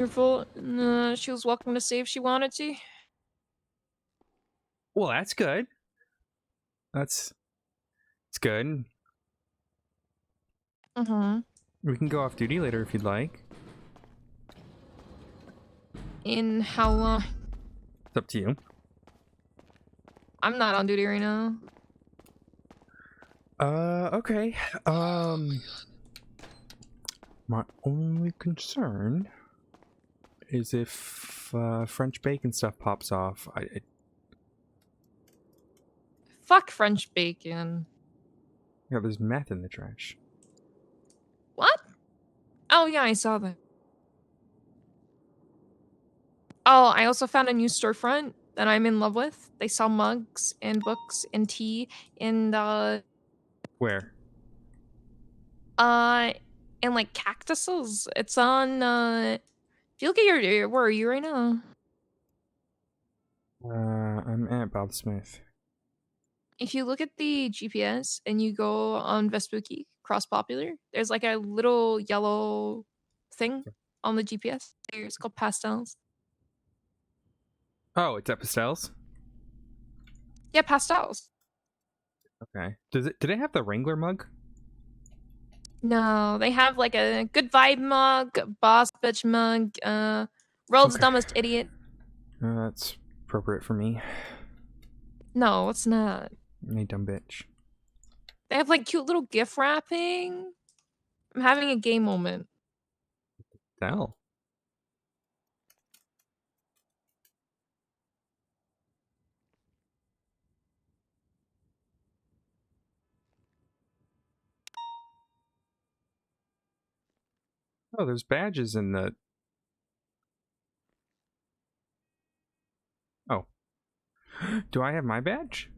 Careful. She was welcome to stay if she wanted to. Well, that's good. It's good. We can go off duty later if you'd like. In how long? It's up to you. I'm not on duty right now. Okay. My only concern is if French bacon stuff pops off. Fuck French bacon. Yeah, there's meth in the trash. What? Oh yeah, I saw that. Oh, I also found a new storefront that I'm in love with. They sell mugs and books and tea and Where? and like cactuses. It's on if you look at your where are you right now? I'm at Bob Smith. If you look at the GPS and you go on Vespucci Cross Popular, there's like a little yellow thing on the GPS. It's called Pastels. Oh, it's at Pastel's? Yeah, Pastels. Okay. Do they have the Wrangler mug? No, they have like a good vibe mug, boss bitch mug, world's dumbest idiot. That's appropriate for me. No, it's not. Hey, dumb bitch. They have like cute little gift wrapping. I'm having a gay moment. Hell. Oh, there's badges in the... Oh. Do I have my badge?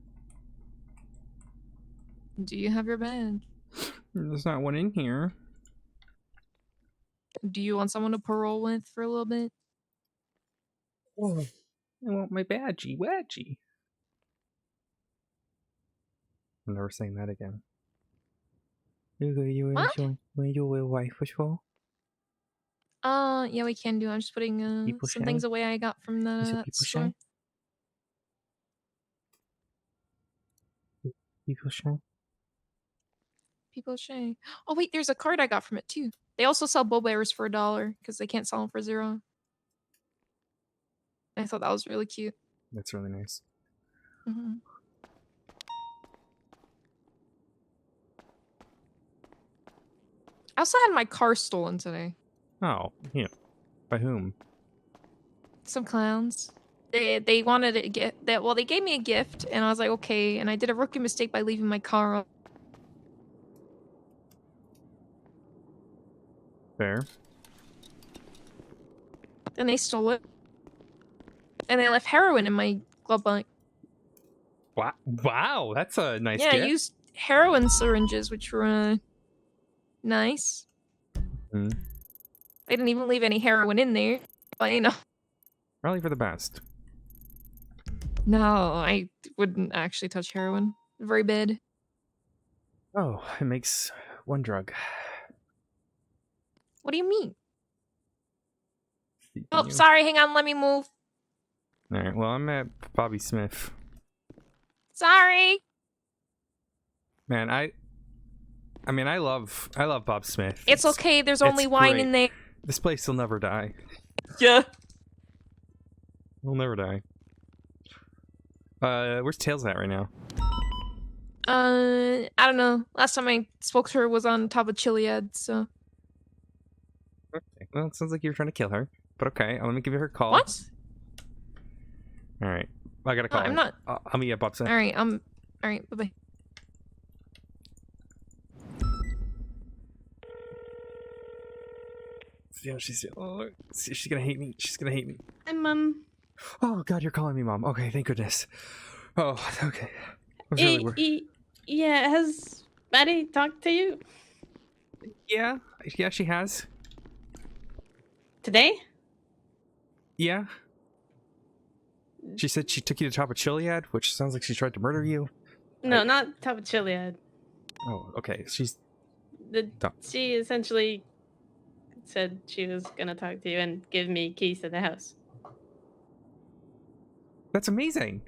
Do you have your badge? There's not one in here. Do you want someone to parole with for a little bit? Oh, I want my badgie, wedgie. I'm never saying that again. What? You wife as well? Yeah, we can do. I'm just putting some things away I got from the store. People shy. People shy. Oh wait, there's a card I got from it too. They also sell bow bears for $1 because they can't sell them for $0. I thought that was really cute. That's really nice. Mm-hmm. I also had my car stolen today. Oh, yeah. By whom? Some clowns. They wanted to get that. Well, they gave me a gift, and I was like, okay. And I did a rookie mistake by leaving my car on. Fair. Then they stole it, and they left heroin in my glove box. Wow, that's a nice gift. gift. I used heroin syringes, which were nice. Mm. They didn't even leave any heroin in there, but you know. Probably for the best. No, I wouldn't actually touch heroin. Very bad. Oh, it makes one drug. What do you mean? Oh, sorry. Hang on. Let me move. All right. Well, I'm at Bobby Smith. Sorry. Man, I love Bob Smith. It's okay. There's only wine in there. This place will never die. Yeah. We'll never die. Where's Tails at right now? I don't know. Last time I spoke to her was on top of Chiliad, so. Okay. Well, it sounds like you were trying to kill her. But okay, let me give you her call. What? Alright. I gotta call her. I'm not. I'll meet you at Bob Smith. Alright, alright, bye-bye. Yeah, she's gonna hate me. She's gonna hate me. Hi, Mom. Oh God, you're calling me Mom. Okay, thank goodness. Oh, okay. Yeah, has Maddie talked to you? Yeah, she has. Today? Yeah. She said she took you to top of Chiliad, which sounds like she tried to murder you. No, not top of Chiliad. Oh, okay. She essentially said she was gonna talk to you and give me keys to the house. That's amazing.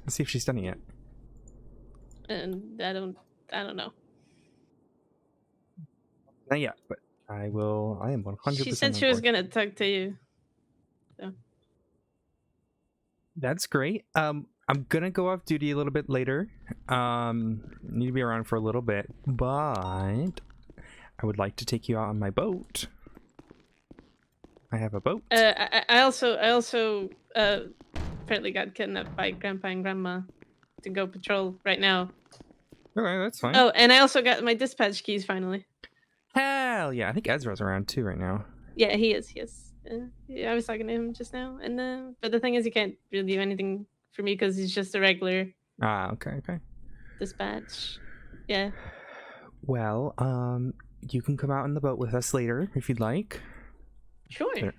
Let's see if she's done it yet. And I don't know. Not yet, but I will. I am 100%. She said she was gonna talk to you. So. That's great. I'm gonna go off duty a little bit later. Need to be around for a little bit, but I would like to take you out on my boat. I have a boat. I also apparently got kidnapped by Grandpa and Grandma to go patrol right now. Okay, that's fine. Oh, and I also got my dispatch keys finally. Hell yeah! I think Ezra's around too right now. Yeah, he is. Yeah, I was talking to him just now, and but the thing is, he can't really do anything for me because he's just a regular. Okay. Dispatch. Yeah. Well, you can come out on the boat with us later if you'd like. Sure. I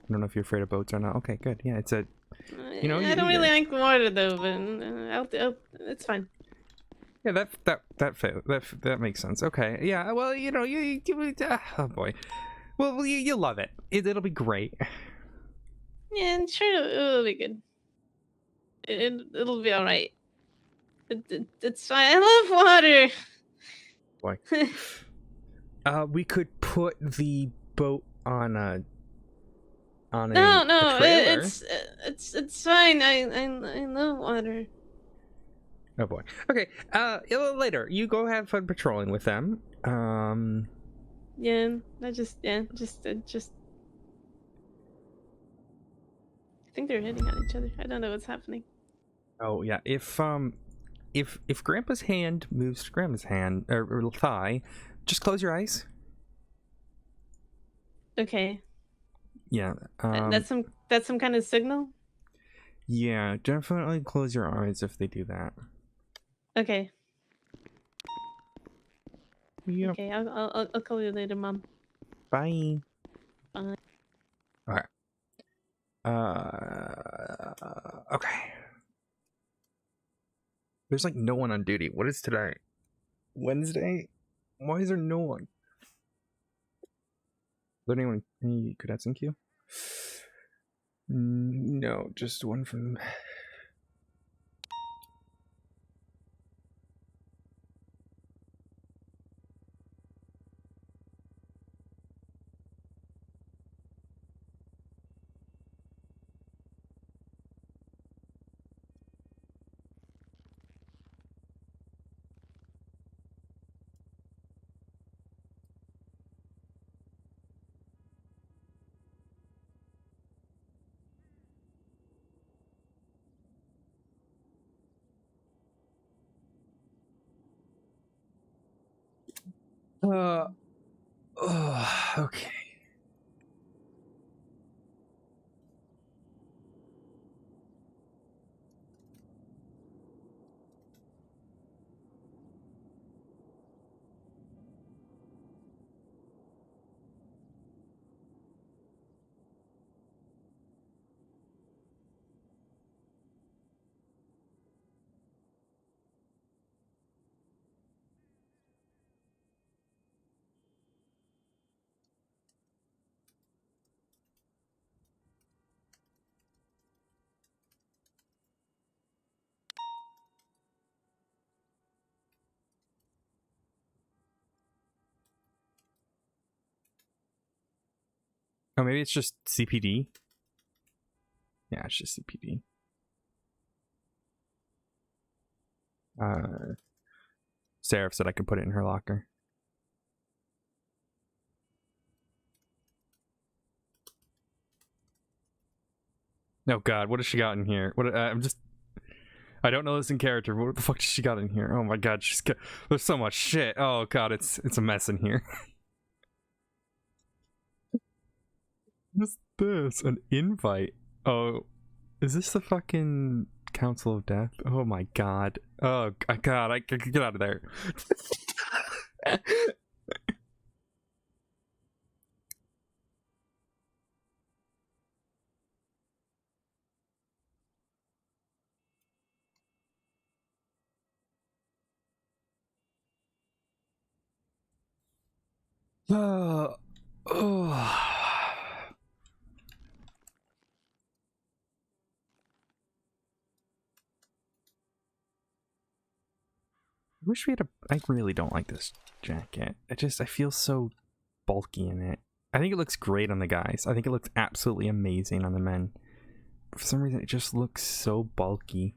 don't know if you're afraid of boats or not. Okay, good. Yeah, it's a. You know, I don't really like water though, but it's fine. Yeah, that makes sense. Okay, yeah. Well, you know, you oh boy. Well, you'll love it. It'll be great. Yeah, I'm sure it'll be good. It'll be all right. It's fine. I love water. Why? We could put the boat on a no, a trailer. it's fine. I love water. Oh boy. Okay. Later. You go have fun patrolling with them. Yeah. I think they're hitting on each other. I don't know what's happening. Oh yeah. If Grandpa's hand moves to Grandma's hand or thigh, just close your eyes. Okay. Yeah. That's some kind of signal. Yeah, definitely close your eyes if they do that. Okay. Yep. Okay, I'll call you later, Mom. Bye. Bye. Okay. Okay. There's like no one on duty. What is today? Wednesday? Why is there no one? Is there anyone? Any cadets in queue? No, just one from. Okay. Oh, maybe it's just CPD. Yeah, it's just CPD. Seraph said I could put it in her locker. Oh God, what has she got in here? What? I don't know this in character. What the fuck does she got in here? Oh my God, there's so much shit. Oh God, it's a mess in here. What's this? An invite? Oh, is this the fucking Council of Death? Oh my God. Oh God, I can get out of there. Oh. I wish we had a... I really don't like this jacket. I feel so bulky in it. I think it looks great on the guys. I think it looks absolutely amazing on the men. For some reason, it just looks so bulky.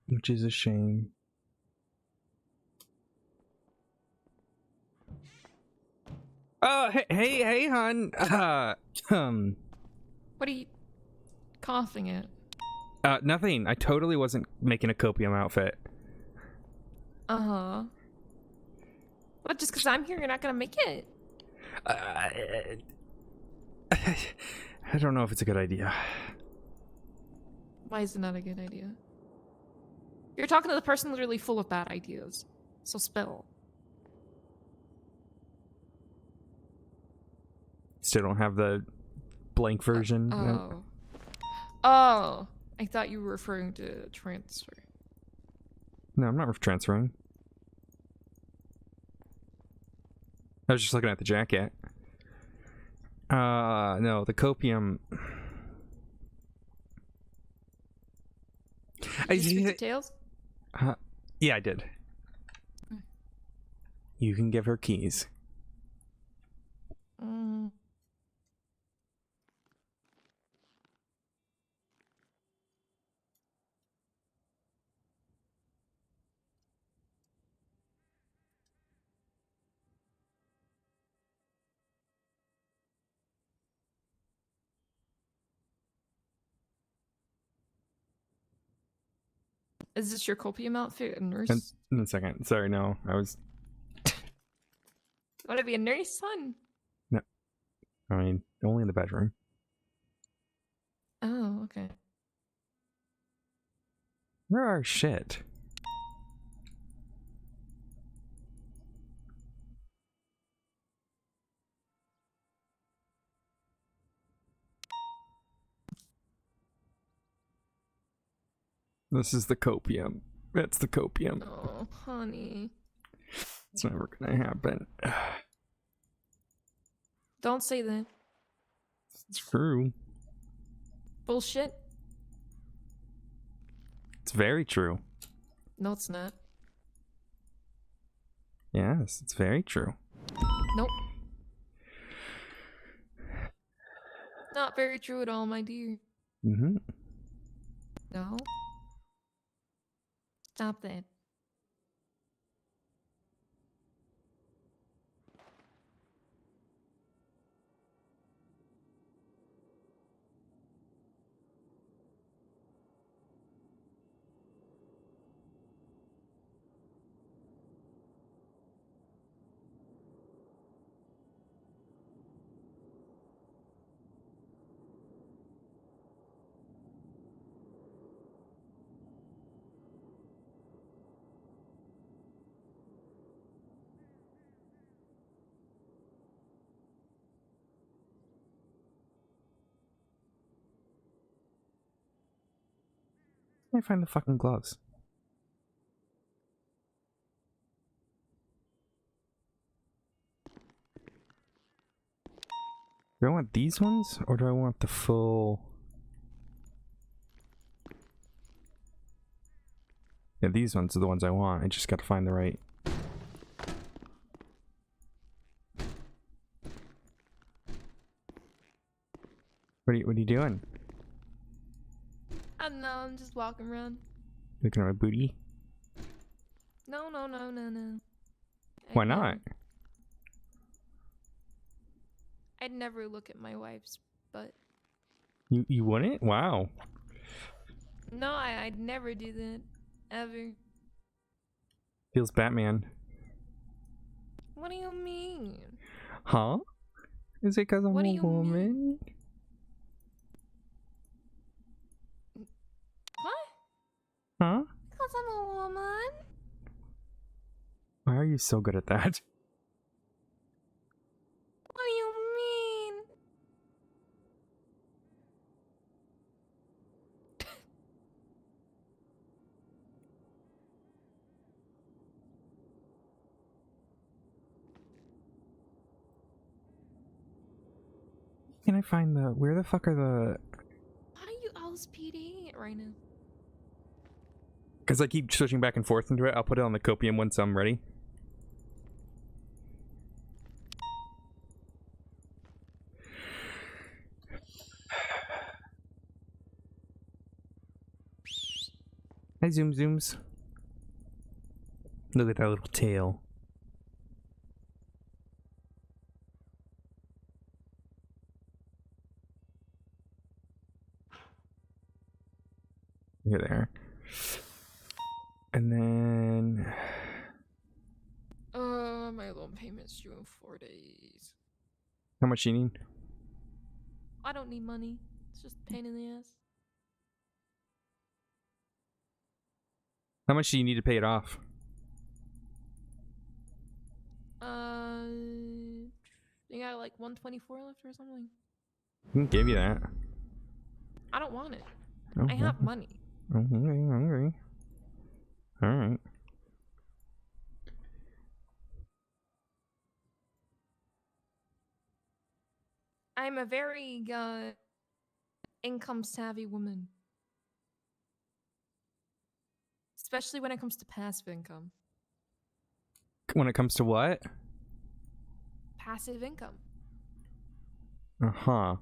Which is a shame. Hey, hon. What are you coughing at? Nothing. I totally wasn't making a copium outfit. Uh-huh. What, just because I'm here, you're not gonna make it? I don't know if it's a good idea. Why is it not a good idea? You're talking to the person literally full of bad ideas. So spill. Still don't have the blank version. Oh. Oh. I thought you were referring to transfer. No, I'm not transferring. I was just looking at the jacket. No, the copium. Did you speak to Tails? Yeah, I did. You can give her keys. Is this your copium outfit? A nurse? In a second. Sorry, no. I was... Want to be a nurse, son? No. I mean, only in the bedroom. Oh, okay. Where are shit? This is the copium. That's the copium. Oh, honey. It's never gonna happen. Don't say that. It's true. Bullshit. It's very true. No, it's not. Yes, it's very true. Nope. Not very true at all, my dear. Mm-hmm. No. Stop that. Where can I find the fucking gloves? Do I want these ones, or do I want the full... Yeah, these ones are the ones I want. I just gotta find the right... What are you doing? I don't know, I'm just walking around. Looking at my booty? No. Why not? I'd never look at my wife's butt. You wouldn't? Wow. No, I'd never do that. Ever. Feels Batman. What do you mean? Huh? Is it because I'm What do a you woman? What? Huh? Because I'm a woman? Why are you so good at that? What do you mean? can I find the... Where the fuck are the... Why are you LSPD right now? Because I keep switching back and forth into it. I'll put it on the copium once I'm ready. Hi, Zoom Zooms. Look at that little tail. You're there. And then... My loan payment's due in 4 days. How much you need? I don't need money. It's just a pain in the ass. How much do you need to pay it off? You got like 124 left or something. I can give you that. I don't want it. Oh, I have money. Okay. Alright. I'm a very income savvy woman. Especially when it comes to passive income. When it comes to what? Passive income. Uh-huh.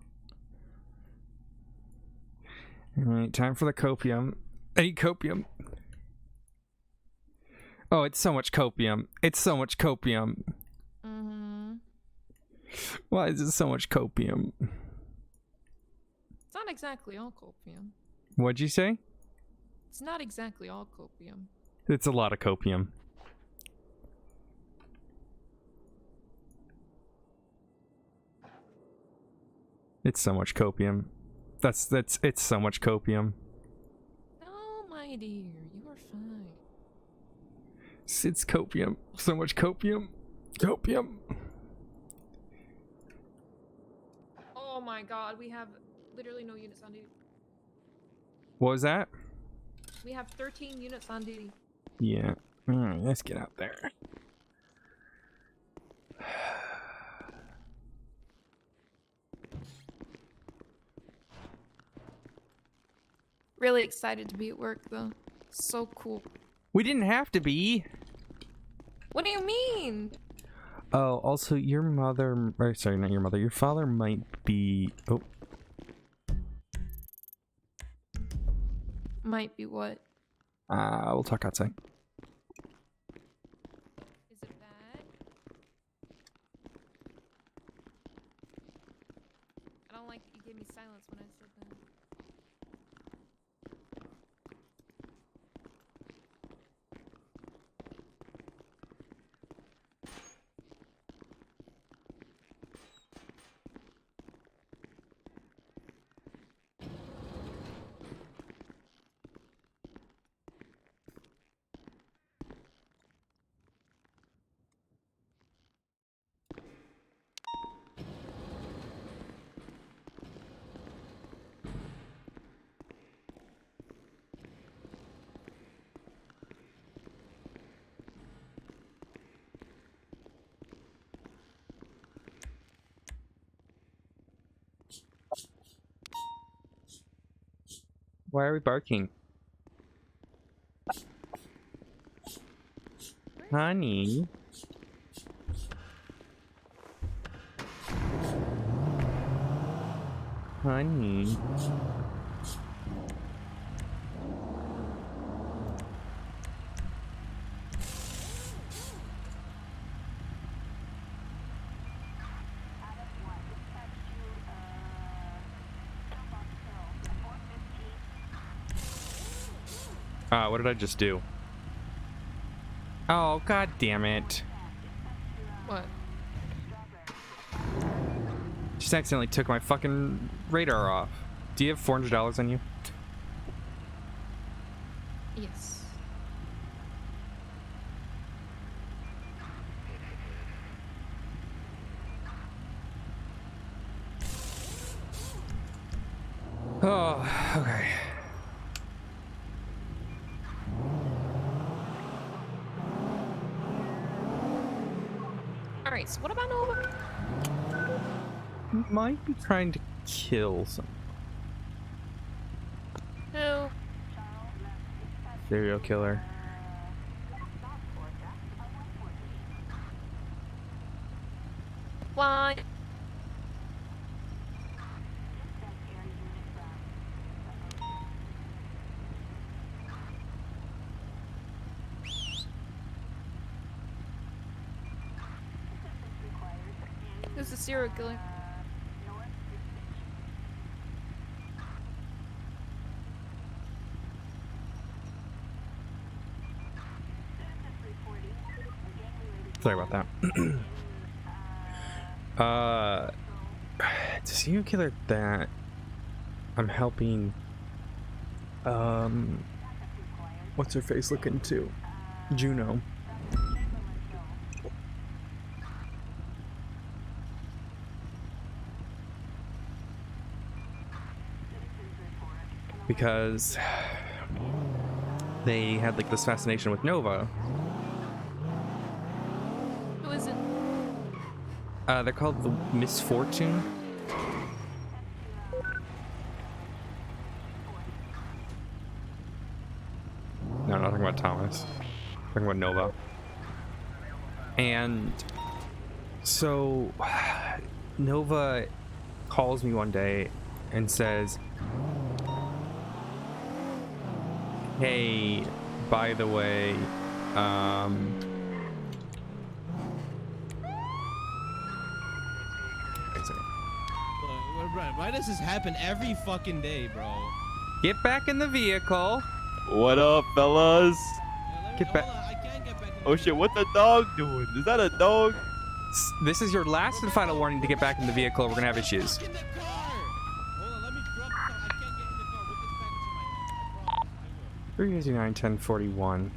Alright, time for the copium. I need copium. Oh, it's so much copium. It's so much copium. Mm-hmm. Why is it so much copium? It's not exactly all copium. What'd you say? It's not exactly all copium. It's a lot of copium. It's so much copium. It's so much copium. No, my dear, you are fine. It's copium. So much copium. Copium. Oh my god, we have literally no units on duty. What was that? We have 13 units on duty. Yeah. Alright, let's get out there. Really excited to be at work though. So cool. We didn't have to be. What do you mean? Oh, also your mother, or sorry, not your mother, your father might be, oh. Might be what? We'll talk outside. Is it bad? I don't like that you gave me silence when I said that. Why are we barking? Honey. Honey. What did I just do? Oh, god damn it. What? Just accidentally took my fucking radar off. Do you have $400 on you? Yes. Oh, okay. Alright, so what about Nova? might be trying to kill some No. serial killer. Why? Who's the serial killer? Sorry about that. It's a serial killer that I'm helping. What's her face look into? Juno. Because they had like this fascination with Nova. Who is it? They're called the Misfortune. No, I'm not talking about Thomas. I'm talking about Nova. And so Nova calls me one day and says, hey, by the way, Why does this happen every fucking day, bro? get back in the vehicle. What up, fellas? Get back. Hold on, I can't get back in the Oh shit, what the dog doing? Is that a dog? This is your last and final warning to get back in the vehicle. We're gonna have issues. Get in the car! Hold on, let me drop the car. I can't get in the car with this package in my hand. I promise, I will. 389 1041.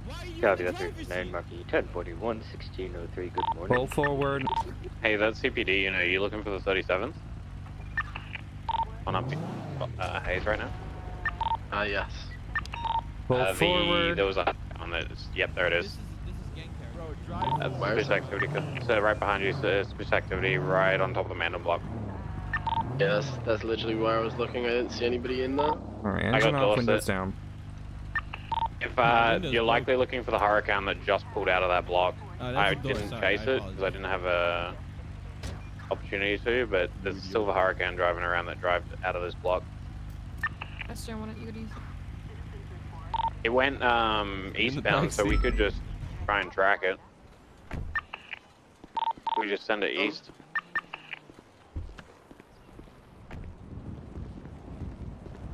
Why are you Copy in that the driver's 39 seat? Marky 1041 1603. Good morning. Pull forward. Hey, that's CPD. You know, you looking for the 37th? On up, Hayes right now? Yes. Pull forward. There was a on the. Yep, there it This is. is gang terror. That's Where is suspicious activity. So right behind you, so suspicious activity right on top of the Mandel block. Yes, that's literally where I was looking. I didn't see anybody in there. Alright, I engine got off, Dorset. windows down. If Windows you're broke. likely looking for the Hurricane that just pulled out of that block, That's I the door, didn't sorry, chase I it because I apologize. didn't have a opportunity to. But there's a silver Hurricane driving around that drive out of this block. That's the one you could use. It went eastbound, so we could just try and track it. We just send it east.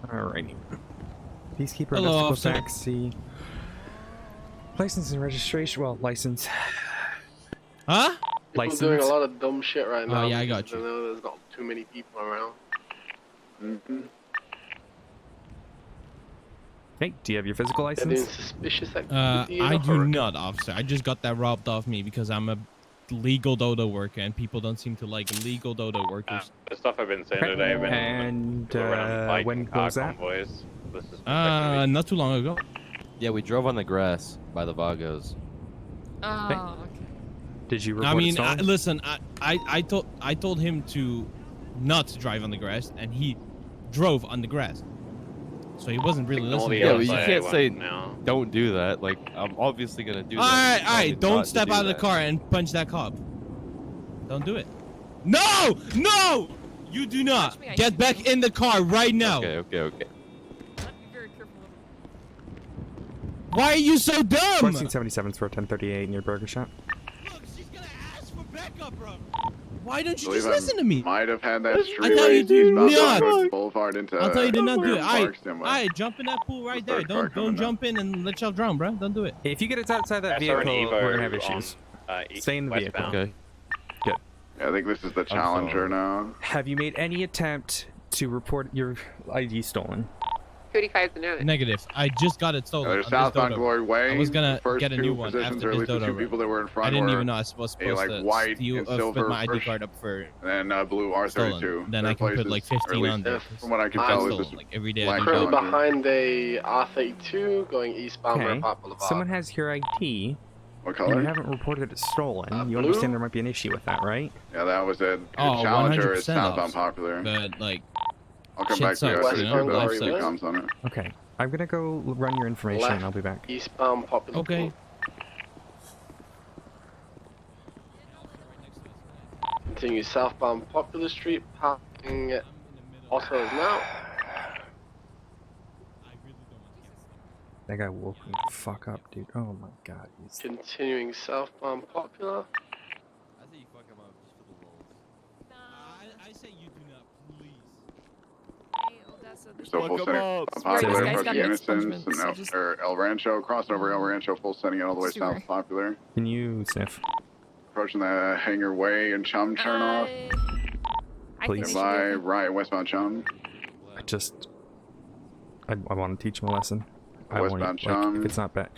Alrighty. Peacekeeper, Hello, investigative officer. backseat. License and registration. Well, license. Huh? People License. doing a lot of dumb shit right now. Oh, yeah, I got because you. I know there's not too many people around. Hey, do you have your physical They're doing license? suspicious activity. I do not, officer. I just got that robbed off me because I'm a legal dodo worker, and people don't seem to like legal dodo workers. The stuff I've been seeing Okay. today have been And around bike when and car was that? convoys. This is activity. Not too long ago. Yeah, we drove on the grass by the Vagos. Oh, okay. Did you report I it mean, stolen? listen, I told him to not drive on the grass, and he drove on the grass. So he wasn't really Ignore listening. the Yeah, to but us. you outside can't one say now. don't do that. Like, I'm obviously gonna do All that. right, all right. Not Don't to step do out of the that. car and punch that cop. Don't do it. No, no, you do not. Punch me, I Get shoot back you. in the car right now. Okay. Be very careful. Why are you so dumb? 1477 for 1038 near Burger Shop. Look, she's gonna ask for backup, bro. Why don't you believe just I listen to me? Might have had that I street thought you race did eastbound not. North Boulevard into I'll tell you to not do it. Freedom All right, Park somewhere. all right, jump in that pool right there. First car Don't coming jump up. in and let yourself drown, bro. Don't do it. If you get it outside that I saw an vehicle, Evo we're gonna have on, issues. east- Stay in the vehicle. westbound. Okay. Yeah, I think this is the Challenger now. Have you made any attempt to report your ID stolen? 35 to know. Negative. I just got it stolen. There's on this southbound dodo. Glory Way. I was gonna The first get a two new one positions, after or at this least the dodo two run. people that were in front I didn't were, even know I was supposed like, to white steal and put silver my ID Porsche. card up for and blue stolen. R32. Then Their I can put places, like or at 15 least on there. From what I can I'm tell, Stolen, this is like every day I black do Currently Challenger. behind a R32 going eastbound Okay. Red Park Boulevard. Someone has your ID. What You color? haven't reported it stolen. You blue? understand there might be an issue with that, right? Yeah, that was it. Oh, Challenger is 100% southbound ops. popular. But like, I'll come shit back to you sucks, after you you know? do Life the sucks. comms on it. Okay. I'm gonna go run your information and I'll be back. Eastbound popular. okay. Continue southbound Popular Street, parking also is now. That guy woke me the fuck up, dude. Oh my god. He's... Continuing southbound Popular. I think you fuck him up just for the lulz. I say you do not, please. Hey, Odessa, this So Fuck full 'em setting up. on Sorry, popular, this guy's approaching got an Innocence, expungement, and so just- El Rancho, crossing over El Rancho, full setting all the way Super. south popular. Can you sniff? Approaching the Hangar Way and Chum turn off. I Please. think they should be Goodbye, okay. right, westbound Chum. I want to teach him a lesson. I Westbound want Chum. if it's not bad.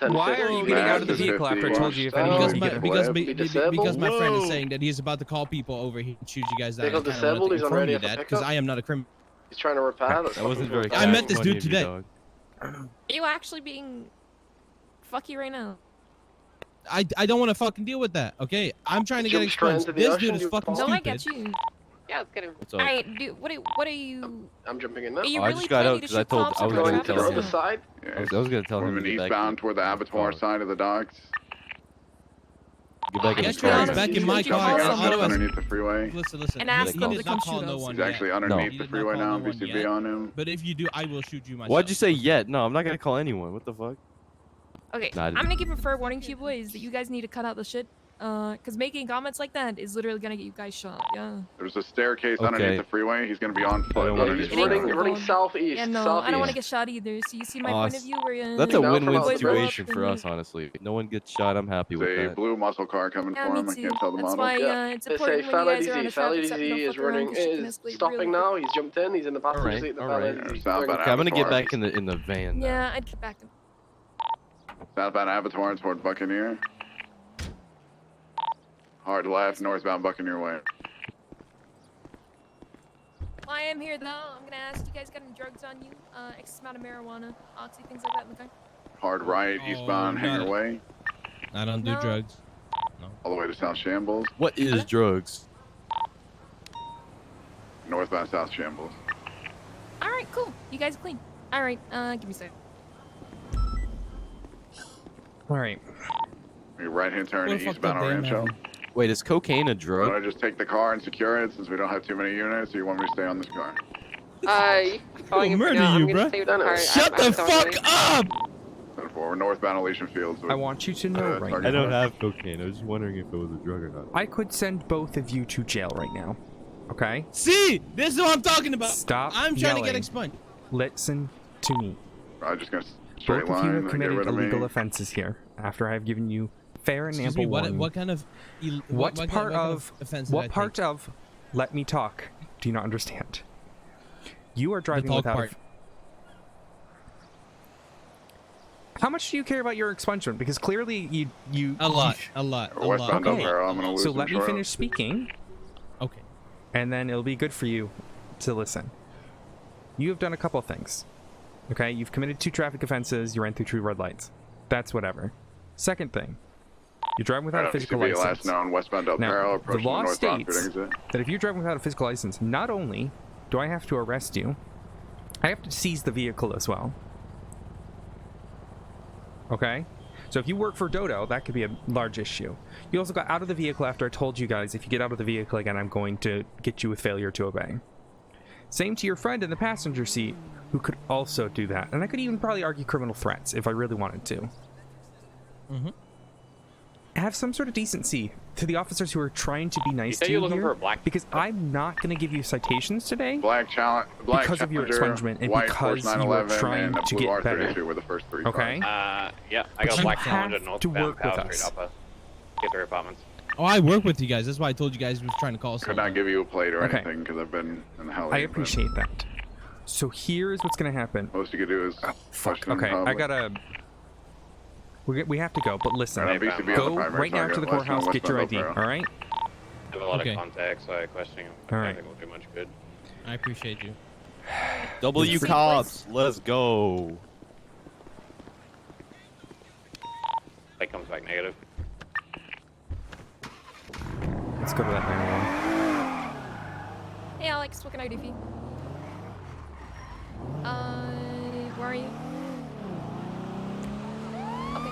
At Why are you 10:50. getting out of the Massive vehicle after I 50, told you if washed anything out. you get Because my friend is Whoa. saying that he's about to call people over here and shoot you guys down. Vehicle I kinda disabled, wanted to he's on inform ready you for that because pickup. I am not a criminal. He's trying to repair. That wasn't very. I met this funny dude of you, today. dog. Are you actually being fucky right now? I don't want to fucking deal with that. Okay, I'm trying to get Jump straight expunged. into the This ocean, dude is you fucking fall. No, I stupid. get you. Yeah, let's get him. What's up? Alright, dude, what are you... I'm jumping in now. Are you Oh, I really just got planning out to 'cause I shoot told- cops I was over gonna Going to traffic the tell other zone? side. Yeah, I was gonna tell him to moving get back eastbound toward the abattoir car. side of the docks. Get back in Get the your car. ass back in my Did you car. call Yes, someone? that's Otherwise, underneath the freeway. listen. And ask He them did to not come call shoot no us. one He's yet. actually underneath He the did not freeway call now, no one VCB yet. on him. But if you do, I will shoot you myself. Why'd you say yet? No, I'm not gonna call anyone. What the fuck? Okay, Nah, I I'm didn't- gonna give a fair warning to you boys that you guys need to cut out the shit. Cause making comments like that is literally gonna get you guys shot. Yeah. There's a staircase Okay. underneath the freeway. He's gonna be on foot don't Yeah, wanna underneath he's the It ain't freeway. running cool. southeast. Yeah, no, southeast. I don't want to get shot either. So you see my point of view where you... That's a Down from win-win Hollywood. situation for us, honestly. No one gets shot. I'm happy with There's a that. blue muscle car coming Yeah, for me him. I too. can't tell the That's model. why Yeah. it's They important say when you Fella guys are on DZ. a Fella traffic stop, you DZ don't is fuck around running. 'cause shit can Is escalate stopping real now. quick. He's jumped in. He's in the passenger Alright, seat. The alright. Fella DZ. Southbound Okay, I'm gonna get Abattoir. back in the van. now. Yeah, I'd get back. Southbound Abattoir toward Buccaneer. Hard left, northbound Buccaneer way. While I am here though, I'm gonna ask you guys got any drugs on you? Excess amount of marijuana, oxy, things like that in the car? Hard right, Oh, eastbound got Hangar it. Way. I don't do No. drugs. All the way to South Shambles. What is drugs? Northbound South Shambles. Alright, cool. You guys are clean. Alright, give me a sec. Alright. Your right hand turn What to a fucked up eastbound day I'm Rancho. having. Wait, is cocaine a Want drug? to just take the car and secure it since we don't have too many units, or you want me to stay on this car? You can call him for murder now. you, I'm gonna bruh. stay with the car. Shut I'm the sorry. fuck up! We're northbound Elysian Fields. I want you to know right target now. I don't have cocaine. I was just wondering if it was a drug or not. I could send both of you to jail right now. Okay? See, this is what I'm talking about. Stop I'm trying to get yelling. expunged. Listen to me. I'm just gonna straight Both of line you and have get committed rid of illegal me. offenses here after I've given you fair and Excuse ample me, warning. what kind of What part of offense did I what take? part of let me talk do you not understand? You are driving talk without part. How much do you care about your expungement? Because clearly you A lot, a lot, a Westbound lot. Okay. O'Hara, I'm gonna lose So him let me short. finish speaking Okay. and then it'll be good for you to listen. You have done a couple things. Okay? You've committed 2 traffic offenses, you ran through 2 red lights. That's whatever. Second thing, you're driving without a physical CPD last license. known westbound Del Now, Perro, the approaching law the northbound states Fitting exit. that if you're driving without a physical license, not only do I have to arrest you, I have to seize the vehicle as well. Okay? So if you work for Dodo, that could be a large issue. You also got out of the vehicle after I told you guys, if you get out of the vehicle again, I'm going to get you with failure to obey. Same to your friend in the passenger seat, who could also do that. And I could even probably argue criminal threats if I really wanted to. Mm-hmm. Have some sort of decency to the officers who are trying to be nice say to you're you looking here, for a black- because I'm not going to give you citations today Black because of your expungement and white because Porsche you are 911, trying and a to blue get better. R32 were the first 3 Okay? cars. Yeah, I But got you Black have Challenge at to northbound work with Powell us. Street Alpha. Get their apartments. Oh, I work with you guys. That's why I told you guys was trying to call Could someone. not give you a plate or Okay. anything because I've been in the hell. I appreciate that. So here's what's going to happen. Most you could do is Fuck. question in Okay, I public. gotta... We have to go, but listen. Right, BCB on the Go primary right now target, to the last known courthouse, get your westbound ID, Del Perro. alright? I have a lot Okay. of contacts, so I question him. I All don't right. think we'll do much good. I appreciate you. W cops, let's go. That comes back negative. Let's go to that 911. Hey Alex, what can I do for you? Where are you? Okay.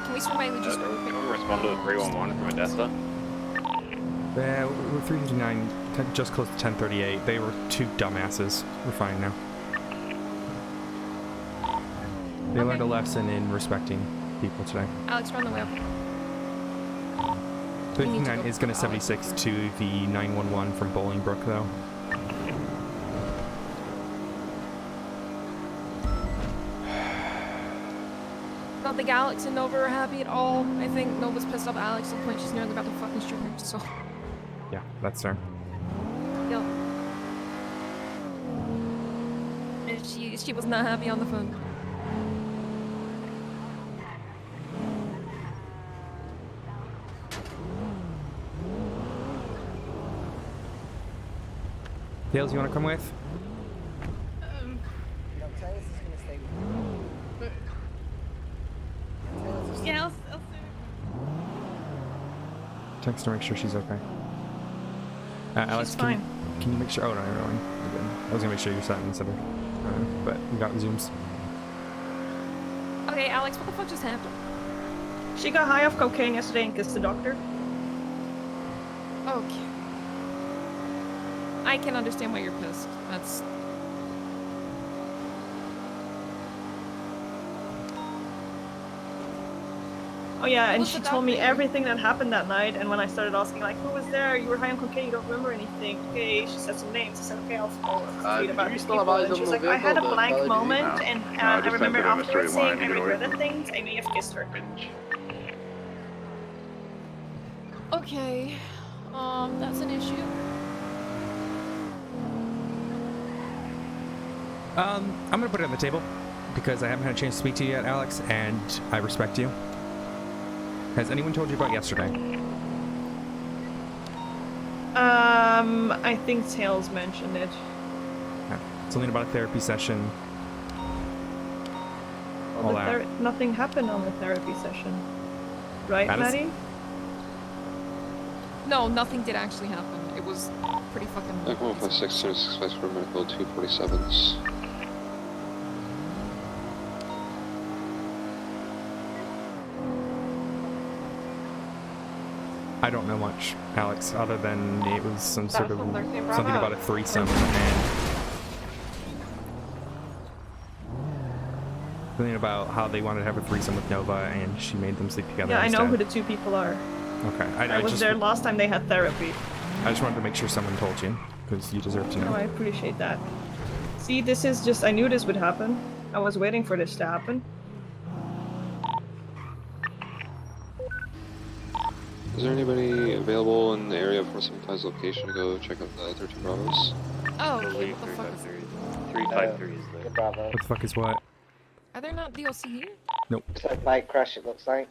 Can we swing by Luigi store real quick? Can we respond to the 311 from Odessa? Yeah, we're 359, just close to 1038. They were two dumbasses. We're fine now. They learned a lesson in respecting people today. Alex, run the way up. 359 is going to 76 to the 911 from Bolingbrook, though. I don't think Alex and Nova are happy at all. I think Nova's pissed off Alex to the point she's nearly about to fucking shoot her, so. Yeah, that's fair. Yeah. And she was not happy on the phone. Tails, you want to come with? Yeah, I'll Text to make sure she's okay. Alex, She's fine. Can you make sure? Oh, no, you're good. I was gonna make sure you're set instead of. But we got zooms. Okay, Alex, what the fuck just happened? She got high off cocaine yesterday and kissed the doctor. Okay. I can understand why you're pissed. That's. Oh yeah, and What's she the told me doctor? everything that happened that night, and when I started asking like, who was there? You were high on cocaine, you don't remember anything. Okay, she said some names. I said, okay, I'll read about you these still people. have eyes And she was on like, the I had a vehicle, blank the moment, No. and No, I just remember sent it in a afterwards straight line, saying I you get away regretted from things. I may have kissed her. Okay. That's an issue. I'm gonna put it on the table because I haven't had a chance to speak to you yet, Alex, and I respect you. Has anyone told you about yesterday? I think Tails mentioned it. Yeah. Something about a therapy session. Well, All that. nothing happened on the therapy session. Right, That is- Maddie? No, nothing did actually happen. It was pretty fucking. 156 265 for medical 247s. I don't know much, Alex, other than it was some sort of That's what they're saying, something bravo. about a threesome and something about how they wanted to have a threesome with Nova and she made them sleep together. Yeah, I know instead. who the two people are. Okay, I was just there last time they had therapy. I just wanted to make sure someone told you because you deserve to know. No, I appreciate that. See, this is just, I knew this would happen. I was waiting for this to happen. Is there anybody available in the area for Sometimes location to go check out the 13 Bravos? Oh, okay, what the fuck is 353 is there. Bravo. What the fuck is what? Are there not DLC here? Nope. Looks like bike crash, it looks like.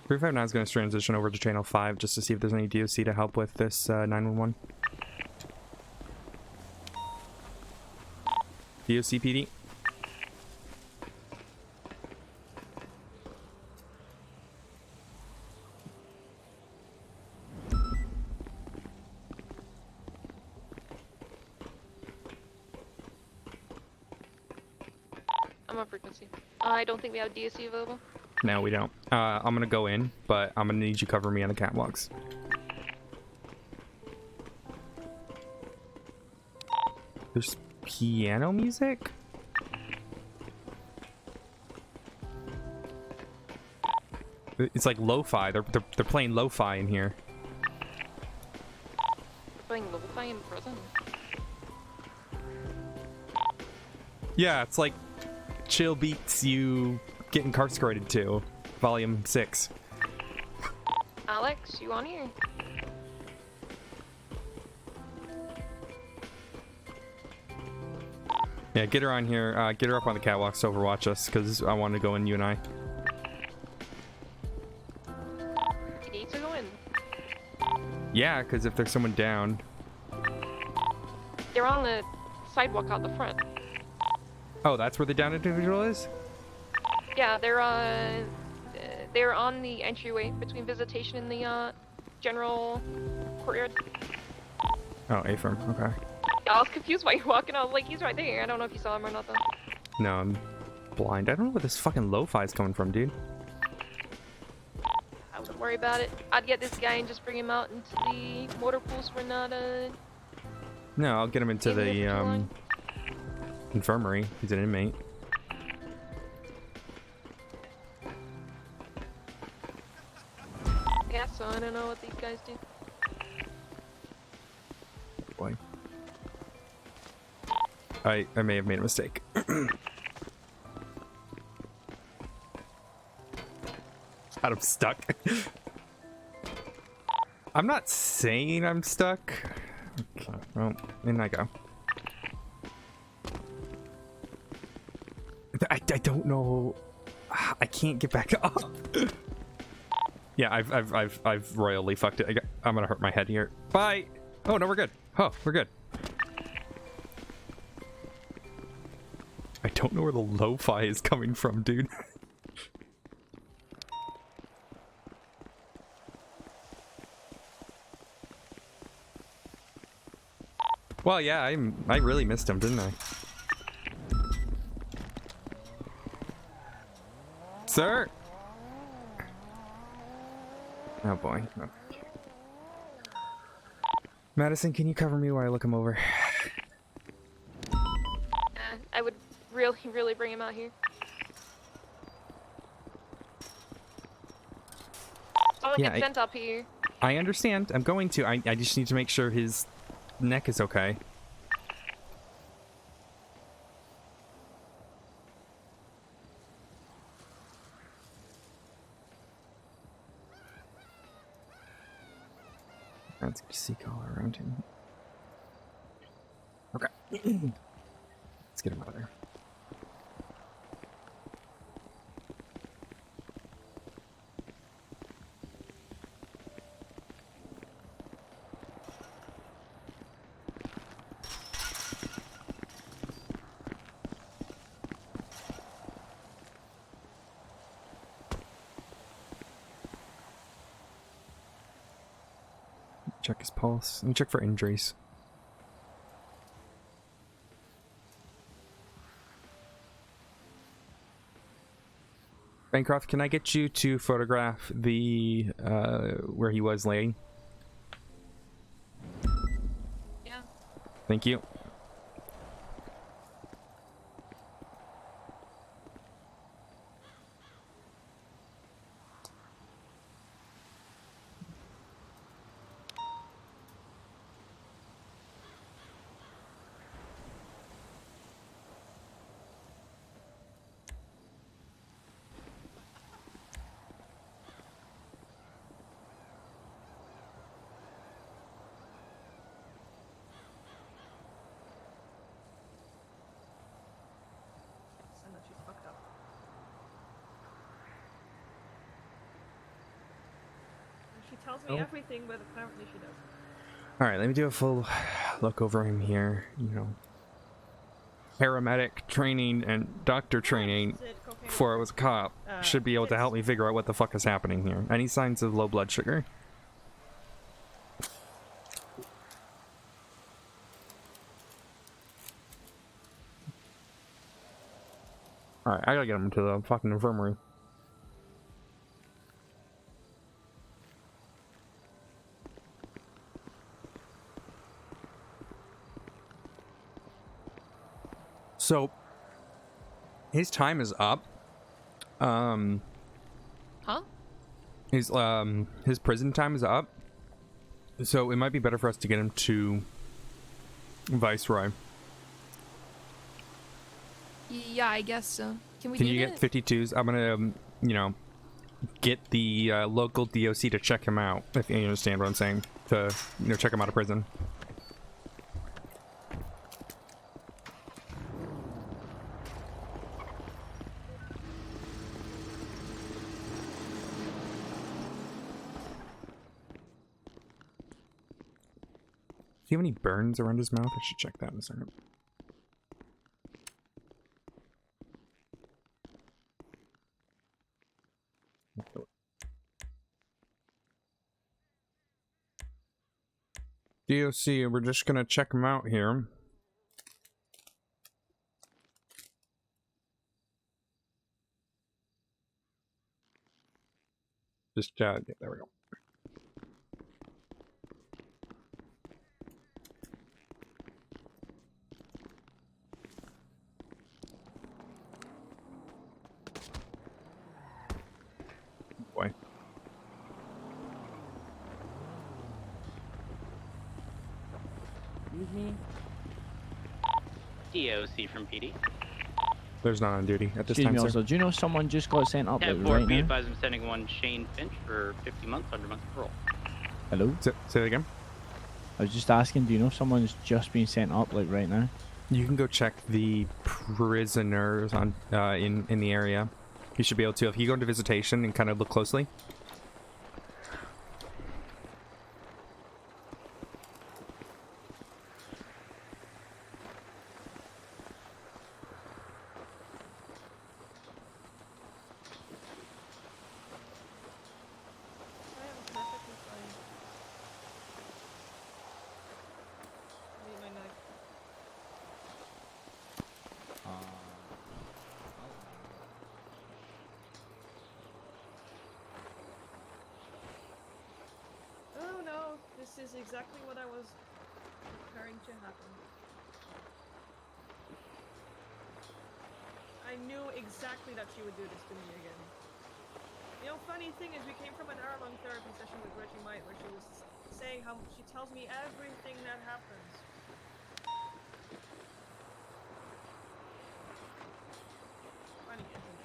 359 is going to transition over to channel 5 just to see if there's any DOC to help with this 911. DOC PD. I'm on frequency. I don't think we have DSC available. No, we don't. I'm going to go in, but I'm going to need you to cover me on the catwalks. There's piano music? It's like lo-fi. They're playing lo-fi in here. Playing lo-fi in prison. Yeah, it's like chill beats you get incarcerated to. Volume 6. Alex, you on here? Yeah, get her on here. Get her up on the catwalks to overwatch us, because I want to go in, you and I. You need to go in. Yeah, because if there's someone down... They're on the sidewalk out the front. Oh, that's where the down individual is? Yeah, they're on the entryway between visitation and the general courtyard. Oh, A firm. Okay. Yeah, I was confused why you're walking. I was like, he's right there. I don't know if you saw him or not though. No, I'm blind. I don't know where this fucking lo-fi is coming from, dude. I wouldn't worry about it. I'd get this guy and just bring him out into the motor pools. We're not No, I'll get him into Leaving it for too the long. infirmary. He's an inmate. Yeah, so I don't know what these guys do. Boy. I may have made a mistake. God, I'm stuck. I'm not saying I'm stuck. Okay, well, in I go. I don't know. I can't get back up. Yeah, I've royally fucked it. I'm gonna hurt my head here. Bye. Oh no, we're good. Oh, we're good. I don't know where the lo-fi is coming from, dude. Well, yeah, I really missed him, didn't I? Sir. Oh boy. Oh. Madison, can you cover me while I look him over? I would really bring him out here. Someone Yeah, get sent up here. I understand. I'm going to. I just need to make sure his neck is okay. That's seek all around him. Okay. Let's get him out of there. Check his pulse. Let me check for injuries. Bancroft, can I get you to photograph the where he was laying? Yeah. Thank you. And that she's fucked up. And she tells me everything, but apparently she does. All right, let me do a full look over him here. You know, paramedic training and doctor training before I was a cop should be able to help me figure out what the fuck is happening here. Any signs of low blood sugar? All right, I gotta get him to the fucking infirmary. So, his time is up. Huh? His prison time is up. So it might be better for us to get him to Viceroy. Yeah, I guess so. Can we Can do you that? get 52s? I'm gonna, you know, get the local DOC to check him out, if you understand what I'm saying. To, you know, check him out of prison. Do you have any burns around his mouth? I should check that in a second. DOC, we're just gonna check them out here. Just, yeah, there we go. Boy. Excuse me? DOC from PD. There's not on duty at this Excuse time, me, sir. also, do you know someone just got sent up like, 10-4, right be now? advised I'm sending one Shane Finch for 50 months, 100 months parole. Hello? Say that again? I was just asking, do you know if someone's just been sent up like right now? You can go check the prisoners on in the area. You should be able to. If you go into visitation and kind of look closely. Oh no, this is exactly what I was preparing to happen. I knew exactly that she would do this to me again. You know, funny thing is we came from an hour-long therapy session with Reggie Might where she was saying how she tells me everything that happens. Funny, isn't it?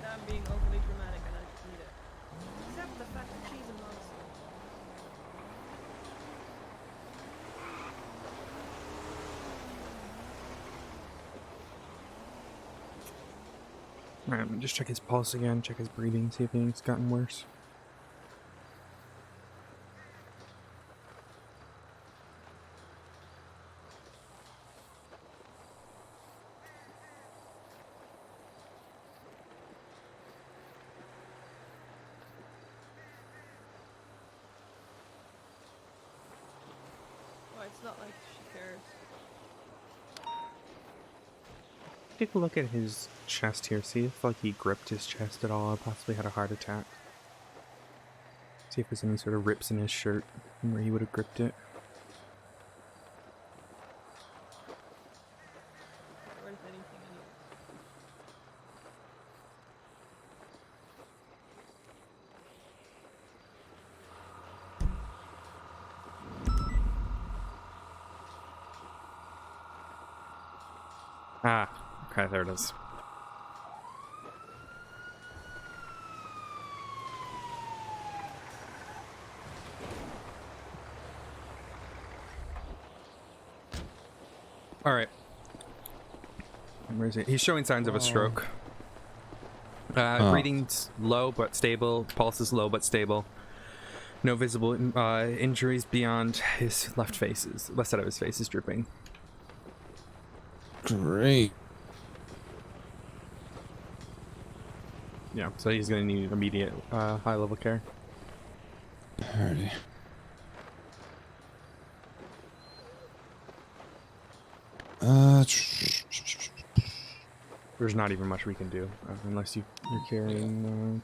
I'm being overly dramatic and I just need it. Except for the fact that she's a monster. Alright, let me just check his pulse again, check his breathing, see if anything's gotten worse. Well, it's not like she cares. Take a look at his chest here, see if like he gripped his chest at all or possibly had a heart attack. See if there's any sort of rips in his shirt from where he would have gripped it. Worth anything anyway. Ah, okay, there it is. Alright. Where is he? He's showing signs of a stroke. Breathing's low but stable. Pulse is low but stable. No visible injuries beyond his left side of his face is dripping. Great. Yeah, so he's going to need immediate high-level care. Alrighty. There's not even much we can do unless you're carrying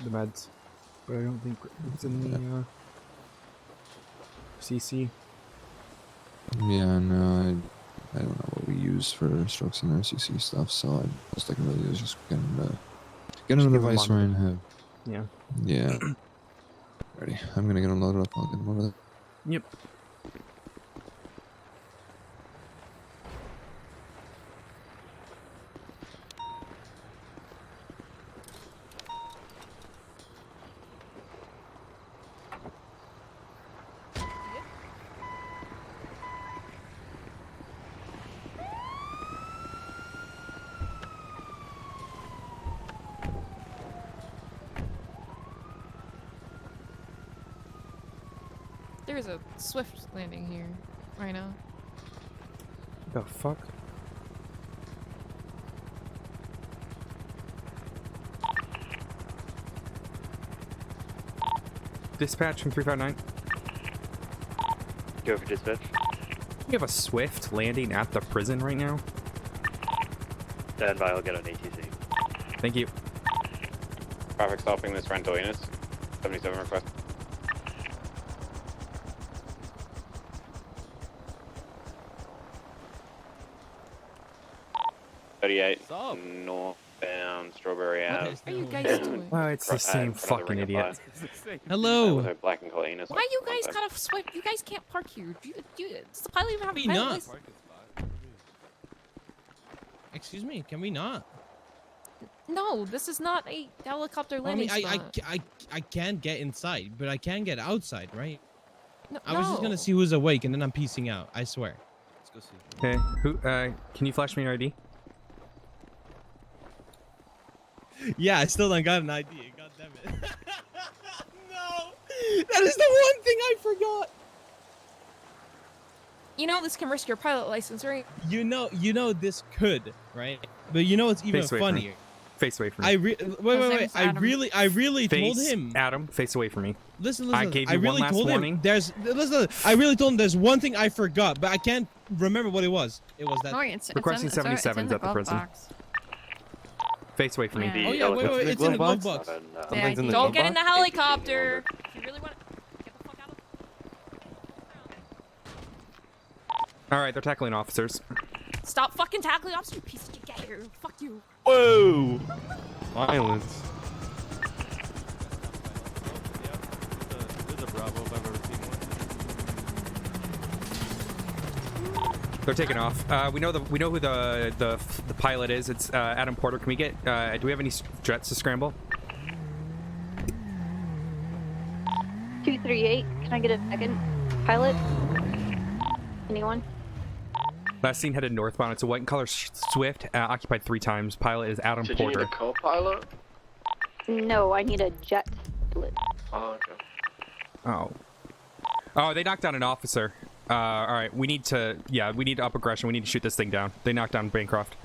the meds. But I don't think it's in the CC. Yeah, no, I don't know what we use for strokes and RCC stuff, so I just like really is just get him a device right and have. Yeah. Yeah. Ready. I'm gonna get him loaded up. I'll get him over there. Yep. There's a swift landing here right now. The fuck? dispatch from 359. Go for dispatch. We have a Swift landing at the prison right now. Stand by, I'll get on ATC. Thank you. Traffic stopping this rental units. 77 request. 38 northbound Strawberry Ave. What are you guys doing? Oh, it's the same fucking idiot. Hello. With a black and color Enos. Why you guys gotta swipe? You guys can't park here. Does the pilot even have a We pilot not. license? Excuse me, can we not? No, this is not a helicopter I landing mean, spot. I can't get inside, but I can get outside, right? No, I was just gonna see who's awake, and then I'm piecing out. I swear. Let's go see. Okay, who? Can you flash me your ID? Yeah, I still don't got an ID. God damn it. No, that is the one thing I forgot. You know this can risk your pilot license, right? You know this could, right? But you know what's even Face away from me. funnier? Face away from me. Wait. name's I Adam. really told Face, him. Adam, face away from me. Listen. I gave you really one last told warning. Listen. I really told him there's one thing I forgot, but I can't remember what it was. It was that. No, it's Requesting it's in 77s at the prison. box. Face away from me. Yeah. Oh yeah, wait. It's in the glove box. Yeah, don't get in the helicopter. If you really want to get the fuck out of. All right, they're tackling officers. Stop fucking tackling officer, you piece of shit. Get here. Fuck you. Whoa! Violence. There's a Bravo if I've ever seen one. They're taking off. We know who the pilot is. It's Adam Porter. Can we get? Do we have any jets to scramble? 238. Can I get a second pilot? Anyone? Last seen headed northbound. It's a white and color Swift, occupied 3 times. Pilot is Adam Did you Porter. need a co-pilot? No, I need a jet pilot. Oh, okay. Oh, they knocked down an officer. All right, we need to up aggression. We need to shoot this thing down. They knocked down Bancroft.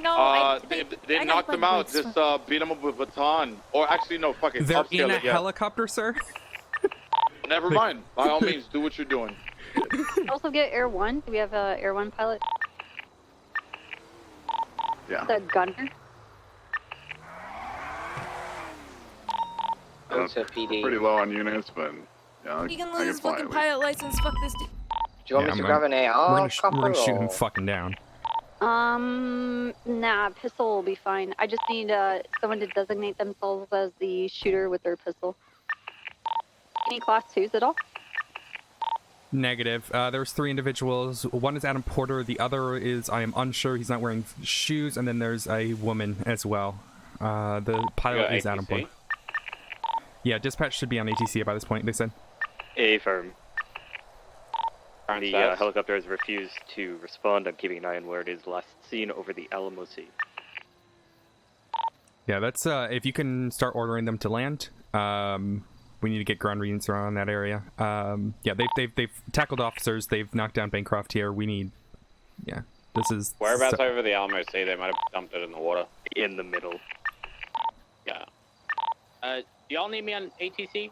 No, They knocked them out. Just beat them up with a baton. Or actually, no, fuck it. They're Upscale in a it, yeah. helicopter, sir. Never mind. By all means, do what you're doing. Also get Air 1. Do we have a Air 1 pilot? Yeah. The gunner? CPD. Pretty low on units, but yeah, You can I lose fly fucking it. pilot license. Fuck this dude. Do you want me to grab an AR? We're gonna shoot him fucking down. Nah, pistol will be fine. I just need someone to designate themselves as the shooter with their pistol. Any class 2s at all? Negative. There's 3 individuals. One is Adam Porter. The other is, I am unsure. He's not wearing shoes. And then there's a woman as well. The pilot is Adam Porter. Yeah, dispatch should be on ATC by this point, they said. Affirm. The helicopter has refused to respond. I'm keeping an eye on where it is last seen over the Alamo Sea. Yeah, that's, if you can start ordering them to land, we need to get ground units around that area. Yeah, they've tackled officers. They've knocked down Bancroft here. We need, yeah, this is... Whereabouts over the Alamo Sea? They might have dumped it in the water. In the middle. Yeah. Do y'all need me on ATC?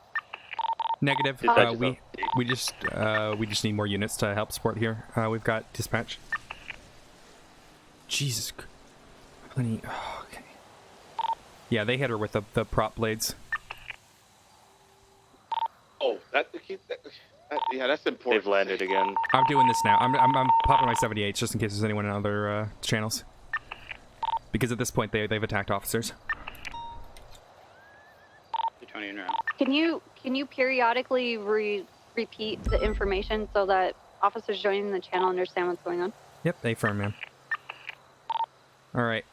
Negative. We just need more units to help support here. We've got dispatch. Jesus. Plenty. Oh, okay. Yeah, they hit her with the prop blades. Oh, yeah, that's important. They've landed again. I'm doing this now. I'm popping my 78s just in case there's anyone in other channels. Because at this point they've attacked officers. 20 in round. Can you periodically repeat the information so that officers joining the channel understand what's going on? Yep, affirm, ma'am. All right,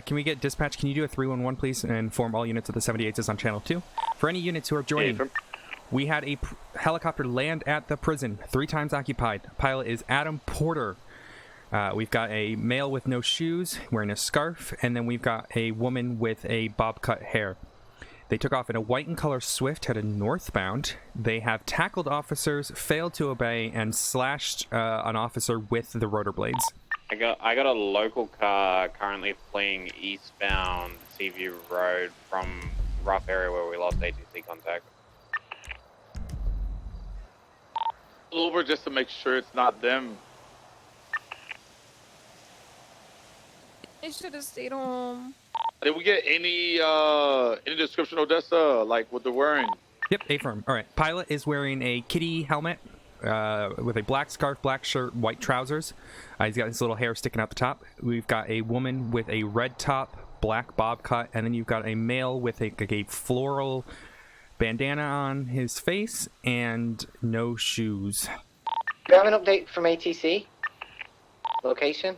can we get dispatch? Can you do a 311, please, and inform all units of the 78s is on channel 2? For any units who are joining, we had a helicopter land at the prison, 3 times occupied. Pilot is Adam Porter. We've got a male with no shoes, wearing a scarf, and then we've got a woman with a bob cut hair. They took off in a white and color Swift, headed northbound. They have tackled officers, failed to obey, and slashed an officer with the rotor blades. I got a local car currently fleeing eastbound Seaview Road from rough area where we lost ATC contact. pull over just to make sure it's not them. I should have stayed home. Did we get any description, Odessa, like what they're wearing? Yep, A-firm. All right. Pilot is wearing a kitty helmet with a black scarf, black shirt, white trousers. He's got his little hair sticking out the top. We've got a woman with a red top, black bob cut, and then you've got a male with a floral bandana on his face and no shoes. Do you have an update from ATC? Location?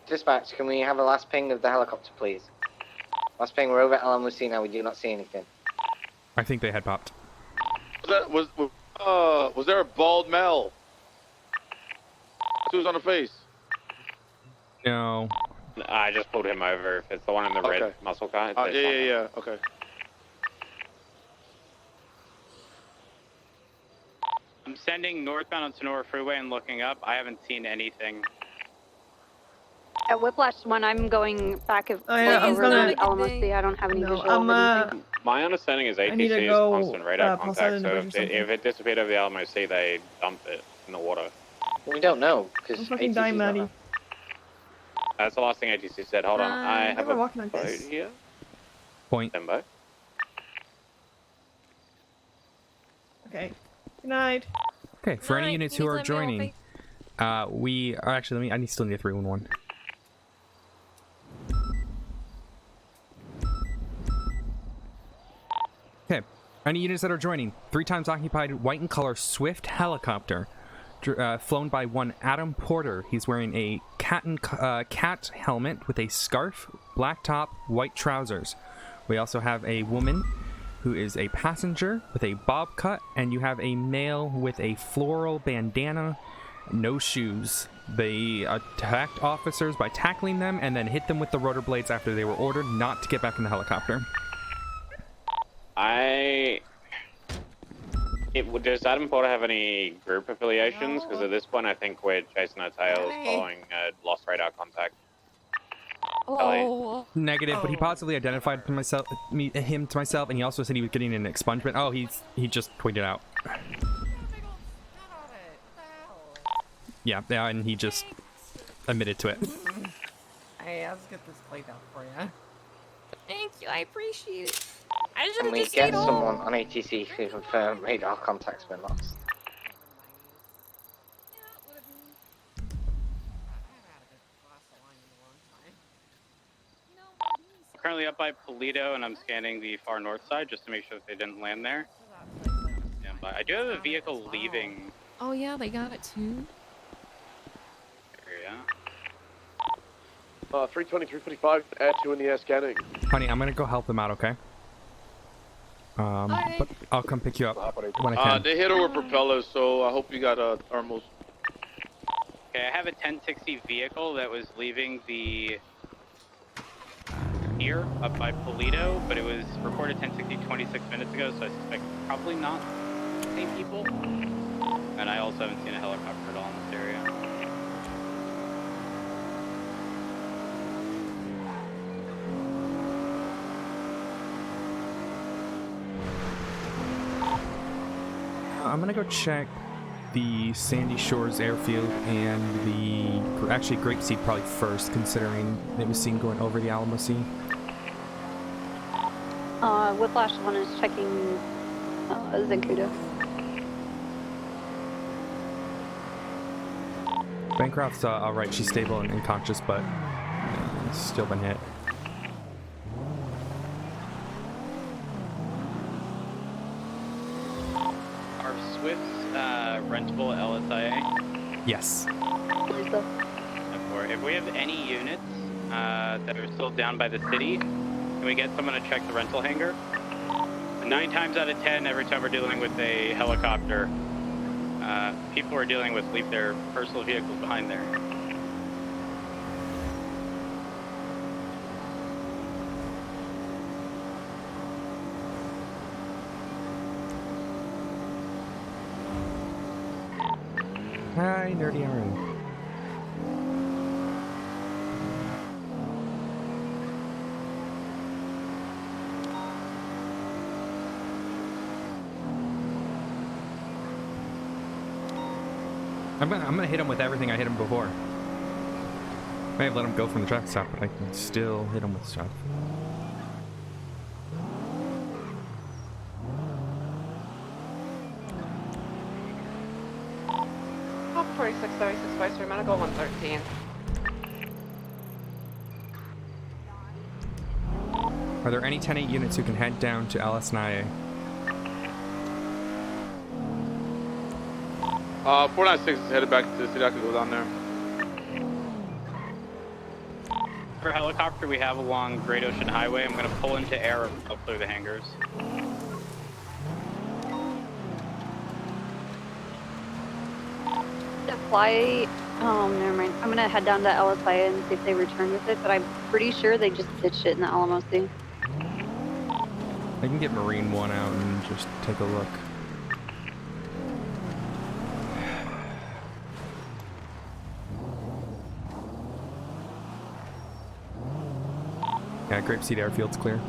Dispatch, can we have a last ping of the helicopter, please? Last ping, we're over at LMC now, we do not see anything. I think they had popped. Was there a bald male? Who's on the face? No. I just pulled him over. If it's the one in the red muscle car. Yeah. Okay. I'm sending northbound on Sonora Freeway and looking up. I haven't seen anything. At Whiplash 1, I'm going back over I'm to gonna- LMOC. I don't have any visual. My understanding is I need ATC to is go, constant radar pulse out contact, so and if it disappeared over the LMOC, they dump it in the water. We don't know, because I'm fucking dying, Maddie. That's the last thing ATC said. Hold on, I have never a walking like boat this. here. Point. Stand by. Okay. Good night. Okay, for any units who are joining, we are actually. I still need a 311. Okay, any units that are joining, 3 times occupied, white in color, Swift helicopter, flown by one Adam Porter. He's wearing a cat helmet with a scarf, black top, white trousers. We also have a woman who is a passenger with a bob cut, and you have a male with a floral bandana, no shoes. They attacked officers by tackling them and then hit them with the rotor blades after they were ordered not to get back in the helicopter. Does Adam Porter have any group affiliations? Because at this point, I think we're chasing our tails following lost radar contact. Oh. Negative, but he positively identified him to myself, and he also said he was getting an expungement. Oh, he just tweeted out. Yeah, and he just admitted to it. Hey, let's get this played out for you. Thank you, I appreciate it. I should Can have we just get stayed home. someone on ATC to confirm radar contact's been lost? I'm currently up by Polito, and I'm scanning the far north side just to make sure that they didn't land there. Yeah, but I do have a vehicle leaving. Oh yeah, they got it too. Area. 320, 345, air 2 in the air scanning. Honey, I'm gonna go help them out, okay? But I'll come pick you up when I can. They hit her with propellers, so I hope you got thermals. Okay, I have a 1060 vehicle that was leaving the here up by Polito, but it was reported 1060 26 minutes ago, so I suspect probably not the same people. And I also haven't seen a helicopter at all in this area. I'm gonna go check the Sandy Shores airfield and the actually Grapeseed probably first, considering it was seen going over the Alamo Sea. Whiplash 1 is checking Zancudo. Bancroft's alright, she's stable and conscious, but still been hit. Are Swift's rentable LSIA? Yes. If we have any units that are still down by the city, can we get someone to check the rental hangar? 9 times out of 10, every time we're dealing with a helicopter, people we're dealing with leave their personal vehicles behind there. Hi, Nerdy RN. I'm gonna hit him with everything I hit him before. May have let him go from the traffic stop, but I can still hit him with stuff. Papa 4636 Vice, I'm gonna go 113. Are there any 10-8 units who can head down to LS9A? 496 is headed back to the city. I could go down there. For helicopter, we have along Great Ocean Highway. I'm going to pull into air. I'll clear the hangars. The fly, oh, never mind. I'm gonna head down to LSI and see if they return with it, but I'm pretty sure they just ditched it in the Alamo Sea. I can get Marine 1 out and just take a look. Yeah, Grapeseed Airfield's clear.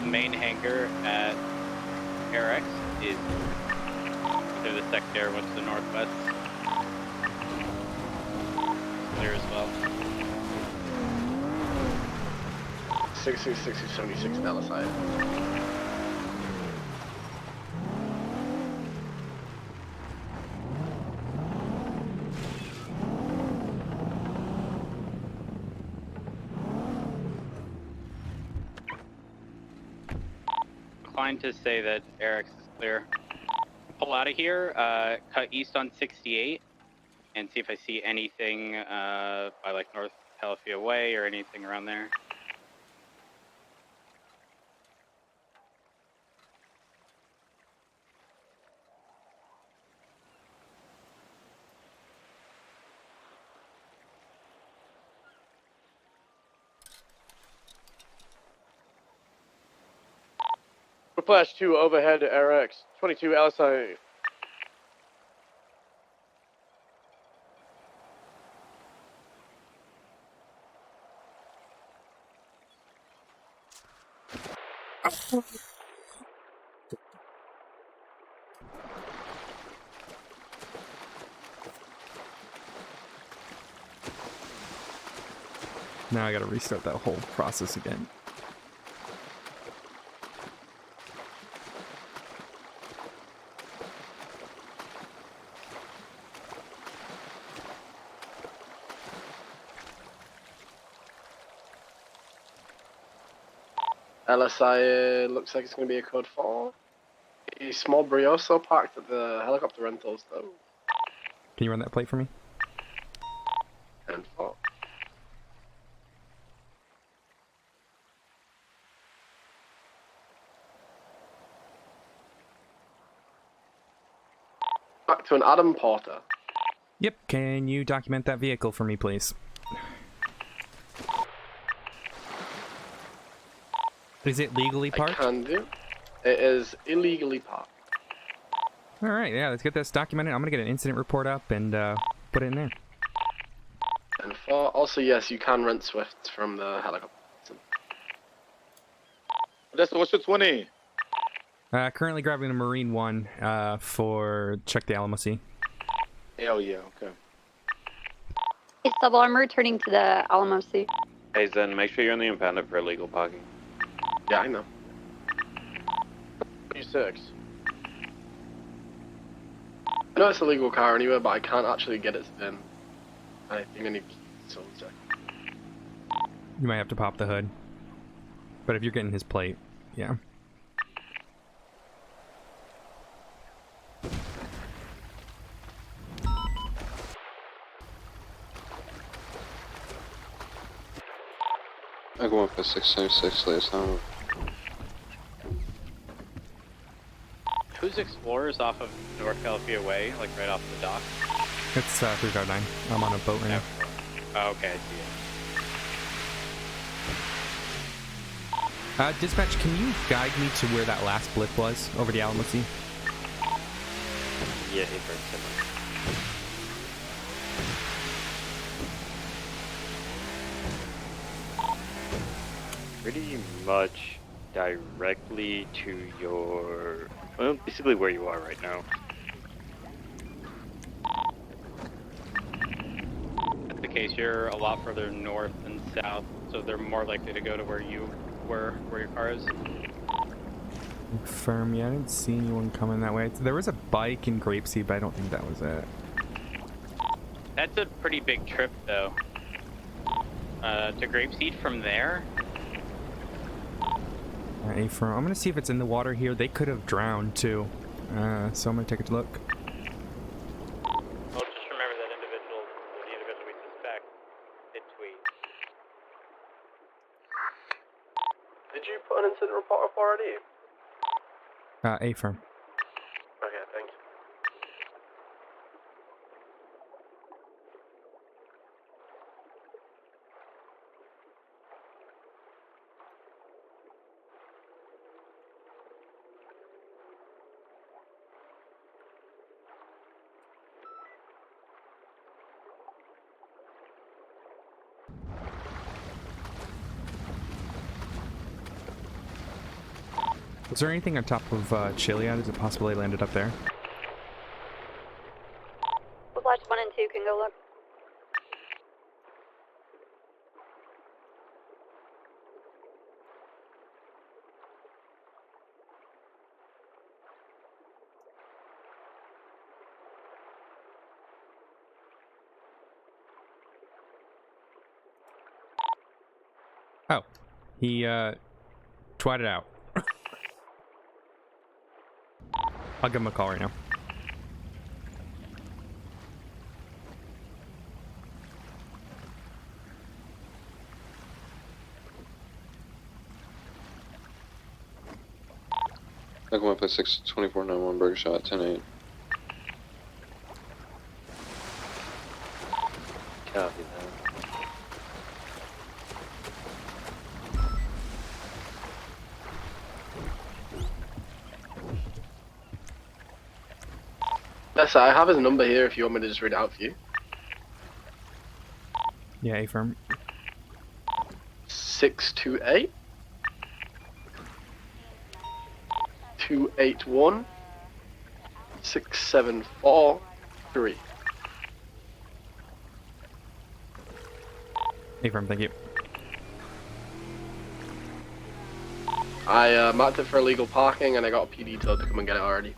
The main hangar at AirX is to the sector, what's the northwest? Clear as well. 6676 in LSI. Inclined to say that AirX is clear. Pull out of here, cut east on 68, and see if I see anything by like North Calafia Way or anything around there. Flash 2 overhead RX 22 LSI. Now I gotta restart that whole process again. LSI looks like it's going to be a code 4. A small Brioso parked at the helicopter rentals though. Can you run that plate for me? And 4. Back to an Adam Porter. Yep, can you document that vehicle for me, please? Is it legally parked? I can do. It is illegally parked. Alright, yeah, let's get this documented. I'm gonna get an incident report up and put it in there. And 4. Also, yes, you can rent Swifts from the helicopter. Odessa, what's your 20? Currently grabbing a Marine 1 for check the Alamo Sea. Hell yeah, okay. Hey, Stubble, I'm returning to the Alamo Sea. Hey, Zen, make sure you're in the impounded for illegal parking. Yeah, I know. 26. I know it's a legal car anyway, but I can't actually get it in. I think I need soul check. You might have to pop the hood. But if you're getting his plate, yeah. I go up for 676 last time. Who's Explorers off of North Calafia Way, like right off the dock? It's 309. I'm on a boat right now. Oh, okay, I see it. Dispatch, can you guide me to where that last blip was over the Alamo Sea? Yeah, it burns so much. pretty much directly to your, well, basically where you are right now. That's the case. You're a lot further north than south, so they're more likely to go to where you were, where your car is. Confirm, yeah, I didn't see anyone coming that way. There was a bike in Grapeseed, but I don't think that was it. That's a pretty big trip, though. To Grapeseed from there? Affirm. I'm gonna see if it's in the water here. They could have drowned too. So I'm gonna take a look. Well, just remember that individual, the individual we suspect, did tweet. Did you put an incident report up already? Affirm. Okay, thank you. Was there anything on top of Chiliad? Is it possible they landed up there? Watch 1 and 2 can go look. Oh, he twatted out. I'll give him a call right now. Echo 156 2491 Burger Shot 10-8. Copy that. Odessa, I have his number here if you want me to just read it out for you. Yeah, Affirm. 628 281 6743. Affirm, thank you. I marked it for illegal parking and I got a PD tow to come and get it already.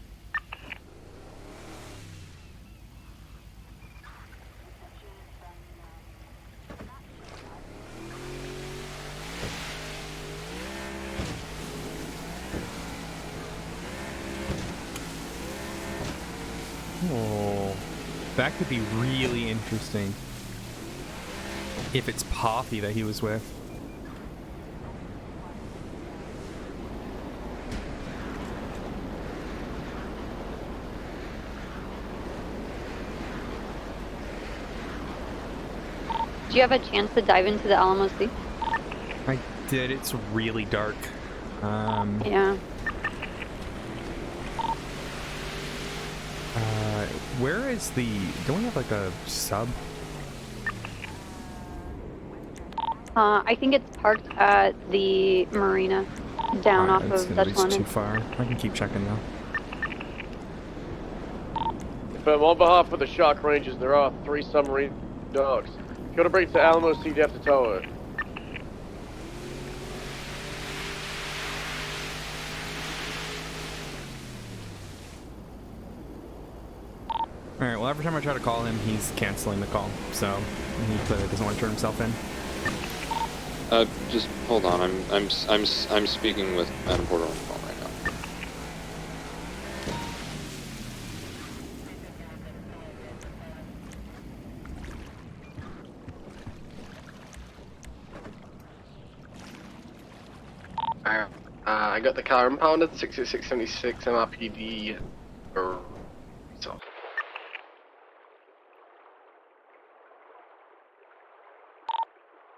Oh, that could be really interesting. If it's Poppy that he was with. Do you have a chance to dive into the Alamo Sea? I did. It's really dark. Yeah. Where is the... Don't we have like a sub? I think it's parked at the marina down off of Dutch It's London. too far. I can keep checking though. But on behalf of the Shark Rangers, there are 3 submarine dogs. If you want to bring it to Alamo Sea, you have to tow it. Alright, well every time I try to call him, he's canceling the call. So, he clearly doesn't want to turn himself in. Just hold on. I'm speaking with Adam Porter on the phone right now. I got the car impounded, 6676 MRPD. So.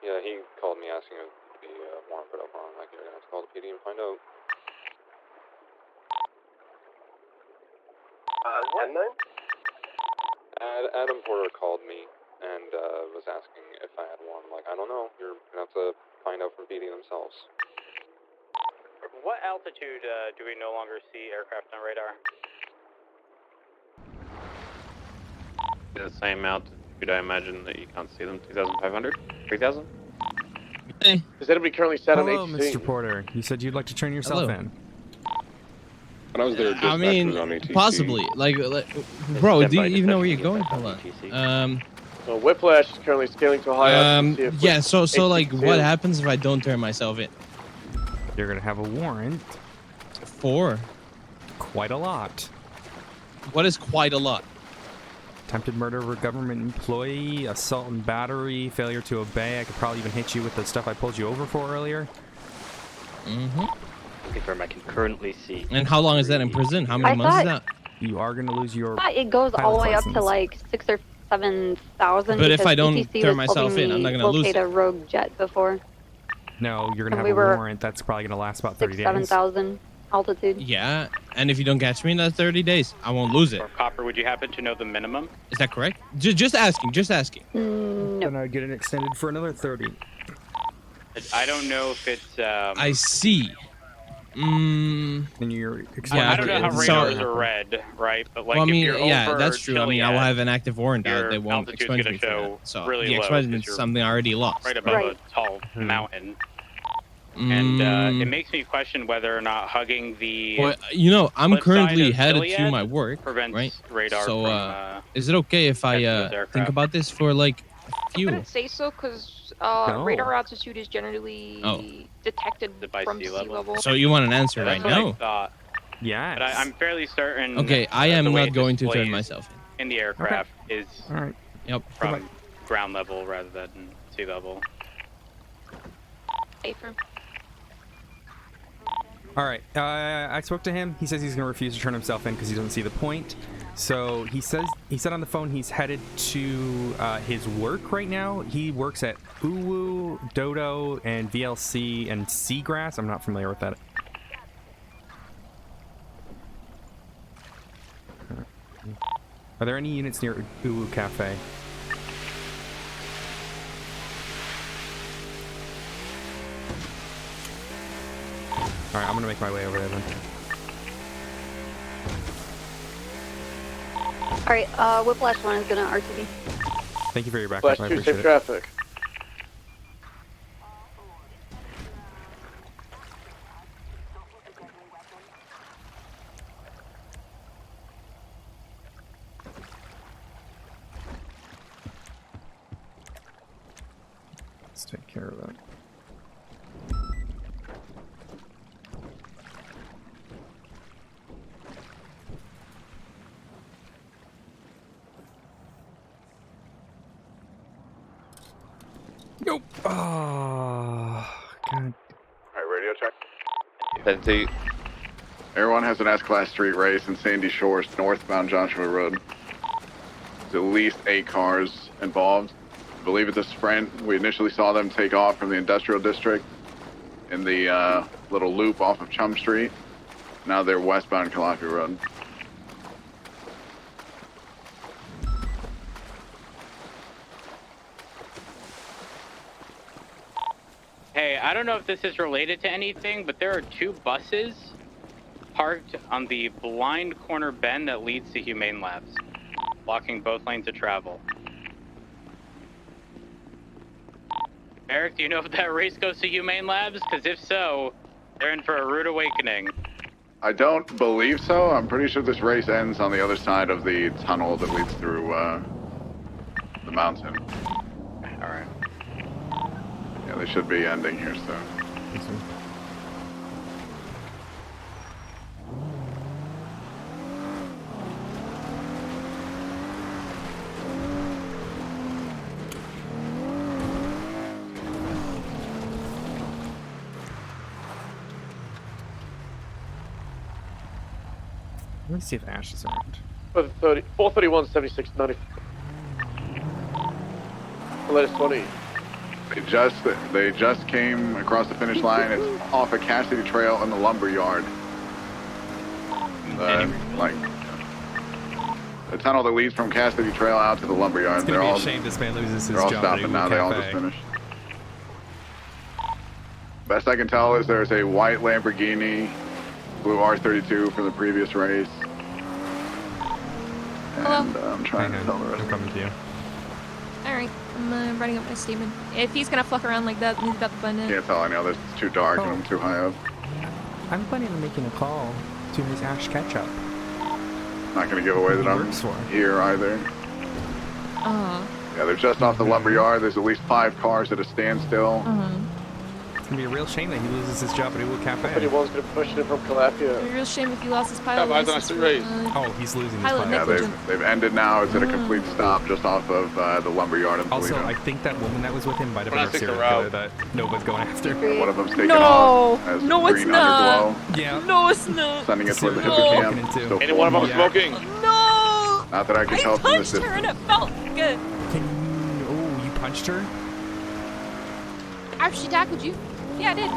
Yeah, he called me asking if the warrant put up on. Like, you're gonna have to call the PD and find out. 10-9? Adam Porter called me and was asking if I had one. I'm like, I don't know. You're gonna have to find out from PD themselves. what altitude do we no longer see aircraft on radar? The same altitude, I imagine that you can't see them. 2,500? 3,000? Is anybody currently set on Hello, ATC? Mr. Porter. You said you'd like to turn yourself Hello. in. When I was there, I mean, possibly. Like, bro, do you even know where you're going? Hold on. So Whiplash is currently scaling to a high altitude. Yeah. So like, ATC. what happens if I don't turn myself in? You're gonna have a warrant. For? Quite a lot. What is quite a lot? Attempted murder of a government employee, assault and battery, failure to obey. I could probably even hit you with the stuff I pulled you over for earlier. Mm-hmm. Confirm I can currently see. And how long is that in prison? How many I months is thought- that? You are going to lose your I thought it goes all the way up to pilot's like 6,000 or 7,000. But if I don't ETC turn was myself helping in, I'm me not gonna lose locate it. a rogue jet before. No, you're going to And have we a were warrant. That's probably going to last about 30 days. 7,000 altitude. Yeah, and if you don't catch me in that 30 days, I won't lose it. Or Copper, would you happen to know the minimum? Is that correct? Just asking, just asking. Then I'd get it extended for another 30. I don't know if it's. I see. And you're I don't know how radars are read, right? But like, well, I mean, if you're yeah, over that's true. I mean, I will Chiliad, have an active warrant out. your They won't altitude's expunge gonna me for show that. So really the low, expungement 'cause is you're something I already lost. right above a tall mountain. And it makes me question whether or not hugging the. Well, you know, I'm flip side currently of headed to Chiliad my work, prevents right? radar So, from, is it okay if I catching those think aircraft. about this for like a I few? wouldn't say so because No. radar altitude is generally detected from sea level. So you want an answer That's right what I now? thought. Yeah. But I'm fairly certain. Okay, I am the way not it going to turn displays myself in the aircraft is All right. Yep. from ground level rather than sea level. Safer. All right. I spoke to him. He says he's going to refuse to turn himself in because he doesn't see the point. So he said on the phone he's headed to his work right now. He works at Uwu, Dodo, and VLC and Seagrass. I'm not familiar with that. Are there any units near Uwu Cafe? All right, I'm gonna make my way over there then. Alright, Whiplash 1 is gonna RTD. Thank you for your backup. Flash I 2, appreciate safe it. traffic. Let's take care of that. Nope. Oh, God. Alright, radio check. 10-2. Everyone has an S-Class street race in Sandy Shores, northbound Joshua Road. There's at least 8 cars involved. I believe it's a sprint. We initially saw them take off from the industrial district in the little loop off of Chum Street. Now they're westbound Calafi Road. Hey, I don't know if this is related to anything, but there are 2 buses parked on the blind corner bend that leads to Humane Labs, blocking both lanes of travel. Eric, do you know if that race goes to Humane Labs? Because if so, they're in for a rude awakening. I don't believe so. I'm pretty sure this race ends on the other side of the tunnel that leads through the mountain. Alright. Yeah, they should be ending here soon. Let me see if Ash is around. 431, 76, 90. The latest 20. They just came across the finish line. It's off a Cassidy Trail in the lumber yard. Like the tunnel that leads from Cassidy Trail out to the lumber yard. It's gonna be a shame this man loses his They're all job at stopping now. Uwu They all Cafe. just finished. Best I can tell is there's a white Lamborghini, blue R32 from the previous race. And I'm trying to tell the rest. I'm coming to you. Alright, I'm writing up my statement. If he's gonna fuck around like that, he's about to blend in. Can't tell any others. It's too dark and I'm too high up. I'm planning on making a call to Miss Ash Ketchup. Not gonna give away that I'm here either. Yeah, they're just off the lumberyard. There's at least 5 cars at a standstill. It's gonna be a real shame that he loses his job at Uwu Cafe. Anyone's gonna push it from Calafia. It'd be a real shame if he lost his pilot license. Oh, he's losing his pilot. Yeah, they've ended now. It's at a complete stop just off of the lumberyard in Also, Toledo. I think that woman that was with him might have been a serial killer that Nova's going after. One of them's taken off as No, it's green not. underglow. Yeah. No, it's not. Sending it toward the No. hippocamp. Into. So Any one of them smoking? No! Not that I can tell from this Punched her and it felt good. Oh, you punched her? After she tackled you? Yeah, I did.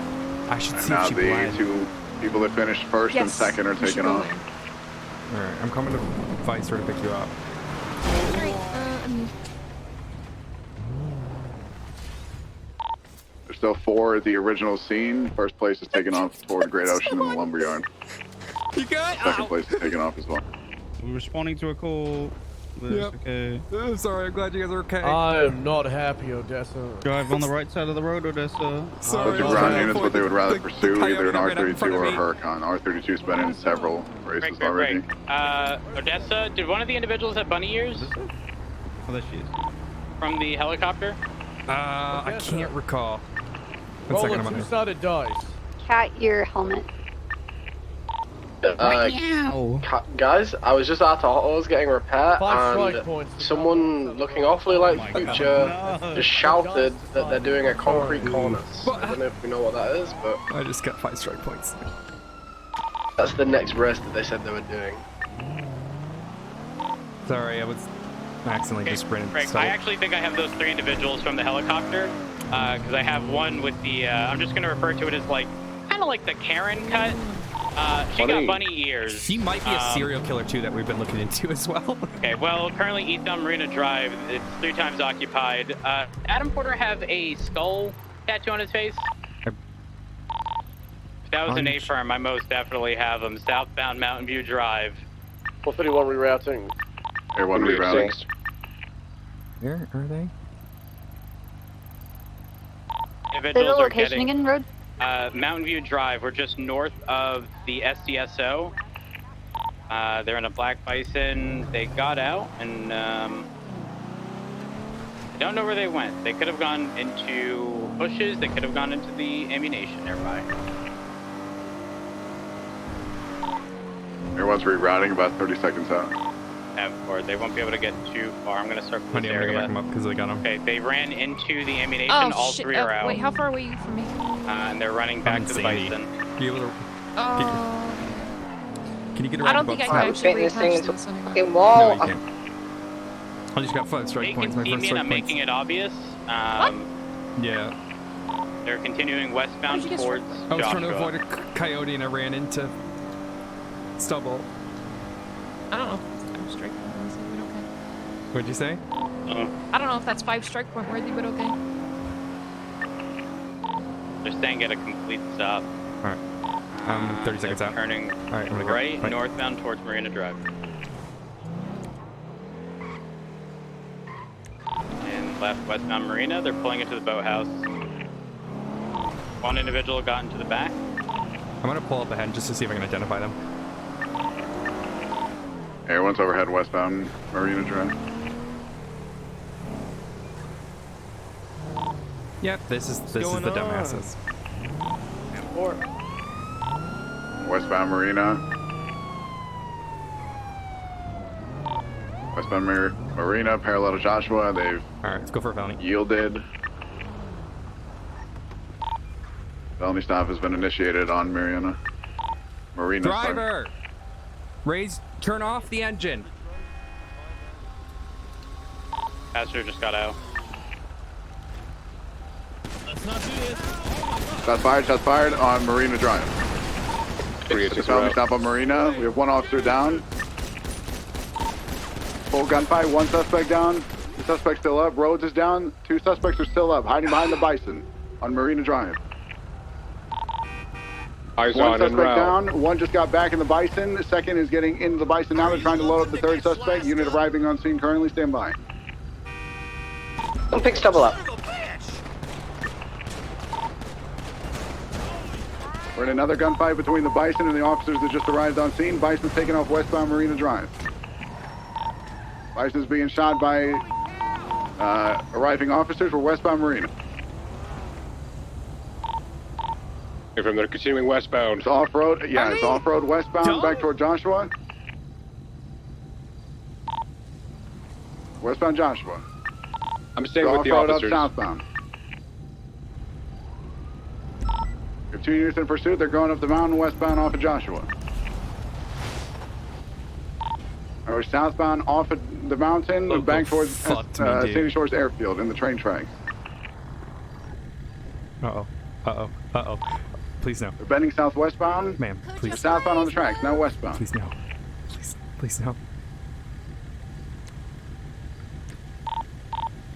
I should And see now if she the bled. 2 people that finished first and Yes, second are we should taken go off. there. Alright, I'm coming to Vicer to pick you up. Alright, There's still 4 at the original scene. First place is taken off toward Great Ocean in the lumberyard. You good? Second place is taken off as well. We're responding to a call. Yep. Okay. I'm sorry, I'm glad you guys are okay. I am not happy, Odessa. Drive on the right side of the road, Odessa. Those are ground units, what they would rather pursue, either an R32 or a Huracan. R32's been in several races already. Odessa, did one of the individuals have bunny ears? Oh, there she is. From the helicopter? I can't recall. One Roll second, a I'm on it. two-sided dice. Cat ear helmet. Guys, I was just at Autos getting repair, 5 strike and points. someone looking awfully like Future just shouted that they're doing a concrete corner. I don't know if we know what that is, but I just got 5 strike points. that's the next race that they said they were doing. Sorry, I was accidentally just sprinted. Frank, So. I actually think I have those 3 individuals from the helicopter, because I have one with the, I'm just going to refer to it as like, kind of like the Karen cut. She got bunny ears. He might be a serial killer too that we've been looking into as well. Okay, well, currently East on Marina Drive, it's 3 times occupied. Adam Porter have a skull tattoo on his face? If that was an A firm, I most definitely have them. Southbound Mountain View Drive. 431 rerouting. Air 1 rerouting. Where are they? Say the Individuals are location getting again, Road? Mountain View Drive. We're just north of the SDSO. They're in a black bison. They got out, and I don't know where they went. They could have gone into bushes. They could have gone into the ammunition nearby. Air 1's rerouting about 30 seconds out. Or they won't be able to get too far. I'm going to circle this I'm gonna area. back them up because they got them. Okay, they ran into the ammunition. Oh, All shit. 3 are out. Wait, how far away are you from me? And they're running back to the bison. Be able to Oh. Can you get I around don't think I can I'm actually fitting this thing reattach into a this anymore. fucking wall. No, you can't. I just got 5 strike They points. can My see first me and strike I'm points. making it obvious. Yeah. They're continuing westbound How'd you get towards I was trying to Joshua. avoid a coyote and I ran into stubble. I don't know if that's 5 strike point worthy, but okay. What'd you say? I don't know if that's 5 strike point worthy, but okay. They're staying at a complete stop. Alright. 30 seconds out. Turning Alright, I'm gonna go. right Bye. northbound towards Marina Drive. And left westbound Marina. They're pulling into the boathouse. One individual got into the back. I'm gonna pull up ahead just to see if I can identify them. Air 1's overhead westbound Marina Drive. Yep, this is the dumbasses. Westbound Marina. Westbound Marina, parallel to Joshua. They've Alright, let's go for a felony. Yielded. Felony stop has been initiated on Marina. Sorry. Driver! Turn off the engine. Passenger just got out. Let's not do this. Shots fired on Marina Drive. Felony stop on Marina. We have 1 officer down. Full gunfight, 1 suspect down. The suspect still up. Rhodes is down. 2 suspects are still up, hiding behind the bison on Marina Drive. Eyes One on en suspect route. down. One just got back in the Bison. The second is getting into the Bison now. They're trying to load up the third suspect. Unit arriving on scene currently. Stand by. Don't pick double up. We're in another gunfight between the Bison and the officers that just arrived on scene. Bison's taking off westbound Marina Drive. Bison's being shot by arriving officers. We're westbound Marina. If they're continuing westbound. It's off-road. Yeah, it's off-road westbound back toward Joshua. Westbound Joshua. I'm staying with the officers. Up southbound. We have 2 units in pursuit. They're going up the mountain westbound off of Joshua. We're southbound off of the mountain, back towards Sandy Shores Airfield in the train tracks. Uh-oh. Uh-oh. Uh-oh. Please no. They're bending southwestbound. Ma'am, please. They're southbound on the tracks, now westbound. Please no. Please no.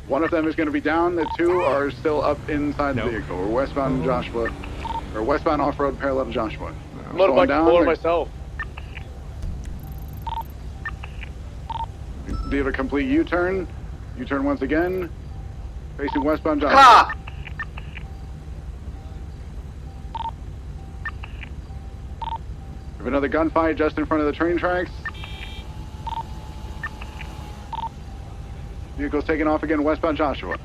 One of them is going to be down. The 2 are still up inside the vehicle. We're westbound Joshua, or westbound off-road parallel to Joshua. Load myself. Did a complete U-turn. U-turn once again. Facing westbound Joshua. Car! We have another gunfight just in front of the train tracks. Vehicle's taking off again westbound Joshua.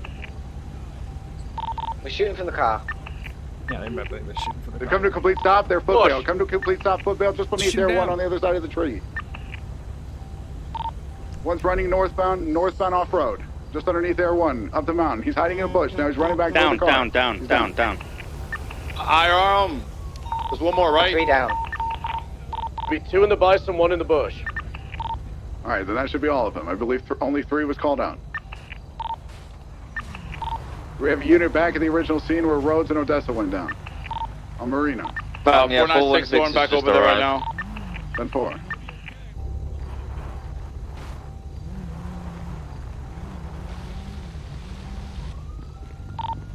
We're shooting from the car. Yeah, they're shooting from the They come to a complete stop. They're footbail. Come to a complete stop. Footbail just beneath their one on the other side of the tree. One's running northbound off-road. Just underneath their one, up the mountain. He's hiding in a bush. Now he's running back to the car. Down. IRM. There's one more, right? 3 down. Be 2 in the Bison, 1 in the bush. All right, then that should be all of them. I believe only 3 was called out. We have a unit back at the original scene where Rhodes and Odessa went down. On Marina. 496 going back over there right now. 10-4.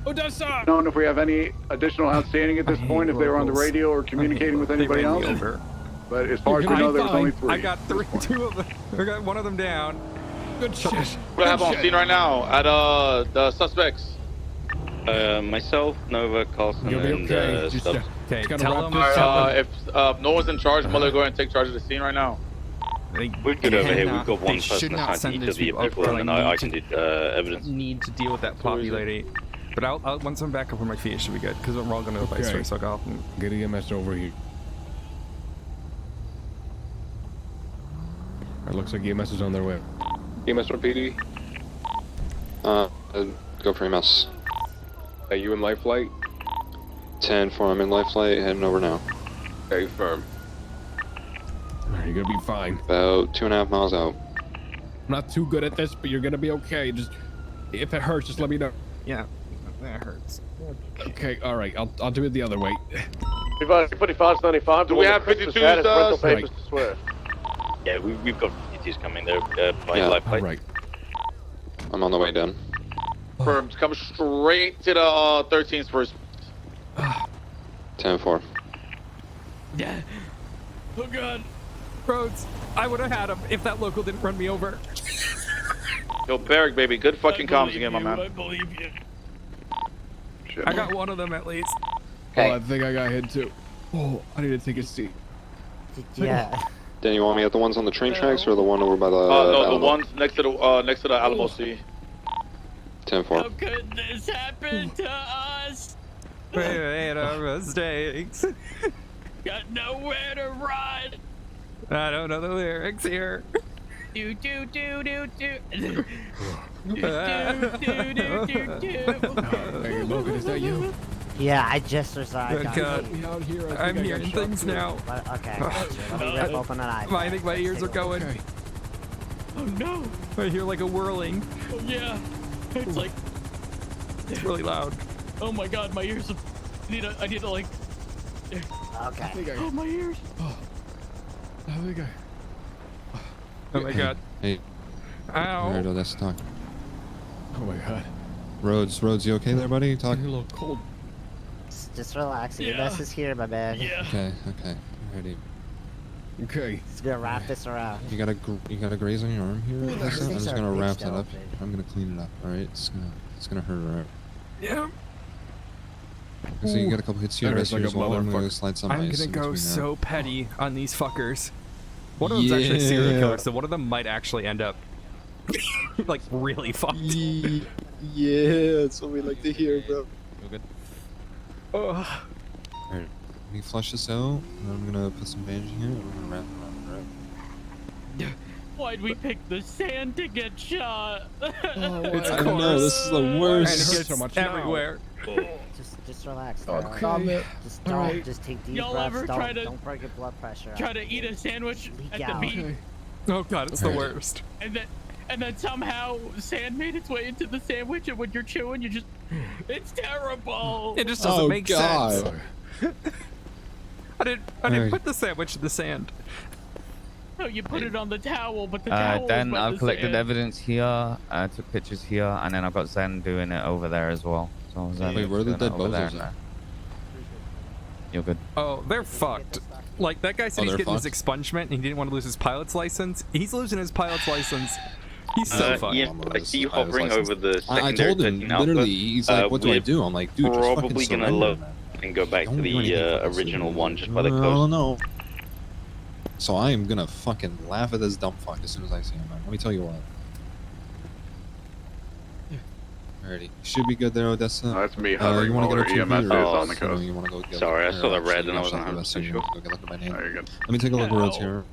Odessa! I don't know if we have any additional outstanding at this point, if they were on the radio or communicating with anybody else. But as far as we know, there was only 3. I got 2 of them. I got one of them down. Good shit. What I have on scene right now at the suspects? Myself, Nova, Carlson, and Stubbs. Okay, tell them. If no one's in charge, Mother, go ahead and take charge of the scene right now. We're good over here. We've got one person assigned to each of the vehicle, and then I can do evidence. Need to deal with that popularity. But I'll once I'm back up on my feet, it should be good because we're all going to the base race. So I'll go off and get EMS over here. It looks like EMS is on their way. EMS or PD? Go for EMS. Are you in life flight? 10-4, I'm in life flight, heading over now. Okay, firm. You're gonna be fine. About 2.5 miles out. I'm not too good at this, but you're gonna be okay. Just if it hurts, just let me know. Yeah, that hurts. Okay, all right. I'll do it the other way. 55-95. Do we have 52s? Rental papers to swear. Yeah, we've got 52s coming. They're by life flight. Right. I'm on the way down. Firms, come straight to the 13th first. 10-4. Yeah. Oh god. Rhodes, I would have had him if that local didn't run me over. Yo, Barrick, baby, good fucking comms again, my man. I believe you. Shit. I got one of them at least. Okay. Oh, I think I got hit too. Oh, I need to take a seat. Yeah. Dan, you want me at the ones on the train tracks or the one over by the? No, Alamo? the ones next to the Alamo Sea. 10-4. How could this happen to us? We made our mistakes. Got nowhere to run. I don't know the lyrics here. Do do do do do. Hey, Logan, is that you? Yeah, I just was. Good God. I'm hearing things now. Okay, I got you. Let me rip open an eye. I think my ears are going. Oh no. I hear like a whirling. Oh yeah. It's like. It's really loud. Oh my God, my ears. I need to like. Okay. Oh my ears. I think Oh my God. Hey. Ow. Alright, let's talk. Oh my God. Rhodes, you okay there, buddy? Talk. You're a little cold. Just relax. Your mess is here, my man. Yeah. Okay, okay. Ready. Okay. Just gonna wrap this around. You got a graze on your arm here. Ooh, Odessa? I'm things just are gonna big wrap still, that up. baby. I'm gonna clean it up. All right. It's gonna hurt. All right. Yeah. So you got a couple hits to your That wrist hurts here like as a well. I'm gonna motherfucker. slide some I'm ice gonna in go between so petty on these fuckers. One of them's actually a serial Yeah. killer, so one of them might actually end up like really fucked. Yeah, that's what we like to hear, bro. Feel good? Alright, let me flush this out, and I'm gonna put some bandage in here, and I'm gonna wrap it around, alright? Why'd we pick the sand to get shot? It's I know, this is the worst. And it gets so much everywhere. Just relax. Okay. Calm it. Just don't. Alright. Just take deep Y'all breaths. ever try Don't, to- don't break your blood pressure. Try to eat a sandwich Leak at the out. beach, Oh god, it's the worst. and then somehow sand made its way into the sandwich, and when you're chewing, you just—it's terrible. It just doesn't make sense. God. I didn't put the sandwich in the sand. No, you put it on the towel, but the towel. Then was I've the collected sand. evidence here. I took pictures here, and then I've got Zen doing it over there as well. So Zen Wait, where are the doing it dead over there bozos and at? there. You're good. Oh, they're fucked. Like, that guy said he's they're getting his fucked? expungement and he didn't want to lose his pilot's license. He's losing his pilot's license. He's so fucked. Yeah, I see you hovering over the I secondary told him, 13 Alpha. literally, he's like, what do I we're do? I'm like, dude, just fucking probably gonna surrender, load man. and go back to Don't do anything the fucking original stupid. one just by the I coast. don't know. So I am gonna fucking laugh at this dumb fuck as soon as I see him, man. Let me tell you what. Alrighty. Should be good there, Odessa. No, that's me You hovering wanna while get our our EMS TP is or on the coast. you wanna go get Sorry, I or saw the actually, red and I you wasn't shot the 100% rest, so you sure. wanna go get a look at my name. Oh, you're good. Let me take a look at roads here.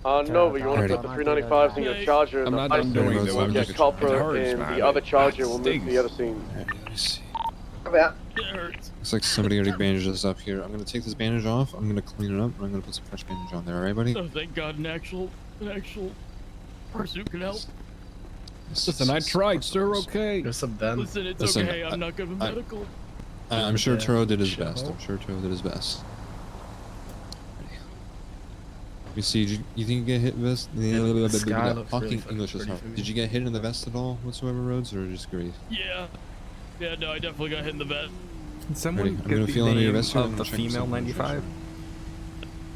No, but you want to put the 395s in your charger and the ice doing and this. we'll I'm get just- culprit it hurts, and man. the other charger will move to Stings. the other scene. Let me see. Come out. Looks like somebody already bandaged us up here. I'm gonna take this bandage off, I'm gonna clean it up, and I'm gonna put some fresh bandage on there, alright, buddy? Oh, thank God, an actual person who can help. Listen, I tried, sir, okay? Listen, it's Listen, okay. I'm not good with medical. I'm sure Turo did his best. I'm sure Turo did his best. Let me see, you think you get hit vest? sky looks Fucking really English is pretty hard. for me. Did you get hit in the vest at all whatsoever, Rhodes, or just graze? Yeah. Yeah, no, I definitely got hit in the bed. Can someone Ready? I'm get gonna the feel under your name vest here, I'm of gonna the check female something. 95?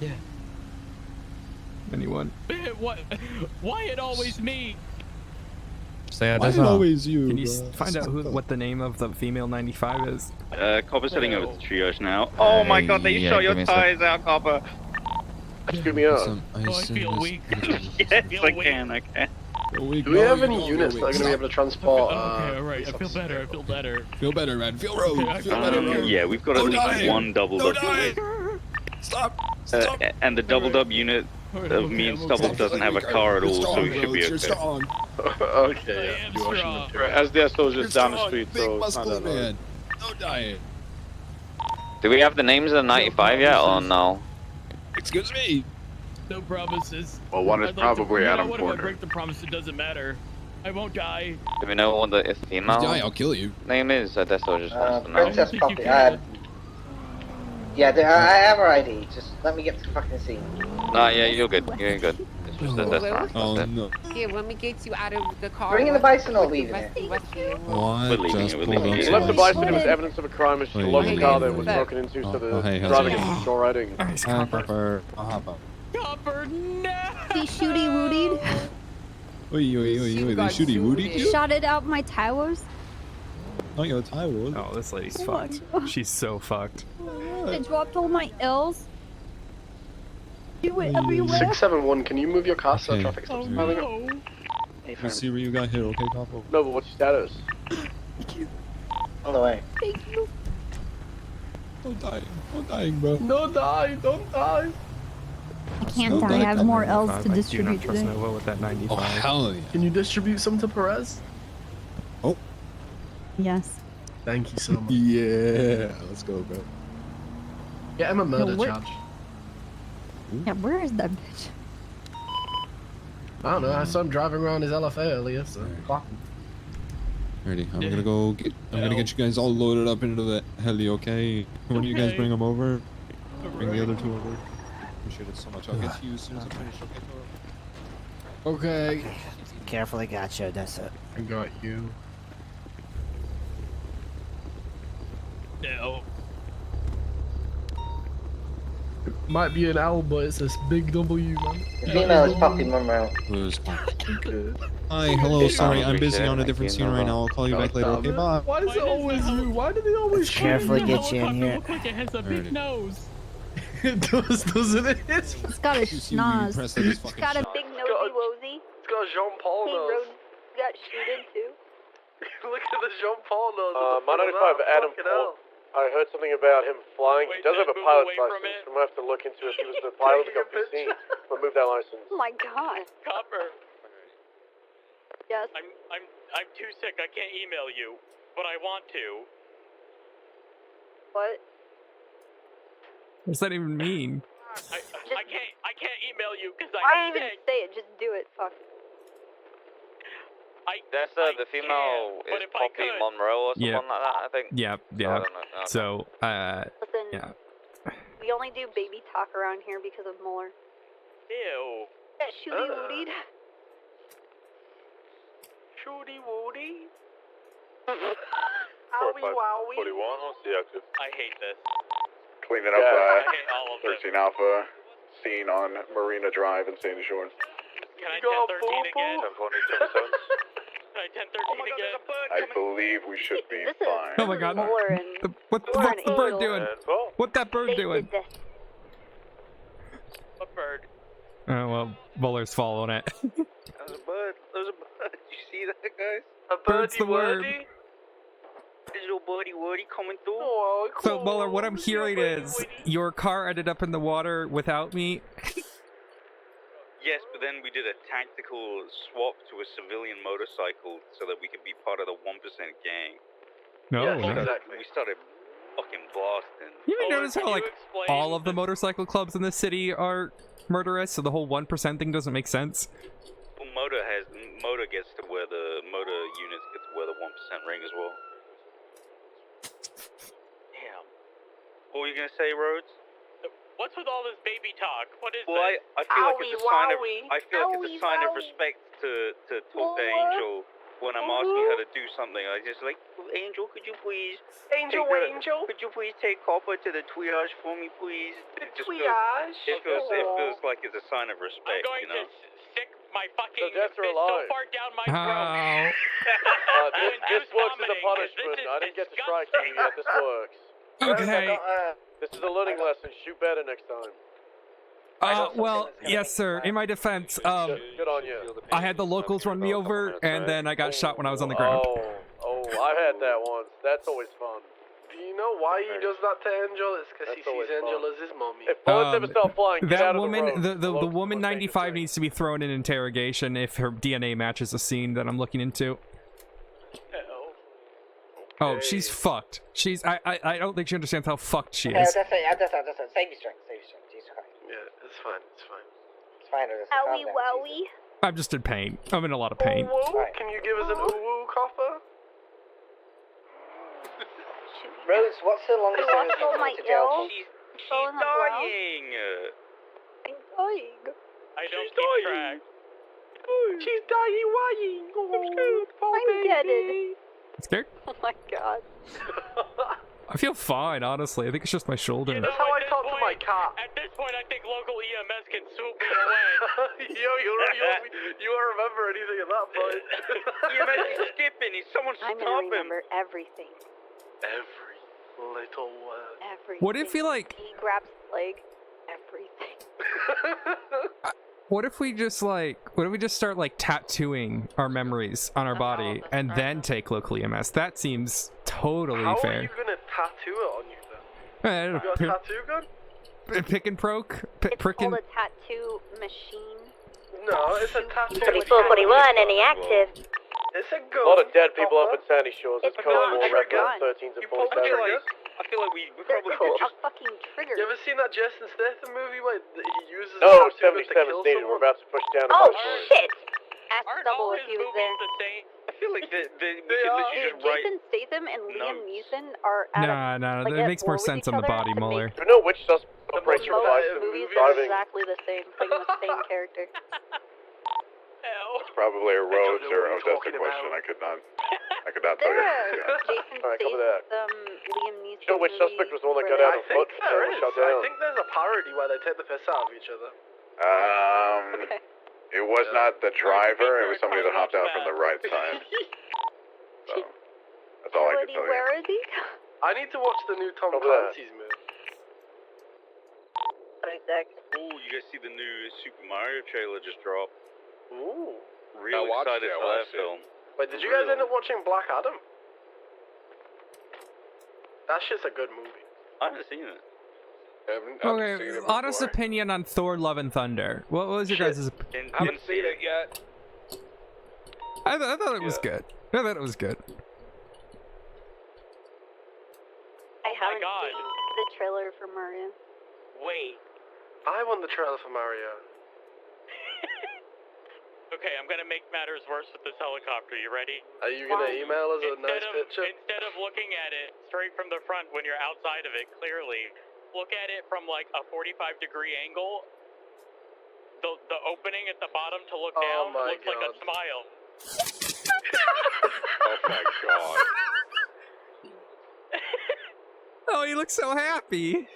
Yeah. Anyone? What? Why it always me? Say Why is it always you, Can you bro? find out what the name of the female 95 is? Copper's heading over to triage now. Oh my god, they yeah, shot give your me a sec. tires out, Copper. Excuse me out. Some Oh, I ice in feel this- weak. Yes, I can, I can. Do we have any units that are going to be able to transport? Okay, alright. I feel better. I feel better. Feel better, man. Feel road. Okay, I Feel feel better, better. road. Yeah, we've got at No least dying. one double No dub dying. unit. Stop. Stop. And the double dub unit of me and Stubble doesn't have a car at all, so we should be You're okay. strong. Okay, I am strong. As the SO is You're just down the strong. street, Big so it's not muscular that hard. man. No dying. Do we have the names of the 95 yet, or no? Excuse me. No promises. Well, one is I'd like to- probably no, Adam what if I Porter. break the promise? It doesn't matter. I won't die. Do we know what the female Die, I'll kill you. name is? Odessa just wants to know. Princess think you Poppy. can. Yeah, I have her ID. Just let me get to the fucking scene. No, yeah, you're good. You're good. It's just Odessa. Oh That's it. no. Yeah, when we get you out of the car. Bringing the bison or what leaving it? What? We're leaving Just it, we're pulled leaving up it. She left the some bison ice. as evidence of a crime and she Wait, locked wait, the car wait, that wait, was wait. broken into, so Oh, hey, the how's driver it gets going? control riding. Nice, Hi, Copper. Copper. I'll hop up. Copper, no! They shooty wootied. They shooty woody. Shot it out my towers. Not your tire. Oh, this lady's Oh my fucked. God. She's so fucked. I dropped all my L's. Do it everywhere. 671, can you move your car so Okay. traffic Oh stops piling up? no! Let's see where you got hit, okay, Copper? No, but what's your status? On the way. Thank you. Don't dying, bro. No, die, don't die. I can't No, die. I have more L's 95. to I do not distribute trust today. Nova with that 95. Oh, hell yeah. Can you distribute some to Perez? Yes. Thank you so much. Yeah. Let's go, bro. Get him a murder where- charge. Yeah, where is that bitch? I don't know, I saw him driving around his LFA earlier, so clock him. Ready? I'm gonna go get. I'm gonna get you guys all loaded up into the heli, okay? When you guys Okay. bring them over, bring the other two over. Appreciate it so much. I'll get to you as soon as I'm finished, okay, Toro? Okay. Carefully got you, Odessa. I got you. No. Might be an L, but it's this big W, man. The female is Poppy Monroe. Hi, hello, sorry, I'm busy on a different scene right now. I'll call you back later, okay? Bye. Why is it always you? Why do they always shoot Carefully you? get you in here. Look like it has a big nose. It does, doesn't it? It's got a schnoz. It's got a big nosy wosy. It's got a Jean-Paul Hey, nose. Rhodes got shooted too. Look at the Jean-Paul nose. My 95 Adam Ford. I heard something about him flying. He does have a pilot's license. I'm gonna have to look into if he was the pilot that got 15. But move that license. Oh my god. Copper. Yes. I'm too sick. I can't email you, but I want to. What? What does that even mean? I can't email you because Why I'm even sick. say it? Just do it. Fuck. That's the female is Poppy Monroe or something Yeah. like that, I think. Yeah. I don't know. So, Listen, yeah. we only do baby talk around here because of Mueller. Ew. That shooty woody. Shooty woody. Owie wowie. 41 on the active. I hate this. Cleaning up I hate all of this. 13 Alpha, scene on Marina Drive in Sandy Shores. Can I 1013 again? 10.877. Can I 1013 again? I believe we should be fine. Oh my god. What's the bird doing? What that bird doing? What bird? Oh, well, Buller's following it. There's a bird. There's a bird. You see that, guys? A Bird's the word. Little birdie wordy coming through. Oh, So, Muller, what I'm hearing is your car ended up in the water without me. Yes, but then we did a tactical swap to a civilian motorcycle so that we could be part of the 1% gang. No, We no. started fucking blasting. You ever notice how, like, all of the motorcycle clubs in this city are murderous, so the whole 1% thing doesn't make sense? Well, motor gets to where the motor units get to where the 1% ring as well. Damn. What were you gonna say, Rhodes? What's with all this baby talk? What is Well, this? I feel like it's a sign of Owie, respect to talk to Angel when I'm asking her to do something. I just like, Angel, could you please Angel. Could you please take Copper to the triage for me, please? The It triage? feels like it's a sign of respect. I'm going to stick my fucking deaths fist are so alive. far down my Ow. throat. This works as a punishment. I didn't get to strike you yet. This works. Okay. This is a learning lesson. Shoot better next time. Well, yes, sir. In my defense, Good on you. I had the locals run me over, and then I got shot when I was on the ground. Oh, I had that once. That's always fun. Do you know why he does that to Angel? It's because he sees Angel as his mommy. If bullets ever start flying, get That out of woman, the road. the woman 95 needs to be thrown in interrogation if her DNA matches a scene that I'm looking into. Oh, she's fucked. I don't think she understands how fucked she is. That's it. Save your strength. Jesus Christ. Yeah, it's fine. It's fine. It's fine, Odessa. Owie wowie. I'm just in pain. I'm in a lot of pain. Can you give us an ooh Copper? Rose, what's the longest time you've Oh my been to jail for? She's dying. I'm dying. I don't keep track. She's dying. I'm deaded. Scared? Oh my god. I feel fine, honestly. I think it's just my shoulder. That's how I talk to my cat. At this point, I think local EMS can swoop me away. You won't remember anything at that point. EMS is skipping. Is someone I'm stop gonna him? remember everything. Every little word. Everything. What if we, like... He grabs his leg. Everything. What if we just start like tattooing our memories on our body and then take local EMS? That seems totally How fair. are you gonna tattoo it on you then? You got a tattoo gun? Pick and proke? It's Prickin'? called a tattoo machine. No, it's a tattoo. 3441 and the active. It's a A gun. lot of dead people up at Sandy Shores. It's It's Cold not War a gun. reference 13s and You pulled the 47. trigger. I feel like we It's probably called could just... a fucking trigger. You ever seen that Jason Statham movie where he uses No, a tattoo gun to 77 kill needed. We're someone? about to push down. Oh shit! Ask Aren't Double all if his he was movies there. the same? I feel like we could Dude, literally just write... Jason Statham and Liam notes. Neeson are at Nah, like, that at makes more war with sense each on the other body, to Muller. Do you know which suspect operates your Both device and movies are driving? exactly the same, playing the same character. hell? It's probably a Rhodes or Odessa question. I could not tell you. Jason Alright, cover Statham, that. Liam Neeson. You know which suspect was the one that got out on foot and was shot I down? think there's a parody where they take the piss out of each other. It was not the driver. It was somebody that hopped out from the right side. So that's all I can tell you. Where is he? I need to watch the new Tom Cover that. Clancy's movie. Oh, you guys see the new Super Mario trailer just dropped? Ooh. Real excited for that film. Wait, did you guys end up watching Black Adam? That shit's a good movie. I haven't seen it. Okay, honest opinion on Thor: Love and Thunder. What was your guys' opinion? I haven't seen it yet. I thought it was good. I thought it was good. I haven't seen the trailer for Mario. Wait. I want the trailer for Mario. Okay, I'm gonna make matters worse with this helicopter. You ready? Are you gonna email us a nice picture? Instead of looking at it straight from the front when you're outside of it, clearly, look at it from like a 45-degree angle. The opening at the bottom to look down looks like a smile. Oh my god. Oh, he looks so happy.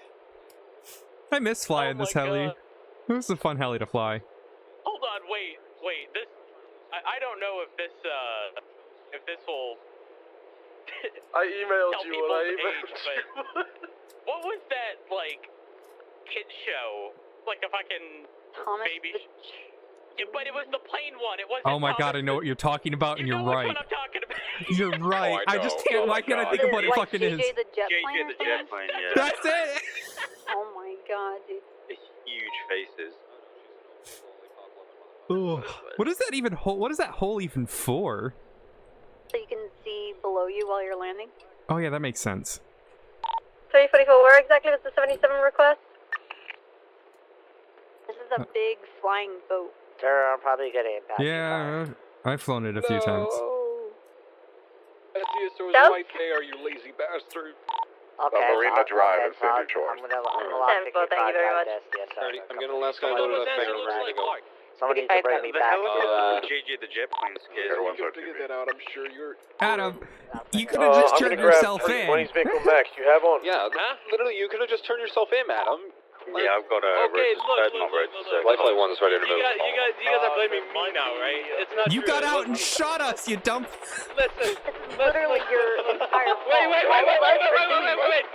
I miss flying this heli. It was a fun heli to fly. Hold on, wait. This, I don't know if this will. I emailed tell you people's what I emailed age, but what was that like kid show? Like a fucking baby. Yeah, but it was the plain one. It wasn't. Oh my god, I know what you're talking about, and you're right. What I'm talking about. You're right. I just can't. Why can't I think of what it fucking is? JJ the jet plane. JJ the jet plane, yeah. That's it. Oh my god, dude. The huge faces. Ugh. What is that even? What is that hole even for? So you can see below you while you're landing. Oh yeah, that makes sense. 3044, where exactly was the 77 request? This is a big flying boat. Sir, I'm probably gonna impact. Yeah, I've flown it a few times. There was right there, you lazy bastard. Okay, Marina Drive in Sandy Shores. I'm gonna lock the thank you very much. Yes, sir. I'm gonna last guy load of that thing. We're ready to go. Someone needs to bring me back to JJ the jet plane scared. You have to get that out. I'm sure you're. Adam, you could have just turned yourself in. 20's vehicle next. You have on? Yeah, literally, you could have just turned yourself in, Adam. Yeah, I've got a Lifeline 1's ready to move. You guys are blaming me now, right? It's not You got out and shot us, you dumb. Listen. Literally your entire Wait.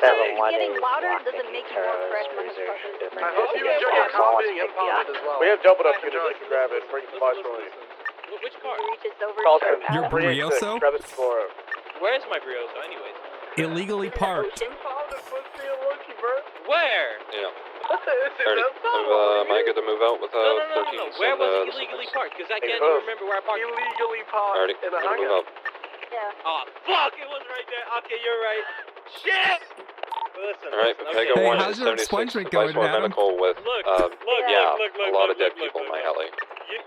Getting louder doesn't make you more fresh, motherfucker. I hope you enjoy your car being impounded as well. We have doubled up units. You can grab it. Bring the 520. Which car? Reaches over Your Brioso? Grab this Explorer. Where's my Brioso, anyways? Illegally parked. Where? Yeah. Am I good to move out with 13? No. Where was it illegally parked? Because I can't even remember where I parked. Illegally parked Alrighty, in a I'm gonna move hangar. out. Yeah. Oh, fuck! It was right there. Okay, you're right. Shit! Listen. Alright, Pega Hey, 1 how's your 76 expungement device going, for Adam? medical with, Look, a lot of dead look, people in my heli.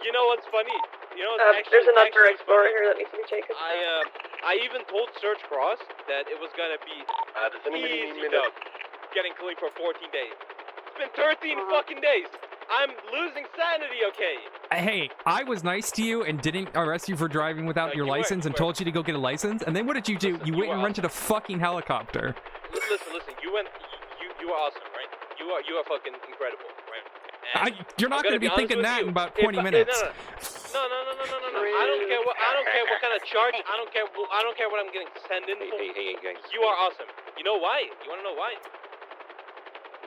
You know what's funny? You know what's There's another Explorer funny? here that needs to be taken. I even told Search Cross that it was gonna be easy dub getting clean for 14 days. It's been 13 fucking days. I'm losing sanity, okay? Hey, I was nice to you and didn't arrest you for driving without your license and told you to go get a license. And then what did you do? You went and rented a fucking helicopter. Listen. You are awesome, right? You are fucking incredible, right? You're not going to be thinking that in about 20 minutes. No. I don't care what kind of charge. I don't care what I'm getting sent in for. Hey, guys. You are awesome. You know why? You want to know why?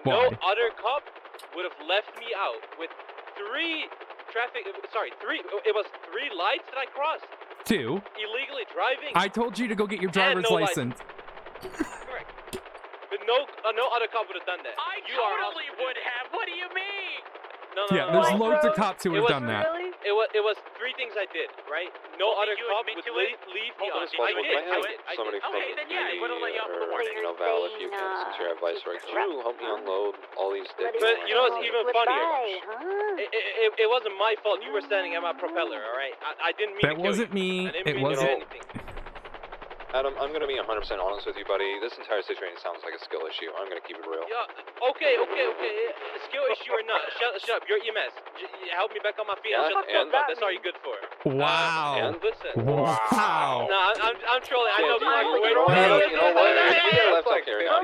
Why? No other cop would have left me out with three lights that I crossed. 2. Illegally driving. I told you to go get your driver's license. Correct. But no other cop would have done that. I totally would have. What do you mean? No. There's loads of cops who have done that. It was 3 things I did, right? No other cop would leave me on. I did. Somebody from Okay, then yeah, I would have let you off with the warning. Val, if you can, since you're at Viceroy, can you help me unload all these dicks? But you know what's even funnier? It wasn't my fault. You were standing at my propeller, all right? I didn't mean That to kill wasn't you. me. I didn't It mean to do wasn't. anything. Adam, I'm gonna be 100% honest with you, buddy. This entire situation sounds like a skill issue. I'm gonna keep it real. Yeah, okay. Skill issue or not, shut up. You're EMS. Help me back on my feet. Yeah, Shut the fuck up. That's all you're good for. Wow. And listen. Wow. No, I'm trolling. I know You know what? We get left back here. Yeah,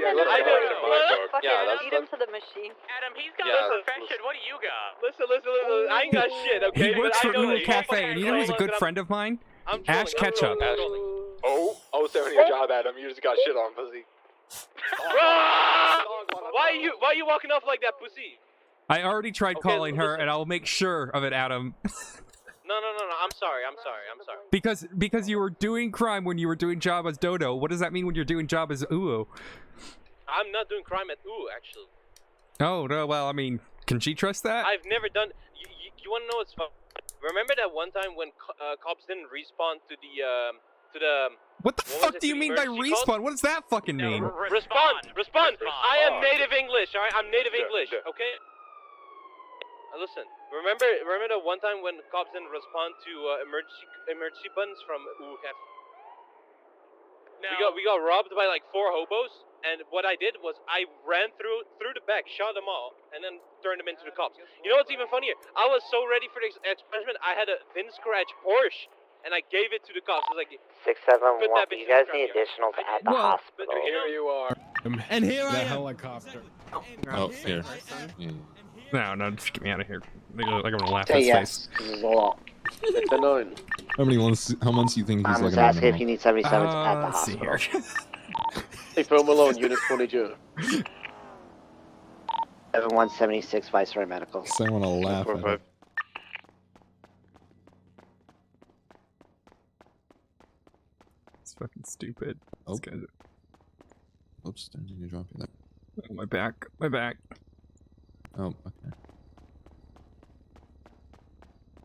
feed him to the machine. Adam, he's got a profession. What do you got? Listen. I ain't got shit, okay? He works for I know Uwe that Cafe, and you know who's a good friend of mine? Ash Ketchup. Oh, 70 your job, Adam. You just got shit on, pussy. Why are you walking off like that, pussy? I already tried calling her, and I'll make sure of it, Adam. No. I'm sorry. Because you were doing crime when you were doing job as Dodo. What does that mean when you're doing job as Uwu? I'm not doing crime at actually. Oh, no, well, I mean, can she trust that? I've never done. You want to know what's fun? Remember that one time when cops didn't respawn to the What the fuck do you mean by respawn? What does that fucking mean? Respond! I am native English, alright? I'm native English, okay? Listen, remember the one time when cops didn't respond to emergency buttons from Cafe? We got robbed by like 4 hobos, and what I did was I ran through the back, shot them all, and then turned them into the cops. You know what's even funnier? I was so ready for the expungement, I had a thin scratch Porsche, and I gave it to the cops. I was like, 671, you guys need additionals at the hospital. Here you are. And here I am. Helicopter. Oh, here. No, just get me out of here. I'm gonna laugh Say in his yes, face. this is a lot. How months do you think he's I'm like? just asking if you need 77s at the Let's see hospital. here. Hey, Phil Malone, Unit 22. 7176 Viceroy Medical. I want to laugh at it. It's fucking stupid. Oh. This guy's- Oops, didn't mean to drop you there. Oh, my back. Oh, okay.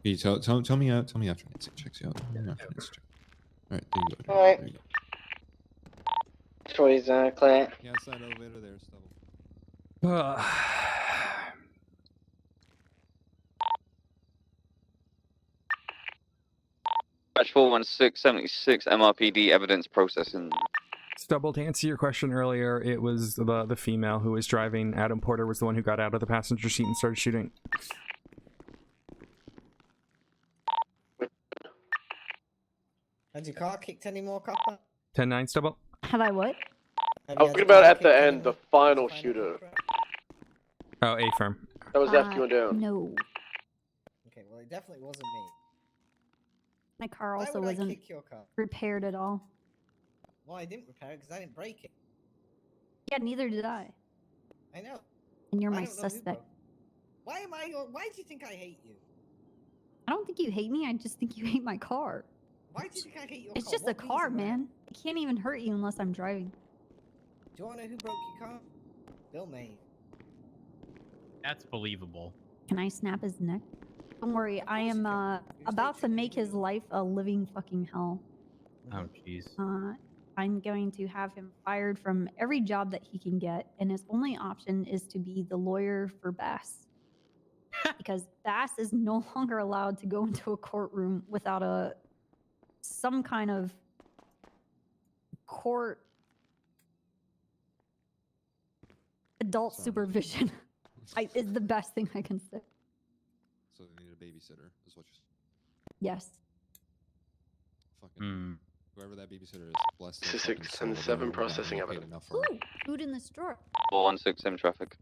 Hey, tell me after Nancy checks you out. Alright, there you go. Alright. There you go. Troy's clear. Yeah, it's that elevator there, Stubble. Batch 41676 MRPD evidence processing. Stubble, to answer your question earlier, it was the female who was driving. Adam Porter was the one who got out of the passenger seat and started shooting. Had your car kicked any more, copper? 10-9, Stubble? Have I what? I was thinking about at the end, the final shooter. Oh, A-firm. That was after you went down. No. Okay, well, it definitely wasn't me. My car Why also would I wasn't kick your car? repaired at all. Well, I didn't repair it because I didn't break it. Yeah, neither did I. I know. And you're I my don't know who suspect. broke it. Why do you think I hate you? I don't think you hate me. I just think you hate my car. Why do you think I hate your It's car? just a What car, reason, man. It can't even hurt you unless I'm driving. Do you want to know who broke your car? Bill May. That's believable. Can I snap his neck? Don't worry, I am about to make his life a living fucking hell. Oh, jeez. I'm going to have him fired from every job that he can get, and his only option is to be the lawyer for Bass. Because Bass is no longer allowed to go into a courtroom without some kind of court adult supervision. Is the best thing I can say. So they need a babysitter, is what you're Yes. fucking whoever that babysitter is, bless their 6 fucking and soul, 7 they were processing getting paid evidence. enough for it. Ooh, food in the store. 416 traffic.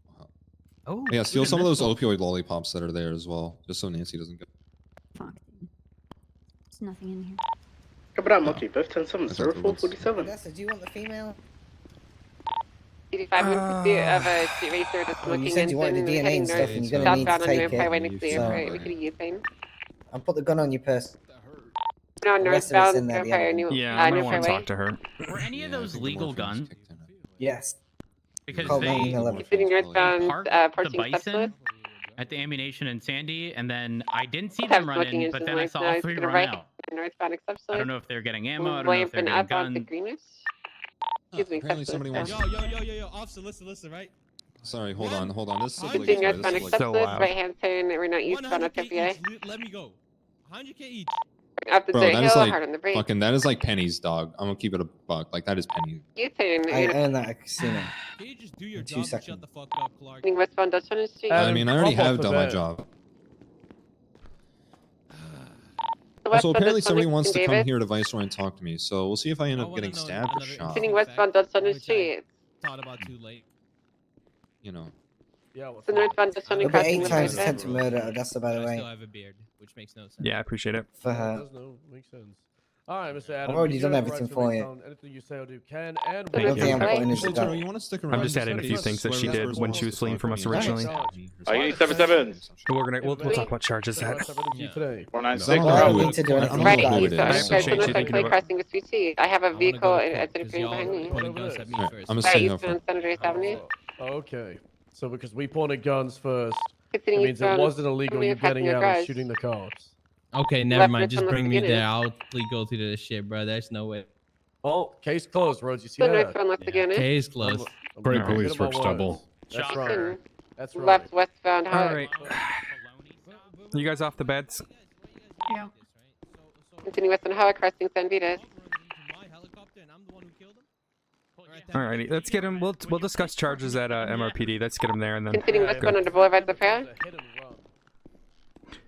Oh, Yeah, steal some of those opioid lollipops that are there as well, just so Nancy doesn't get. Fuck. There's nothing in here. Cabra, Monkey, 510 I thought there was. 0447. Odessa, do you want the female? 85 minutes pursuit of a street racer that's Well, you looking said you wanted into the DNA heading and stuff, north, and you're gonna need to southbound on take North it. Highway next to the So- airport. We could use thing. I'll put the gun on your purse. No, The rest of it's in northbound there, North the other Highway. one. Yeah, I might North want to Highway. talk to her. Were any of those legal guns? Yes. Because Call they 911. Sitting northbound, parked the porting steps bison at the ammunition in Sandy, and then I didn't see Have them looking running, into but the then I north saw now. all It's 3 gonna run right out. northbound exception. I don't know if they're getting ammo. I don't know Way if they're up and getting up onto guns. Greenness. Excuse me, apparently somebody wants. Yo, officer, listen, right? Sorry, hold on. This is Sitting obligatory. northbound This is exception, obligatory. right hand turn, we're not eastbound at 100K PA. each. Let me go. 100K each. Up the Bro, dirt that is hill, like hard on the brake. fucking. That is like pennies, dog. I'm gonna keep it a buck. Like that is pennies. U-turn. I earned that at a casino. Can you just do your In 2 job and seconds. shut the fuck up, Clark? Westbound Dutch on the street. I mean, I already hop off have the done my bed. job. The Also, westbound apparently Dutch on somebody the wants to come David. here to Viceroy and talk to me. So we'll see if I end up getting stabbed or shot. Sitting westbound Dutch on the street. Thought about too late. You know. Yeah, what's The northbound Dutch on the It'll be crossing 8 with times David. attempt to murder Odessa, by the I way. still have a beard, which makes no sense. Yeah, I appreciate it. For Yeah, her. does makes sense. All right, Mr. Adam. already you done have the everything right to for you. remain silent. Anything you say or do can and Thank will you. be I'm putting this Hey, together. Taro, you want to stick around? I'm just adding a few things that she did when she was fleeing from us originally. I need 77. We'll talk about charges at. Yeah. Today. 496. I don't need to do I anything. don't Ready, know who it so I'm is. appreciate you northbound thinking about- crossing with Sweet Tea. I have a vehicle I wanna go at to the court, 'cause green y'all behind me. pointing guns at me Alright, first. I'm gonna Right, stay eastbound here. San Andreas Avenue. Okay. So because we pointed guns first, it Continuing means it eastbound, wasn't illegal somebody you attacking getting your out garage. and shooting the cops. Okay, never Left mind. wrist Just on the bring me beginning. there. I'll plead guilty to this shit, bro. There's no way. Oh, case closed, Rhodes. You see The that? northbound left again. Case closed. Great Alright, police get 'em work on double. words. That's Shocker. right. That's right. Left westbound All high. right. You guys off the beds? Yeah. Continue westbound high, crossing San Vitas. Alrighty, let's get him. We'll discuss charges at MRPD. Let's get him there and then. Continuing westbound under Boulevard the Fair.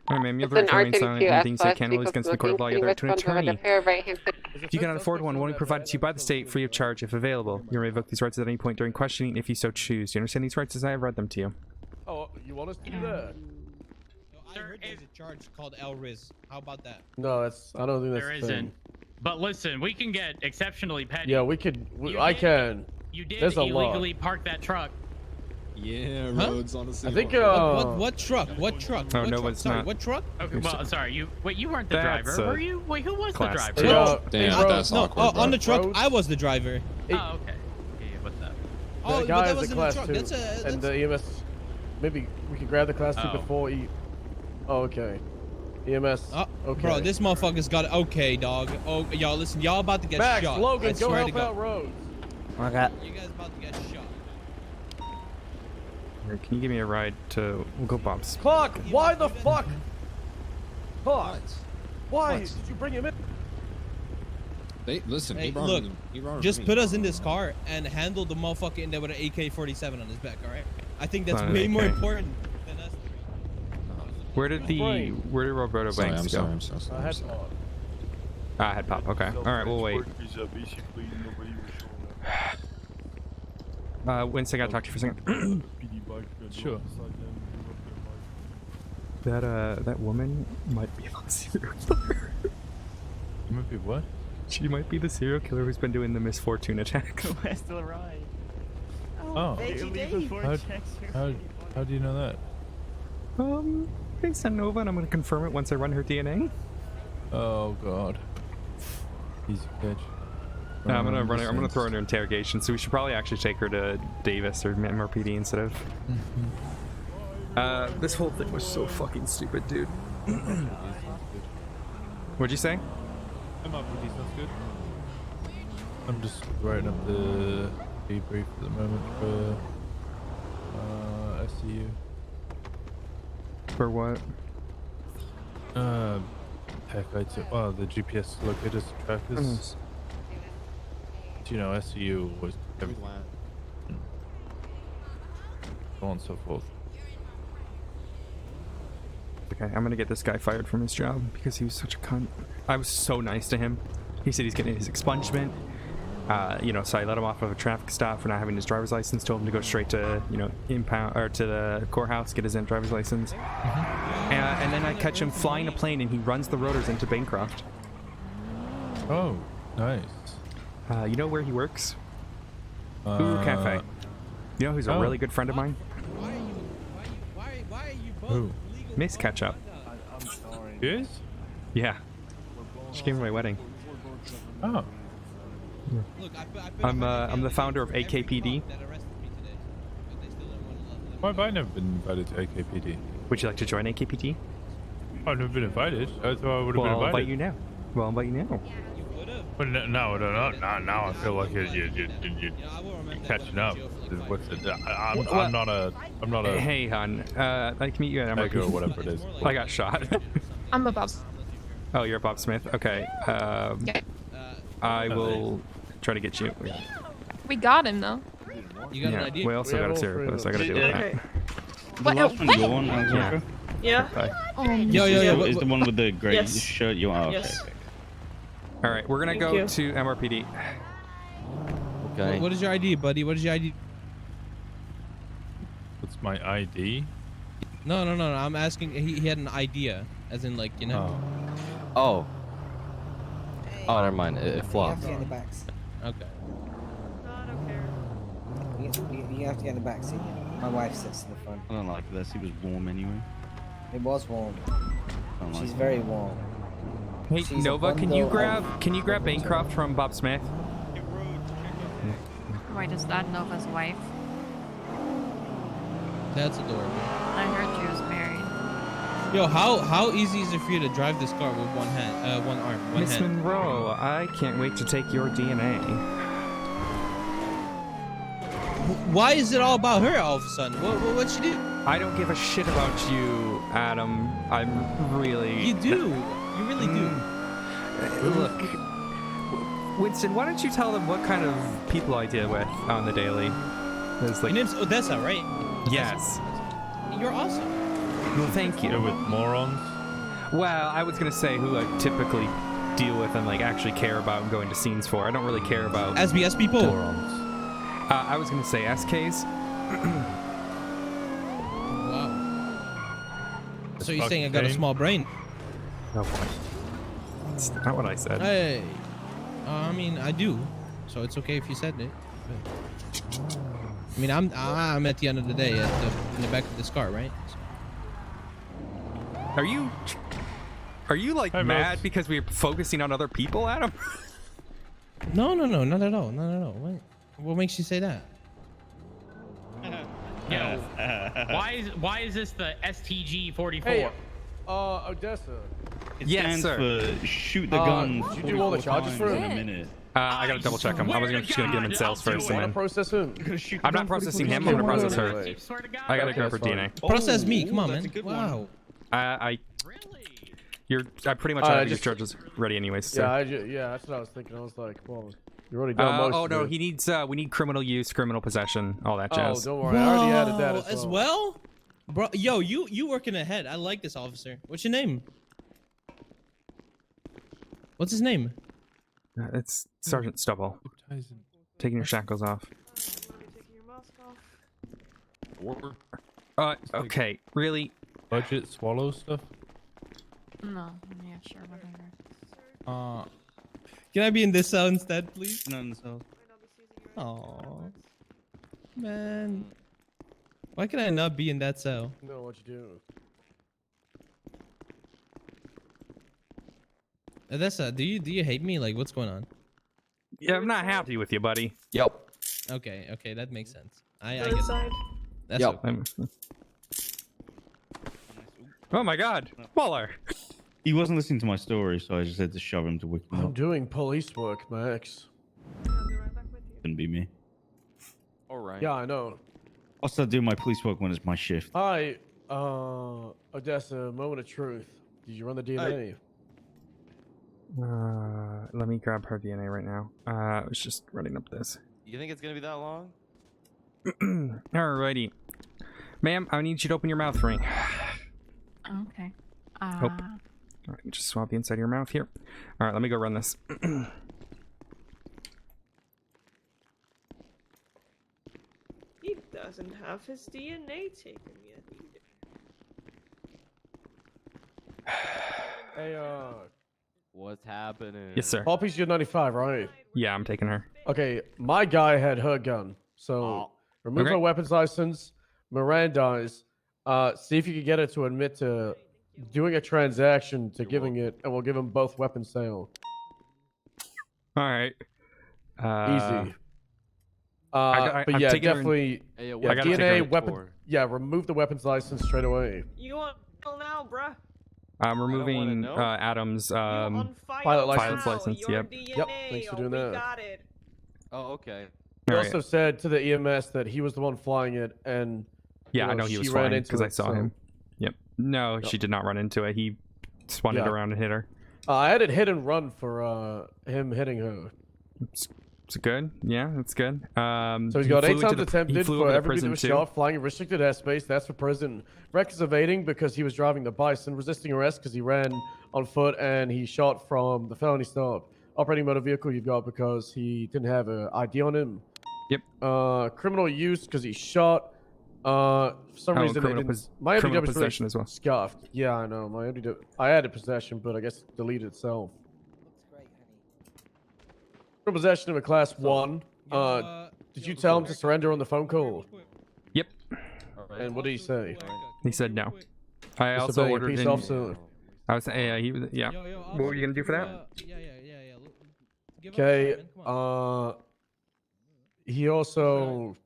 Alright, ma'am, you have the It's right an to remain silent. R32 Anything you say S-Class can release vehicle against the court of law. You have the right to an smoking. attorney. Fair, right-hand side. If you cannot afford one will be provided to you by the state free of charge if available. You may revoke these rights at any point during questioning if you so choose. Do you understand these rights as I have read them to you? Oh, you want us to do that? I heard there's a charge called El-Riz. How about that? No, that's. I don't think that's. There the thing. isn't. But listen, we can get exceptionally petty. Yeah, we could. You I did- can. You did There's a lot. illegally park that truck. Yeah, Huh? Rhodes on the scene. I think. What truck? What truck? Oh, what no, truck? it's Sorry, not. what truck? Okay, well, sorry, you. Wait, you weren't the That's driver, a were you? Wait, who was the class driver? two. Yeah, Damn, that's No, awkward, bro. on the truck, Rhodes? I was the driver. Oh, okay. Yeah, what's up? Oh, the but guy that is a wasn't the class truck. 2, That's a. and the EMS. Maybe we could grab the class 2 Oh. before he. Oh, okay. EMS. Okay. Bro, this motherfucker's got it. Okay, dog. Oh, y'all, listen, y'all about to get Max, shot. Logan, I go swear help to God. out Rhodes. I got. You guys about to get shot. Can you give me a ride to? We'll go Bob's. Clark, why the fuck? Clark, What? why What? did you bring him in? They listen. Hey, he brought look, him. He brought him just to put me. us in this car and handle the motherfucker in there with an AK-47 on his back, all right? I think that's Not an way more AK. important than us. Where did Roberto Sorry, Banks I'm go? sorry. I'm sorry. I'm Head sorry. pop. Ah, head pop. Okay. All right, we'll wait. Winston, I gotta talk to you for a second. Sure. That woman might be a serial killer. You might be what? She might be the serial killer who's been doing the misfortune attacks. Where's the ride? Oh. How do you know that? Based on Nova, and I'm gonna confirm it once I run her DNA. Oh god. Easy catch. No, I'm gonna run her. I'm gonna throw her into interrogation. So we should probably actually take her to Davis or MRPD instead of. This whole thing was so fucking stupid, dude. What'd you say? MRPD sounds good. I'm just writing up the debrief at the moment for SCU. For what? Heck, the GPS locators and trackers. You know, SCU was everything. So on and so forth. Okay, I'm gonna get this guy fired from his job because he was such a cunt. I was so nice to him. He said he's getting his expungement. So I let him off of a traffic stop for not having his driver's license. Told him to go straight to, impound or to the courthouse, get his driver's license. And then I catch him flying a plane, and he runs the rotors into Bancroft. Oh, nice. You know where he works? Uru Cafe. You know who's a really good friend of mine? Why are you both Who? Miss Ketchup. Yes? Yeah. She came to my wedding. Oh. Look, I'm the founder of AKPD. Why have I never been invited to AKPD? Would you like to join AKPD? I've never been invited. I thought I would have Well, I'll been invite invited. you now. Well, I'll invite you now. But no, now I feel like you're catching up. I'm not a. Hey, hon. I can meet you at Egg or MRP. whatever it is. I got shot. I'm above. Oh, you're Bob Smith. Okay. I will try to get you. We got him though. You got an Yeah, idea? we also got a serial post. I gotta deal with Okay. that. The last one you're on, Alexandra? Yeah. Okay. Yo. Is the one with the grey Yes. shirt you are? Yes. Okay. All right, we're gonna Thank go you. to MRPD. Okay. What is your ID, buddy? What is your ID? What's my ID? No. I'm asking. He had an idea, as in like, you know. Oh. Oh, never mind. It You flopped. have to get in the back. Okay. You have to get in the back seat. My wife sits in the front. I don't like this. He was warm anyway. It was warm. I don't like She's it. very warm. Hey, She's a Nova, can you bundle grab Bancroft from Bob Smith? Wait, is that Nova's wife? That's adorable. I heard she was married. Yo, how easy is it for you to drive this car with one hand, one arm, one Miss hand? Monroe, I can't wait to take your DNA. Why is it all about her all of a sudden? What'd she do? I don't give a shit about you, Adam. I'm really... You do. You really do. Look, Winston, why don't you tell them what kind of people I deal with on the daily? There's like... Your name's Odessa, right? Yes. You're awesome. Well, thank you. With morons? Well, I was gonna say who I typically deal with and like actually care about and going to scenes for. I don't really care about SBS people. morons. I was gonna say SKs. Wow. So you're saying I got a small brain? Oh boy. That's not what I said. Hey. I mean, I do. So it's okay if you said it. I mean, I'm at the end of the day in the back of this car, right? So. Are you like mad because we're focusing on other people, Adam? No, not at all. Not at all. What makes you say that? Yo, why is this the STG 44? Hey, Odessa. It Yes, stands sir. for shoot the gun. Did you do all the charges for in him? a minute. I gotta double check him. I was just gonna get him in cells first, and then Process him. I'm not processing him. I'm gonna process her. I gotta grab her DNA. Process me. Come on, man. Wow. I pretty much I have your just- charges ready anyways. So. Yeah, that's what I was thinking. I was like, well, you already done most Oh of no, it. he needs. We need criminal use, criminal possession, all that jazz. Oh, don't worry. I already added that As well. Bro, yo, you working ahead. I like this officer. What's your name? What's his name? It's Sergeant Stubble. Taking your shackles off. Okay, really? Budget swallow stuff? No, yeah, sure, whatever. Can I be in this cell instead, please? No, in the cell. Aw. Man. Why can I not be in that cell? No, what you do? Odessa, do you hate me? Like, what's going on? Yeah, I'm not happy with you, buddy. Yep. Okay, that makes sense. I get it. That's Yep. okay. Oh my God, Waller. He wasn't listening to my story, so I just had to shove him to wake him I'm up. doing police work, Max. Couldn't be me. All right. Yeah, I know. I'll start doing my police work when it's my shift. Hi, Odessa, moment of truth. Did you run the DNA? Let me grab her DNA right now. I was just running up this. You think it's gonna be that long? Alrighty. Ma'am, I need you to open your mouth for me. Okay. Alright, just swab the inside of your mouth here. Alright, let me go run this. He doesn't have his DNA taken yet either. Hey, What's happening? Yes, sir. Poppy's your 95, right? Yeah, I'm taking her. Okay, my guy had her gun. So remove Okay. her weapons license, Mirandize, see if you can get her to admit to doing a transaction to giving it, and we'll give them both weapon sale. Alright. Easy. But I'm yeah, taking her in- definitely. Hey, Yeah, I gotta take her DNA, in. weapon. Yeah, remove the weapons license straight away. You on file now, bruh? I'm removing Adam's Pilot license. license. Your Yep. DNA. Yep, thanks for doing we that. got it. Oh, okay. He Alright. also said to the EMS that he was the one flying it, and Yeah, you I know he she was ran flying into because I it, saw so- him. Yep. No, she did not run into it. He spun it Yeah. around and hit her. I had it hit and run for him hitting her. It's good. Yeah, that's good. So he's got 8 times attempted for everybody that was too. shot, flying in restricted airspace. That's for prison. Records evading because he was driving the Bison, resisting arrest because he ran on foot, and he shot from the felony stop. Operating motor vehicle you've got because he didn't have an ID on him. Yep. Criminal use because he shot. For some reason, my criminal ODW is possession really as well. scuffed. Yeah, I know. My ODW, I added possession, but I guess it deleted itself. Criminal possession of a class 1. Did you tell him to surrender on the phone call? Yep. And what did he say? He said no. I also Disobeying a ordered peace in. officer. I was he was yeah. What were you gonna do for that? Okay. He also.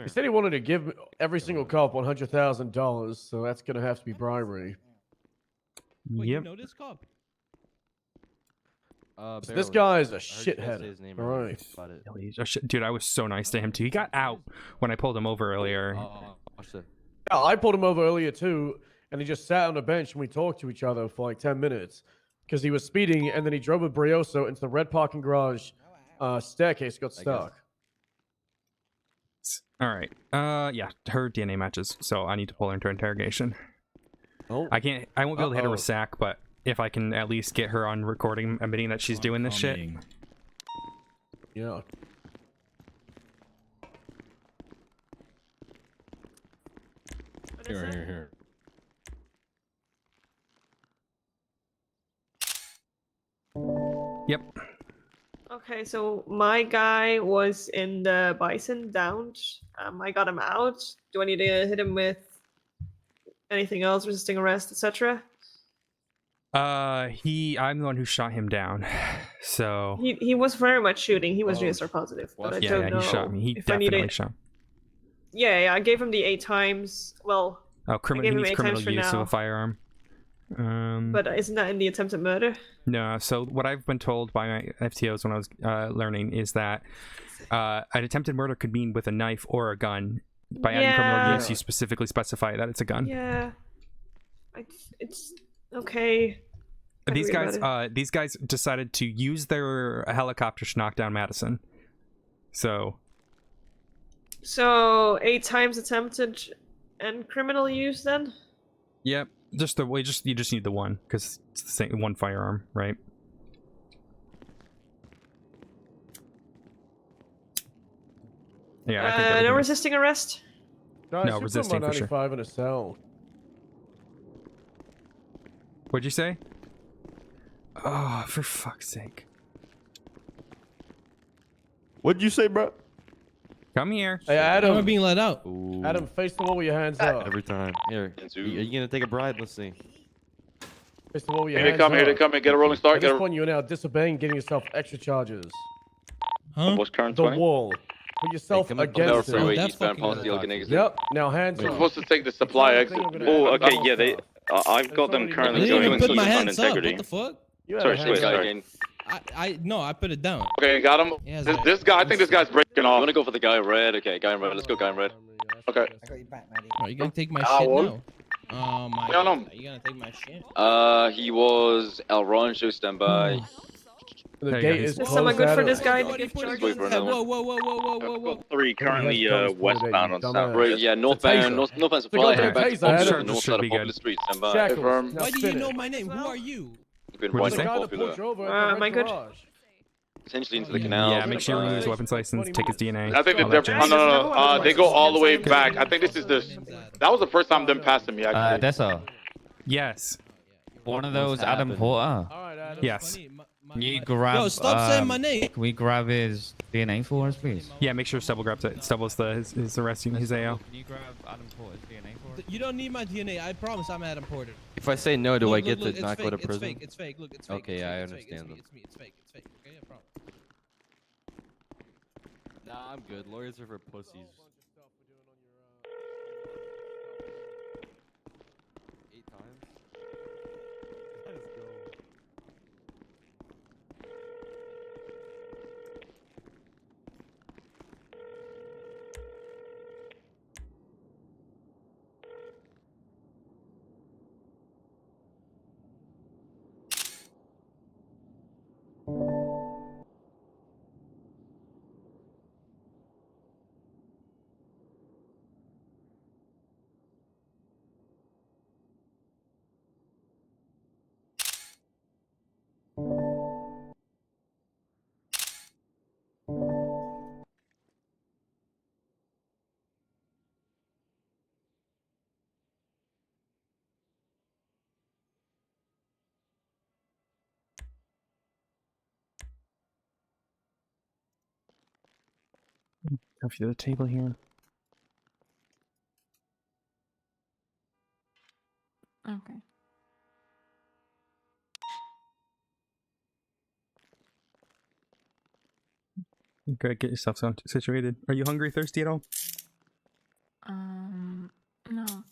He said he wanted to give every single cop $100,000, so that's gonna have to be bribery. Wait, you know this cop? So this guy is a shithead. All right. Oh, shit. Dude, I was so nice to him too. He got out when I pulled him over earlier. Yeah, I pulled him over earlier too, and he just sat on a bench and we talked to each other for like 10 minutes because he was speeding, and then he drove a Brioso into the red parking garage staircase, got stuck. All right. Yeah, her DNA matches, so I need to pull her into interrogation. Oh. I won't be able to hit her with SAC, but if I can at least get her on recording admitting that she's doing this shit. Yeah. Here. Yep. Okay, so my guy was in the Bison downed. I got him out. Do I need to hit him with anything else, resisting arrest, etc.? I'm the one who shot him down. So He was very much shooting. He was GSR positive, but I don't know. he shot me. He if I need definitely it. shot. Yeah, I gave him the 8 times. Well, Oh, I gave he him needs 8 criminal times for use of now. a firearm. But isn't that in the attempted murder? No, so what I've been told by my FTOs when I was learning is that an attempted murder could mean with a knife or a gun. By adding criminal use, you specifically specify that it's a gun. Yeah. It's okay. These guys decided to use their helicopter to knock down Madison. So 8 times attempted and criminal use then? Yep. You just need the one because it's the same one firearm, right? Yeah. I think No resisting arrest? Guys, no, you resisting put for sure. 95 in a cell. What'd you say? Oh, for fuck's sake! What'd you say, bro? Come here. Hey, Adam. I'm being let out. Adam, face the wall with your hands up. Every time. Here. Are you gonna take a bribe? Let's see. Face the wall with your Here they hands come, up. here they come, Get a rolling start. At this point, you're now disobeying, getting yourself extra charges. Huh? What's current The 20? wall. Put yourself against it. Eastbound policy, looking niggas. Yep. Now hands We're up. supposed to take the supply exit. Oh, okay, yeah, they. I've got them currently I didn't even doing put my on hands up. integrity. What the fuck? Sorry. No, I put it down. Okay, got him. Yeah, This guy, I think this guy's breaking off. You wanna go for the guy in red? Okay, guy in red. Let's go, guy in red. Okay. I got you back, Maddie. Are you gonna take my shit now? Oh my. No, no. Are you gonna take my shit? He was El Rancho standby. The gate is Is someone good for Adam. this guy to give charges? Wait for another one. Whoa. 3 currently westbound on South. dumbass. Right, yeah, northbound supply. Head back to the north side of Popular Street. Standby. Shackles. Now Why do you spin know it. my name? Who are you? Been What'd you riding say? Popular. Am I good? Potentially into the canal. Yeah, make sure you remove his weapons license, take his DNA. I think all that that they're. jazz. No. They go all the way back. I think this is the. That was the first time them passing me. Actually. Odessa. Yes. One of those Adam Porter. Yes. Can you grab? Yo, stop saying my name. Can we grab his DNA for us, please? Yeah, make sure Stubble grabs it. Stubble's his arresting his AO. Can you grab Adam Porter's DNA for us? You don't need my DNA. I promise I'm Adam Porter. If I say no, do I get look, to not go to it's prison? fake. It's fake. Look, it's fake. Okay, it's I fake, understand them. It's me. It's fake. Okay, I promise. Nah, I'm good. Lawyers are for pussies. 8 times? Let's go. Move you to the table here. Okay. Good, get yourself situated. Are you hungry, thirsty at all? No. All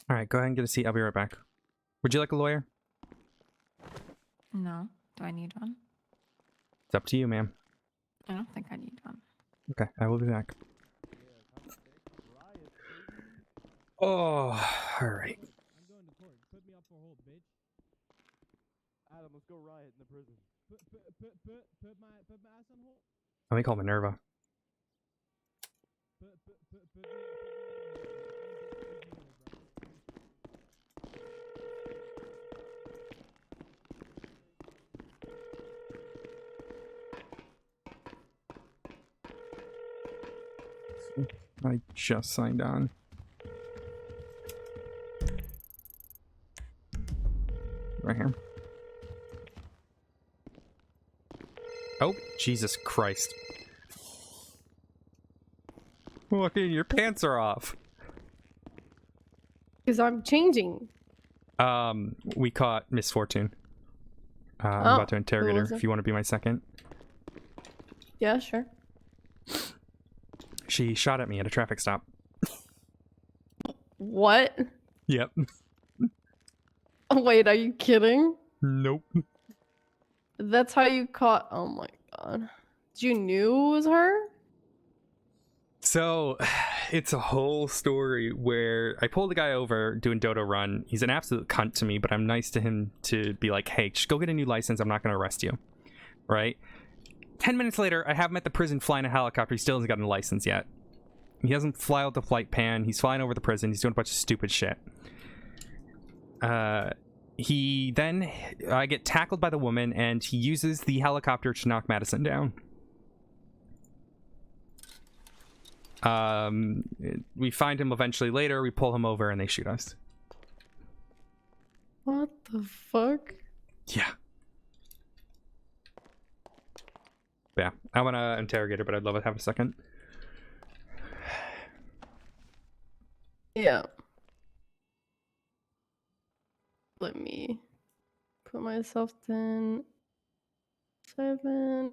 right, go ahead and get a seat. I'll be right back. Would you like a lawyer? No. Do I need one? It's up to you, ma'am. I don't think I need one. Okay, I will be back. Oh, all right. I'm going to court. Put me up for hold, bitch. Adam, let's go riot in the prison. Put my ass on hold. Let me call Minerva. Put me on I just signed on. Right here. Oh, Jesus Christ. Look, your pants are off. Because I'm changing. We caught Miss Fortune. I'm Oh, about to interrogate who her was it? if you want to be my second. Yeah, sure. She shot at me at a traffic stop. What? Yep. Wait, are you kidding? Nope. That's how you caught. Oh my god. You knew it was her? So, it's a whole story where I pulled the guy over doing Dodo Run. He's an absolute cunt to me, but I'm nice to him to be like, hey, just go get a new license. I'm not going to arrest you. Right? 10 minutes later, I have him at the prison flying a helicopter. He still hasn't gotten a license yet. He doesn't fly out the flight pan. He's flying over the prison. He's doing a bunch of stupid shit. I get tackled by the woman, and he uses the helicopter to knock Madison down. We find him eventually later. We pull him over, and they shoot us. What the fuck? Yeah. Yeah, I want to interrogate her, but I'd love to have a second. Yeah. Let me put myself 10, 7.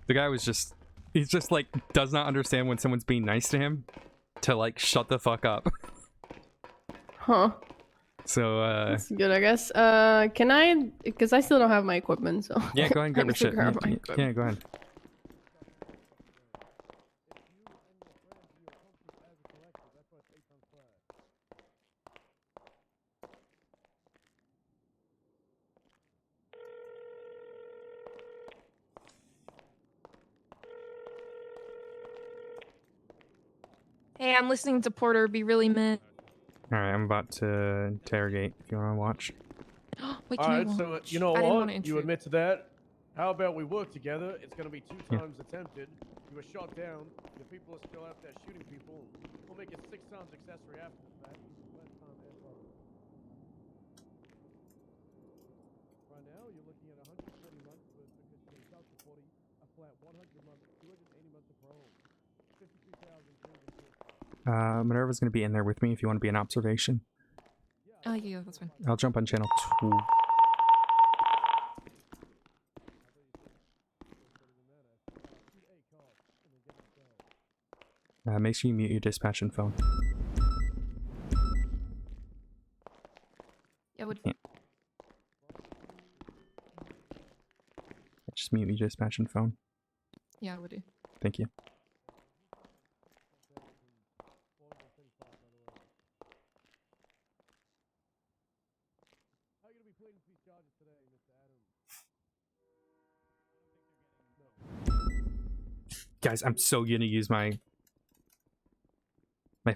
The guy was just, he's just like, does not understand when someone's being nice to him to like shut the fuck up. Huh. So, That's good, I guess. Can I? Because I still don't have my equipment, so. yeah, go ahead and grab I your need to shit. grab my Yeah, equipment. go ahead. Hey, I'm listening to Porter be really mad. Alright, I'm about to interrogate if you want to watch. Wait, All can I right, so watch? you know I didn't what? want to You intrude. admit to that. How about we work together? It's gonna be 2 Yeah. times attempted. You were shot down. The people are still out there shooting people. We'll make it 6 times accessory after the fact. Less time and fine. Right now, you're looking at 120 months because you're getting child support, a flat 100 months, 280 months of parole, 53,000. Minerva's going to be in there with me if you want to be an observation. Oh, yeah, that's fine. I'll jump on channel 2. Make sure you mute your dispatch and phone. Yeah, would. Yeah. Just mute your dispatch and phone. Yeah, I would do. Thank you. Guys, I'm so gonna use my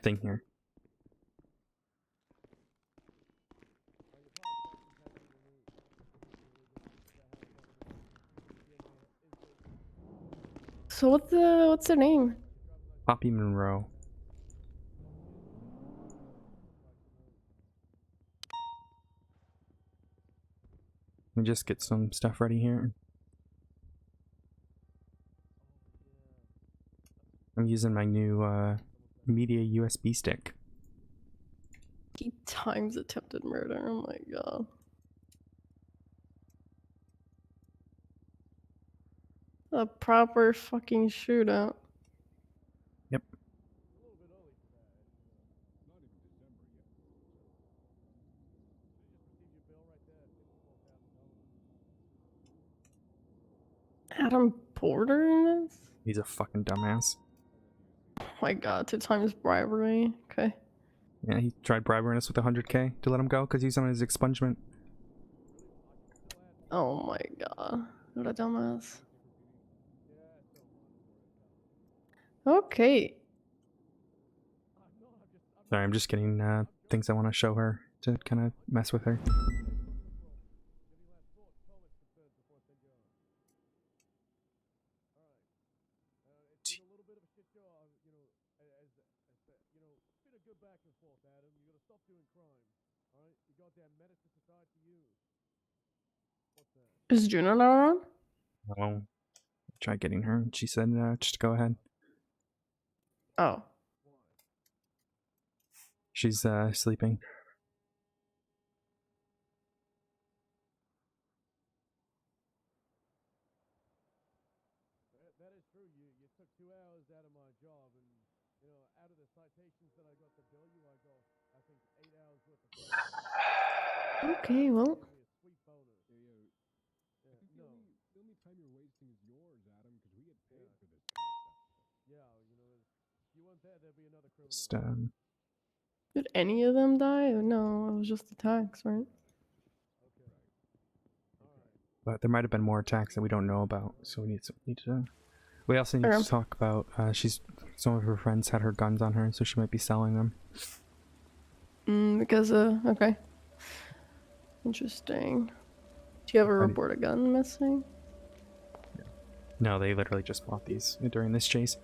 thing here. So what's their name? Poppy Monroe. Let me just get some stuff ready here. I'm using my new media USB stick. 8 times attempted murder. Oh my god. A proper fucking shootout. Yep. Adam Porter in this? He's a fucking dumbass. Oh my god, 2 times bribery. Okay. Yeah, he tried bribing us with 100K to let him go because he's on his expungement. Oh my god. What a dumbass. Okay. Sorry, I'm just getting things I want to show her to kind of mess with her. Is Juno not on? Oh, try getting her. She said just go ahead. Oh. She's sleeping. That is true. You took 2 hours out of my job, and out of the citations that I got to bill you, I got I think 8 hours worth of. Okay, well. The only time you're wasting is yours, Adam, because we get paid for this kind of stuff. Yeah, if you weren't there, there'd be another criminal. Just, Did any of them die? No, it was just attacks, right? but there might have been more attacks that we don't know about, so we need to. We also need to talk about. Some of her friends had her guns on her, so she might be selling them. Because okay. Interesting. Do you ever report a gun missing? No, they literally just bought these during this chase.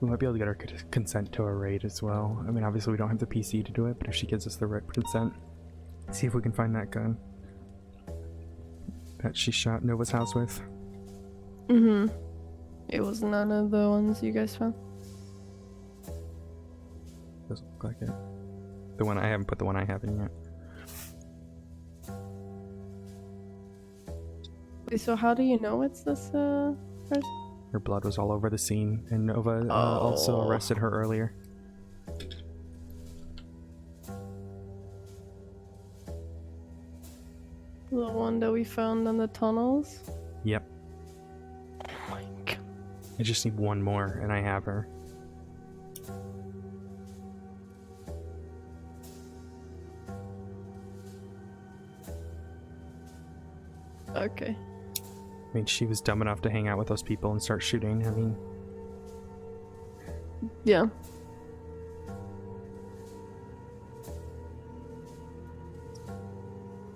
We might be able to get her consent to a raid as well. I mean, obviously we don't have the PC to do it, but if she gives us the consent, see if we can find that gun that she shot Nova's house with. Mm-hmm. It was none of the ones you guys found? Doesn't look like it. The one I haven't put the one I have in yet. Wait, so how do you know it's this person? Her blood was all over the scene, and Nova also arrested her earlier. The one that we found in the tunnels? Yep. Oh my god. I just need one more, and I have her. Okay. I mean, she was dumb enough to hang out with those people and start shooting. I mean... Yeah.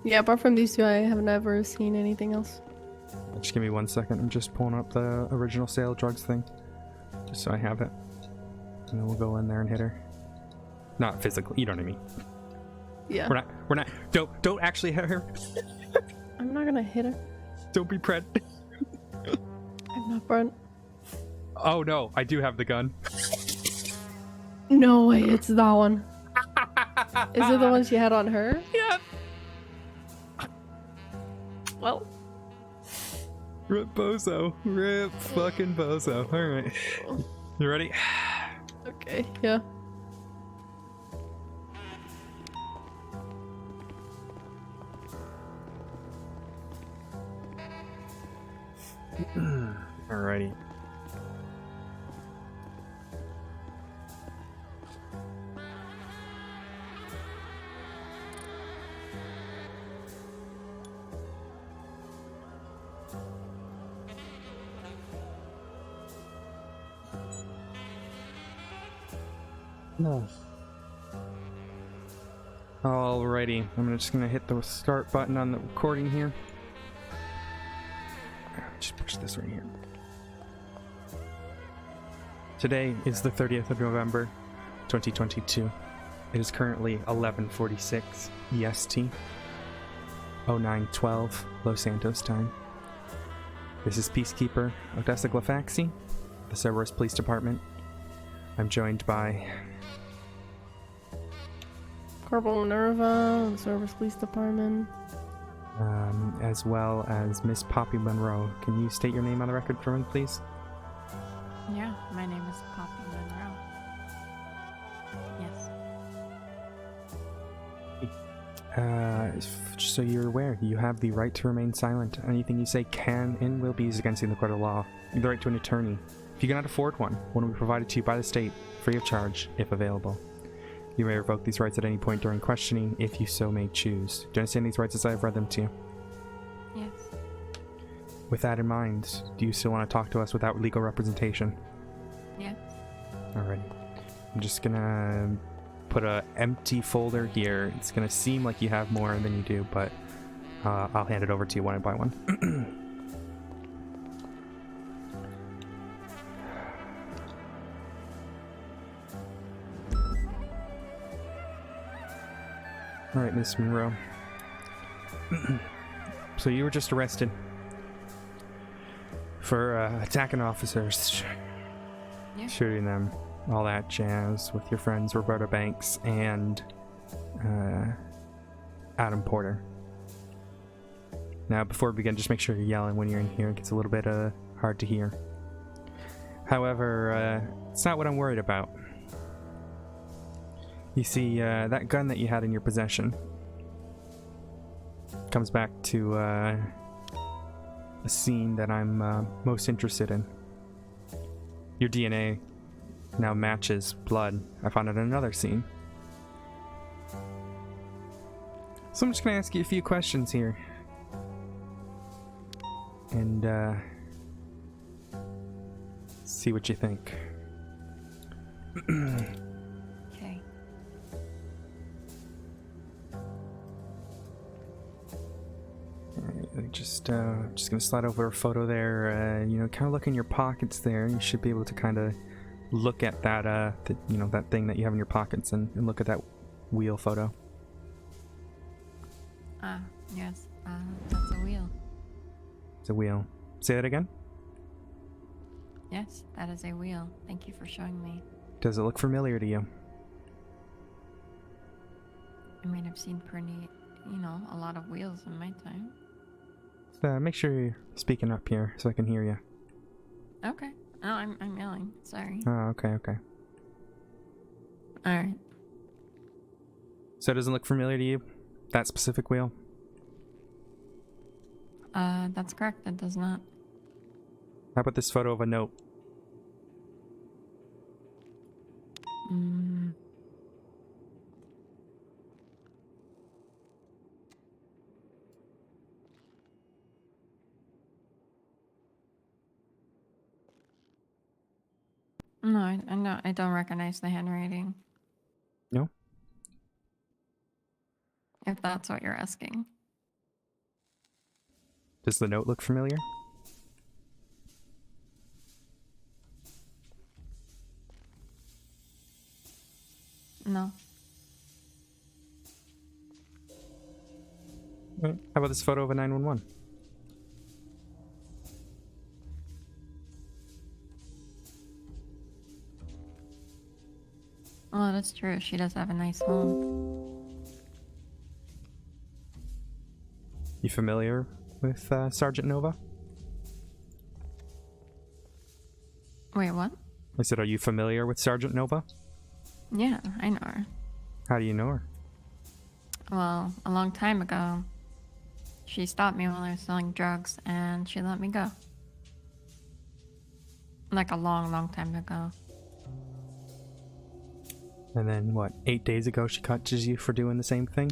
Yeah, apart from these two, I have never seen anything else. Just give me 1 second. I'm just pulling up the original sale drugs thing. Just so I have it. And then we'll go in there and hit her. Not physically, you know what I mean. Yeah. We're not, don't actually hit her. I'm not gonna hit her. Don't be Brent. I'm not Brent. Oh no, I do have the gun. No way, it's that one. Is it the one she had on her? Yeah. Well. Rip Bozo. Rip fucking Bozo. Alright. You ready? Okay, yeah. Alrighty. No. Alrighty, I'm just gonna hit the start button on the recording here. Just push this right here. Today is the 30th of November, 2022. It is currently 11:46 EST, 09:12 Los Santos time. This is Peacekeeper Odessa Glafx-Bancroft, the Cerberus Police Department. I'm joined by Corporal Minerva, the Service Police Department. as well as Miss Poppy Monroe. Can you state your name on the record for me, please? Yeah, my name is Poppy Monroe. Yes. Just so you're aware, you have the right to remain silent. Anything you say can and will be used against you in the court of law. You have the right to an attorney. If you cannot afford one will be provided to you by the state, free of charge, if available. You may revoke these rights at any point during questioning, if you so may choose. Do you understand these rights as I have read them to you? Yes. With that in mind, do you still want to talk to us without legal representation? Yes. Alright. I'm just gonna put a empty folder here. It's gonna seem like you have more than you do, but I'll hand it over to you one by one. Alright, Miss Monroe. So you were just arrested for attacking officers, Yeah. shooting them, all that jazz with your friends Roberta Banks and Adam Porter. Now, before we begin, just make sure you're yelling when you're in here. It gets a little bit hard to hear. However, it's not what I'm worried about. You see, that gun that you had in your possession comes back to a scene that I'm most interested in. Your DNA now matches blood I found in another scene. So I'm just gonna ask you a few questions here. And see what you think. Okay. Just gonna slide over a photo there. You know, kind of look in your pockets there. You should be able to kind of look at that, that thing that you have in your pockets, and look at that wheel photo. Yes. That's a wheel. It's a wheel. Say that again. Yes, that is a wheel. Thank you for showing me. Does it look familiar to you? I mean, I've seen pretty, a lot of wheels in my time. Make sure you're speaking up here so I can hear you. Okay. Oh, I'm yelling. Sorry. Oh, okay. All right. So it doesn't look familiar to you? That specific wheel? That's correct. It does not. How about this photo of a note? No, I don't recognize the handwriting. No? If that's what you're asking. Does the note look familiar? No. How about this photo of a 911? Well, that's true. She does have a nice home. You familiar with Sergeant Nova? Wait, what? I said, are you familiar with Sergeant Nova? Yeah, I know her. How do you know her? Well, a long time ago, she stopped me while I was selling drugs, and she let me go. Like a long time ago. And then, what, 8 days ago she catches you for doing the same thing?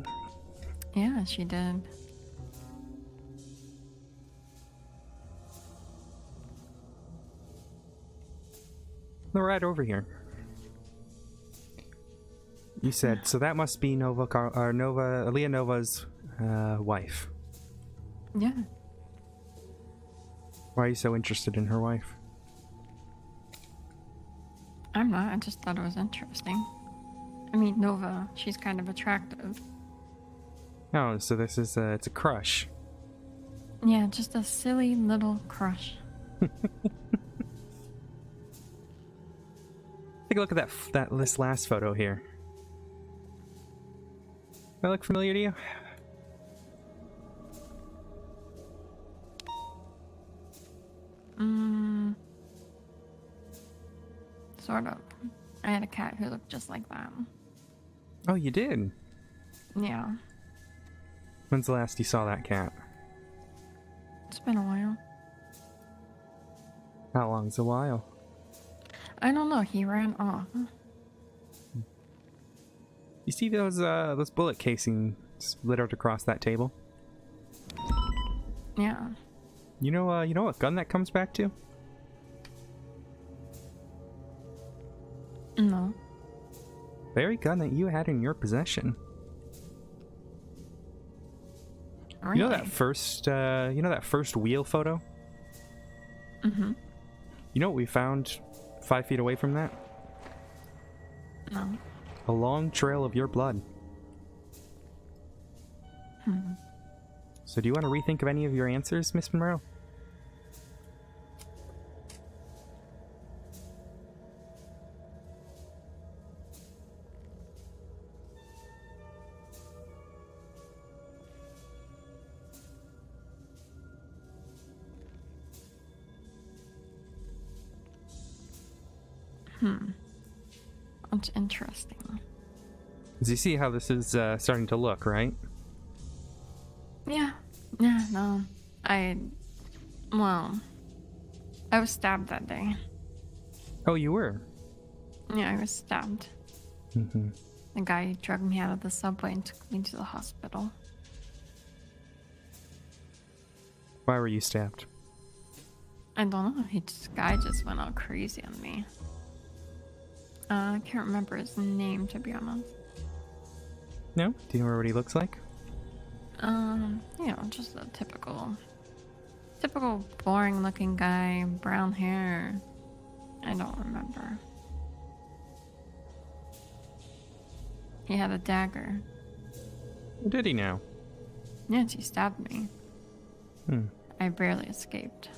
Yeah, she did. No, right over here. You said, so that must be Leah Nova's wife. Yeah. Why are you so interested in her wife? I'm not. I just thought it was interesting. I mean, Nova, she's kind of attractive. Oh, so this is it's a crush. Yeah, just a silly little crush. Take a look at this last photo here. Does that look familiar to you? Sort of. I had a cat who looked just like that. Oh, you did? Yeah. When's the last you saw that cat? It's been a while. How long's a while? I don't know. He ran off. You see those bullet casings littered across that table? Yeah. You know what gun that comes back to? No. Very gun that you had in your possession. Really? You know that first wheel photo? Mm-hmm. You know what we found 5 feet away from that? No. A long trail of your blood. So do you want to rethink of any of your answers, Miss Monroe? That's interesting. As you see how this is starting to look, right? Yeah. Yeah, no. I was stabbed that day. Oh, you were? Yeah, I was stabbed. Mm-hmm. The guy dragged me out of the subway and took me to the hospital. Why were you stabbed? I don't know. Guy just went all crazy on me. I can't remember his name, to be honest. No? Do you know what he looks like? Just a typical boring looking guy, brown hair. I don't remember. He had a dagger. Did he now? Yes, he stabbed me. I barely escaped.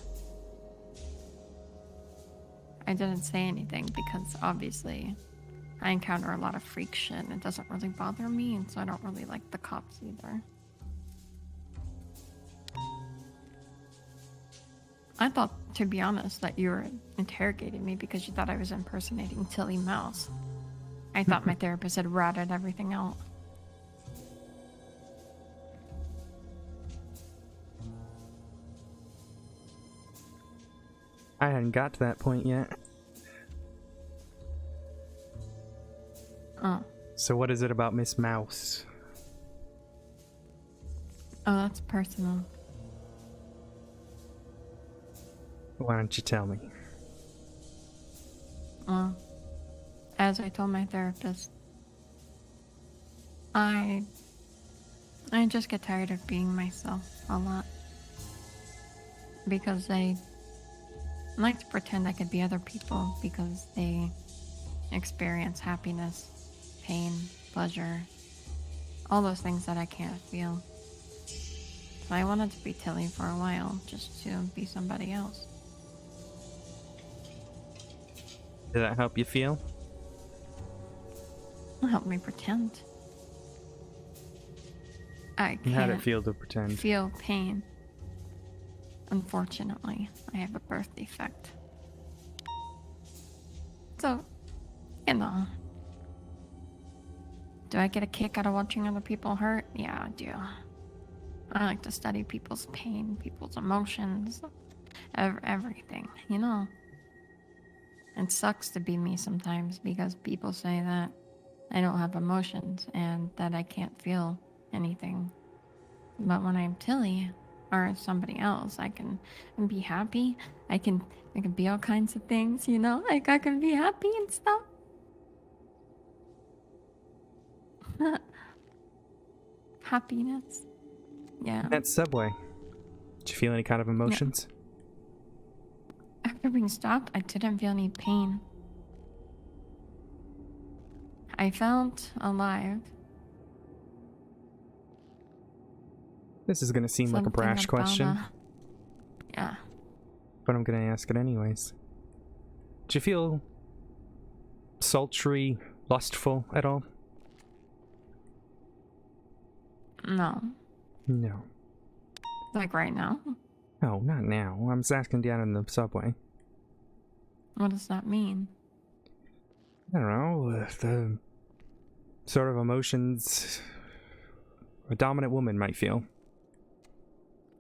I didn't say anything because obviously I encounter a lot of freak shit and it doesn't really bother me, and so I don't really like the cops either. I thought, to be honest, that you were interrogating me because you thought I was impersonating Tilly Mouse. I thought my therapist had ratted everything out. I hadn't got to that point yet. Oh. So what is it about Miss Mouse? Oh, that's personal. Why don't you tell me? Well, as I told my therapist, I just get tired of being myself a lot. Because I like to pretend I could be other people because they experience happiness, pain, pleasure, all those things that I can't feel. So I wanted to be Tilly for a while, just to be somebody else. Did that help you feel? It'll help me pretend. I can't How'd it feel to pretend? feel pain. Unfortunately, I have a birth defect. So, you know. Do I get a kick out of watching other people hurt? Yeah, I do. I like to study people's pain, people's emotions, everything, you know. It sucks to be me sometimes because people say that I don't have emotions and that I can't feel anything. But when I'm Tilly or somebody else, I can be happy. I can be all kinds of things, you know? Like I can be happy and stuff. happiness. Yeah. That subway. Did you feel any kind of emotions? After being stopped, I didn't feel any pain. I felt alive. This is gonna seem like a Something brash about question, yeah. but I'm gonna ask it anyways. Did you feel sultry, lustful at all? No. No. Like right now? No, not now. I'm just asking down in the subway. What does that mean? I don't know, the sort of emotions a dominant woman might feel.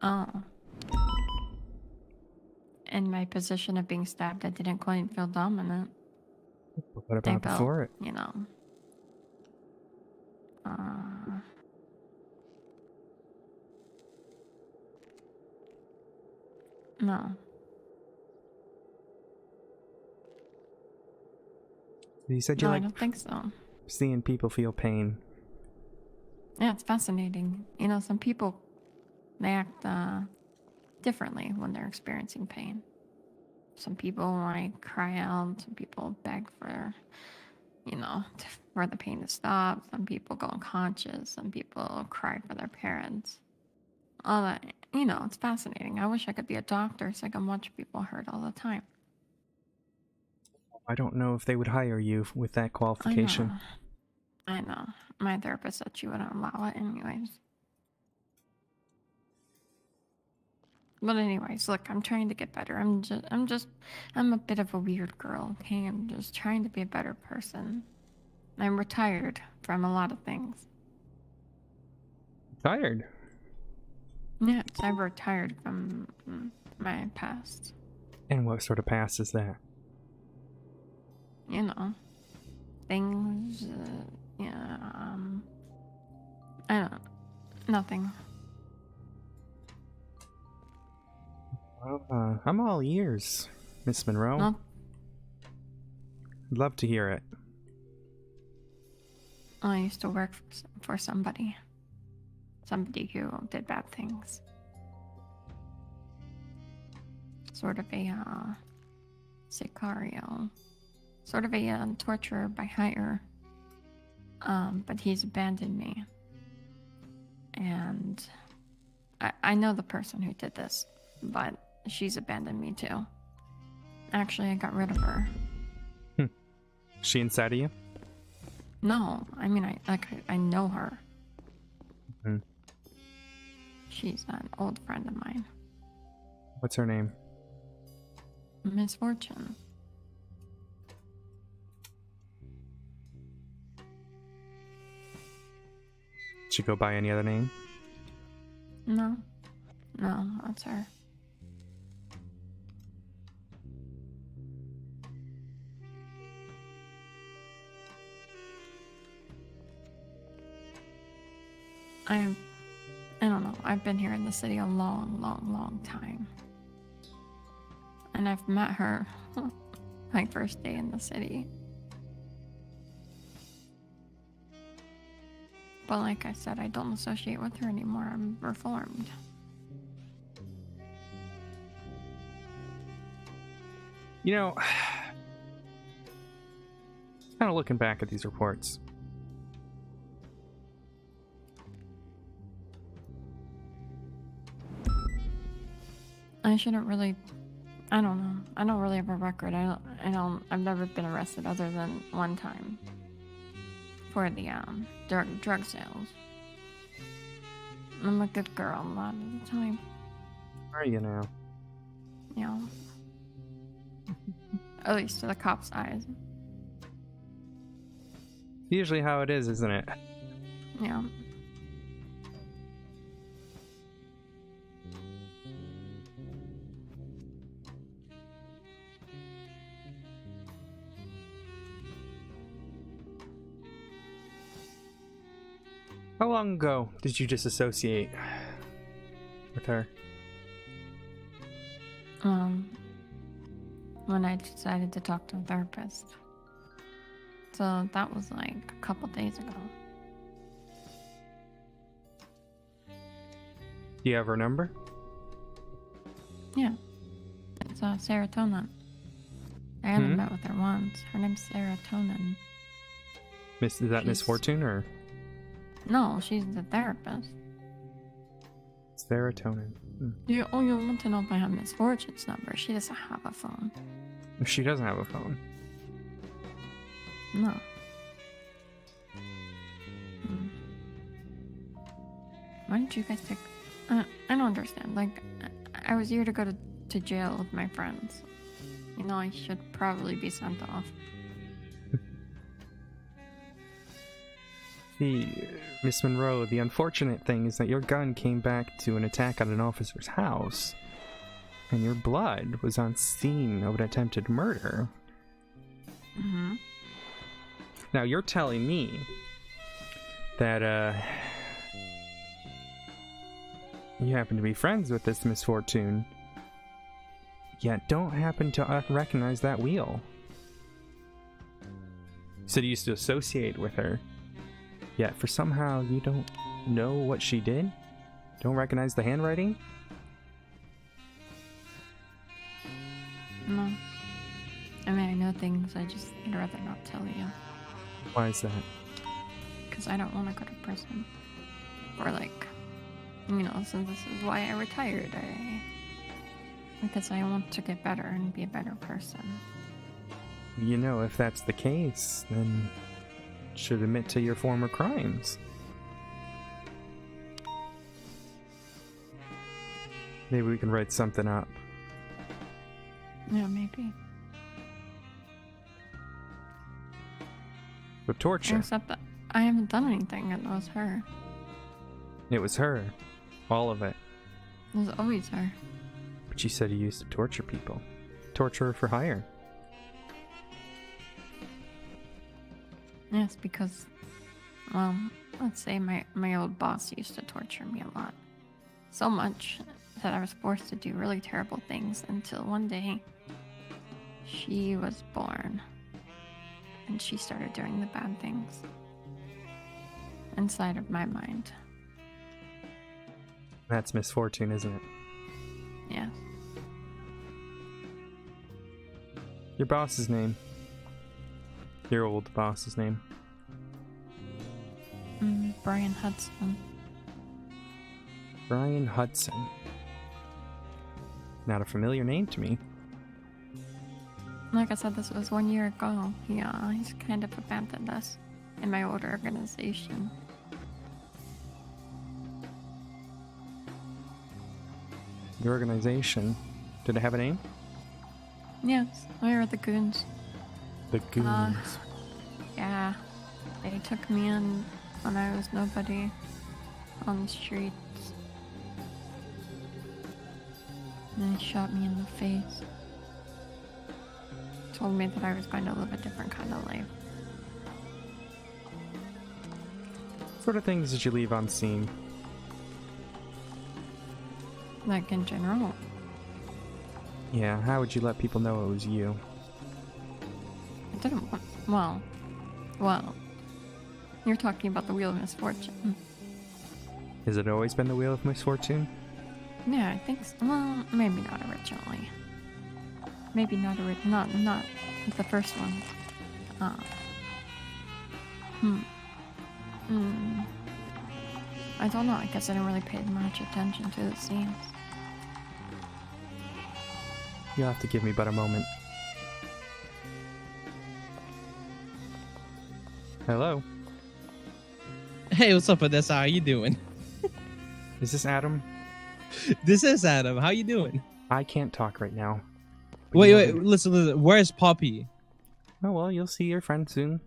Oh. In my position of being stabbed, I didn't quite feel dominant. What about before it? You know. No. You said you No, I like don't think so. seeing people feel pain. Yeah, it's fascinating. You know, some people, they act differently when they're experiencing pain. Some people might cry out. Some people beg for, you know, for the pain to stop. Some people go unconscious. Some people cry for their parents. All that, you know, it's fascinating. I wish I could be a doctor so I can watch people hurt all the time. I don't know if they would hire you with that qualification. I know. My therapist said she wouldn't allow it anyways. But anyways, look, I'm trying to get better. I'm a bit of a weird girl, okay? I'm just trying to be a better person. I'm retired from a lot of things. Tired? Yeah, I've retired from my past. And what sort of past is that? You know, things, I don't, nothing. Well, I'm all ears, Miss Monroe. Well, I'd love to hear it. I used to work for somebody who did bad things. Sort of a sicario, sort of a torturer by hire. But he's abandoned me, and I know the person who did this, but she's abandoned me too. Actually, I got rid of her. She inside of you? No, I mean I know her. Hmm. She's an old friend of mine. What's her name? Misfortune. Did she go by any other name? No, that's her. I don't know. I've been here in the city a long time. And I've met her my first day in the city. But like I said, I don't associate with her anymore. I'm reformed. You know, kind of looking back at these reports. I shouldn't really. I don't know. I don't really have a record. I've never been arrested other than one time for the drug sales. I'm a good girl a lot of the time. Are you now? You know, at least to the cops' eyes. Usually how it is, isn't it? Yeah. How long ago did you disassociate with her? When I decided to talk to a therapist. So that was like a couple days ago. Do you have her number? Yeah. It's Serotonin. I only met with her once. Her name's Serotonin. Is that Miss Fortune or? No, she's the therapist. Serotonin. You want to know if I have Miss Fortune's number. She doesn't have a phone. She doesn't have a phone. No. Why didn't you guys take... I don't understand. Like, I was here to go to jail with my friends. You know, I should probably be sent off. See, Miss Monroe, the unfortunate thing is that your gun came back to an attack on an officer's house, and your blood was on scene of an attempted murder. Mm-hmm. Now, you're telling me that, you happen to be friends with this Miss Fortune, yet don't happen to recognize that wheel. You said you used to associate with her, yet for somehow you don't know what she did? Don't recognize the handwriting? No. I mean, I know things, I'd rather not tell you. Why is that? Because I don't want to go to prison. Or like, you know, so this is why I retired. Because I want to get better and be a better person. You know, if that's the case, then you should admit to your former crimes. Maybe we can write something up. Yeah, maybe. But torture. Except that I haven't done anything, it was her. It was her. All of it. It was always her. But you said you used to torture people. Torturer for hire. Yes, because, well, let's say my old boss used to torture me a lot. So much that I was forced to do really terrible things until one day she was born. And she started doing the bad things inside of my mind. That's Miss Fortune, isn't it? Yes. Your boss's name. Your old boss's name. Brian Hudson. Brian Hudson. Not a familiar name to me. Like I said, this was 1 year ago. He's kind of abandoned us in my old organization. Your organization, did it have a name? Yes, we were the Goons. The Goons. Yeah, they took me in when I was nobody on the streets. And they shot me in the face. Told me that I was going to live a different kind of life. What sort of things did you leave on scene? Like in general. Yeah, how would you let people know it was you? I didn't want... Well... You're talking about the Wheel of Misfortune. Has it always been the Wheel of Misfortune? Yeah, I think so. Well, maybe not originally. Maybe not not the first one. I don't know. I guess I didn't really pay much attention to the scenes. You'll have to give me but a moment. Hello? Hey, what's up, Odessa? How you doing? Is this Adam? This is Adam. How you doing? I can't talk right now. Wait, listen. Where's Poppy? Oh, well, you'll see your friend soon.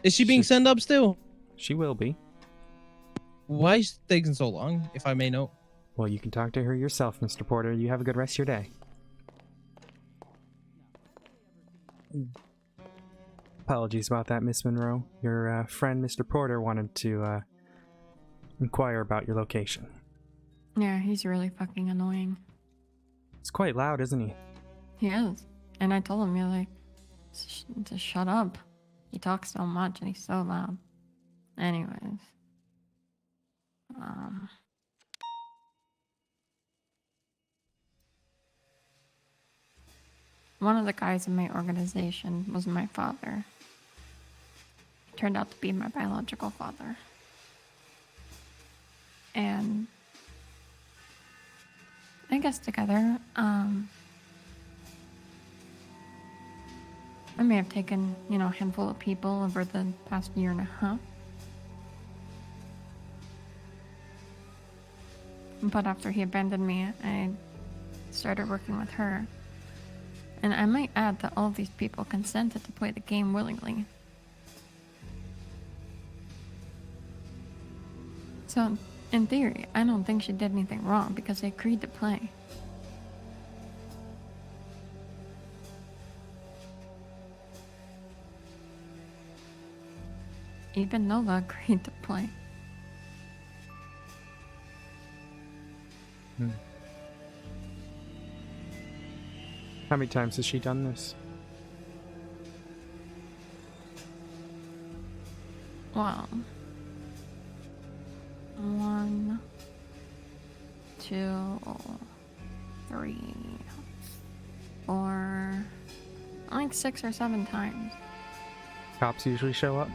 Is she being sent up still? She will be. Why is it taking so long, if I may know? Well, you can talk to her yourself, Mr. Porter. You have a good rest of your day. Apologies about that, Miss Monroe. Your friend, Mr. Porter, wanted to inquire about your location. Yeah, he's really fucking annoying. It's quite loud, isn't he? He is. And I told him, you're like, just shut up. He talks so much and he's so loud. Anyways. one of the guys in my organization was my father. He turned out to be my biological father. And I guess together, I may have taken, you know, a handful of people over the past year and a half. But after he abandoned me, I started working with her. And I might add that all of these people consented to play the game willingly. So, in theory, I don't think she did anything wrong because they agreed to play. Even Nova agreed to play. How many times has she done this? Wow. 1, 2, 3, 4, like 6 or 7 times. Cops usually show up?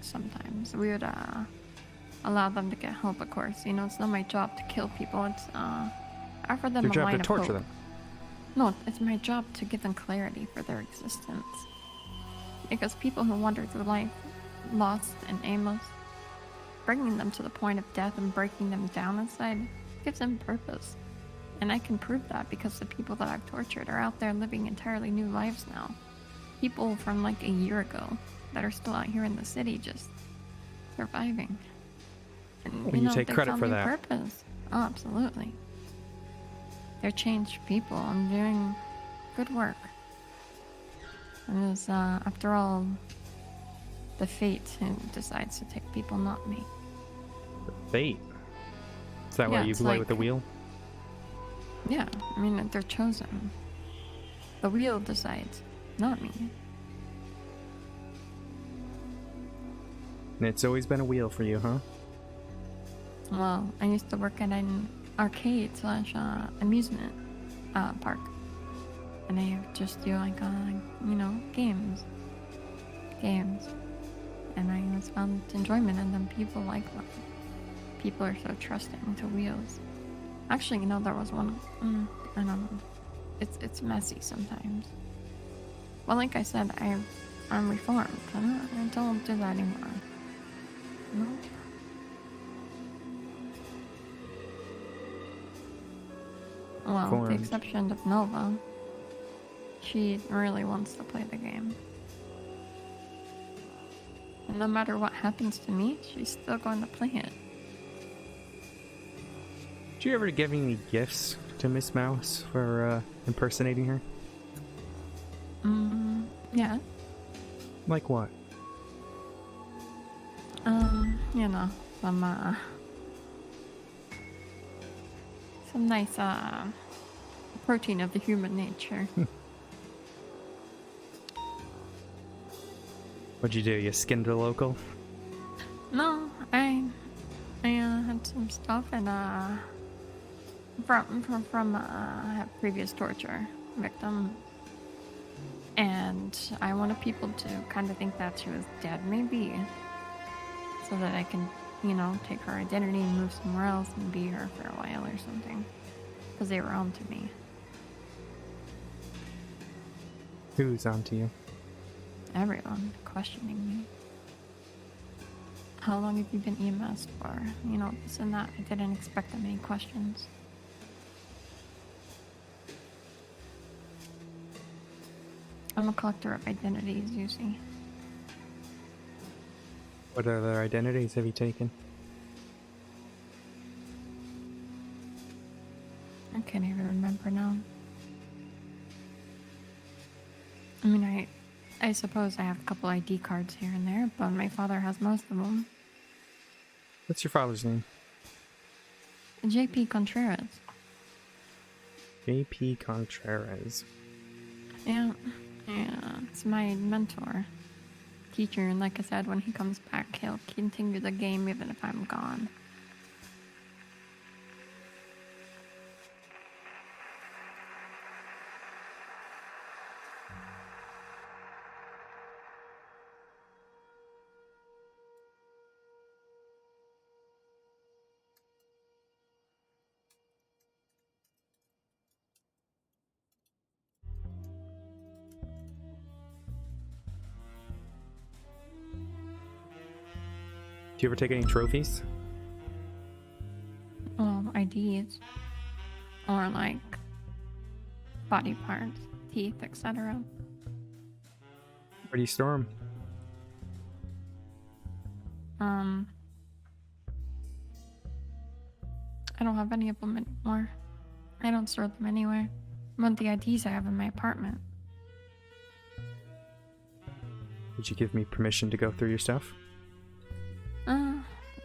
Sometimes. We would, allow them to get help, of course. You know, it's not my job to kill people. It's, offer them Your a job line to of torture hope. them. No, it's my job to give them clarity for their existence. Because people who wander through life, lost and aimless, bringing them to the point of death and breaking them down inside gives them purpose. And I can prove that because the people that I've tortured are out there living entirely new lives now. People from like a year ago that are still out here in the city just surviving. And, And you take they credit found for new that. Purpose. Oh, absolutely. They're changed people and doing good work. And it's, after all, the fate who decides to take people, not me. Fate. Is that why Yeah, you it's play like- with the wheel? Yeah, I mean, they're chosen. The wheel decides, not me. And it's always been a wheel for you, huh? Well, I used to work at an arcade slash amusement park. And I just do like, games. And I always found enjoyment in them. People like them. People are so trusting to wheels. Actually, there was one, I don't know. It's messy sometimes. Well, like I said, I'm reformed. I don't do that anymore. No. Well, with the Reformed. exception of Nova. She really wants to play the game. And no matter what happens to me, she's still going to play it. Did you ever give any gifts to Miss Mouse for impersonating her? Yeah. Like what? Some nice protein of the human nature. What'd you do? You skinned a local? No, I had some stuff and from a previous torture victim, and I wanted people to kind of think that she was dead, maybe, so that I can, take her identity and move somewhere else and be her for a while or something, because they were on to me. Who's onto you? Everyone questioning me. How long have you been EMS for? This and that. I didn't expect that many questions. I'm a collector of identities, you see. What other identities have you taken? I can't even remember now. I mean, I suppose I have a couple ID cards here and there, but my father has most of them. What's your father's name? JP Contreras. JP Contreras. Yeah, it's my mentor. Teacher, and like I said, when he comes back, he'll continue the game even if I'm gone. you ever take any trophies? Well, IDs. Or like body parts, teeth, etc. Where do you store them? I don't have any of them anymore. I don't store them anywhere. But the IDs I have in my apartment. Did you give me permission to go through your stuff?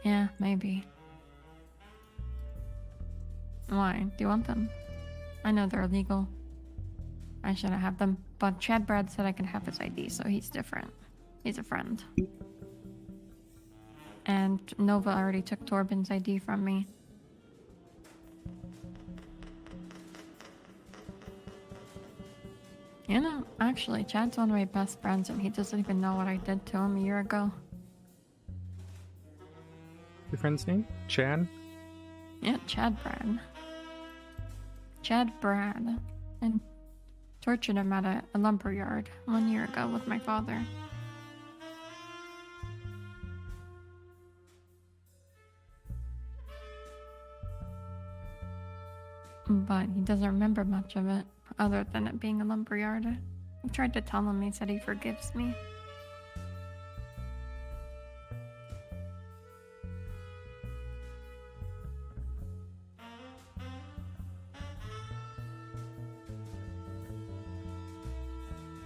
Yeah, maybe. Why? Do you want them? I know they're illegal. I shouldn't have them. But Chad Brad said I could have his ID, so he's different. He's a friend. And Nova already took Torben's ID from me. You know, actually, Chad's one of my best friends, and he doesn't even know what I did to him a year ago. Your friend's name? Chad? Yeah, Chad Brad. Chad Brad. And tortured him at a lumber yard 1 year ago with my father. But he doesn't remember much of it, other than it being a lumberyard. I tried to tell him, he said he forgives me.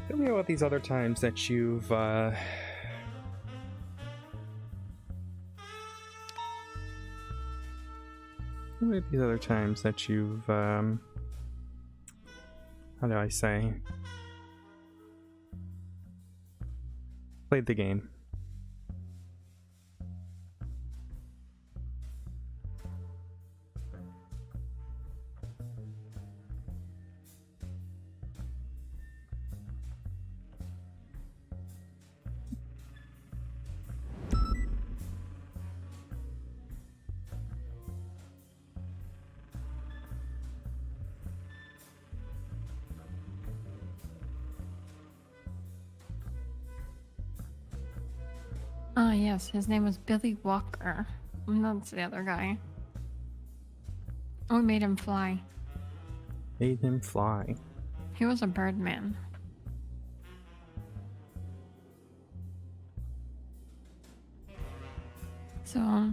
Tell me about these other times that you've, these other times that you've, how do I say? Played the game. Ah, yes, his name was Billy Walker. And that's the other guy. We made him fly. Made him fly. He was a birdman. So,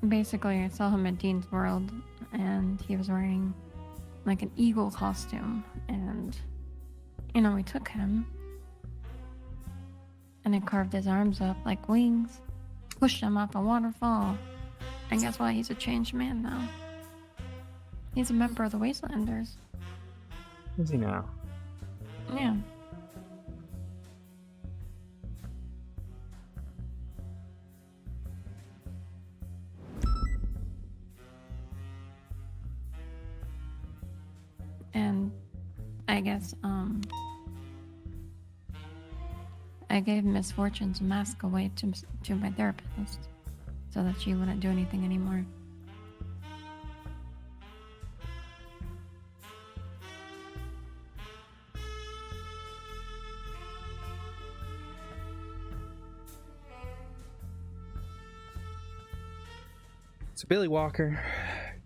basically, I saw him at Dean's World, and he was wearing like an eagle costume, and you know, we took him and I carved his arms up like wings, pushed him up a waterfall, and guess what? He's a changed man now. He's a member of the Wastelanders. Is he now? Yeah. And I guess, I gave Miss Fortune's mask away to my therapist so that she wouldn't do anything anymore. So Billy Walker,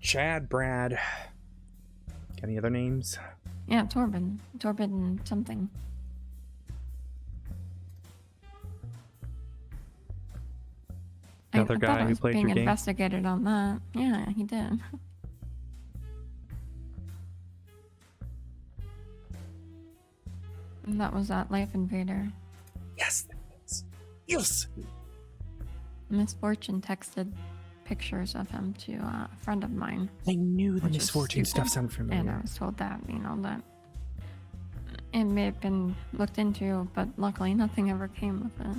Chad Brad. Got any other names? Yeah, Torben. Torben something. Another guy who played your game? Being investigated on that. Yeah, he did. And that was that Life Invader. Yes, yes. Miss Fortune texted pictures of him to a friend of mine. I knew the Miss Fortune stuff sounded familiar. And I was told that, you know, that it may have been looked into, but luckily nothing ever came of it.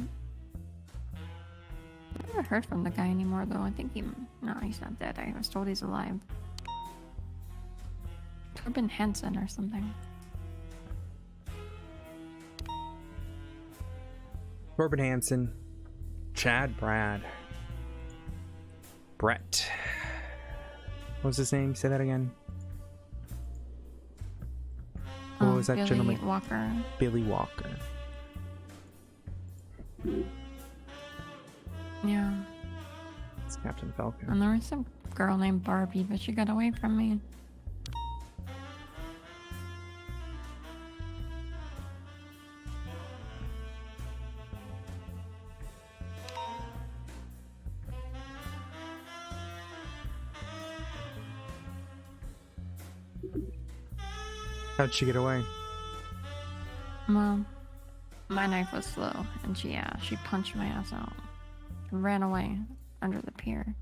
I never heard from the guy anymore, though. I think no, he's not dead. I was told he's alive. Torben Hansen or something. Torben Hansen, Chad Brad, Brett. What was his name? Say that again. What was that Billy gentleman? Walker. Billy Walker. Falco. And there was some girl named Barbie, but she got away from me. How'd she get away? Well, my knife was slow, and she punched my ass out. And ran away under the pier.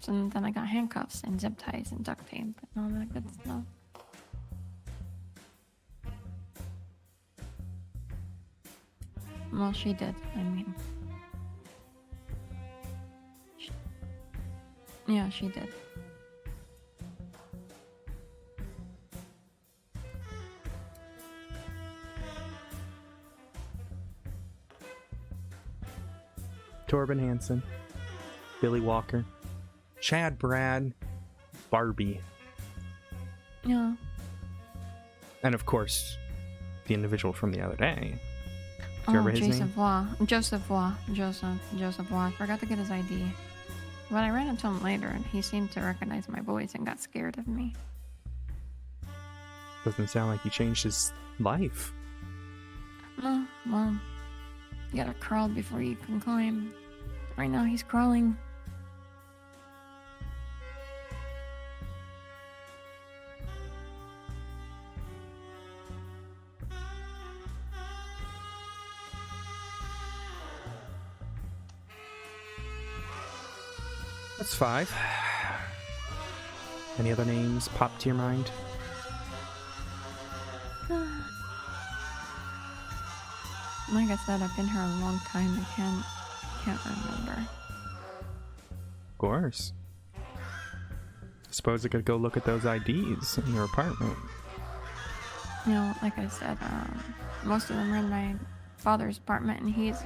So then I got handcuffs and zip ties and duct tape and all that good stuff. Well, she did, I mean. Yeah, she did. Torben Hansen, Billy Walker, Chad Brad, Barbie, Yeah. and of course, the individual from the other day. Do you Oh, remember his name? Joseph Waugh. I forgot to get his ID. But I ran into him later, and he seemed to recognize my voice and got scared of me. Doesn't sound like he changed his life. No, well, you gotta crawl before you can climb. Right now, he's crawling. That's 5. Any other names pop to your mind? Like I said, I've been here a long time. I can't remember. Of course. Suppose I could go look at those IDs in your apartment. You know, like I said, most of them are in my father's apartment, and he's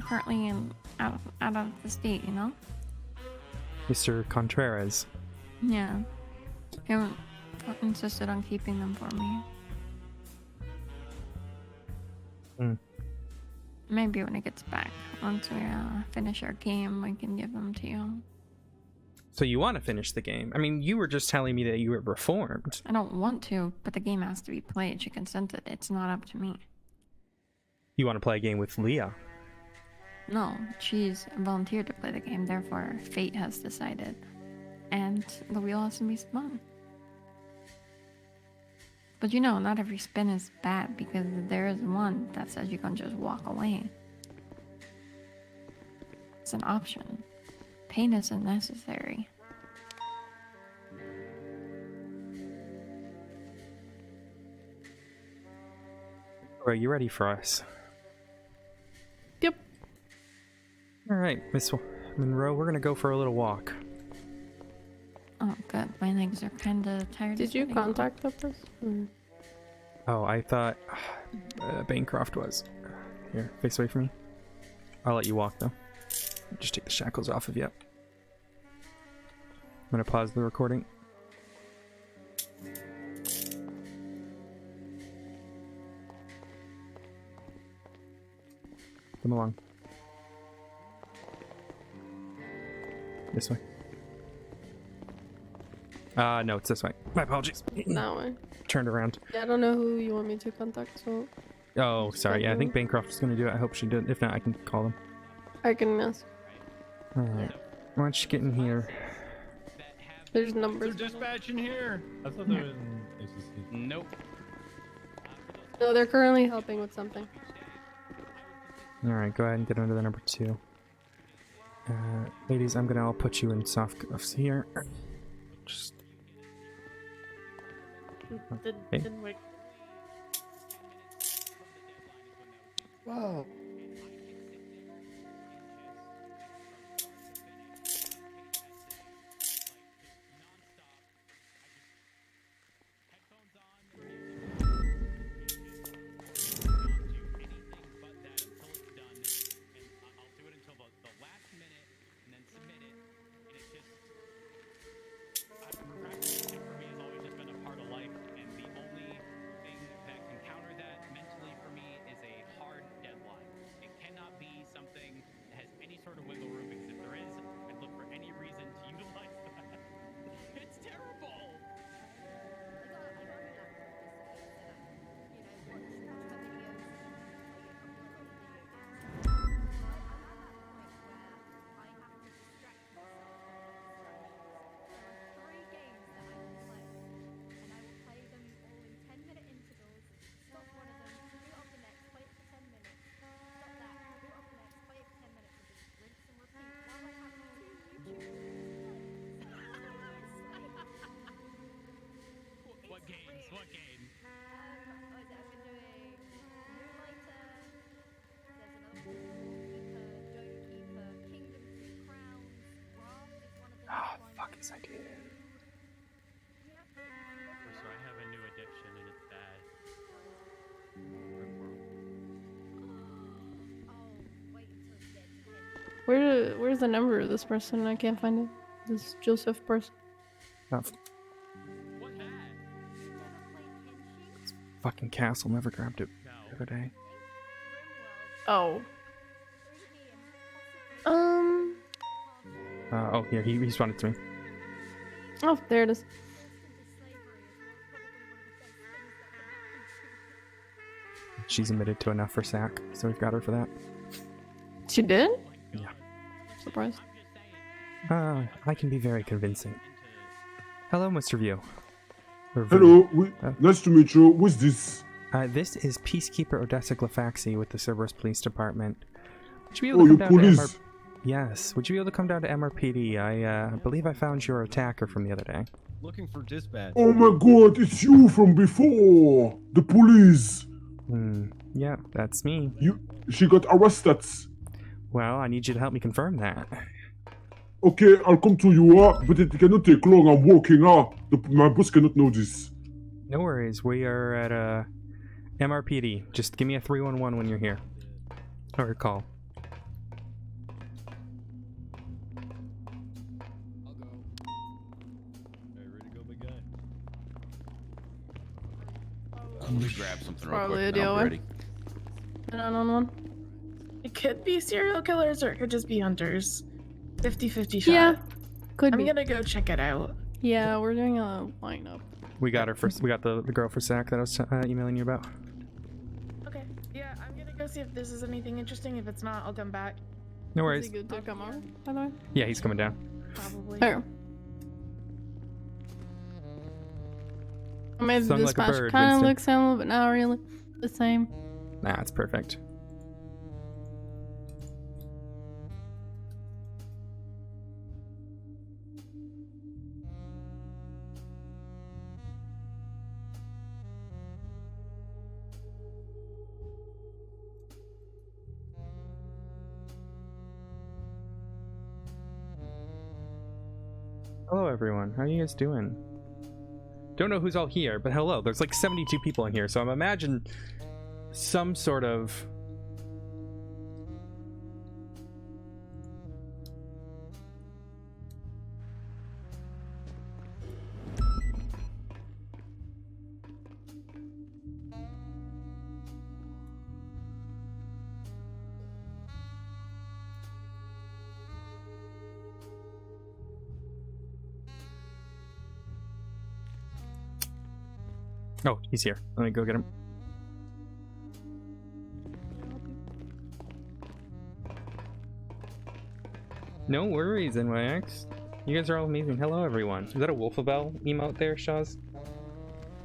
currently out of the state. You know. Mr. Contreras. Yeah. He insisted on keeping them for me. Hmm. Maybe when it gets back, once we finish our game, I can give them to you. So you want to finish the game? I mean, you were just telling me that you were reformed. I don't want to, but the game has to be played. She consented. It's not up to me. You want to play a game with Leah? No, she's volunteered to play the game, therefore fate has decided. And the wheel has to be spun. But you know, not every spin is bad, because there is one that says you can just walk away. It's an option. Pain isn't necessary. Are you ready for us? Yep. All right, Miss Monroe, we're gonna go for a little walk. Oh, good. My legs are kind of tired. Did you contact us? Oh, I thought Bancroft was. Here, face away from me. I'll let you walk though. Just take the shackles off of you. I'm gonna pause the recording. Come along. This way. No, it's this way. My apologies. That way. Turned around. Yeah, I don't know who you want me to contact, so Oh, sorry. Yeah, I think Bancroft was gonna do it. I hope she did. If not, I can call them. I can ask. Alright. Why don't you get in here? There's numbers. They're dispatching here. I thought there was an ACC. Nope. No, they're currently helping with something. Alright, go ahead and get under the number 2. Ladies, I'll put you in soft cuffs here. Just... Didn't work. Wow. Where's the number of this person? I can't find it. This Joseph person. Oh. Fucking Castle never grabbed it the other day. Oh. Oh, here, he responded to me. Oh, there it is. She's admitted to enough for SAC, so we've got her for that. She did? Yeah. Surprised. I can be very convincing. Hello, Mr. View. Hello, nice to meet you. Who's this? This is Peacekeeper Odessa Glafx with the Cerberus Police Department. Would you be Oh, able to you come down to police? Yes. Would you be able to come down to MRPD? I believe I found your attacker from the other day. Looking for dispatch. Oh my god, it's you from before! The police! Yeah, that's me. She got arrested. Well, I need you to help me confirm that. Okay, I'll come to you, but it cannot take long. I'm walking, my boss cannot know this. No worries. We are at MRPD. Just give me a 311 when you're here. Or a call. Let me grab something real Probably quick. a and I'm deal. ready. 911. It could be serial killers or it could just be hunters. 50-50 shot. Yeah, could I'm be. gonna go check it out. Yeah, we're doing a lineup. We got her first. We got the girl for SAC that I was emailing you about. Okay. Yeah, I'm gonna go see if this is anything interesting. If it's not, I'll come back. No Is worries. he good to come over, by the way? Yeah, he's coming down. Probably. Here. I made the Sung like a dispatch bird, kind of Winston. look similar, but not really the same. Nah, it's perfect. Hello everyone, how are you guys doing? Don't know who's all here, but hello. There's like 72 people in here, so I'm imagining some sort of... Oh, he's here. Let me go get him. No worries, NYX. You guys are all amazing. Hello, everyone. Is that a Wolfabell emote there, Shaz?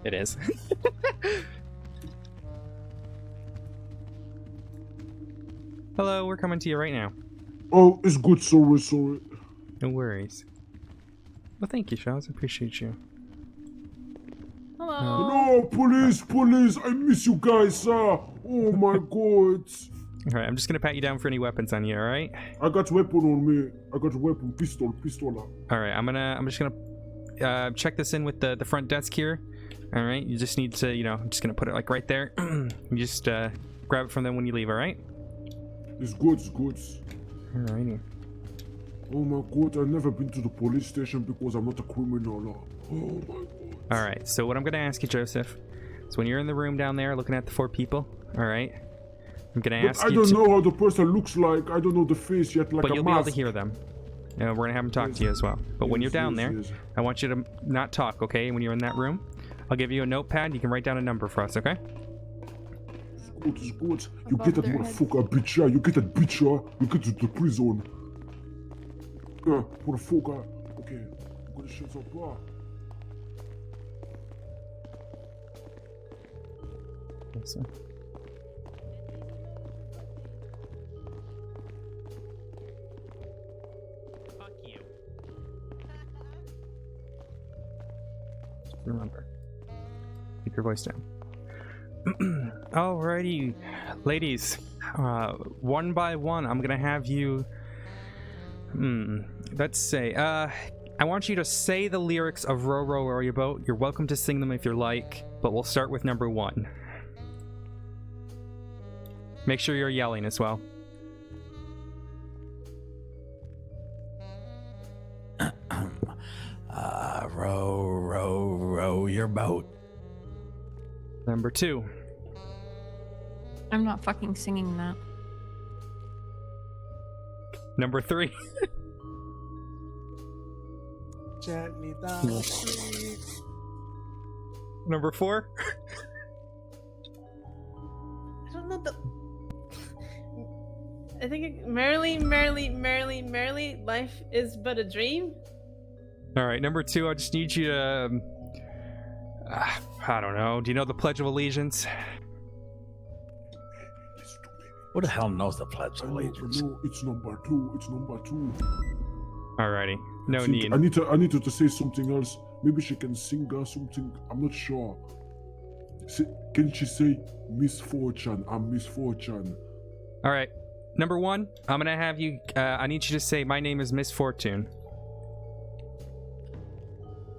It is. Hello, we're coming to you right now. Oh, it's good, sorry. No worries. Well, thank you, Shaz. I appreciate you. Hello. No, police, I miss you guys, Oh my god. Alright, I'm just gonna pat you down for any weapons on you, alright? I got weapon on me. I got a weapon, pistol. Alright, I'm just gonna check this in with the front desk here. Alright, you just need to, I'm just gonna put it like right there. You just grab it from them when you leave, alright? It's good. Alrighty. Oh my god, I've never been to the police station because I'm not a criminal. Oh my god. Alright, so what I'm gonna ask you, Joseph, is when you're in the room down there looking at the 4 people, alright? I'm gonna ask you I don't know how the person looks like. I don't know the face yet, like but a you'll be able to mask. hear them. We're gonna have them talk to you as well. But when you're down there, yes. I want you to not talk, okay? When you're in that room, I'll give you a notepad. You can write down a number for us, okay? It's good. You Above get that their heads. motherfucker, bitch. Yeah, you get that bitch. You get to the prison. Yeah, motherfucker. Okay, I'm gonna shut up. So. Fuck you. Remember, keep your voice down. Alrighty, ladies. One by one, I'm gonna have you. Let's say. I want you to say the lyrics of "Row, Row, Row Your Boat." You're welcome to sing them if you like, but we'll start with number 1. Make sure you're yelling as well. row your boat. Number 2. I'm not fucking singing that. Number 3. Gently down the street. Number 4. I don't know the. I think merrily, life is but a dream. All right, number 2. I just need you to. I don't know. Do you know the Pledge of Allegiance? Who the hell knows the Pledge of Allegiance? No, it's number 2. It's number 2. Alrighty, no I think need. I need her to say something else. Maybe she can sing or something. I'm not sure. Can she say misfortune? I'm misfortune. All right, number 1. I'm gonna have you. I need you to say, "My name is Misfortune."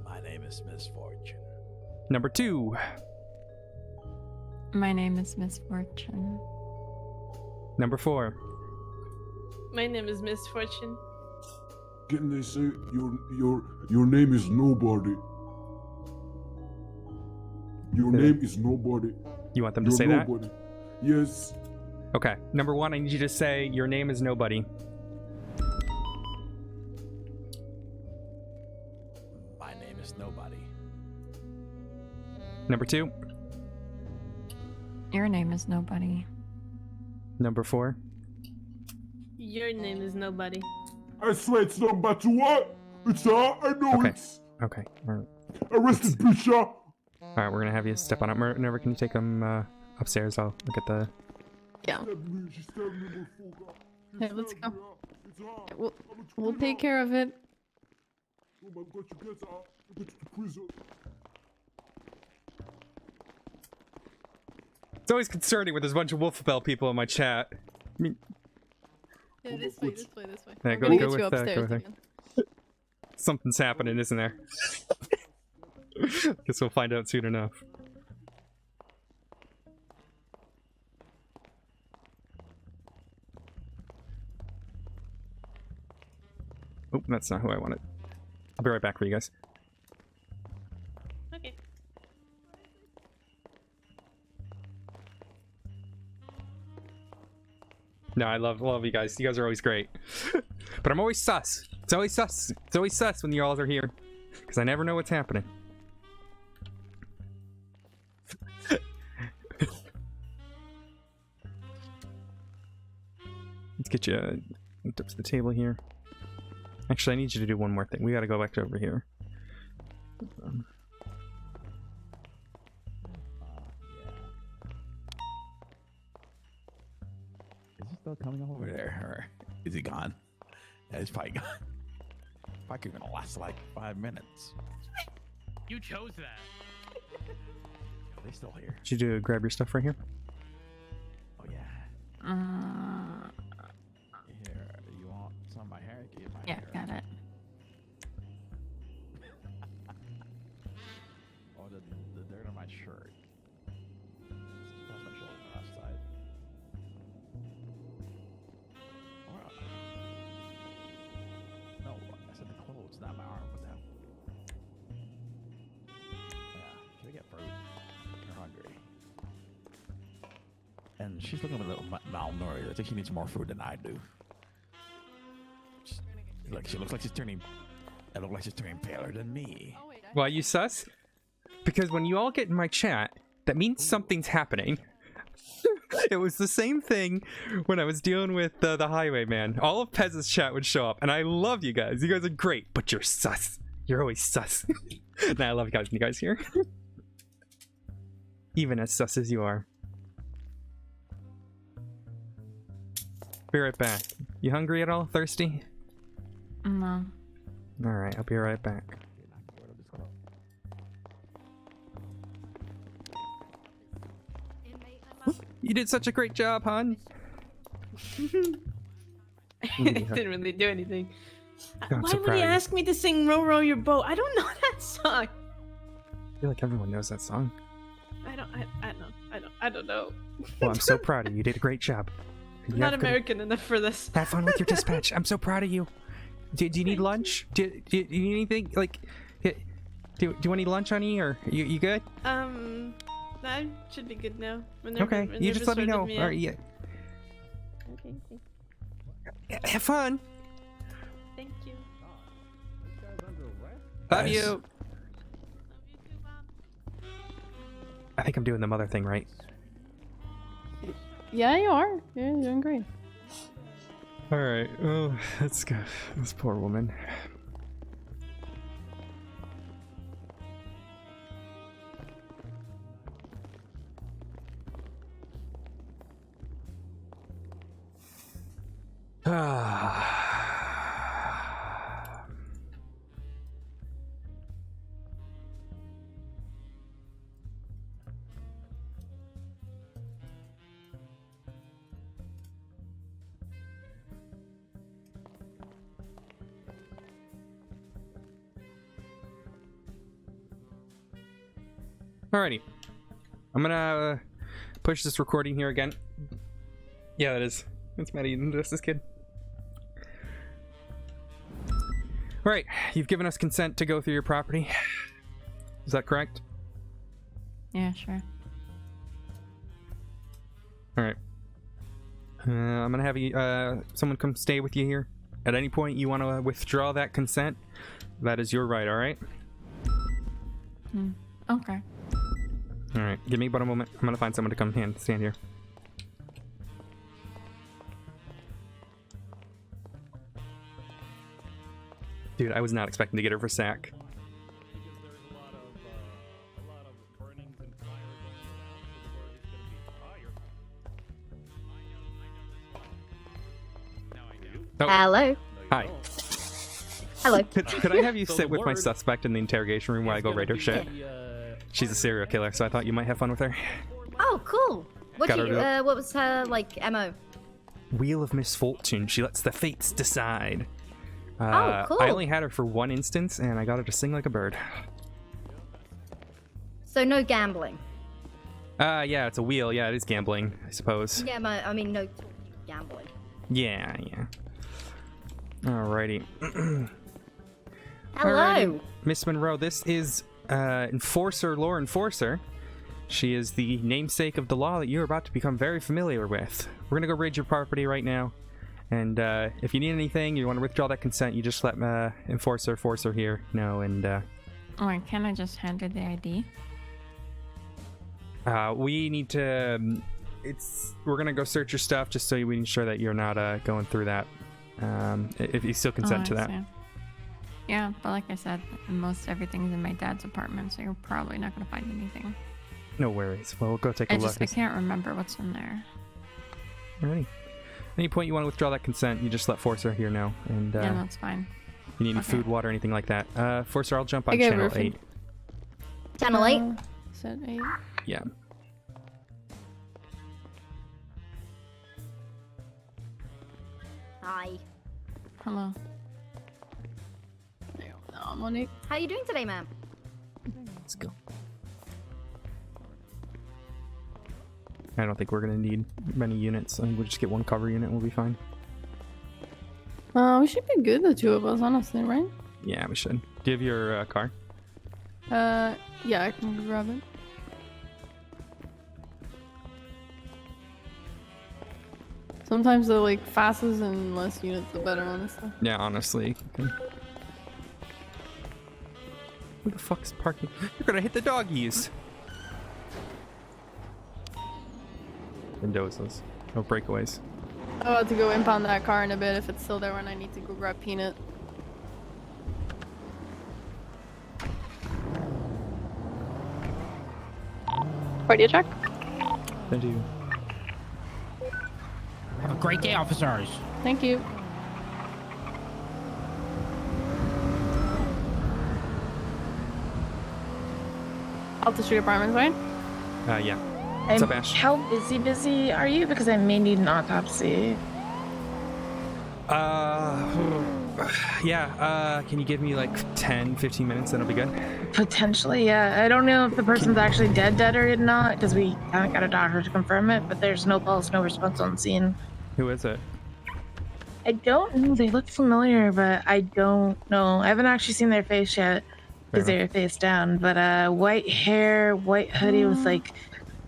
My name is Misfortune. Number 2. My name is Misfortune. Number 4. My name is Misfortune. Can they say your name is nobody? Your name is nobody. You want them to You're say that? nobody. Yes. Okay. Number 1, I need you to say, "Your name is Nobody." My name is Nobody. Number 2. Your name is Nobody. Number 4. Your name is nobody. I swear it's number 2. What? It's her. I know Okay. it's. Okay. All right. Arrested, bitch. All right, we're gonna have you step on up. Never, can you take them upstairs? I'll look at the. Yeah. Okay, let's go. We'll take care of it. Oh my God, you get her. You get to prison. It's always concerning when there's a bunch of Wolfbell people in my chat. I mean, Yeah, this way. yeah, We're go gonna get with you that. Go upstairs with that. again. Something's happening, isn't there? Guess we'll find out soon enough. Oh, that's not who I wanted. I'll be right back for you guys. Okay. No, I love you guys. You guys are always great. But I'm always sus. It's always sus. It's always sus when you all are here. Because I never know what's happening. Let's get you up to the table here. Actually, I need you to do one more thing. We gotta go back over here. Is he still coming over there, or is he gone? Yeah, he's probably gone. Probably gonna last like 5 minutes. You chose that. Are they still here? Did you grab your stuff right here? Oh yeah. Here, you want some of my hair? Get my Yeah, hair. got it. Oh, the dirt on my shirt. That's my shoulder on the left side. Oh, no, I said the clothes, not my arm, but that. Yeah, can I get fruit? You're hungry. And she's looking a little malnourished. I think she needs more food than I do. Look, she looks like she's turning. It looks like she's turning paler than me. Why you sus? Because when you all get in my chat, that means something's happening. It was the same thing when I was dealing with the Highwayman. All of Pez's chat would show up, and I love you guys. You guys are great, but you're sus. You're always sus. Nah, I love you guys. You guys here? Even as sus as you are. Be right back. You hungry at all? Thirsty? No. Alright, I'll be right back. You did such a great job, hon. I didn't really do anything. I'm Why so would proud he of you. ask me to sing "Row Row Your Boat"? I don't know that song. I feel like everyone knows that song. I don't know. Well, I'm so proud of you. You did a great job. I'm not American enough for this. Have fun with your dispatch. I'm so proud of you. Do you need lunch? Do you need anything? Like, Do you want any lunch, honey, or you good? That should be good now. Okay, you just let me know. All right, yeah. Okay, thank Have fun. Thank you. Love you. I think I'm doing the mother thing right. Yeah, you are. You're doing great. All right. Oh, that's good. This poor woman. Alrighty. I'm gonna push this recording here again. Yeah, that is. It's Maddie and this kid. Alright, you've given us consent to go through your property. Is that correct? Yeah, sure. Alright. I'm gonna have you, someone come stay with you here. At any point you want to withdraw that consent, that is your right, alright? Okay. Alright, give me about a moment. I'm gonna find someone to come stand here. Dude, I was not expecting to get her for sack. Oh. Hello. Hi. Hello. Could I have you sit with my suspect in the interrogation room while I go raid her shit? She's a serial killer, so I thought you might have fun with her. Oh, cool. What Got her what was her MO? Wheel of Misfortune. She lets the fates decide. Oh, cool. I only had her for one instance, and I got her to sing like a bird. So no gambling. Yeah, it's a wheel. Yeah, it is gambling, I suppose. Yeah, I mean no gambling. Yeah. Alrighty. Hello. Alrighty. Miss Monroe, this is Law Enforcer. She is the namesake of the law that you're about to become very familiar with. We're gonna go raid your property right now. And if you need anything, you want to withdraw that consent, you just let Enforcer here know, and Wait, can I just hand her the ID? we need to we're gonna go search your stuff just so we ensure that you're not going through that, if you still consent to that. See. Yeah, but like I said, most everything's in my dad's apartment, so you're probably not gonna find anything. No worries. Well, we'll go take a look. I can't remember what's in there. Alrighty. Any point you want to withdraw that consent, you just let Forcer here know, and yeah, that's fine. You need any food, water, anything like that. Forcer, I'll jump on Okay, channel perfect. 8. Channel 8? Said 8. Yeah. Hi. Hello. I'm on it. How you doing today, ma'am? Let's go. I don't think we're gonna need many units. I think we'll just get one cover unit and we'll be fine. We should be good, the two of us, honestly, right? Yeah, we should. Do you have your car? Yeah, I can grab it. Sometimes the fastest and less units, the better, honestly. Yeah, honestly. Who the fuck's parking? You're gonna hit the doggies! Mendozas. No breakaways. I'll have to go impound that car in a bit if it's still there when I need to go grab Peanut. Party check. Thank you. Have a great day, officers. Thank you. Alta Street Apartments, right? Yeah. What's up, Ash? How busy are you? Because I may need an autopsy. Yeah, can you give me 10, 15 minutes? That'll be good. Potentially, yeah. I don't know if the person's actually dead or not, because we haven't got a doctor to confirm it, but there's no pulse, no response on scene. Who is it? I don't know. They look familiar, but I don't know. I haven't actually seen their face yet. because they're face down. But white hair, white hoodie with like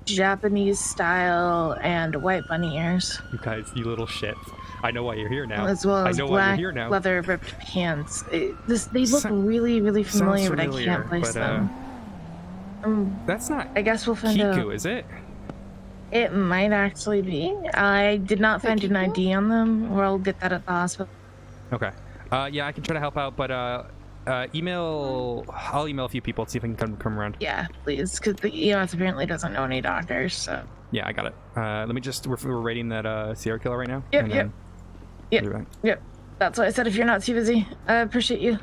Japanese style, and white bunny ears. You guys, you little shits. I know why you're here now. As well I as know why you're black here now. leather ripped pants. They look really, really familiar, but I can't place them. That's not I guess we'll find out. Kiku, is it? It might actually be. I did not find an ID on them. We'll get that at the hospital. Okay. Yeah, I can try to help out, but I'll email a few people to see if I can come around. Yeah, please, because the EOS apparently doesn't know any doctors, so. Yeah, I got it. Let me just, we're rating that serial killer right now. Yep. That's why I said if you're not too busy. I appreciate you.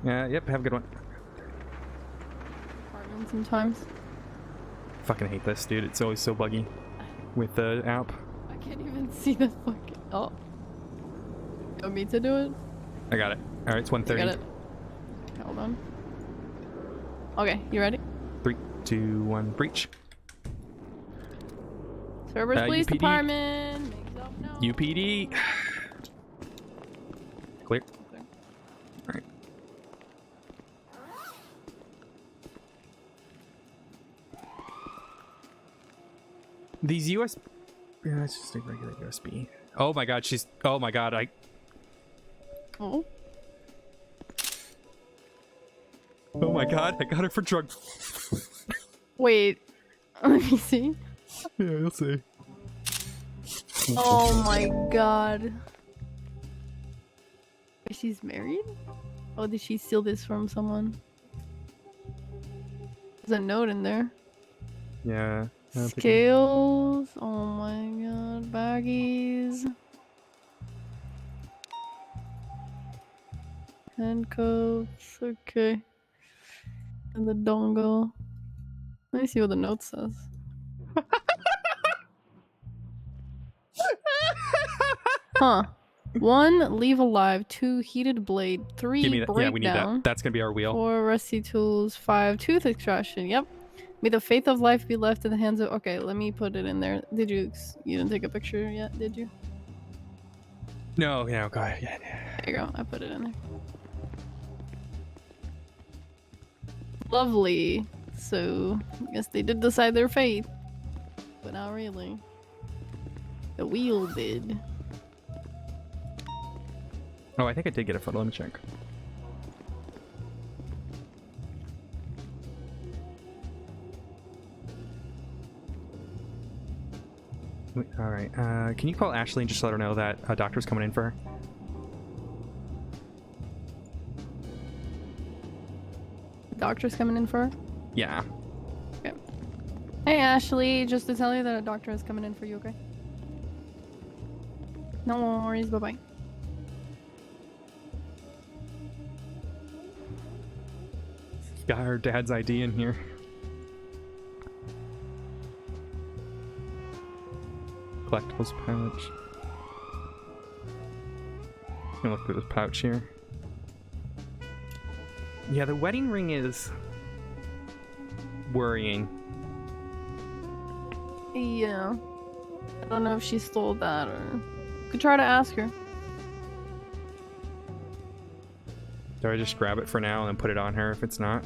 Yep, have a good one. Sometimes. Fucking hate this, dude. It's always so buggy with the app. I can't even see the fucking. Oh. You want me to do it? I got it. All right, it's 1:30. Got it. Hold on. Okay, you ready? 3, 2, 1, breach. Servers Police UPD. Department. UPD. Clear. All right. These USB. Yeah, it's just a regular USB. Oh my god, she's. Oh my god, Oh. Oh my god, I got her for drugs. Wait. Let me see. Yeah, you'll see. Oh my god. She's married? Oh, did she steal this from someone? There's a note in there. Yeah. Scales. Oh my god. Baggies. Handcuffs. Okay. And the dongle. Let me see what the note says. Huh. 1, leave alive. 2, heated blade. 3, Give me that. breakdown. Yeah, we need that. That's gonna be our wheel. 4, rusty tools. 5, tooth extraction. Yep. May the faith of life be left in the hands of. Okay, let me put it in there. Did you? You didn't take a picture yet, did you? No, go ahead. There you go. I put it in there. Lovely. So, I guess they did decide their fate, but not really. The wheel did. Oh, I think I did get a photo. Let me check. Wait, all right. Can you call Ashley and just let her know that a doctor's coming in for her? Doctor's coming in for her? Yeah. Okay. Hey, Ashley. Just to tell you that a doctor is coming in for you, okay? No worries. Bye-bye. Got her dad's ID in here. Collectibles pouch. Gonna look through this pouch here. Yeah, the wedding ring is worrying. Yeah. I don't know if she stole that or... Could try to ask her. Do I just grab it for now and then put it on her if it's not?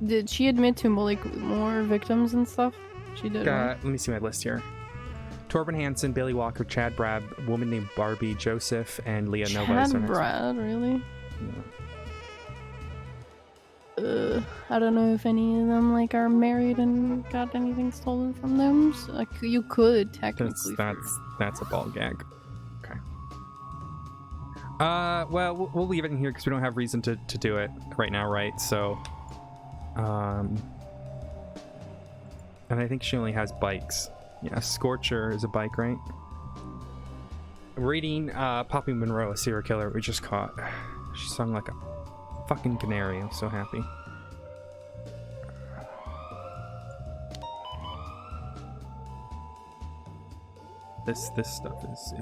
Did she admit to more victims and stuff? She did, right? Let me see my list here. Torben Hansen, Bailey Walker, Chad Brad, a woman named Barbie, Joseph, and Leah Nova. Chad Brad, really? Yeah. I don't know if any of them are married and got anything stolen from them. So, you could technically. That's a ball gag. Okay. Well, we'll leave it in here because we don't have reason to do it right now, right? So, and I think she only has bikes. Yeah, Scorcher is a bike, right? Rating Poppy Monroe, a serial killer we just caught. She sung like a fucking canary. I'm so happy. This stuff is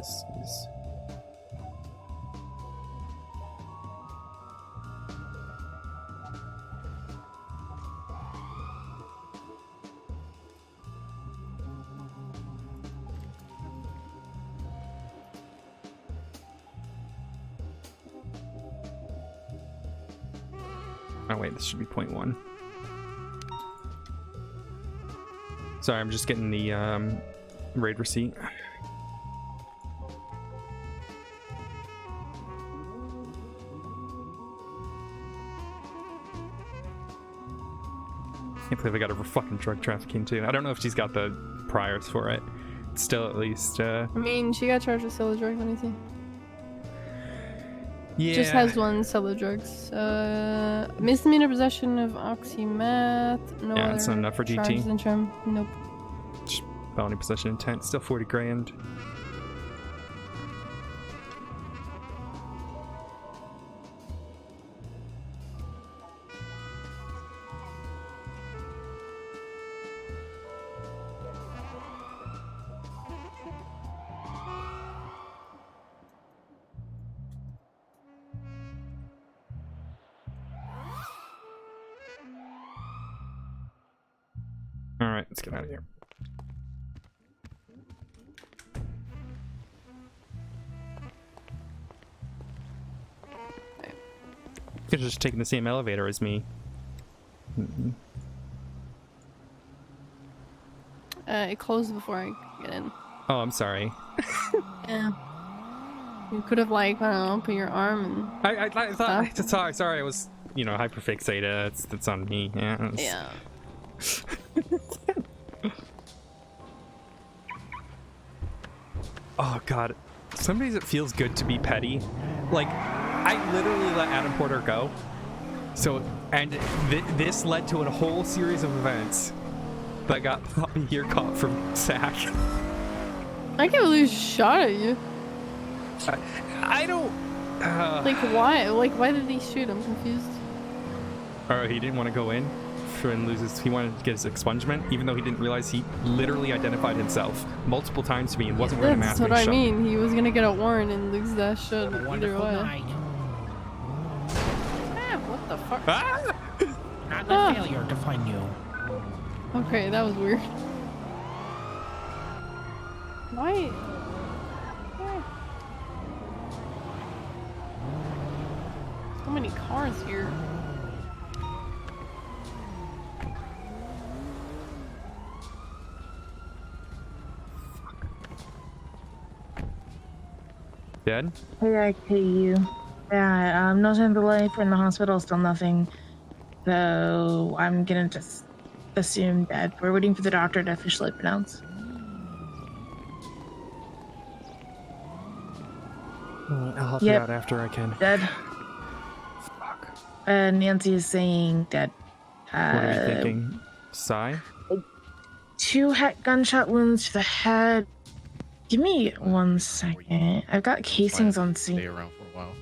Oh wait, this should be 0.1. Sorry, I'm just getting the raid receipt. Can't believe I got her for fucking drug trafficking too. I don't know if she's got the priors for it. It's still at least. I mean, she got charged with selling drugs. Let me see. Yeah. Just has one sell of drugs. Misdemeanor possession of oxymeth. No Yeah, other it's not enough for GT. charges in term. Nope. Just felony possession intent. Still 40 grand. Alright, let's get out of here. Could have just taken the same elevator as me. It closed before I get in. Oh, I'm sorry. Yeah. You could have, like, I don't know, put your arm and. I thought. Sorry, I was, you know, hyperfixated. That's on me. Yeah. Yeah. Oh god, some days it feels good to be petty. Like, I literally let Adam Porter go. So, and this led to a whole series of events that got me here caught from SAC. I can't believe he shot at you. I don't. Like, why? Like, why did he shoot? I'm confused. Or he didn't want to go in and lose his. He wanted to get his expungement, even though he didn't realize he literally identified himself multiple times to me and wasn't wearing a mask. That's what I mean. He was gonna get a warrant and lose that shit either way. What the fuck? Not a failure to find you. Okay, that was weird. Why? So many cars here. Dead? Hey, I pay you. Yeah, nothing delay from the hospital, still nothing. So I'm gonna just assume dead. We're waiting for the doctor to officially pronounce. I'll help you out after I can. Dead. Fuck. Nancy is saying dead. What are you thinking? Sigh? 2 gunshot wounds to the head. Give me 1 second. I've got casings on scene. Stay around for a while.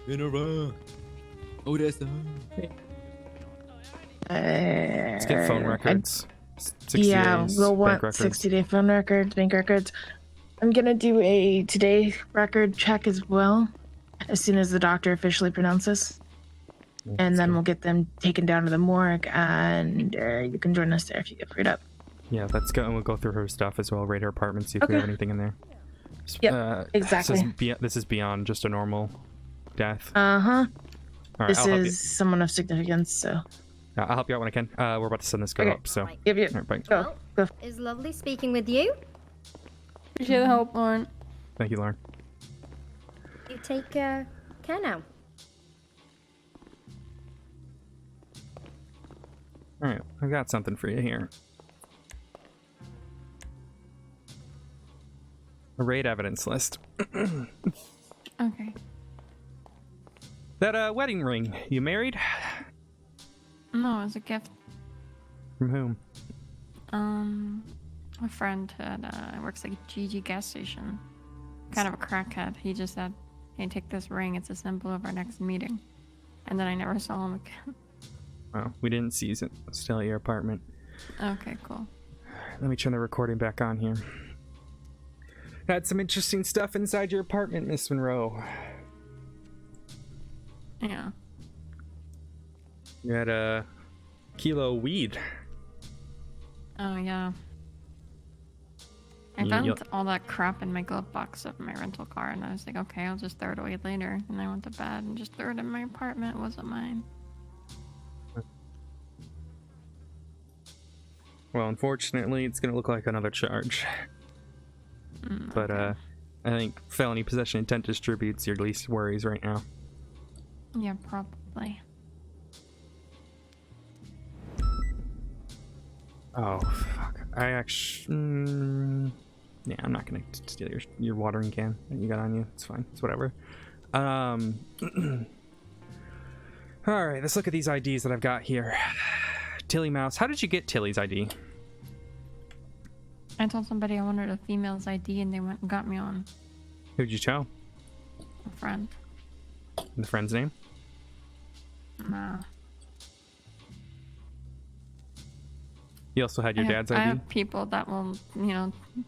In a row. Odessa. Let's get phone records. 60 yeah, days, we'll want bank records. 60-day phone records, bank records. I'm gonna do a today record check as well, as soon as the doctor officially pronounces. And then we'll get them taken down to the morgue, and you can join us there if you get freed up. Yeah, let's go, and we'll go through her stuff as well, raid her apartment, see if we have anything in there. Yep, exactly. This is beyond just a normal death. Uh-huh. All right, This I'll help you. is someone of significance, so. I'll help you out when I can. We're about to send this girl Okay. up, so. Yep. All right, bye. Go. It's lovely speaking with you. Appreciate the help, Lauren. Thank you, Lauren. You take care now. All right, I got something for you here. A raid evidence list. Okay. That wedding ring, you married? No, it was a gift. From whom? A friend that works at a GG gas station. Kind of a crackhead. He just said, "Hey, take this ring. It's a symbol of our next meeting." And then I never saw him again. Well, we didn't seize it. It's still at your apartment. Okay, cool. Let me turn the recording back on here. Had some interesting stuff inside your apartment, Miss Monroe. Yeah. You had a kilo of weed. Oh, yeah. I found all that crap in my glove box of my rental car, and I was like, okay, I'll just throw it away later. And I went to bed and just threw it in my apartment. It wasn't mine. Well, unfortunately, it's gonna look like another charge. But I think felony possession intent to distribute's your least worries right now. Yeah, probably. Oh, fuck. I actually... yeah, I'm not gonna steal your watering can that you got on you. It's fine. It's whatever. Alright, let's look at these IDs that I've got here. Tilly Mouse. How did you get Tilly's ID? I told somebody I wanted a female's ID and they went and got me on. Who'd you tell? A friend. The friend's name? Nah. You also had your dad's ID? I have people that will,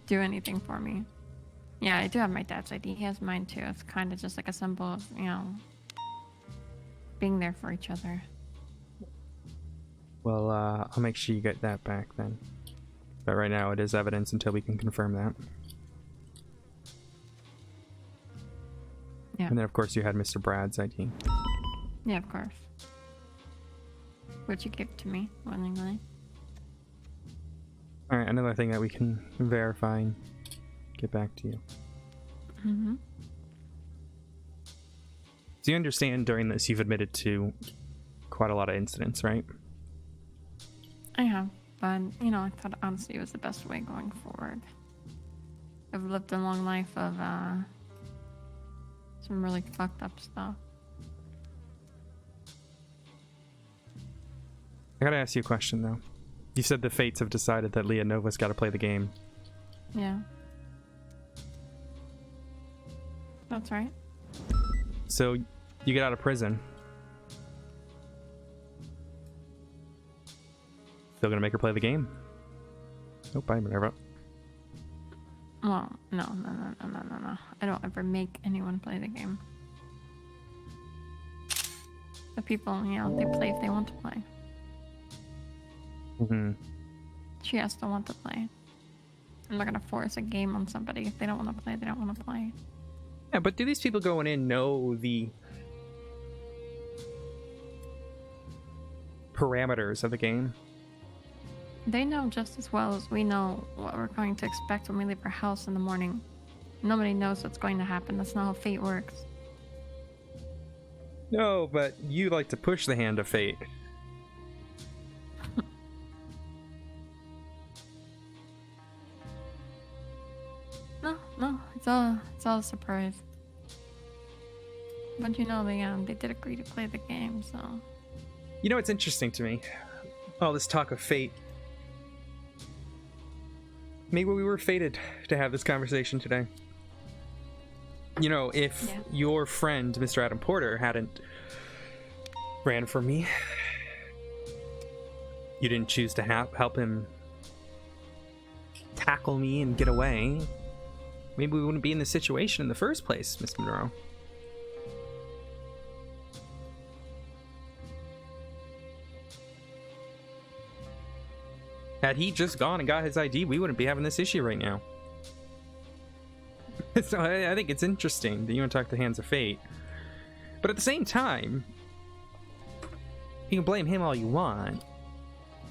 do anything for me. Yeah, I do have my dad's ID. He has mine too. It's kind of just like a symbol of, being there for each other. Well, I'll make sure you get that back then. But right now it is evidence until we can confirm that. Yeah. And then of course you had Mr. Brad's ID. Yeah, of course. Which you give to me willingly. Alright, another thing that we can verify and get back to you. Mm-hmm. So you understand during this you've admitted to quite a lot of incidents, right? I have, but, I thought honesty was the best way going forward. I've lived a long life of, some really fucked up stuff. I gotta ask you a question, though. You said the fates have decided that Leah Nova's gotta play the game. Yeah. That's right. So, you get out of prison. Still gonna make her play the game? Nope, I'm never. Well, no. I don't ever make anyone play the game. The people, they play if they want to play. Mm-hmm. She has to want to play. I'm not gonna force a game on somebody. If they don't want to play, they don't want to play. Yeah, but do these people going in know the parameters of the game? They know just as well as we know what we're going to expect when we leave our house in the morning. Nobody knows what's going to happen. That's not how fate works. No, but you like to push the hand of fate. No, it's all a surprise. But they did agree to play the game, so. You know what's interesting to me? All this talk of fate. Maybe we were fated to have this conversation today. If your friend, Mr. Adam Porter, hadn't ran for me, you didn't choose to help him tackle me and get away, maybe we wouldn't be in this situation in the first place, Miss Monroe. Had he just gone and got his ID, we wouldn't be having this issue right now. So I think it's interesting that you want to talk the hands of fate. But at the same time, you can blame him all you want.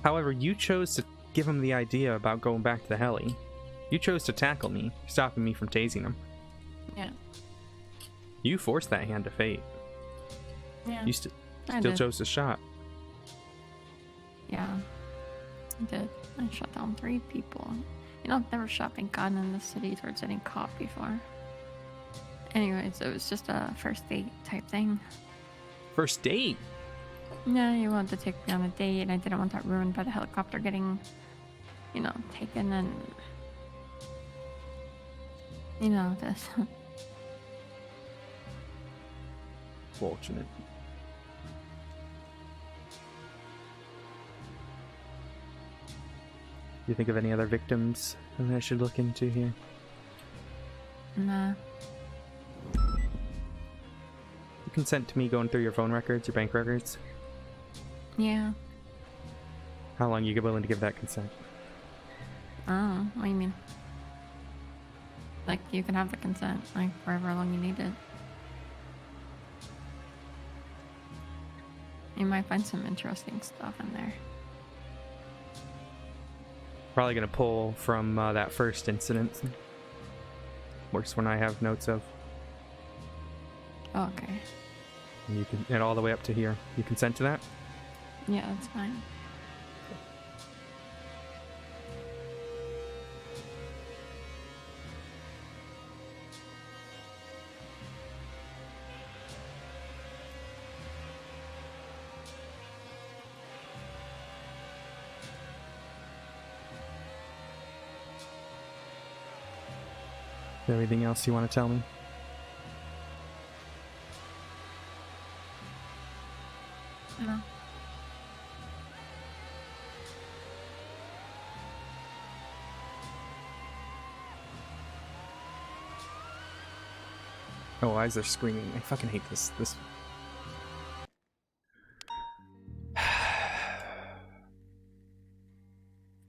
However, you chose to give him the idea about going back to the heli. You chose to tackle me, stopping me from tasing him. Yeah. You forced that hand of fate. Yeah. You still did. chose the shot. Yeah. I did. I shot down 3 people. I've never shot a gun in the city towards any cop before. Anyways, it was just a first date type thing. First date? Yeah, you wanted to take me on a date, and I didn't want that ruined by the helicopter getting, taken and... this. Fortunate. Do you think of any other victims that I should look into here? Nah. You consent to me going through your phone records, your bank records? Yeah. How long are you willing to give that consent? Oh, what do you mean? Like, you can have the consent, for however long you need it. You might find some interesting stuff in there. Probably gonna pull from that first incident. Works when I have notes of. Okay. And you can, and all the way up to here. You consent to that? Yeah, that's fine. Is there anything else you want to tell me? No. Oh, why is there screaming? I fucking hate this.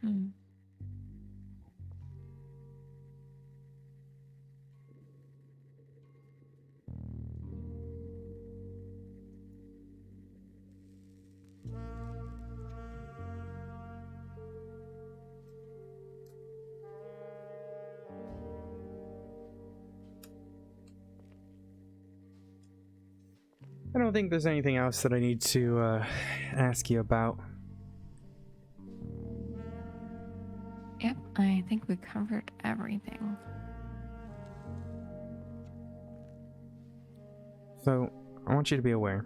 Hmm. I don't think there's anything else that I need to ask you about. Yep, I think we covered everything. So, I want you to be aware.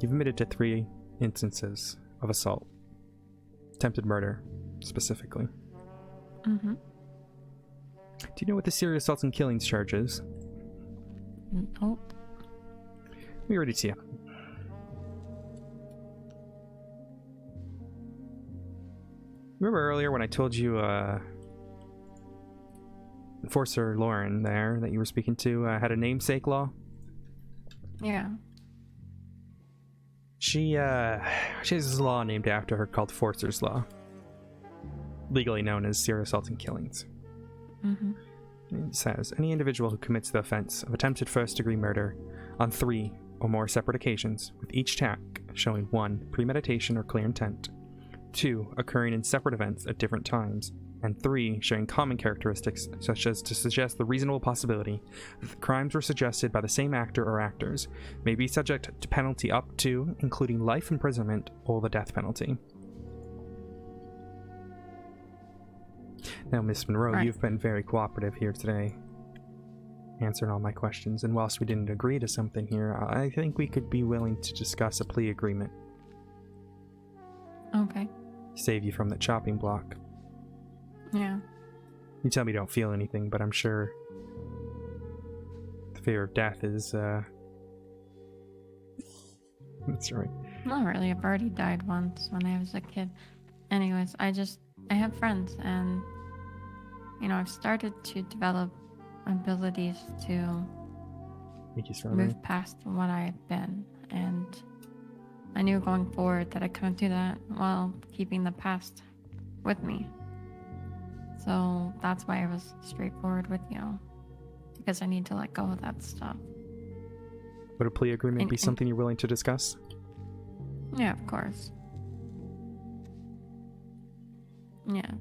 You've admitted to 3 instances of assault. Attempted murder, specifically. Mm-hmm. Do you know what the serious assault and killings charge is? Nope. We already see it. Remember earlier when I told you, Enforcer Lauren there that you were speaking to had a namesake law? Yeah. She has this law named after her called Forcer's Law. Legally known as serious assault and killings. Mm-hmm. It says, any individual who commits the offense of attempted first-degree murder on 3 or more separate occasions, with each act showing 1. Premeditation or clear intent, 2. Occurring in separate events at different times, and 3. Sharing common characteristics such as to suggest the reasonable possibility that the crimes were suggested by the same actor or actors, may be subject to penalty up to, including life imprisonment or the death penalty. Now, Miss Monroe, Right. You've been very cooperative here today, answering all my questions, and whilst we didn't agree to something here, I think we could be willing to discuss a plea agreement. Okay. Save you from the chopping block. Yeah. You tell me you don't feel anything, but I'm sure the fear of death is, that's right. Not really. I've already died once when I was a kid. Anyways, I have friends, and, I've started to develop abilities to move past what I've been, and I knew going forward that I couldn't do that while keeping the past with me. So that's why I was straightforward with you, because I need to let go of that stuff. Would a plea agreement be And- something you're willing to discuss? Yeah, of course. Yeah.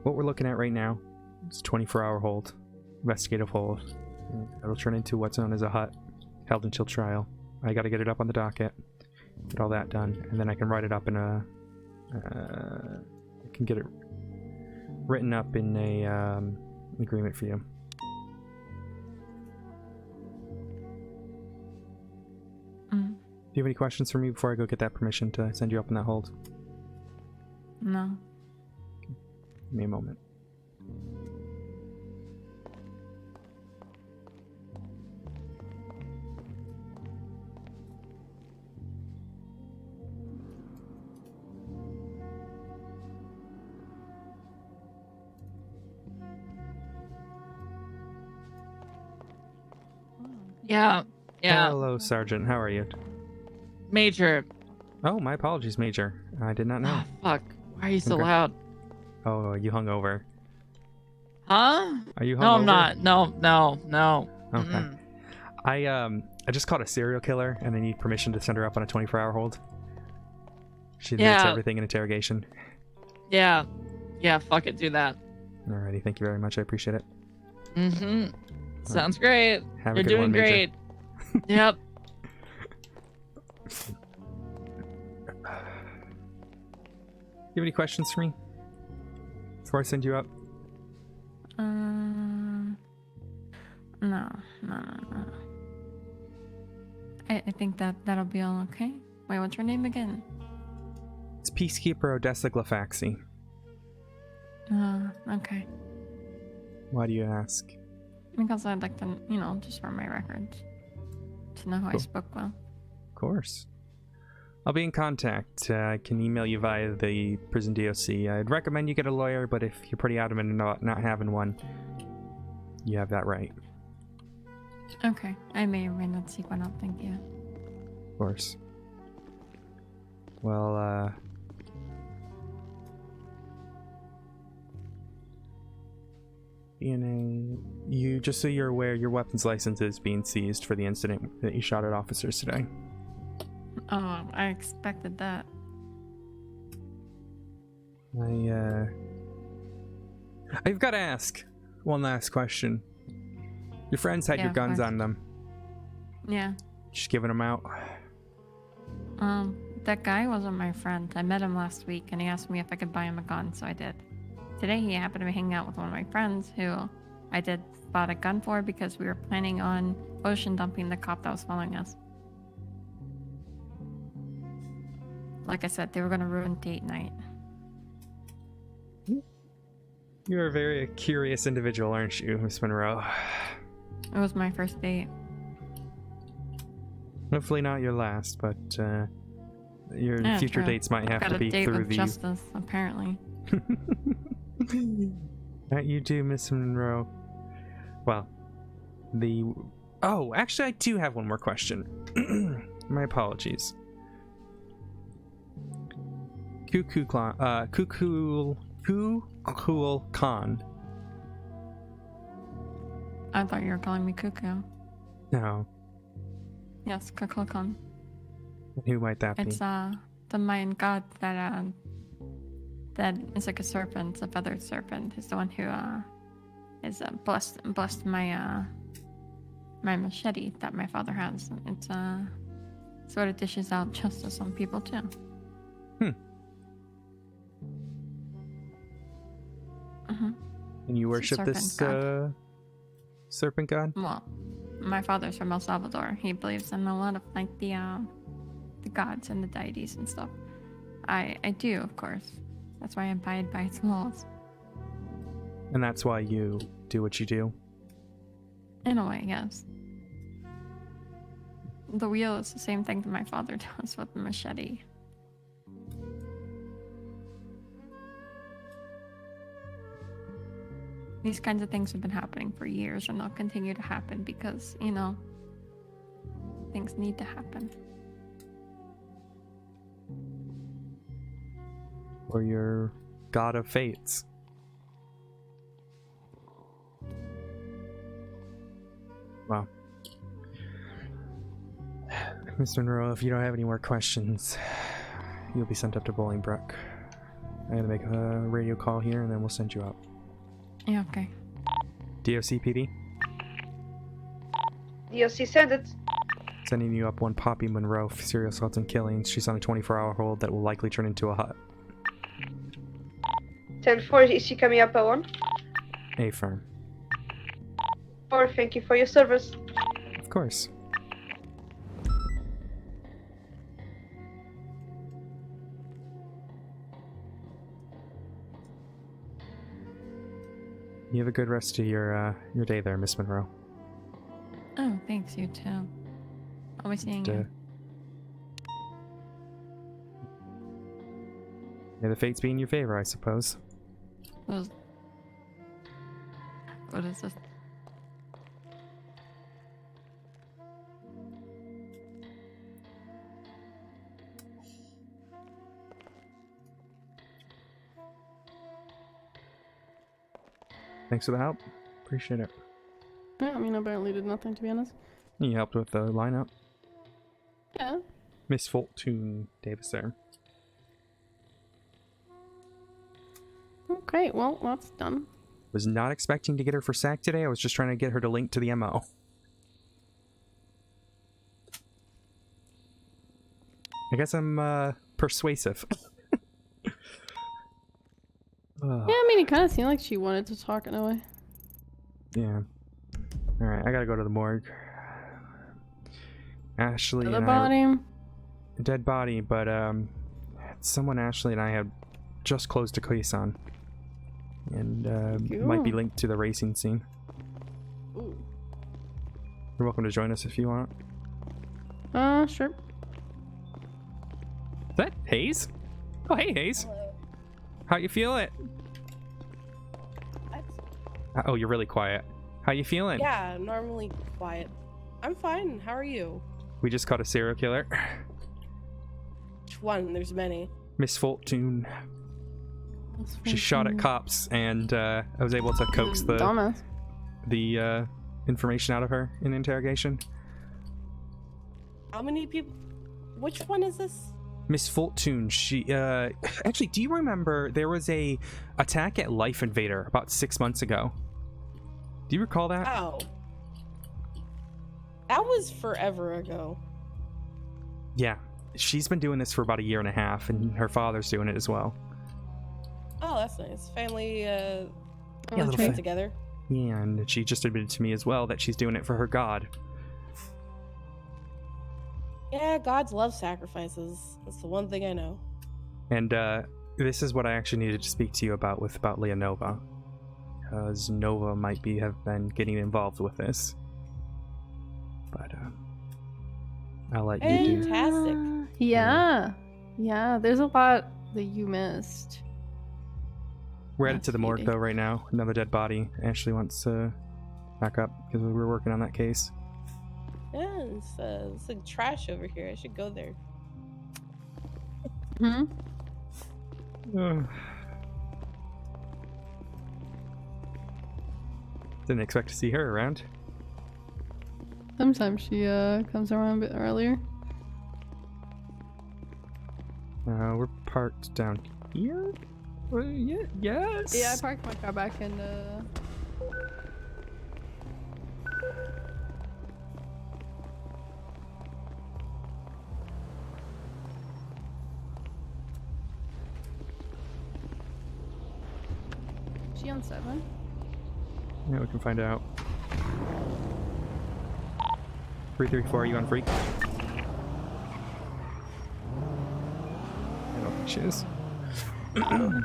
What we're looking at right now is 24-hour hold, investigative hold. It'll turn into what's known as a HUT, held until trial. I gotta get it up on the docket, get all that done, and then I can write it up in a, I can get it written up in a agreement for you. Mm. Do you have any questions for me before I go get that permission to send you up on that hold? No. Give me a moment. Yeah. Hello, Sergeant. How are you? Major. Oh, my apologies, Major. I did not know. Fuck. Why are you so Okay. loud? Oh, you hungover. Huh? Are you hungover? No, I'm not. No. Okay. Mm-mm. I just caught a serial killer, and I need permission to send her up on a 24-hour hold. She admits Yeah. everything in interrogation. Yeah. Yeah, fuck it, do that. Alrighty, thank you very much. I appreciate it. Mm-hmm. Sounds great. Have a You're good doing one, Major. great. Yep. You have any questions for me before I send you up? No. I think that'll be all okay. Wait, what's your name again? It's Peacekeeper Odessa Glafx-Bancroft. Okay. Why do you ask? Because I'd like to, just for my records, to know who I Cool. spoke with. Of course. I'll be in contact. I can email you via the prison DOC. I'd recommend you get a lawyer, but if you're pretty adamant about not having one, you have that right. Okay. I may or may not seek one out, thank you. Of course. Well, you, just so you're aware, your weapons license is being seized for the incident that you shot at officers today. Oh, I expected that. I've got to ask one last question. Your friends had Yeah, your of guns course. on them. Yeah. Just giving them out. That guy wasn't my friend. I met him last week and he asked me if I could buy him a gun, so I did. Today he happened to be hanging out with one of my friends who I did bought a gun for because we were planning on ocean dumping the cop that was following us. Like I said, they were gonna ruin date night. You're a very curious individual, aren't you, Miss Monroe? It was my first date. Hopefully not your last, but your Yeah, future true. dates might have Got to a be date through with the... justice, apparently. That you do, Miss Monroe. Well, Oh, actually, I do have one more question. My apologies. Cuckoo Khan. I thought you were calling me Cuckoo. No. Yes, Kukulkan. Who might that be? It's the Mayan god that is like a serpent, a feathered serpent. Is the one who is blessed my my machete that my father has. It's sort of dishes out justice on people too. And you worship Serpent this god. serpent god? Well, my father's from El Salvador. He believes in a lot of like the gods and the deities and stuff. I do, of course. That's why I abide by its laws. And that's why you do what you do? In a way, yes. The wheel is the same thing that my father does with the machete. These kinds of things have been happening for years and they'll continue to happen because, things need to happen. Or your god of fates? Wow. Mr. Monroe, if you don't have any more questions, you'll be sent up to Bolingbrook. I'm gonna make a radio call here and then we'll send you out. Yeah, okay. DOC PD? DOC sent it. Sending you up one Poppy Monroe for serial assault and killings. She's on a 24-hour hold that will likely turn into a hut. 10-4, is she coming up at 1? A firm. 4, thank you for your service. Of course. You have a good rest of your day there, Miss Monroe. Oh, thanks, you too. I'll be seeing you. May the fates be in your favor, I suppose. What is this? Thanks for the help. Appreciate it. Yeah, I mean, I barely did nothing, to be honest. You helped with the lineup. Yeah. Miss Fortune Davis there. Great, well, that's done. Was not expecting to get her for SAC today. I was just trying to get her to link to the MO. I guess I'm persuasive. Yeah, I mean, it kind of seemed like she wanted to talk in a way. Yeah. Alright, I gotta go to the morgue. Ashley The and body. Dead body, but someone Ashley and I had just closed a case on. And might be linked to the racing scene. Ooh. You're welcome to join us if you want. Sure. Is that Hayes? Oh, hey, Hayes. Hello. How you feel it? Oh, you're really quiet. How you feeling? Yeah, normally quiet. I'm fine. How are you? We just caught a serial killer. Which one? There's many. Miss Fortune. She shot at cops, and I was able to coax the information out of her in interrogation. How many people? Which one is this? Miss Fortune, she actually, do you remember there was a attack at Life Invader about 6 months ago? Do you recall that? Oh. That was forever ago. Yeah, she's been doing this for about 1.5 years, and her father's doing it as well. Oh, that's nice. Family little trained fa- together. Yeah, and she just admitted to me as well that she's doing it for her god. Yeah, gods love sacrifices. That's the one thing I know. And this is what I actually needed to speak to you about Leah Nova. Because Nova might have been getting involved with this. But I'll let you do. Fantastic. Yeah. Yeah, there's a lot that you missed. We're headed to the morgue though right now. Another dead body. Ashley wants to back up because we were working on that case. Yeah, it's like trash over here. I should go there. Didn't expect to see her around. Sometimes she comes around a bit earlier. We're parked down here? Yes. Yeah, I parked my car back in She on 7? Yeah, we can find out. 334, are you on freak? I don't think she is.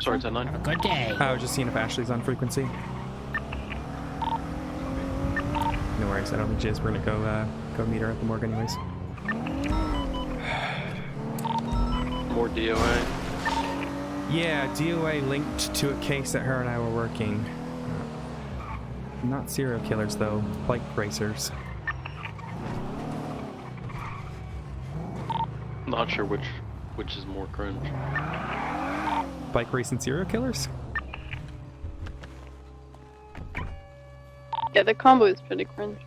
Sorry, 10-9. Good day. I was just seeing if Ashley's on frequency. No worries, I don't think she is. We're gonna go meet her at the morgue anyways. More DOA. Yeah, DOA linked to a case that her and I were working. Not serial killers though, bike racers. Not sure which is more cringe. Bike racing serial killers? Yeah, the combo is pretty cringe.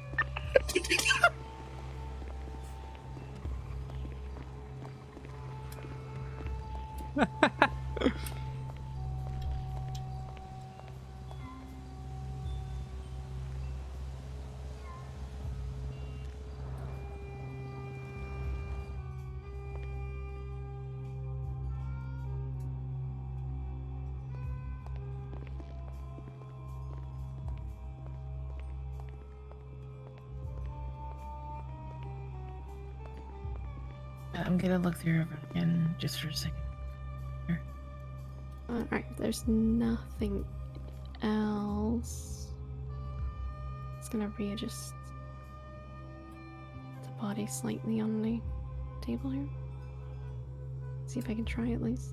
I'm gonna look through everything again just for a second. Alright, there's nothing else. It's gonna readjust the body slightly on the table here. See if I can try at least.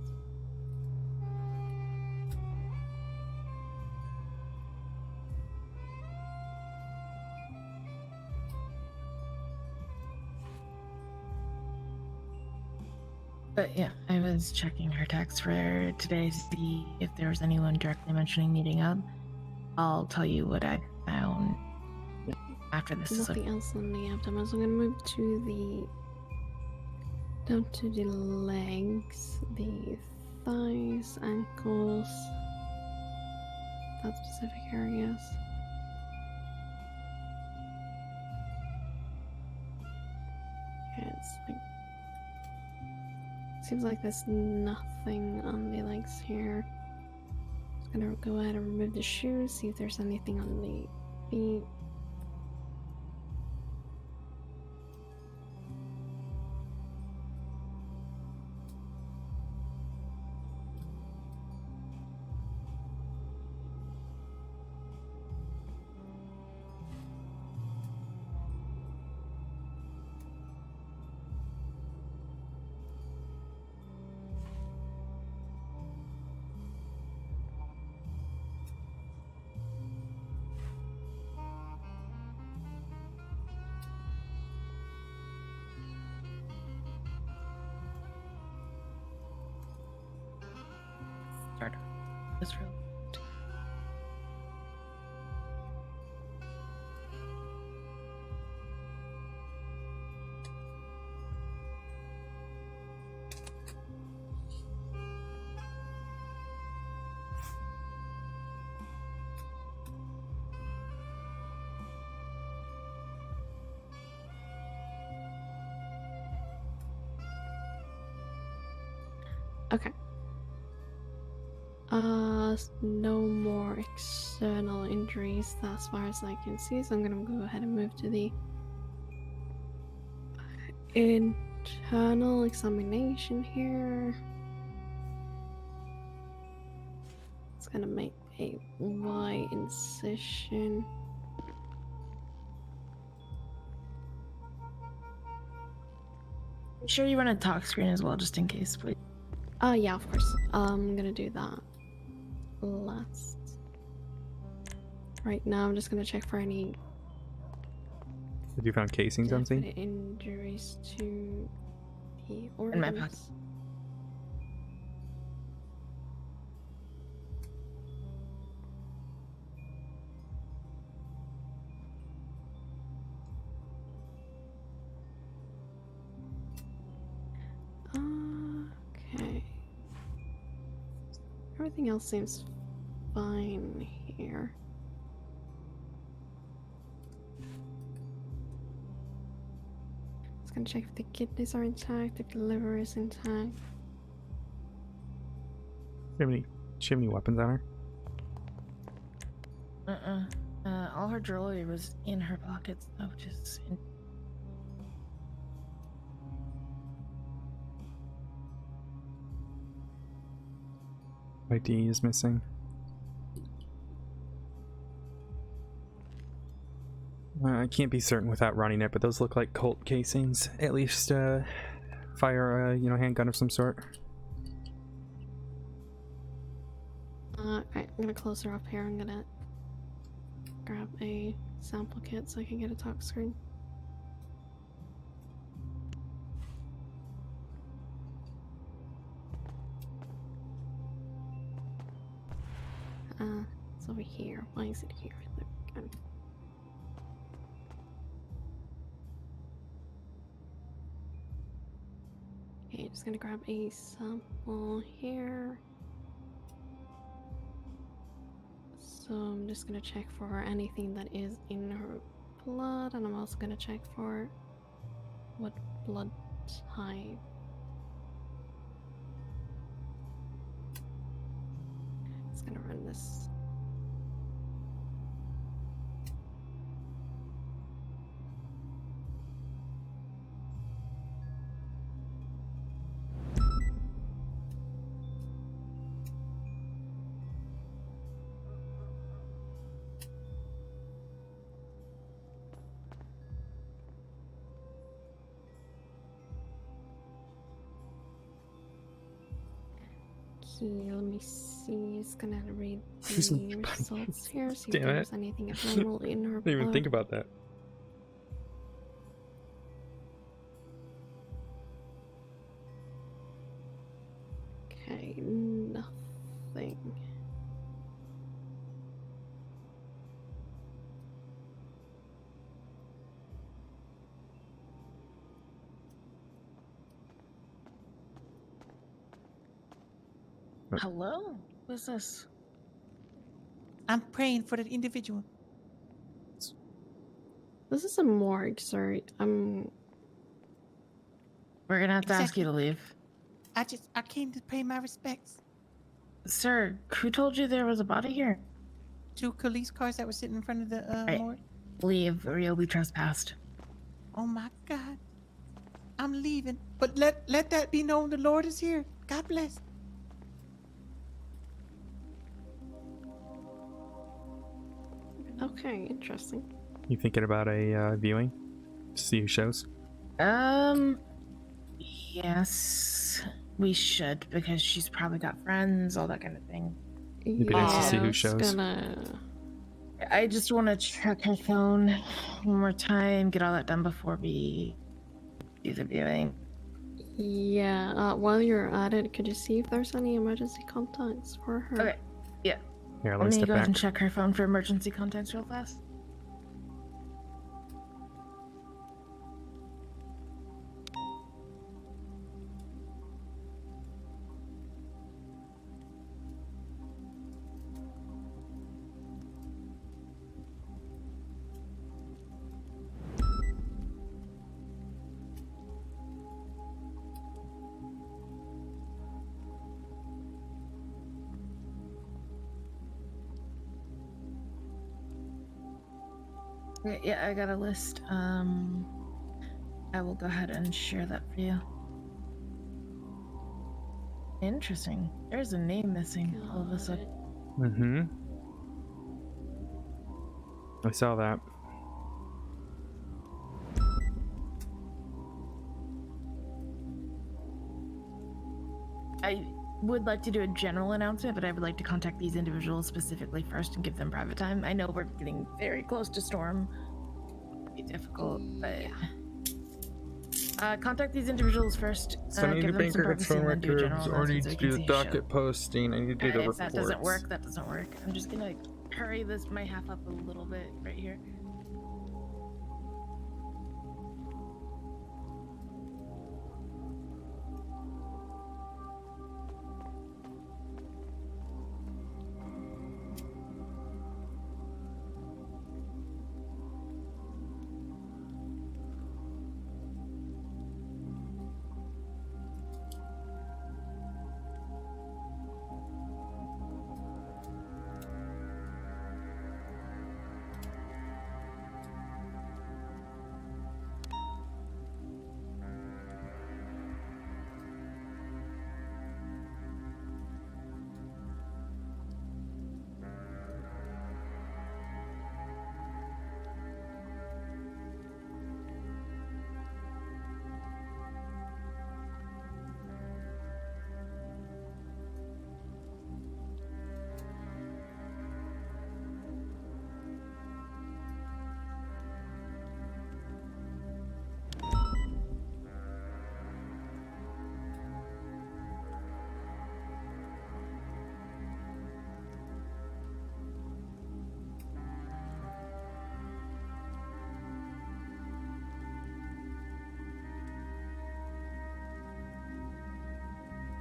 But yeah, I was checking her text for today to see if there was anyone directly mentioning meeting up. I'll tell you what I found after this is Nothing over. else on the abdomen, so I'm gonna move to the down to the legs, the thighs, ankles, that specific areas. Yeah, it's like seems like there's nothing on the legs here. Just gonna go ahead and remove the shoes, see if there's anything on the feet. Start this real. Okay. No more external injuries as far as I can see, so I'm gonna go ahead and move to the internal examination here. It's gonna make a wide incision. I'm sure you run a talk screen as well, just in case, please. Yeah, of course. I'm gonna do that last. Right now, I'm just gonna check for any Have you found casings on scene? definite injuries to the organs. In my pocket. Okay. Everything else seems fine here. Just gonna check if the kidneys are intact, if the liver is intact. Do you have any weapons on her? All her jewelry was in her pockets, though, which is. ID is missing. I can't be certain without running it, but those look like Colt casings. At least fire a handgun of some sort. Alright, I'm gonna close her up here. I'm gonna grab a sample kit so I can get a talk screen. It's over here. Why is it here? There we go. Okay, just gonna grab a sample here. So I'm just gonna check for anything that is in her blood, and I'm also gonna check for what blood type. Just gonna run this. Okay, let me see. It's gonna read the results here, see if Damn there's it. anything abnormal in her I didn't even blood. think about that. Okay, nothing. Hello? Who's this? I'm praying for that individual. This is a morgue, sorry. We're gonna have to ask you to leave. I came to pay my respects. Sir, who told you there was a body here? 2 police cars that were sitting in front of the Right. morgue. Leave or you'll be trespassed. Oh my God. I'm leaving. But let that be known the Lord is here. God bless. Okay, interesting. You thinking about a viewing? See who shows? Yes, we should because she's probably got friends, all that kind of thing. It'd be nice to see who it's shows. I just want to check her phone one more time, get all that done before we do the viewing. Yeah, while you're at it, could you see if there's any emergency contacts for her? Okay, yeah. Here, Let me step go ahead back. and check her phone for emergency contacts real fast. Okay, yeah, I got a list. I will go ahead and share that for you. Interesting. There's a name missing all of a sudden. Mm-hmm. I saw that. I would like to do a general announcement, but I would like to contact these individuals specifically first and give them private time. I know we're getting very close to storm. It'd be difficult, but contact these individuals first. So I need to give them bank some records, privacy, phone and then do a general records, or announcement need so to we can do the see who docket showed. posting. I need to do the If reports. that doesn't work, that doesn't work. I'm just gonna hurry my half up a little bit right here.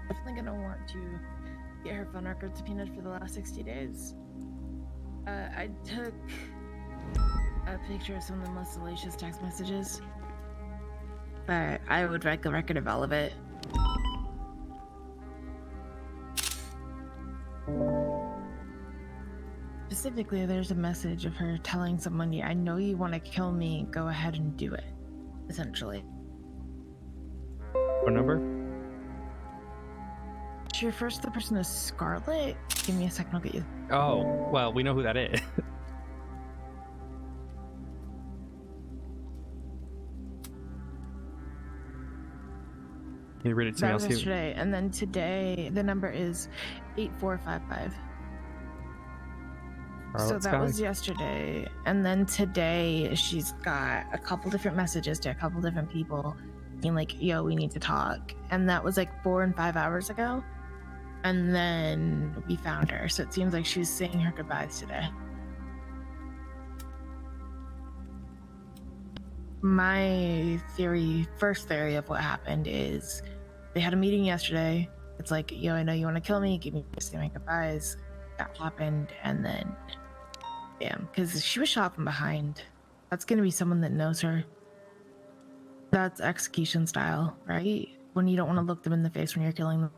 Definitely gonna want to get her phone records subpoenaed for the last 60 days. I took a picture of some of the most salacious text messages, but I would like a record of all of it. Specifically, there's a message of her telling someone, "I know you want to kill me, go ahead and do it," essentially. What number? She refers to the person as Scarlet. Give me a second, I'll get you. Oh, well, we know who that is. Can you read it to me? That I'll was see. yesterday, and then today the number is 8455. So that was yesterday, and then today she's got a couple different messages to a couple different people being like, "Yo, we need to talk," and that was like 4 and 5 hours ago, and then we found her. So it seems like she was saying her goodbyes today. My first theory of what happened is they had a meeting yesterday. It's like, "Yo, I know you want to kill me, give me say my goodbyes," that happened, and then, damn, because she was shot from behind. That's gonna be someone that knows her. That's execution style, right? When you don't want to look them in the face when you're killing them.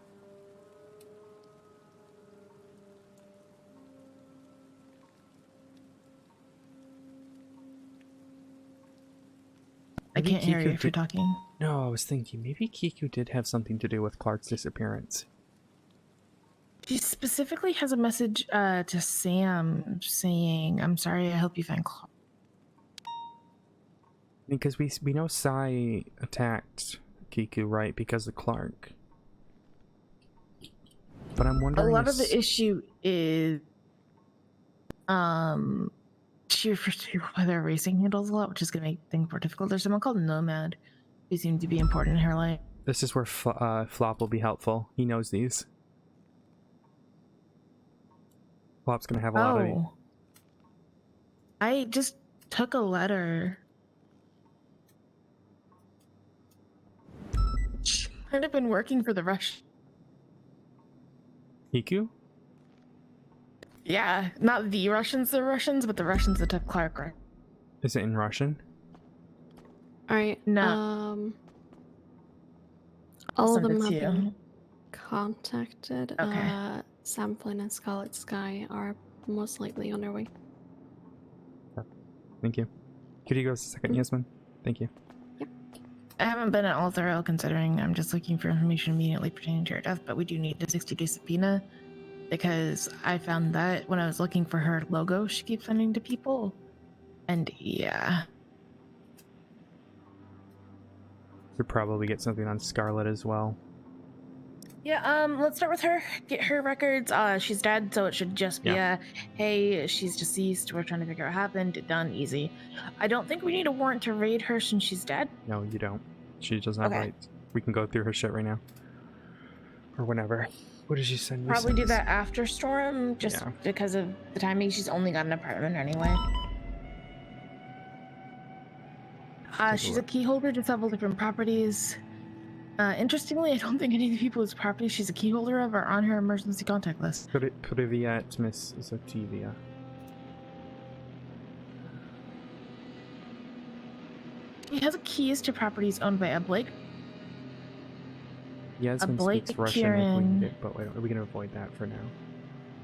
I Maybe can't hear Kiku you if you're did- talking. No, I was thinking maybe Kiku did have something to do with Clark's disappearance. She specifically has a message to Sam saying, "I'm sorry, I hope you find Clark." Because we know Sai attacked Kiku, right? Because of Clark. But I'm A wondering lot if of the issue is, she refers to people by their racing handles a lot, which is going to make things more difficult. There's someone called Nomad who seemed to be important in her life. this is where Flop will be helpful. He knows these. Flop's gonna have a lot of these. I just took a letter. She might have been working for the Russian. Kiku? Yeah, not the Russians, but the Russians that took Clark. Right? Is it in Russian? All right. No. All of send them it have to been you. contacted. Okay. Samplin and Scarlet Sky are most likely on their way. Thank you. Could you go a second, Yasmin? Thank you. I haven't been at all thorough considering I'm just looking for information immediately pertaining to her death, but we do need a 60-day subpoena because I found that when I was looking for her logo she keeps sending to people. And yeah. Could probably get something on Scarlet as well. Yeah, let's start with her. Get her records. She's dead, so it should just be a, hey, she's deceased, we're trying to figure out what happened, done, easy. I don't think we need a warrant to raid her since she's dead. No, you don't. She doesn't have rights. We can go through her shit right now. Or whenever. What did she send me? Probably do that after Storm, just because of the timing. She's only got an apartment anyway. She's a key holder to several different properties. Interestingly, I don't think any of the people whose properties she's a key holder of are on her emergency contact list. Privyet, Miss Zotivia. She has keys to properties owned by a Blake. Yasmin Blake speaks Russian if we need it, but we can avoid that for now.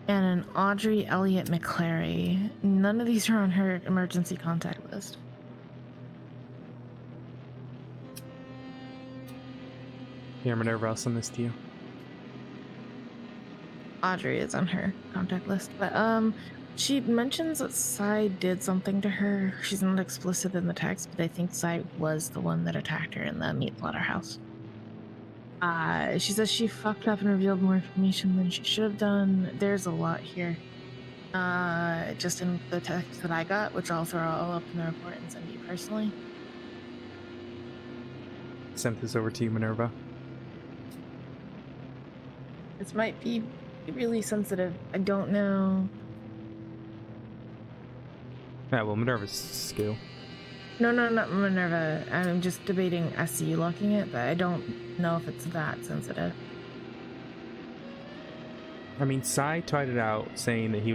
And an Audrey Elliott McClary. None of these are on her emergency contact list. Here, Minerva, I'll send this to you. Audrey is on her contact list, but she mentions that Sai did something to her. She's not explicit in the text, but I think Sai was the one that attacked her in the meat slaughterhouse. She says she fucked up and revealed more information than she should have done. There's a lot here. Just in the text that I got, which I'll throw all up in the report and send you personally. Sent this over to you, Minerva. This might be really sensitive. I don't know. Yeah, well, Minerva's skill. No, not Minerva. I'm just debating SC locking it, but I don't know if it's that sensitive. I mean, Sai tried it out saying that he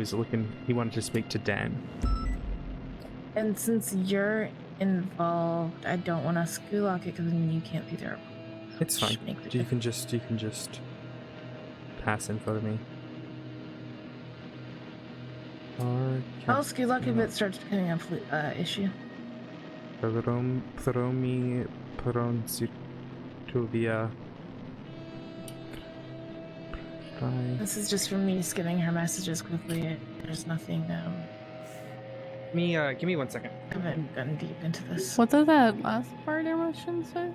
wanted to speak to Den. And since you're involved, I don't want to school lock it because then you can't see their. It's fine. You can just pass info to me. I'll school lock if it starts becoming an issue. Promi Pronsitovia. This is just from me skimming her messages quickly. There's nothing. Give me 1 second. I haven't gotten deep into this. What did that last part in Russian say?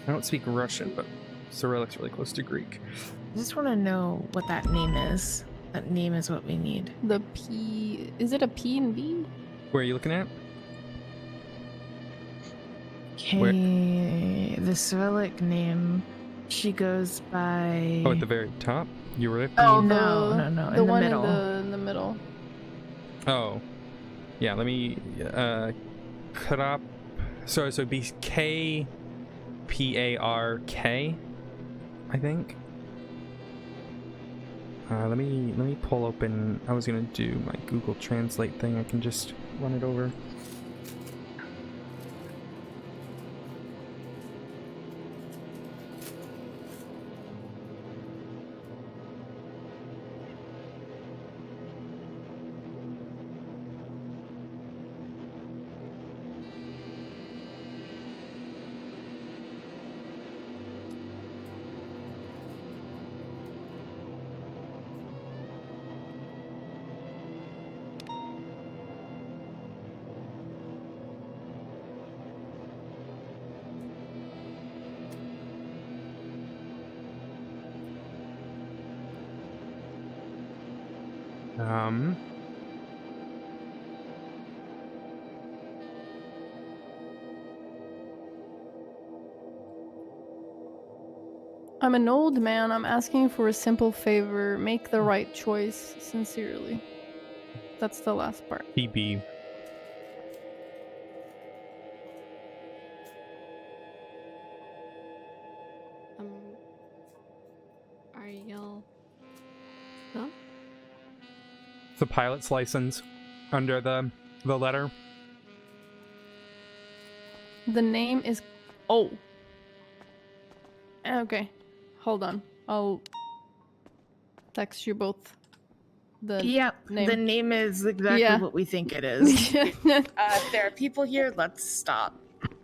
I don't speak Russian, but Cyrillic's really close to Greek. I just want to know what that name is. That name is what we need. The P... Is it a P and B? Where are you looking at? Okay, the Cyrillic name. She goes by... Oh, at the very top? You were Oh, no. The In the one middle. in the middle. Oh. Yeah, let me cut up. So it'd be K-P-A-R-K, I think. Let me pull open. I was gonna do my Google Translate thing. I can just run it over. I'm an old man. I'm asking for a simple favor. Make the right choice. Sincerely. That's the last part. PB. Are y'all done? The pilot's license under the letter. The name is... Oh. Okay. Hold on. I'll text you both the name. The name is exactly what we think it is. If there are people here, let's stop.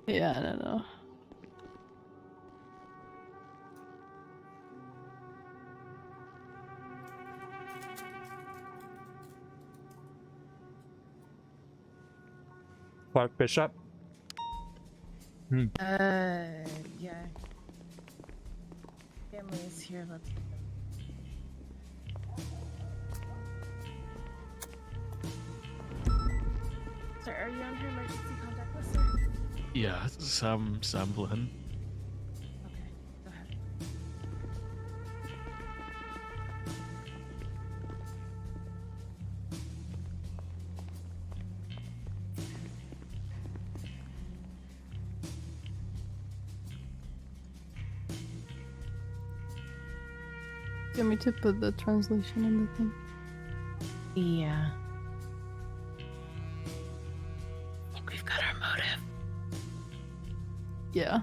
Yeah, I don't know. Clark Bishop. Yeah. Family is here. Let's. Sir, are you on her emergency contact list, sir? Yeah, some sampling. Okay, go ahead. Do you want me to put the translation in the thing? Yeah. I think we've got our motive. Yeah.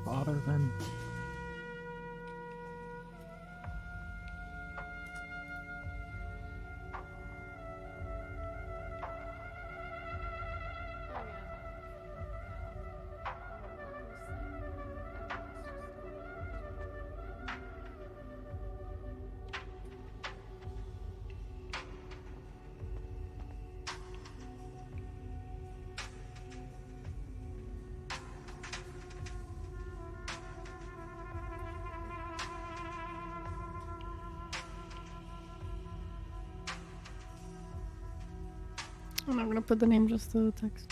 Father then. I'm not gonna put the name, just the text.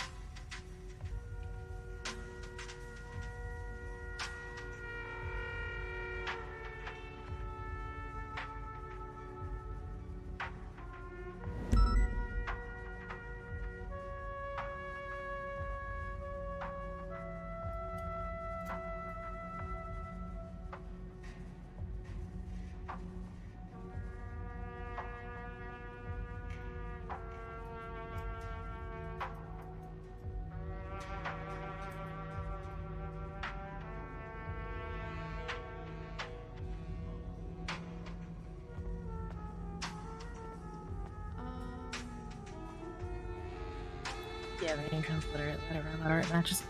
Yeah, the name translator, letter, it matches.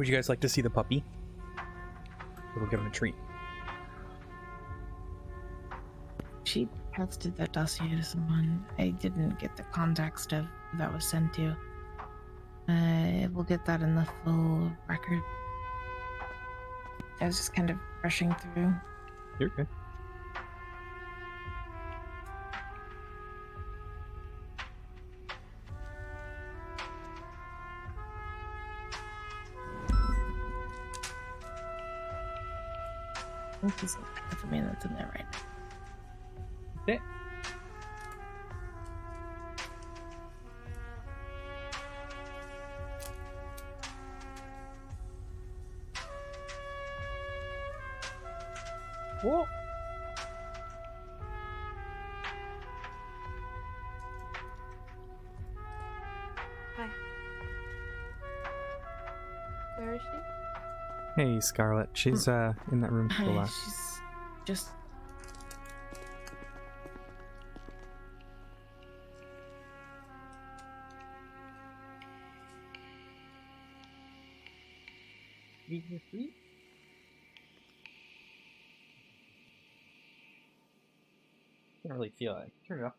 Would you guys like to see the puppy? We'll give him a treat. She texted that dossier to someone. I didn't get the context of who that was sent to. We'll get that in the full record. I was just kind of rushing through. You're good. I think he's the man that's in there right now. Okay. Whoa. Hi. Where is she? Hey, Scarlet. She's in that room to the left. She's just. Can't really feel it. Turn it up.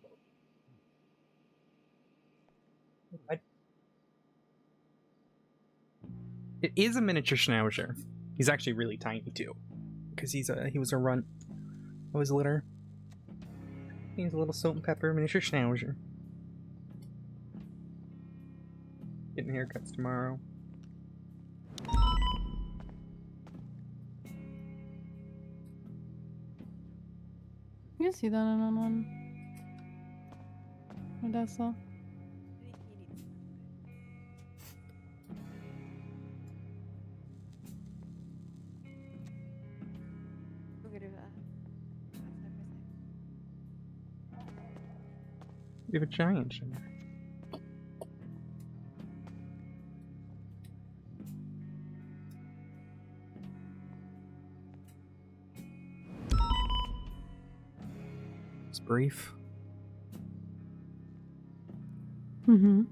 It is a miniature schnauzer. He's actually really tiny too, because he was a runt of his litter. He's a little salt and pepper miniature schnauzer. Getting haircuts tomorrow. You can see that on Odessa. We have a giant in there. It's brief. Mm-hmm.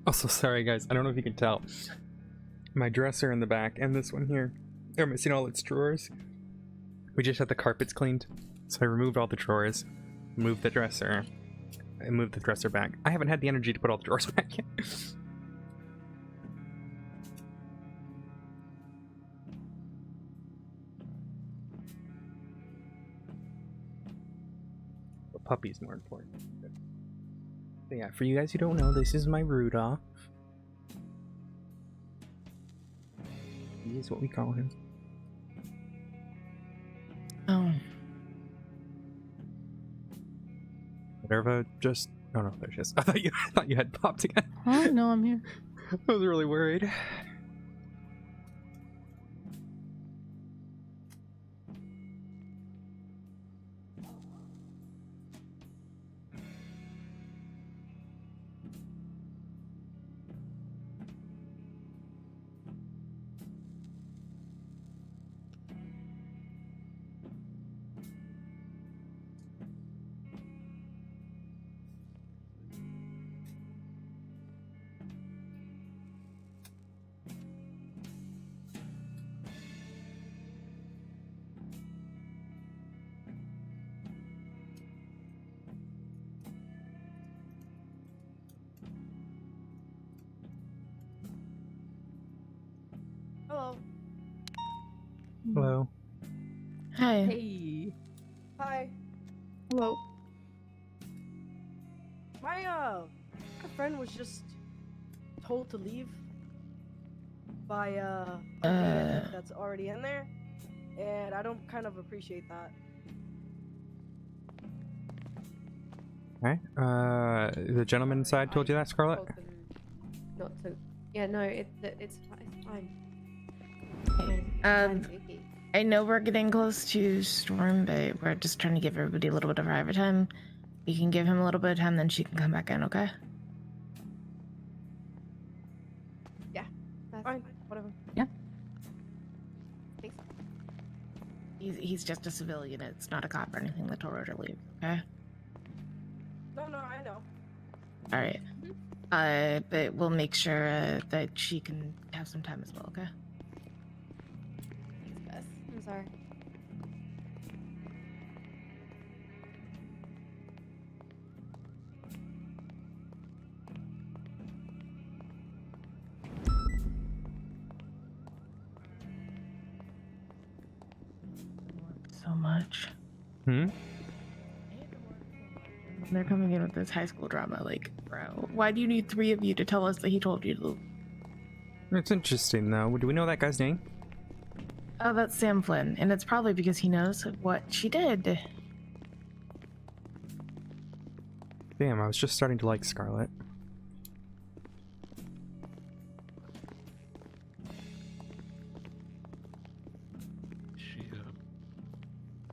Also, sorry guys, I don't know if you can tell. My dresser in the back and this one here, they're missing all its drawers. We just had the carpets cleaned, so I removed all the drawers, moved the dresser, and moved the dresser back. I haven't had the energy to put all the drawers back yet. The puppy's more important. But yeah, for you guys who don't know, this is my Rudolph. CPD is what we call him. Oh. Minerva just. Oh no, there she is. I thought you had popped again. Huh? No, I'm here. I was really worried. Hello. Hello. Hi. Hey. Hi. Hello. My friend was just told to leave by a bandit that's already in there, and I don't kind of appreciate that. Okay. The gentleman inside told you that, Scarlet? Not to. Yeah, no, it's fine. I know we're getting close to Storm, but we're just trying to give everybody a little bit of private time. You can give him a little bit of time, then she can come back in, okay? Yeah. That's fine. Whatever. Yeah. He's just a civilian. It's not a cop or anything that told her to leave, okay? No, I know. All right. But we'll make sure that she can have some time as well, okay? Thanks, Beth. I'm sorry. So much. Hmm? They're coming in with this high school drama, like, bro, why do you need 3 of you to tell us that he told you to? It's interesting, though. Do we know that guy's name? Oh, that's Sam Flynn, and it's probably because he knows what she did. Damn, I was just starting to like Scarlet.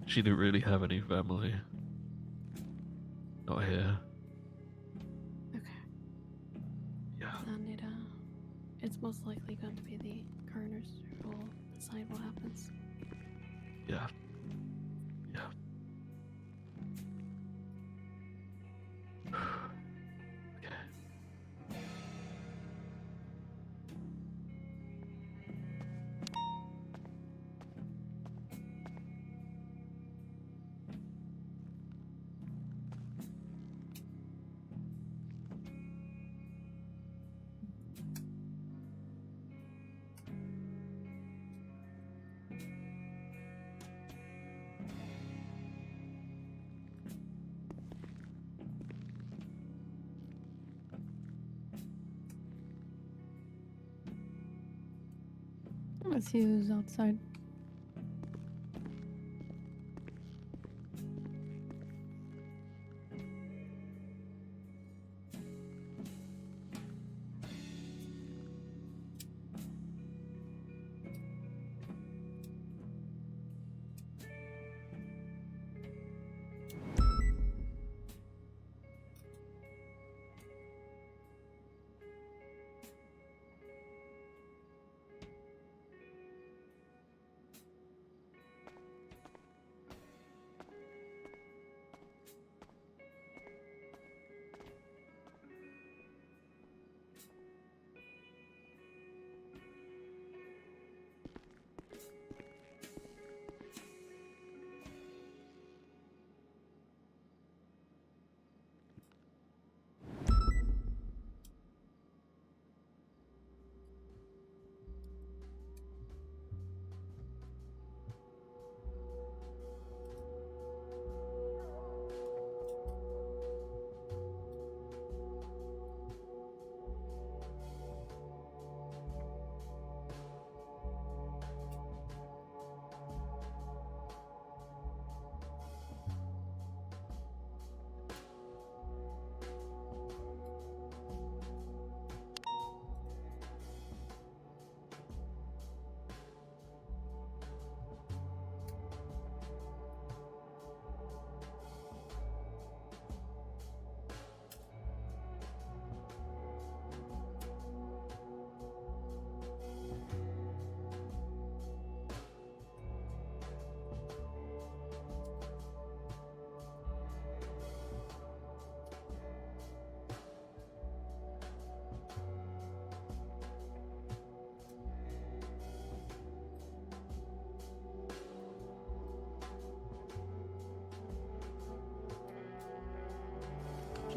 She didn't really have any family. Not here. Okay. Yeah. And it's most likely going to be the coroner's who will decide what happens. Yeah. Yeah. Let's see who's outside.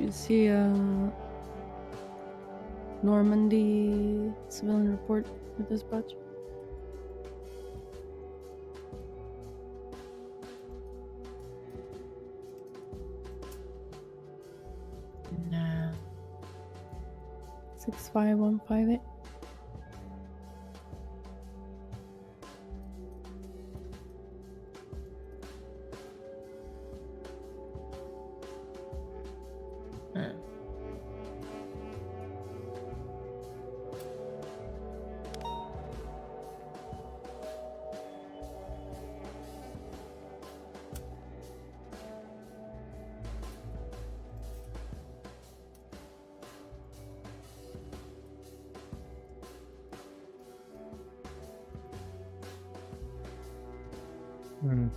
You see, Normandy civilian report with dispatch. No. 65158. Hmm.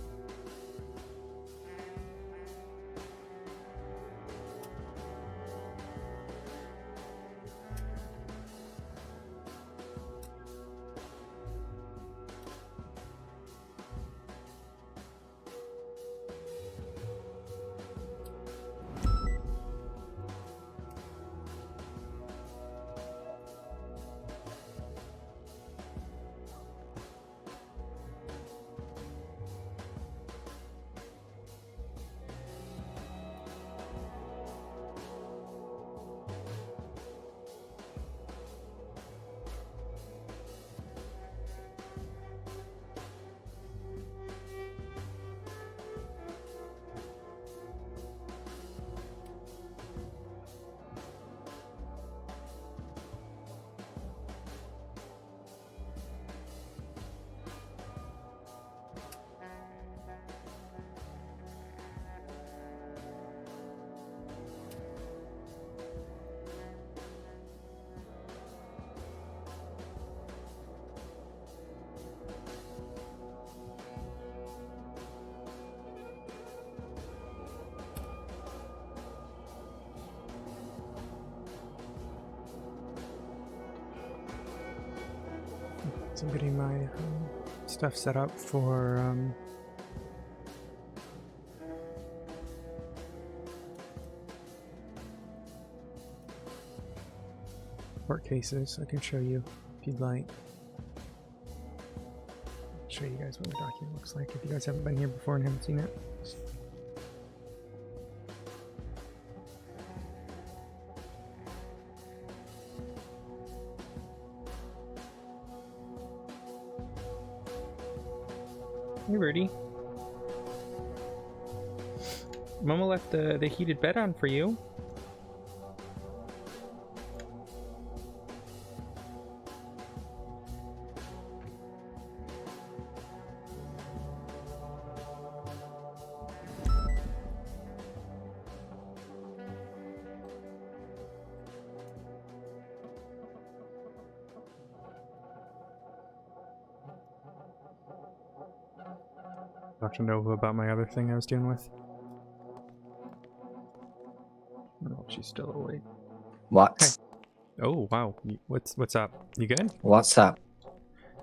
So I'm getting my stuff set up for court cases. I can show you if you'd like. Show you guys what the document looks like if you guys haven't been here before and haven't seen it. Hey, Rudy. Mama left the heated bed on for you. Dr. Nova about my other thing I was dealing with. Oh, she's still awake. What? Hey. Oh wow, what's up? You good? What's up?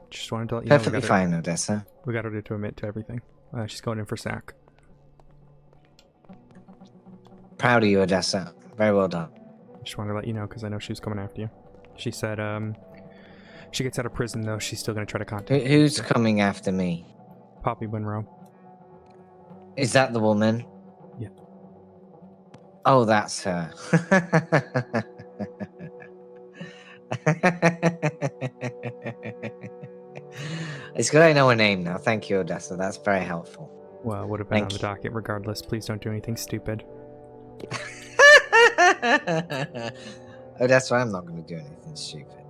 Just wanted to let you know Perfectly fine, Odessa. We got her to admit to everything. She's going in for sack. Proud of you, Odessa. Very well done. Just wanted to let you know because I know she was coming after you. She said she gets out of prison though. She's still gonna try to contact you. Who's coming after me? Poppy Monroe. Is that the woman? Yeah. Oh, that's her. It's good I know her name now. Thank you, Odessa. That's very helpful. Well, it would have been on the docket regardless. Please don't do anything stupid. Odessa, I'm not going to do anything stupid.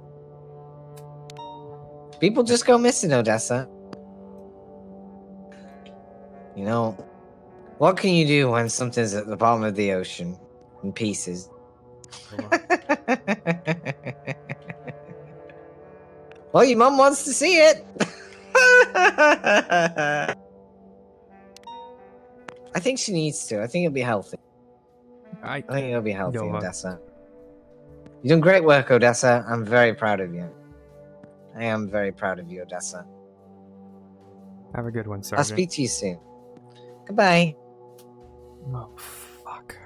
People just go missing, Odessa. You know, what can you do when something's at the bottom of the ocean in pieces? Well, your mum wants to see it. I think she needs to. I think it'll be healthy. I think it'll be healthy, Odessa. You're doing great work, Odessa. I'm very proud of you. I am very proud of you, Odessa. Have a good one, Sergeant. I'll speak to you soon. Goodbye. Oh, fuck.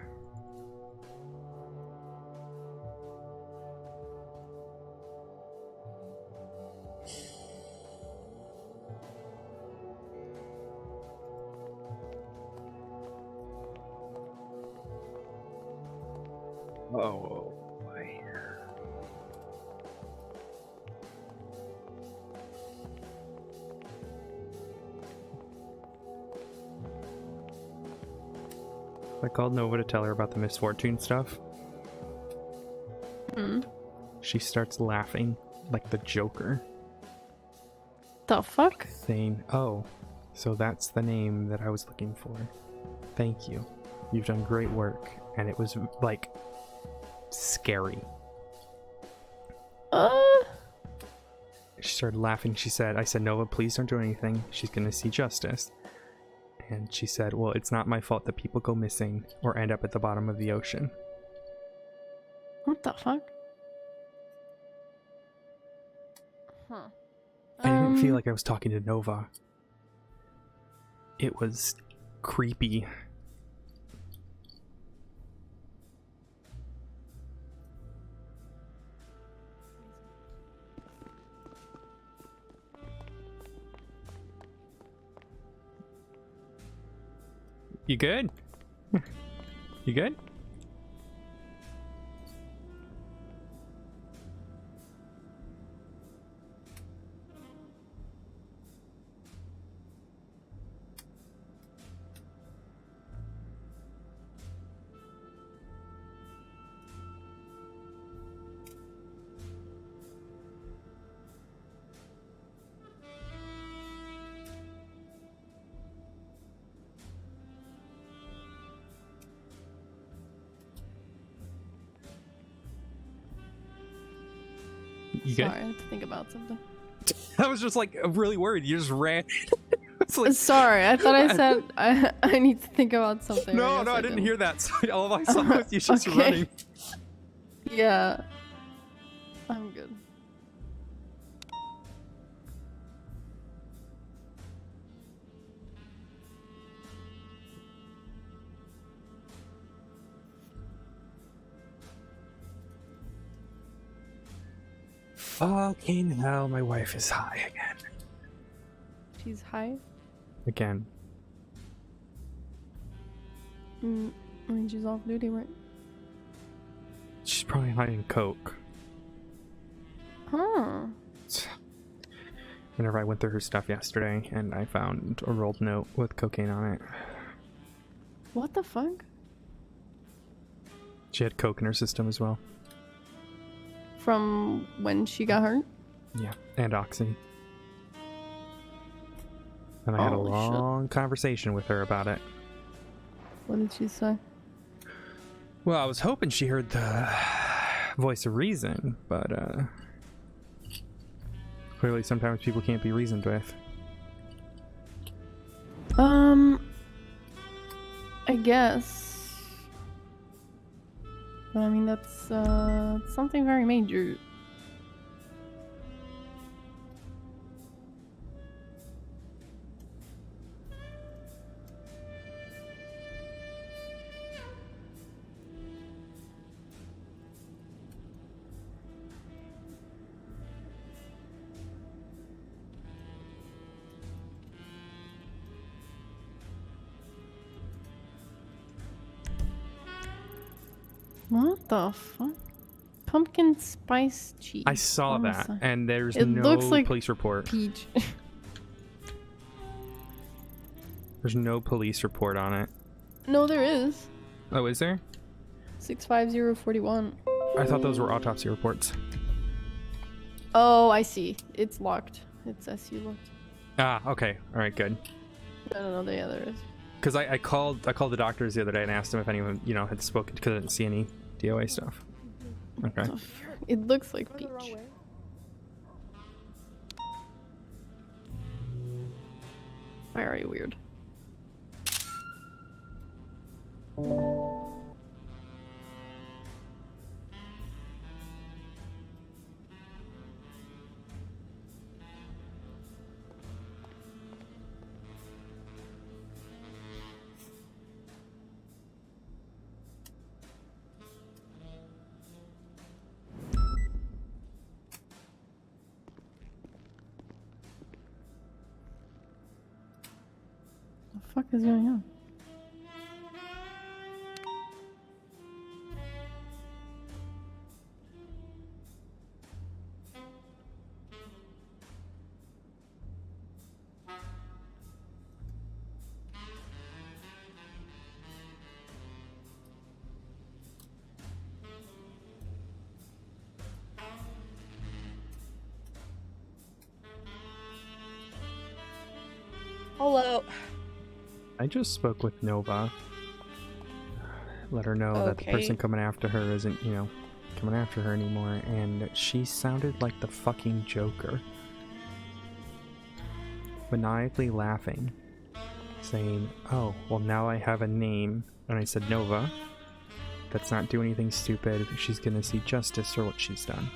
Oh boy. I called Nova to tell her about the misfortune stuff. Hmm. She starts laughing like the Joker. The fuck? Saying, "Oh, so that's the name that I was looking for. Thank you. You've done great work." And it was like scary. She started laughing. She said, I said, "Nova, please don't do anything. She's gonna see justice." And she said, "Well, it's not my fault that people go missing or end up at the bottom of the ocean." What the fuck? Huh. I didn't feel like I was talking to Nova. It was creepy. You good? You good? You good? Sorry, I have to think about something. I was just like really worried. You just ran. It's like, Sorry, I thought I said I need to think about something. no, I didn't hear that. So all I saw was you just Okay. running. Yeah. I'm good. Fucking hell, my wife is high again. She's high. Again. I mean, she's off duty, right? She's probably hiding coke. Huh. Whenever I went through her stuff yesterday and I found a rolled note with cocaine on it. What the fuck? She had coke in her system as well. From when she got hurt? Yeah, and oxy. And I had a Holy long conversation with her about it. What did she say? Well, I was hoping she heard the voice of reason, but clearly sometimes people can't be reasoned with. I guess. But I mean, that's something very major. What the fuck? Pumpkin spice cheese. I saw on the that, side. and there's It no looks like police report. peach. There's no police report on it. No, there is. Oh, is there? 65041. I thought those were autopsy reports. Oh, I see. It's locked. It's SU locked. Ah, okay. All right, good. No, yeah, there is. Because I called the doctors the other day and asked them if anyone, had spoken, because I didn't see any DOA stuff. Okay. It looks like peach. Very weird. The fuck is going on? Hello. I just spoke with Nova. Let her know that the person coming after her isn't, you know, coming after her anymore, and she sounded like the fucking Joker. Maniacally laughing, saying, "Oh, well now I have a name." And I said, "Nova, let's not do anything stupid. She's gonna see justice for what she's done."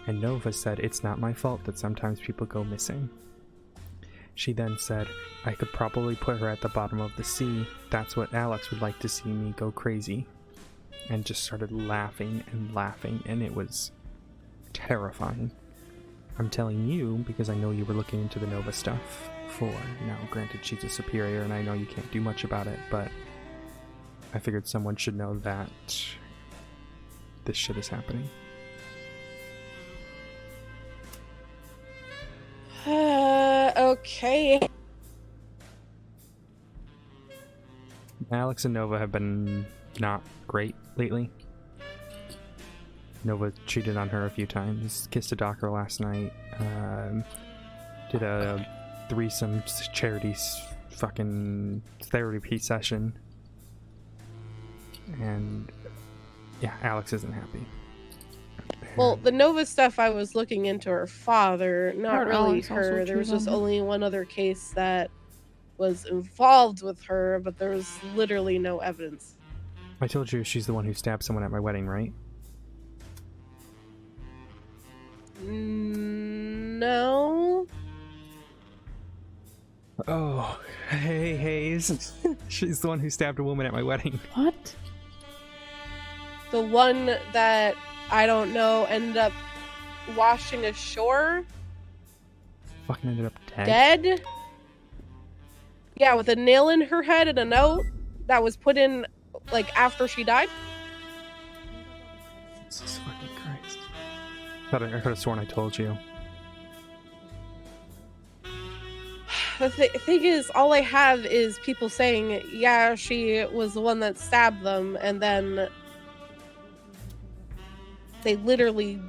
And Nova said, "It's not my fault that sometimes people go missing." She then said, "I could probably put her at the bottom of the sea. That's what Alex would like to see me go crazy." And just started laughing and laughing, and it was terrifying. I'm telling you because I know you were looking into the Nova stuff for. Now, granted, she's a superior, and I know you can't do much about it, but I figured someone should know that this shit is happening. Okay. Alex and Nova have been not great lately. Nova cheated on her a few times, kissed a doctor last night, did a threesome charity fucking therapy session, and yeah, Alex isn't happy. Well, the Nova stuff, I was looking into her father, not Aren't really Alex also her. There was cheated just on her? only one other case that was involved with her, but there was literally no evidence. I told you she's the one who stabbed someone at my wedding, right? No. Oh, hey, Hayes. She's the one who stabbed a woman at my wedding. What? The one that, I don't know, ended up washing ashore? Fucking ended up dead. Dead? Yeah, with a nail in her head and a note that was put in, like, after she died? Jesus fucking Christ. I could have sworn I told you. The thing is, all I have is people saying, yeah, she was the one that stabbed them, and then they literally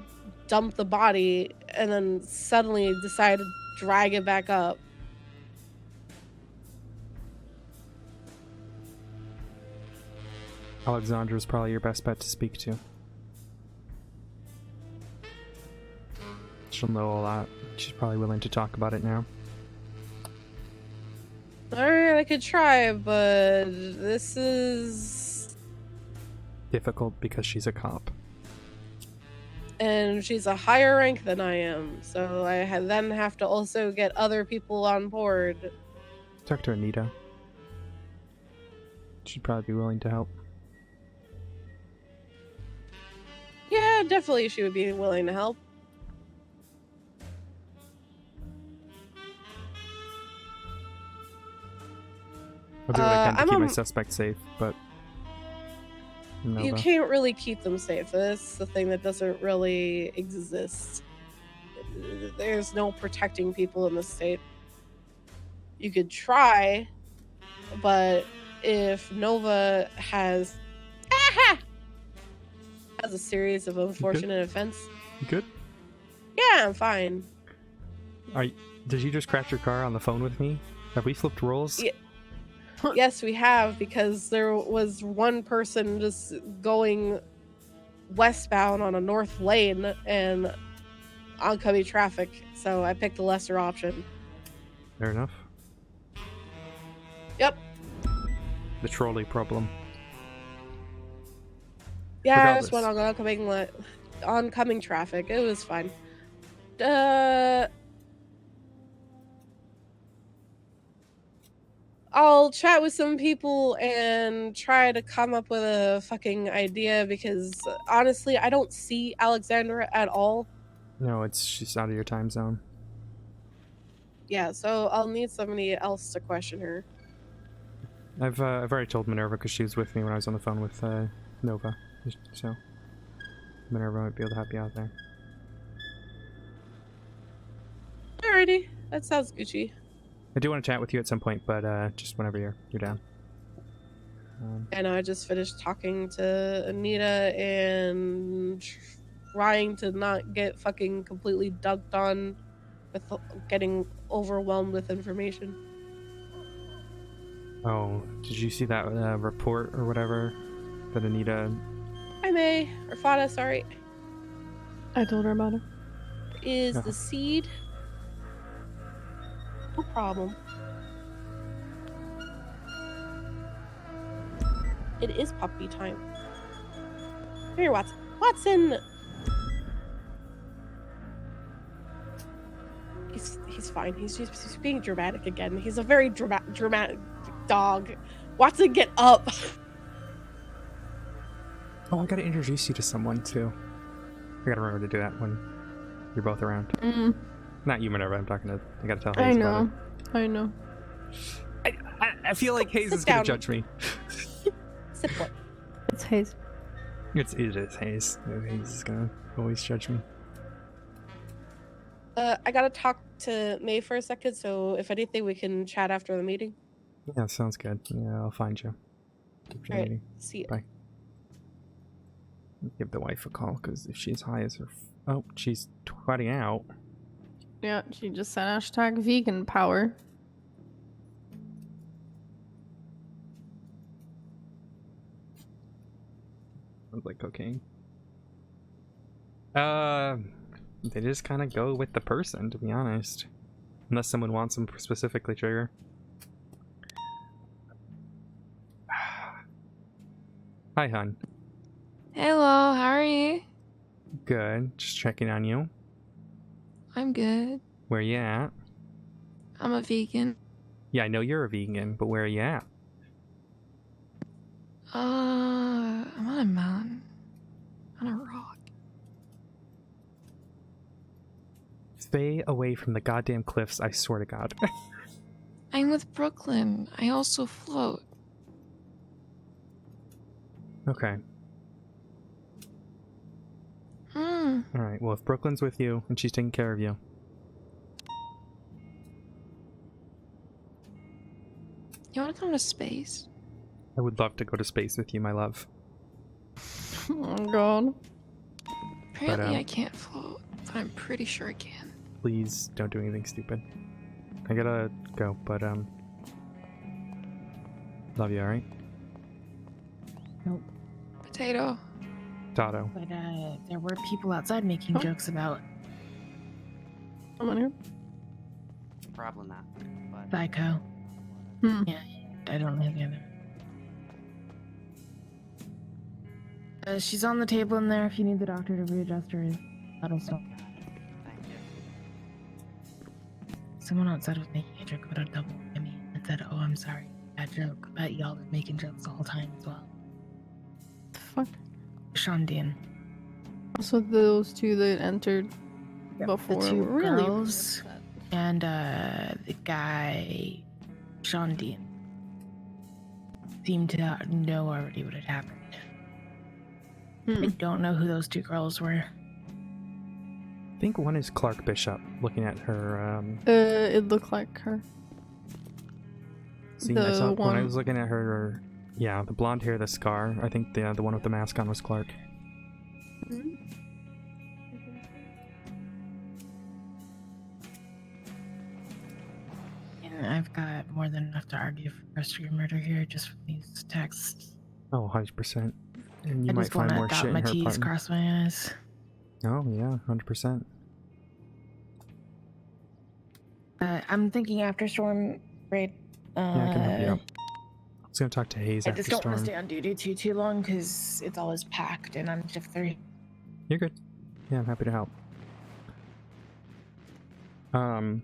dumped the body and then suddenly decided to drag it back up. Alexandra's probably your best bet to speak to. She'll know a lot. She's probably willing to talk about it now. Alright, I could try, but this is... Difficult because she's a cop. And she's a higher rank than I am, so I then have to also get other people on board. Talk to Anita. She'd probably be willing to help. Yeah, definitely she would be willing to help. I'll do what I can to keep my suspect safe, but... Nova. You can't really keep them safe. That's the thing that doesn't really exist. There's no protecting people in the state. You could try, but if Nova has a series of unfortunate events. You good? Yeah, I'm fine. Did you just crash your car on the phone with me? Have we flipped roles? Yeah. Yes, we have, because there was one person just going westbound on a north lane and oncoming traffic, so I picked the lesser option. Fair enough. Yep. The trolley problem. Yeah, I just went on oncoming traffic. It was fine. I'll chat with some people and try to come up with a fucking idea, because honestly, I don't see Alexandra at all. No, she's out of your time zone. Yeah, so I'll need somebody else to question her. I've already told Minerva because she was with me when I was on the phone with Nova, so Minerva might be able to help you out there. Alrighty, that sounds Gucci. I do want to chat with you at some point, but just whenever you're down. I know I just finished talking to Anita and trying to not get fucking completely dunked on with getting overwhelmed with information. Oh, did you see that report or whatever that Anita? Hi, May. Or Fada, sorry. I told her about it. Is the seed? No problem. It is puppy time. Come here, Watson. Watson! He's fine. He's being dramatic again. He's a very dramatic dog. Watson, get up! Oh, I gotta introduce you to someone too. I gotta remember to do that when you're both around. Not you, Minerva. I'm talking to. I gotta tell Hayes about it. I know. I feel like Hayes is gonna judge me. Sit what? It's Hayes. It is Hayes. Hayes is gonna always judge me. I gotta talk to May for a second, so if anything, we can chat after the meeting. Yeah, sounds good. Yeah, I'll find you. Alright, see you. Bye. Give the wife a call, because if she's high as her... Oh, she's twatting out. Yeah, she just said hashtag vegan power. Sounds like cocaine. They just kind of go with the person, to be honest. Unless someone wants them specifically, Trigger. Hi, hon. Hello, how are you? Good. Just checking on you. I'm good. Where you at? I'm a vegan. Yeah, I know you're a vegan, but where are you at? I'm on a mountain. On a rock. Stay away from the goddamn cliffs, I swear to God. I'm with Brooklyn. I also float. Okay. Alright, well, if Brooklyn's with you and she's taking care of you. You want to come to space? I would love to go to space with you, my love. Oh, God. Apparently I can't float, but I'm pretty sure I can. Please don't do anything stupid. I gotta go, but, love you, alright? Nope. Potato. Tato. But there were people outside making jokes about I'm on here. Probably not. But... Psycho. Yeah, I don't know the other. She's on the table in there if you need the doctor to readjust her vital stuff. Thank you. Someone outside was making a joke about a double whammy and said, "Oh, I'm sorry, bad joke." But y'all been making jokes the whole time as well. The fuck? Sean Dean. Also, those two that entered before The two were really girls and the guy, Sean Dean, seemed to know already what had happened. I don't know who those two girls were. I think one is Clark Bishop, looking at her, it looked like her. See, I saw, when I was looking at her, yeah, the blonde hair, the scar, I think the one with the mask on was Clark. And I've got more than enough to argue for first-degree murder here just from these texts. Oh, 100%. And you I might just want find to more dot shit my in her T's, apartment. cross my I's. Oh, yeah, 100%. I'm thinking after storm raid. Yeah, I can help you out. I was gonna talk to Hayes I after just don't want to storm. stay on duty too long because it's always packed and I'm shift 3. You're good. Yeah, I'm happy to help. I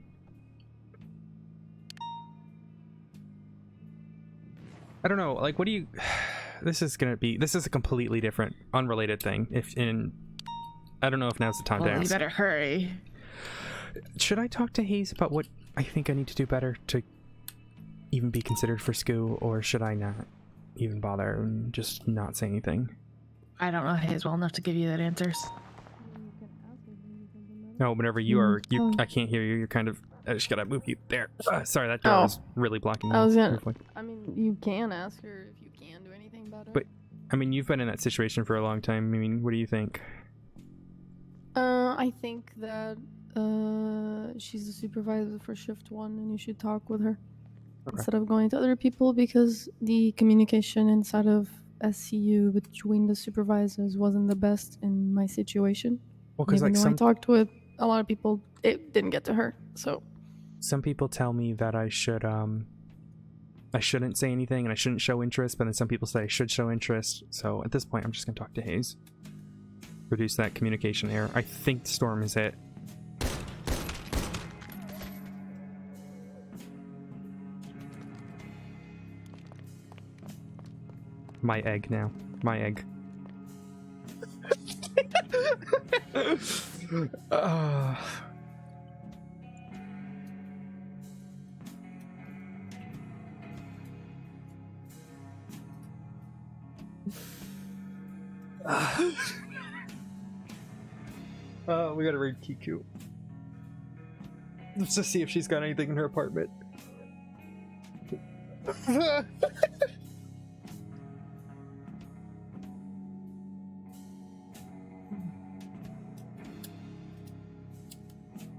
don't know, like, what do you... This is a completely different, unrelated thing. I don't know if now's the time to Well, you ask. better hurry. Should I talk to Hayes about what I think I need to do better to even be considered for SCU, or should I not even bother and just not say anything? I don't know Hayes well enough to give you that answer. No, whenever you are, I can't hear you. You're kind of. I just gotta move you there. Sorry, that door was really blocking me. I was gonna. Briefly. I mean, you can ask her if you can do anything about it. But I mean, you've been in that situation for a long time. I mean, what do you think? I think that she's the supervisor for shift 1, and you should talk with her. instead of going to other people because the communication inside of SCU between the supervisors wasn't the best in my situation. Well, And because even like though I talked with a lot of people, it didn't get to her. So some people tell me that I shouldn't say anything and I shouldn't show interest, but then some people say I should show interest. So at this point, I'm just gonna talk to Hayes. Reduce that communication error. I think the storm is hit. My egg now. My egg. We gotta read Kiku. Let's just see if she's got anything in her apartment.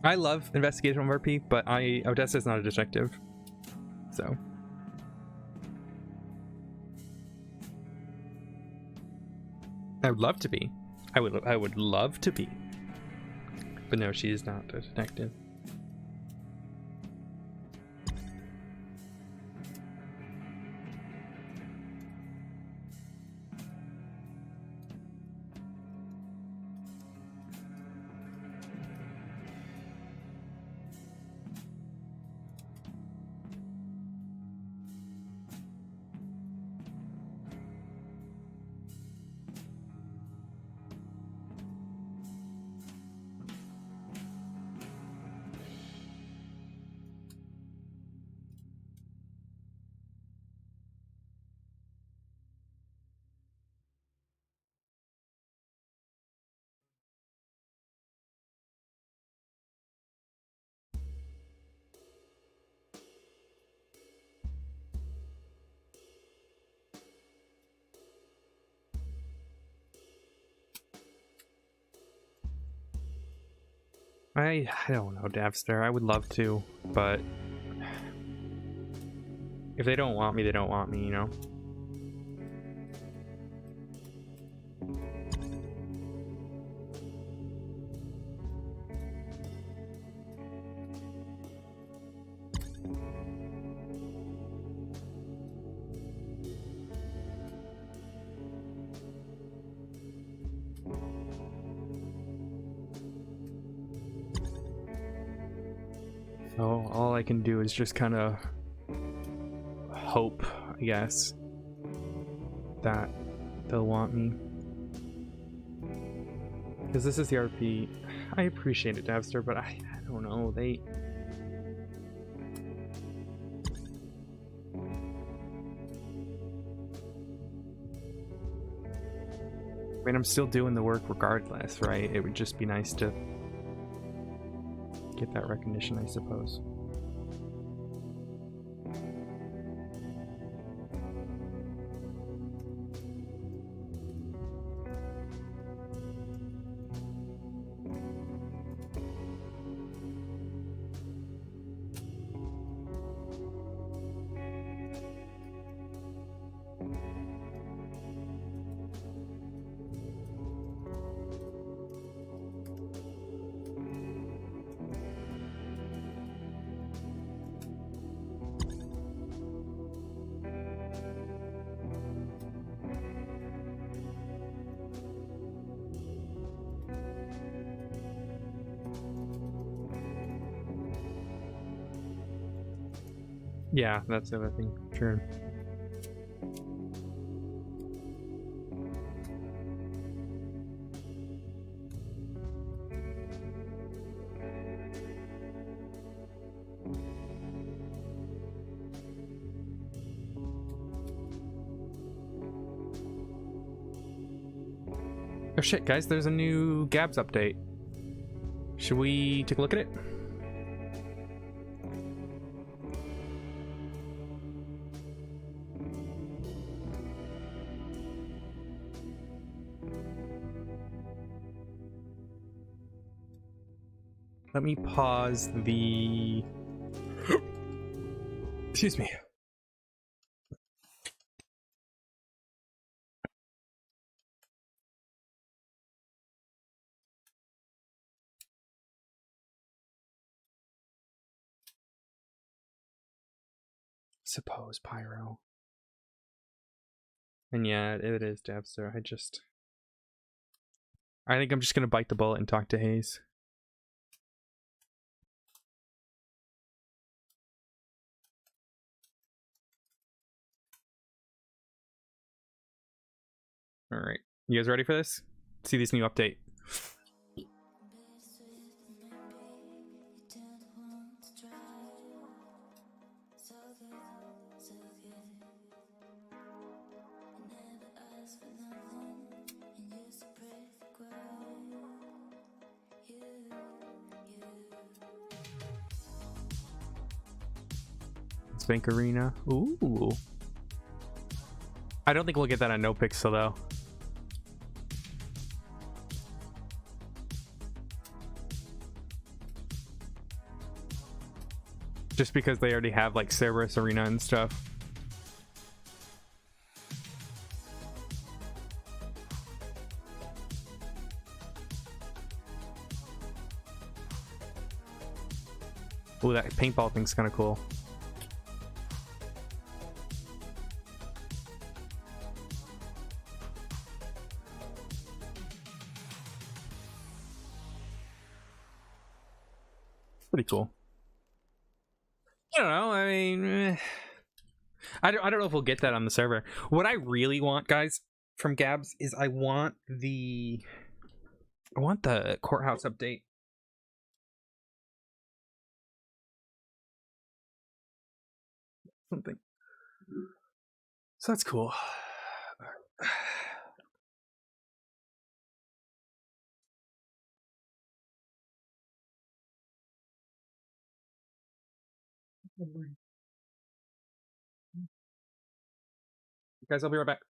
I love investigational RP, but Odessa is not a detective, so. I would love to be. I would love to be. But no, she is not a detective. I don't know, Davster. I would love to, but if they don't want me, they don't want me, you know? So all I can do is just kind of hope, I guess, that they'll want me. Because this is the RP. I appreciate it, Davster, but I don't know. They... I mean, I'm still doing the work regardless, right? It would just be nice to get that recognition, I suppose. Yeah, that's the other thing. Sure. Oh shit, guys, there's a new Gabs update. Should we take a look at it? Let me pause the Excuse me. Suppose pyro. And yeah, it is Dabster. I think I'm just gonna bite the bullet and talk to Hayes. Alright. You guys ready for this? See this new update. Bank Arena. Ooh. I don't think we'll get that on NoPixel though. Just because they already have like Cerberus Arena and stuff. Ooh, that paintball thing's kind of cool. Pretty cool. I don't know. I mean, I don't know if we'll get that on the server. What I really want, guys, from Gabs is I want the courthouse update. Something. So that's cool. Guys, I'll be right back.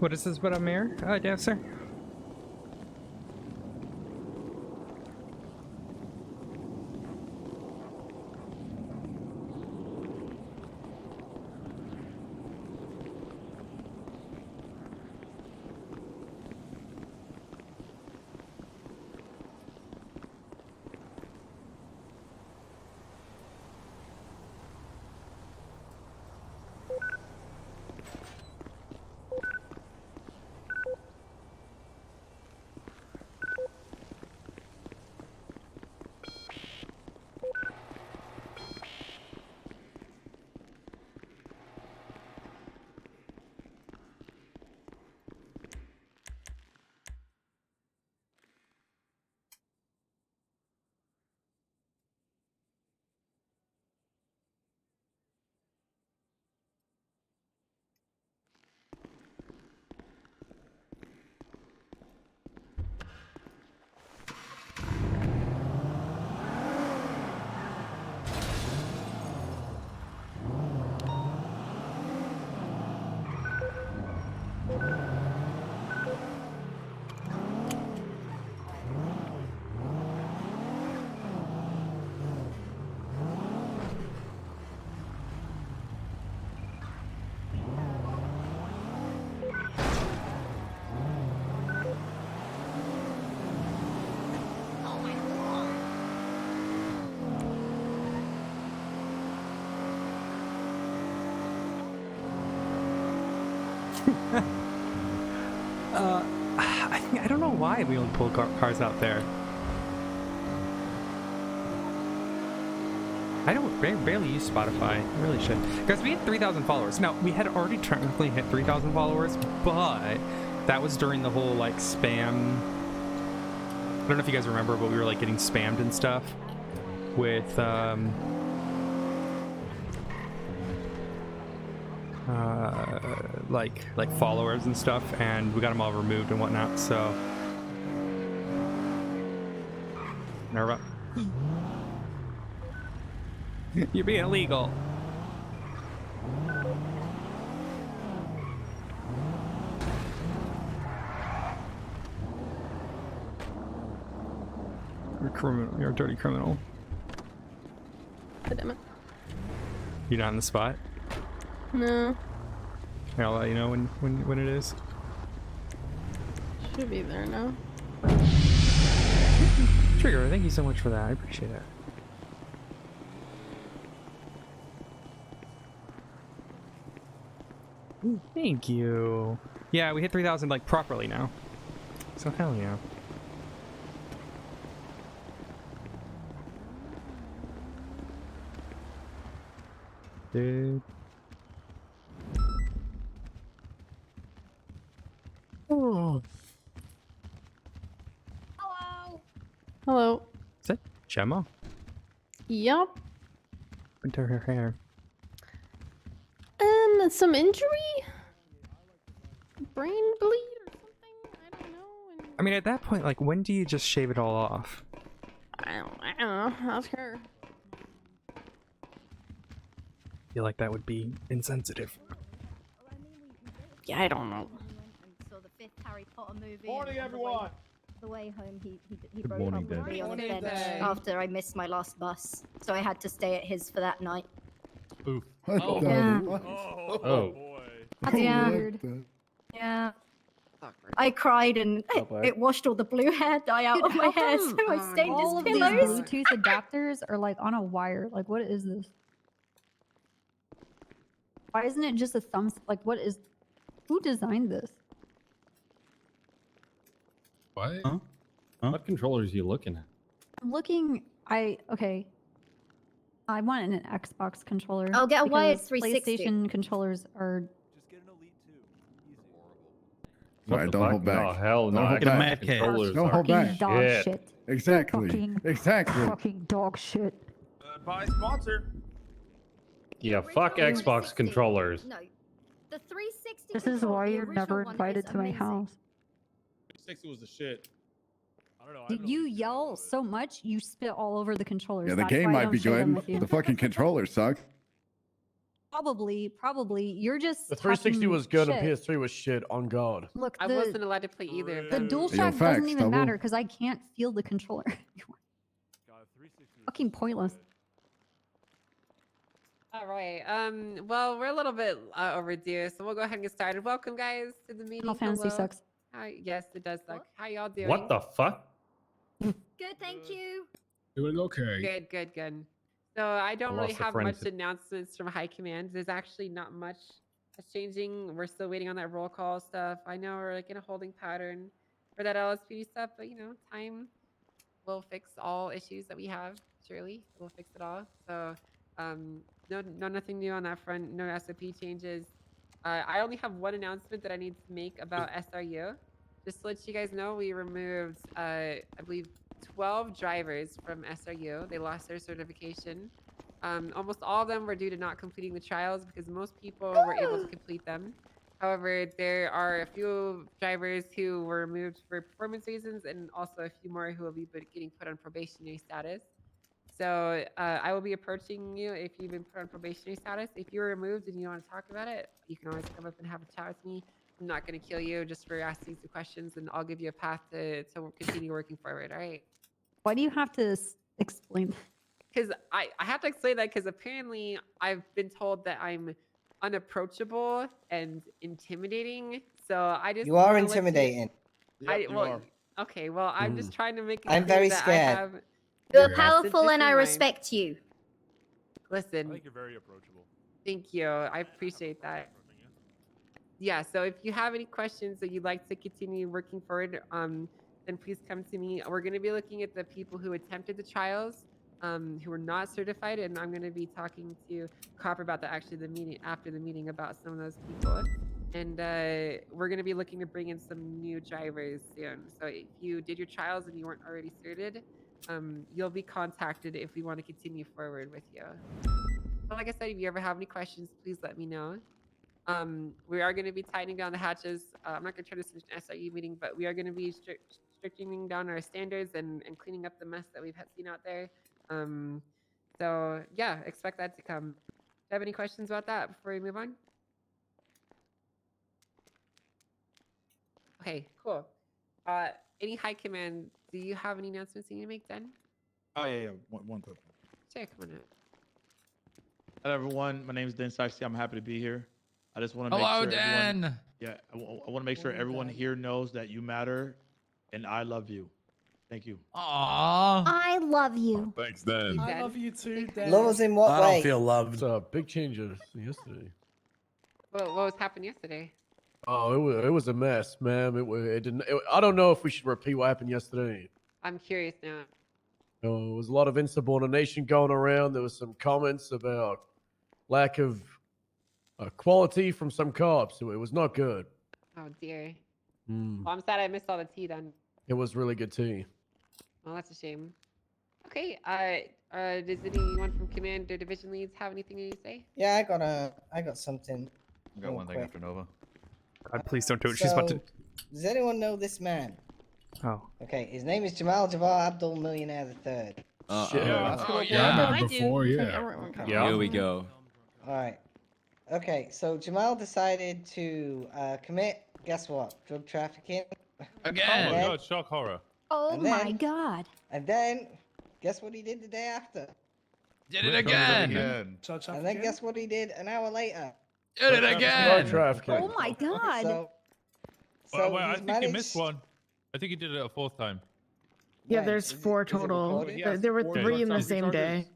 What is this about a mayor? Yes, sir. I don't know why we only pull cars out there. I don't barely use Spotify. I really should. Guys, we had 3,000 followers. Now, we had already technically hit 3,000 followers, but that was during the whole, like, spam. I don't know if you guys remember, but we were, like, getting spammed and stuff with, like followers and stuff, and we got them all removed and whatnot, so. Nerva. You're being illegal. You're a criminal. You're a dirty criminal. Damn it. You're not in the spot? No. I'll let you know when it is. Should be there now. Trigger, thank you so much for that. I appreciate it. Ooh, thank you. Yeah, we hit 3,000 like properly now. So hell yeah. Dude. Oh. Hello. Is that Gemma? Yup. What to her hair? Some injury? Brain bleed or something? I don't know. I mean, at that point, like, when do you just shave it all off? I don't know. Ask her. I feel like that would be insensitive. Yeah, I don't know. Saw the fifth Harry Potter movie. Morning, everyone. The way home, he Good broke morning, up with Dad. me on the Morning, bench Dad. after I missed my last bus, so I had to stay at his for that night. Oof. Oh. Yeah. Oh. That's weird. Yeah. I cried and it washed all the blue hair dye out of my hair, so I stained All his of these pillows. Bluetooth adapters are like on a wire. Like, what is this? Why isn't it just a thumb? Like, what is? Who designed this? What? Huh? What controllers are you looking at? I'm looking. Okay. I want an Xbox controller. I'll get a wired because 360. PlayStation controllers are. Right, don't hold back. Oh, hell no. Don't hold back. Controllers Don't are hold back. Dog shit. Exactly. Exactly. Fucking dog shit. By sponsor. Yeah, fuck Xbox controllers. No, the 360. This is why you're never invited to my house. 360 was the shit. I don't know. Did you yell so much you spit all over the controllers? Yeah, the That's game why I might don't be share them good. with you. The fucking controllers suck. Probably. You're just The 360 talking was good shit. and PS3 was shit. On God. Look, I wasn't allowed to play either of the them. DualShock doesn't even matter because I can't feel the controller. Fucking pointless. All right. Well, we're a little bit overdue, so we'll go ahead and get started. Welcome, guys, to the meeting. Final Fantasy Hello. sucks. Hi. Yes, it does suck. How y'all doing? What the fuck? Good, thank you. Doing okay. Good. So I don't really lost a have friend. much announcements from High Command. There's actually not much that's changing. We're still waiting on that roll call stuff. I know we're like in a holding pattern for that LSPD stuff, but you know, time will fix all issues that we have. Surely, it will fix it all. So, nothing new on that front. No SOP changes. I only have one announcement that I need to make about SRU. Just to let you guys know, we removed, I believe, 12 drivers from SRU. They lost their certification. Almost all of them were due to not completing the trials because most people were able to complete them. However, there are a few drivers who were removed for performance reasons and also a few more who will be getting put on probationary status. So I will be approaching you if you've been put on probationary status. If you're removed and you want to talk about it, you can always come up and have a chat with me. I'm not going to kill you just for asking some questions, and I'll give you a path to continue working forward. All right. Why do you have to explain? Because I have to explain that because apparently I've been told that I'm unapproachable and intimidating. So I just You are wanna let intimidating. Okay. Well, I'm just trying to make it I'm clear very that scared. I have You're your best powerful interest and in I mind. respect you. Listen. I think you're very approachable. Thank you. I appreciate that. Yeah, so if you have any questions that you'd like to continue working forward, then please come to me. We're going to be looking at the people who attempted the trials, who were not certified, and I'm going to be talking to Copper about that after the meeting about some of those people. And we're going to be looking to bring in some new drivers soon. So if you did your trials and you weren't already certed, you'll be contacted if we want to continue forward with you. But like I said, if you ever have any questions, please let me know. We are going to be tightening down the hatches. I'm not going to turn this into an SIU meeting, but we are going to be strictening down our standards and cleaning up the mess that we've seen out there. So yeah, expect that to come. Do you have any questions about that before we move on? Okay, cool. Any High Command, do you have any announcements you need to make, Den? Oh yeah. One quick. Sure, come on out. Hello everyone, my name is Den Saxy. I'm happy to be here. I just want to make Hello, sure everyone, Dan. yeah, I want to make sure everyone here knows that you matter, and I love you. Thank you. Aww. I love you. Thanks, Dan. I love you too, Dan. Love us in what I way? don't feel loved. It's a big change yesterday. What was happened yesterday? Oh, it was a mess, ma'am. It didn't. I don't know if we should repeat what happened yesterday. I'm curious now. There was a lot of insubordination going around. There was some comments about lack of quality from some cops. It was not good. Oh dear. Mm. Well, I'm sad I missed all the tea then. It was really good tea. Well, that's a shame. Okay. Does anyone from command or division leads have anything to say? Yeah, I got something. I got real one thing quick. after Nova. God, please don't do it. She's about to. Does anyone know this man? Oh. Okay, his name is Jamal Jabbar Abdul Millionaire III. Shit. Yeah, I met him before, yeah. Here we go. Alright. Okay, so Jamal decided to commit, guess what? Drug trafficking. Again. Oh my god, shock horror. Oh And my then- god. And then, guess what he did the day after? Did it again. And then guess what he did an hour later? Did it again. Drug trafficking. Oh my god. So Well, I he's think managed... he missed one. I think he did it a fourth time. Yeah, Right, there's is it- four is it total. recorded? There were Okay. 3 in the Is it same day.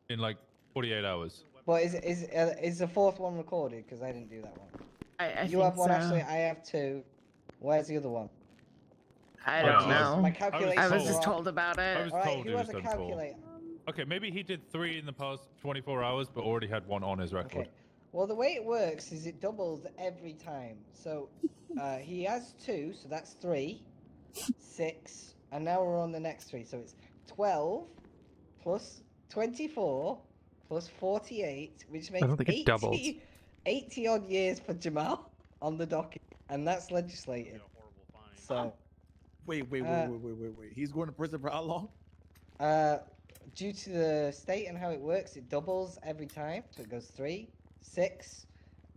In like 48 hours. But is the fourth one recorded? Because I didn't do that one. I You think have one, so. actually. I have 2. Where's the other one? I don't know. My calculations I was are just off. told about I it. was Alright, told who it has was a done 4. calculator? Okay, maybe he did 3 in the past 24 hours, but already had 1 on his record. Okay. Well, the way it works is it doubles every time. So he has 2, so that's 3, 6, and now we're on the next 3. So it's 12 plus 24 plus 48, which makes don't think it doubles. 80 odd years for Jamal on the docket, and that's legislated. So Wait. He's going to prison for how long? due to the state and how it works, it doubles every time. So it goes 3, 6,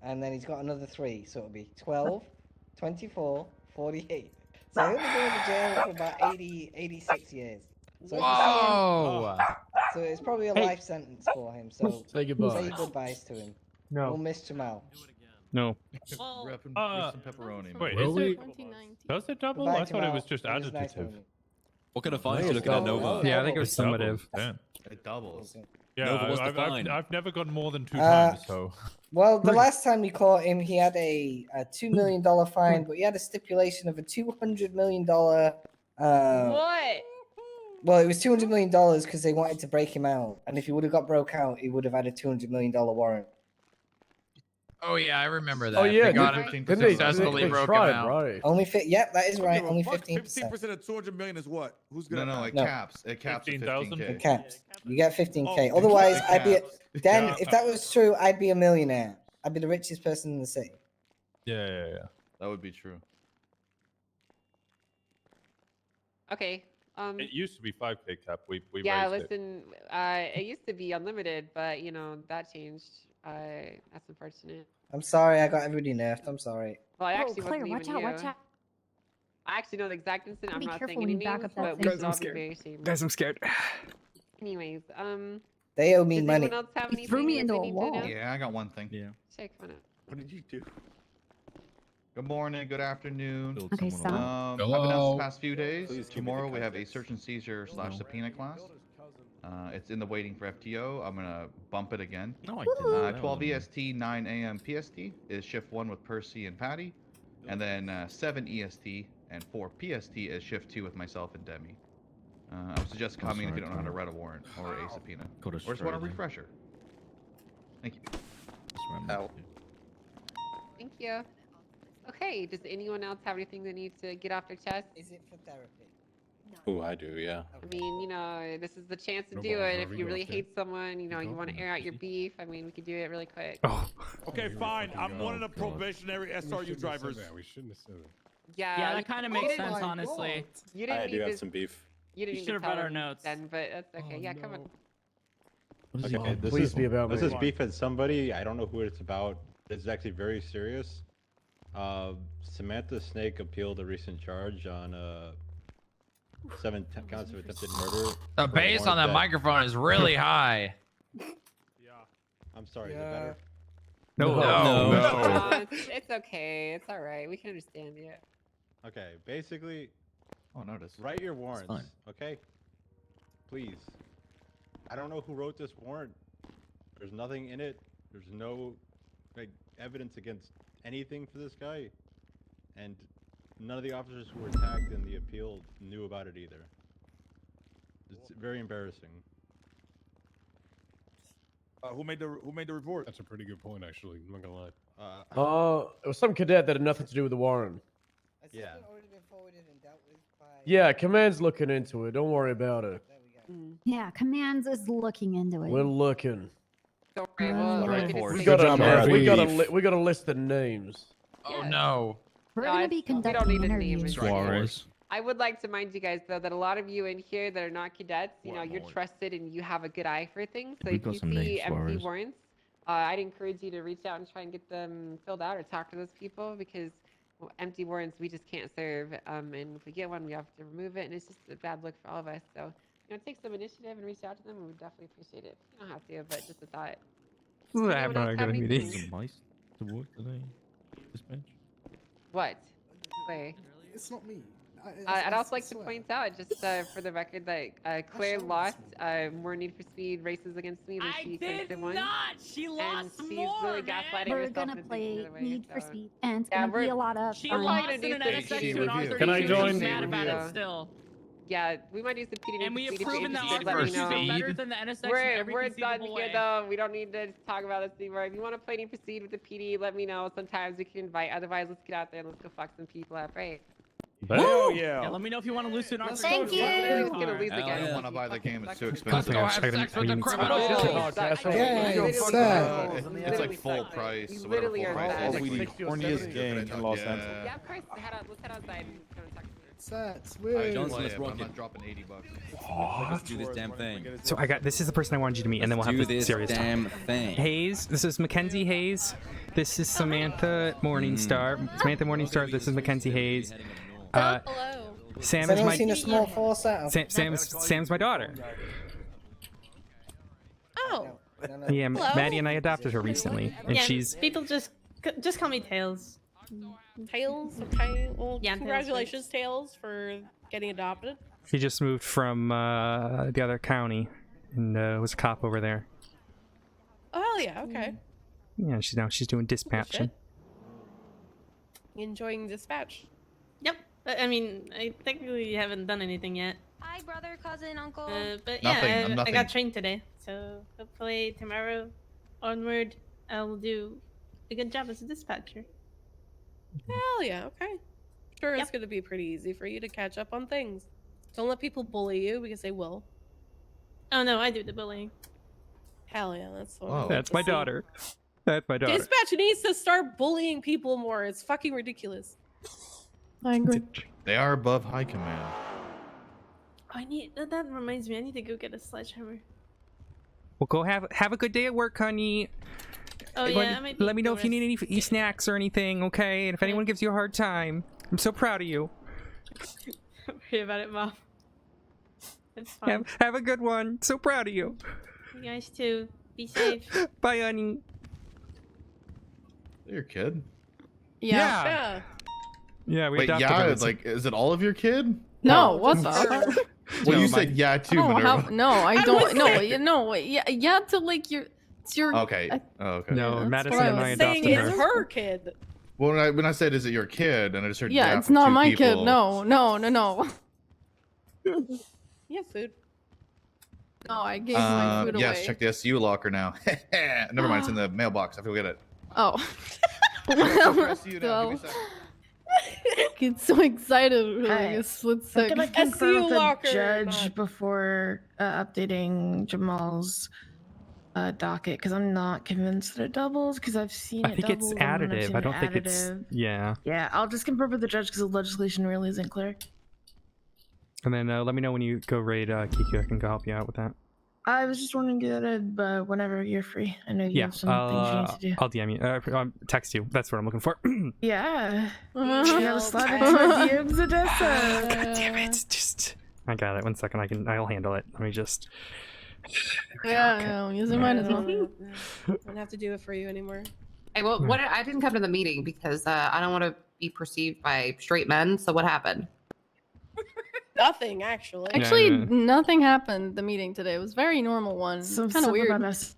and then he's got another 3, so it'll be 12, 24, 48. So he'll be going to jail for about 86 years. So if you see him, so it's probably a life sentence for him. So Say goodbye. say your goodbyes to him. No. We'll miss Jamal. No. Rep some pepperoni. Wait, Will is we? it? Does it double? Goodbye, I thought it was Jamal. just It was nice additive. knowing you. What kind of fines I you think looking it's at, double. Nova? Yeah, I think it was It's double. summative. Damn. It doubles. Yeah, Nova, what's the fine? I've never gone more than 2 Uh, times, so. Well, the last time we caught him, he had a $2 million fine, but he had a stipulation of a $200 million. What? Well, it was $200 million because they wanted to break him out, and if he would have got broke out, he would have had a $200 million warrant. Oh yeah, I remember that. Oh yeah, they got didn't him they successfully broke tried, him out. right? Only yep, that is right. Only 15%. 15% of 200 million is what? Who's No, gonna? no, it No. caps. It caps at 15,000? 15K. It caps. You get 15K. Oh, Otherwise, it I'd be caps. then. Yeah. If that was true, I'd be a millionaire. I'd be the richest person in the city. Yeah. That would be true. Okay. It used to be 5K cap. We Yeah, raised it. listen, it used to be unlimited, but you know that changed. That's unfortunate. I'm sorry, I got everybody nerfed. I'm sorry. Well, I Oh, actually Claire, wasn't watch even out, you. watch out. I actually know the exact incident. I'm Be not careful saying when any you back names, up that but we thing. should all be very ashamed. Guys, I'm scared. Anyways, They owe me does money. anyone else have He threw anything me that into they a need to wall. know? Yeah, I got one thing. Yeah. Check one out. What did you do? Good morning, good afternoon. Okay, stop. I've been out the past few days. Tomorrow we have a search and seizure / subpoena class. It's in the waiting for FTO. I'm gonna bump it again. No, I didn't. 12 EST, 9 AM PST is shift 1 with Percy and Patty, and then 7 EST and 4 PST is shift 2 with myself and Demi. I would suggest coming if you don't know how to write a warrant or a subpoena, Go to or just want a Australia. refresher. Thank you. Thank you. Okay, does anyone else have anything they need to get off their chest? Is it for therapy? Oh, I do, yeah. I mean, you know, this is the chance to No do problem, it. wherever If you you go, really okay. hate someone, you know, you want to air out your beef. I mean, we could do it really quick. Oh. Okay, fine. I'm one of the probationary SRU drivers. We shouldn't have said that. Yeah, Yeah, that kind of makes sense, my honestly. You didn't I need do have this. some beef. You didn't You need to should've tell read our them notes. then, but that's okay. Yeah, come on. What is he Okay, on? this Please is be about this me. is beef at somebody. I don't know who it's about. It's actually very serious. Samantha Snake appealed a recent charge on 7 counts of attempted murder. The for a bass on warrant that microphone is really high. I'm sorry. Is it better? No, it's okay. It's all right. We can understand you. Okay, basically, Oh, notice. write your warrants. fine. Okay, please. I don't know who wrote this warrant. There's nothing in it. There's no evidence against anything for this guy, and none of the officers who were tagged in the appeal knew about it either. It's very embarrassing. Who made the report? That's a pretty good point, actually. I'm not gonna lie. It was some cadet that had nothing to do with the warrant. Has Yeah. this been already been forwarded and dealt with by? Yeah, command's looking into it. Don't worry about it. There we go. Yeah, commands is looking into it. We're looking. Don't worry. We'll Right, look at horse. it. We got job, Murphy. we got a list of names. Oh Yeah. no. We're No, gonna be we don't conducting need a name. interviews. It's right. Suarez. I would like to mind you guys though that a lot of you in here that are not cadets, you know, What you're more? trusted and you have a good eye for things. So We if got you some see names, empty Suarez. warrants, I'd encourage you to reach out and try and get them filled out or talk to those people because empty warrants we just can't serve. And if we get one, we have to remove it, and it's just a bad look for all of us. So you know, take some initiative and reach out to them. We would definitely appreciate it. You don't have to, but just a thought. Ooh, I Anyone have else not have got a anything? meeting. Some mice to work today. Dispatch. What? Claire. It's not me. I'd also like to point out, just for the record, that Claire lost more Need for Speed races against me than she could have won. She And lost she's more, really man. gaslighting We're herself gonna into thinking play the other way, Need for so- Speed, and it's Yeah, gonna be we're- a lot of She fun. lost gonna in do an some NSX PD to an review. R32. Can I She's join? mad about Yeah. it still. Yeah, we might do some PD. And we have if you're proven that interested, R32 let me is know. better than the NSX in We're every done conceivable here way. though. We don't need to talk about this anymore. If you want to play Need for Speed with the PD, let me know. Sometimes we can invite. Otherwise, let's get out there and let's go fuck some people up, right? Hell Yeah, yeah. let me know if you want to loosen our Thank you. We're gonna lose I again. don't want to buy the game. It's too Let's expensive. go have sex with the criminals. It's like full price. You whatever literally full are price sad. is. We the horniest gang in Los Angeles. Yeah, of course. Let's head outside and go and talk to me. sats. Johnson, let's rock I'm it. not dropping $80. Let's do this damn thing. So this is the person I wanted you to meet, and then we'll have do this this serious damn talk. thing. Hayes, this is Mackenzie Hayes. This is Samantha Morningstar. Samantha Morningstar. This is Mackenzie Hayes. Hello. Sam Has is anyone my seen a small force out? Sam's my daughter. Oh. Yeah, Hello. Maddie and I adopted her recently, and Yeah, she's people just call me Tails. Tails? Okay. Well, Yeah, Tails, congratulations, Tails, for getting adopted. she just moved from the other county, and was a cop over there. Oh, hell yeah, okay. Yeah, she's doing dispatching. Enjoying dispatch. Yep. I mean, I technically haven't done anything yet. Hi, brother, cousin, uncle. But Nothing, yeah, I nothing. got trained today, so hopefully tomorrow onward, I'll do a good job as a dispatcher. Hell yeah, okay. Sure, it's going to be pretty easy for you to catch up on things. Don't let people bully you because they will. Oh no, I do the bullying. Hell yeah, that's what I like That's to my see. daughter. That's my daughter. Dispatch needs to start bullying people more. It's fucking ridiculous. I agree. They are above high command. I need that reminds me. I need to go get a sledgehammer. Well, go have a good day at work, honey. Oh yeah, I might Let me know if you need any snacks or anything, okay? And if anyone gives you a hard time, I'm so proud of you. Don't worry about it, Mom. It's fine. Have a good one. So proud of you. You guys too. Be safe. Bye, honey. Your kid? Yeah. Yeah, we Wait, adopted yeah, her. it's like, is it all of your kid? No, what the fuck? Well, you No, said yeah too, Oh, Minerva. no, I don't. No, yeah, to like your. It's your. Okay. Okay. No, that's Madison what I and I was adopted Saying her. it's her kid. Well, when I said, is it your kid? And I just heard Yeah, it's for not two my kid. people. No. Yeah, food. No, I gave my food yes, away. check the SU locker now. Never mind, it's in the mailbox. I forget it. Oh. SU now. Give me a second. Get so excited for like a split I'm second. gonna confirm with the locker, judge not- before updating Jamal's docket because I'm not convinced that it doubles because I've seen I it think it's double and then I've additive. seen I it don't think it's. additive. Yeah. Yeah, I'll just confirm with the judge because the legislation really isn't clear. And then let me know when you go raid Kiku. I can go help you out with that. I was just wondering to get it whenever you're free. I know you Yeah. have some things you need to do. I'll DM you. Text you. That's what I'm looking for. Yeah. You Uh-huh. gotta slide into my DMs, Odessa. God damn it! Just. I got it. 1 second. I'll handle it. Let me just. Yeah, use it might as well. I don't have to do it for you anymore. Hey, well, what? I didn't come to the meeting because I don't want to be perceived by straight men. So what happened? Nothing, actually. Actually, nothing happened. The meeting today it was a very normal one. Some Kind of stuff weird. about us.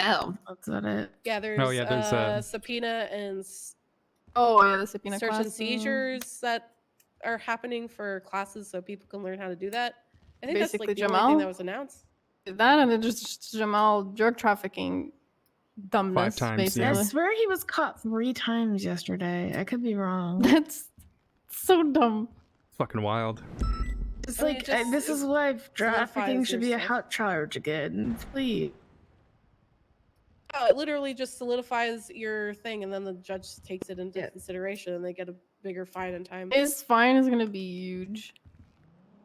Oh, That's about it. Yeah, there's, Oh, yeah, there's, subpoena and Oh yeah, the subpoena search class. and seizures that are happening for classes so people can learn how to do that. I think Basically, that's like the only Jamal? thing that was announced. That and then just Jamal drug trafficking dumbness. 5 times, basically. yeah. I swear he was caught 3 times yesterday. I could be wrong. That's so dumb. Fucking wild. It's I mean, like it just this is why trafficking solidifies should be a yourself. hot charge again. Please. Oh, it literally just solidifies your thing, and then the judge takes it into consideration, and they get a bigger fine in time. His fine is gonna be huge.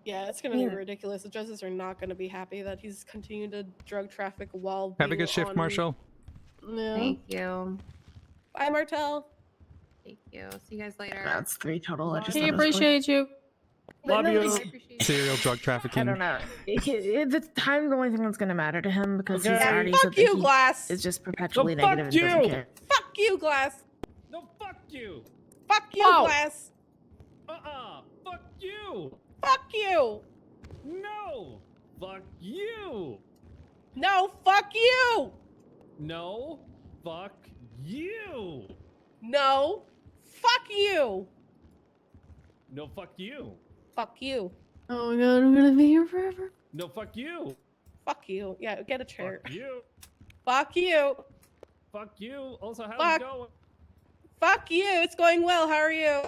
Yeah, it's gonna be ridiculous. The judges are not gonna be happy that he's continuing to drug traffic while. Have a being good shift, on Marshall. Yeah. thank you. Bye, Martel. Thank you. See you guys later. That's 3 total. I just He thought it was appreciate you. Love you. Serial drug I trafficking. don't know. The time's the only thing that's gonna matter to him because he's Yeah, already fuck said that you, he Glass. is just perpetually No, fuck negative and doesn't you. care. Fuck you, Glass. No, fuck you. Fuck you, Oh. Glass. Fuck you. Fuck you. No. Fuck you. No, fuck you. No. Fuck you. No, fuck you. No, fuck you. Fuck you. Oh my god, I'm gonna be here forever. No, fuck you. Fuck you. Yeah, get a chair. Fuck you. Fuck you. Fuck you. Also, how's Fuck. it going? Fuck you. It's going well. How are you?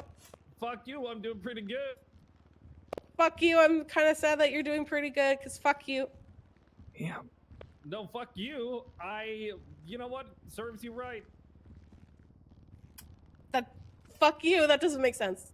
Fuck you. I'm doing pretty good. Fuck you. I'm kind of sad that you're doing pretty good because fuck you. Yeah. No, fuck you. You know what? Serves you right. Fuck you. That doesn't make sense.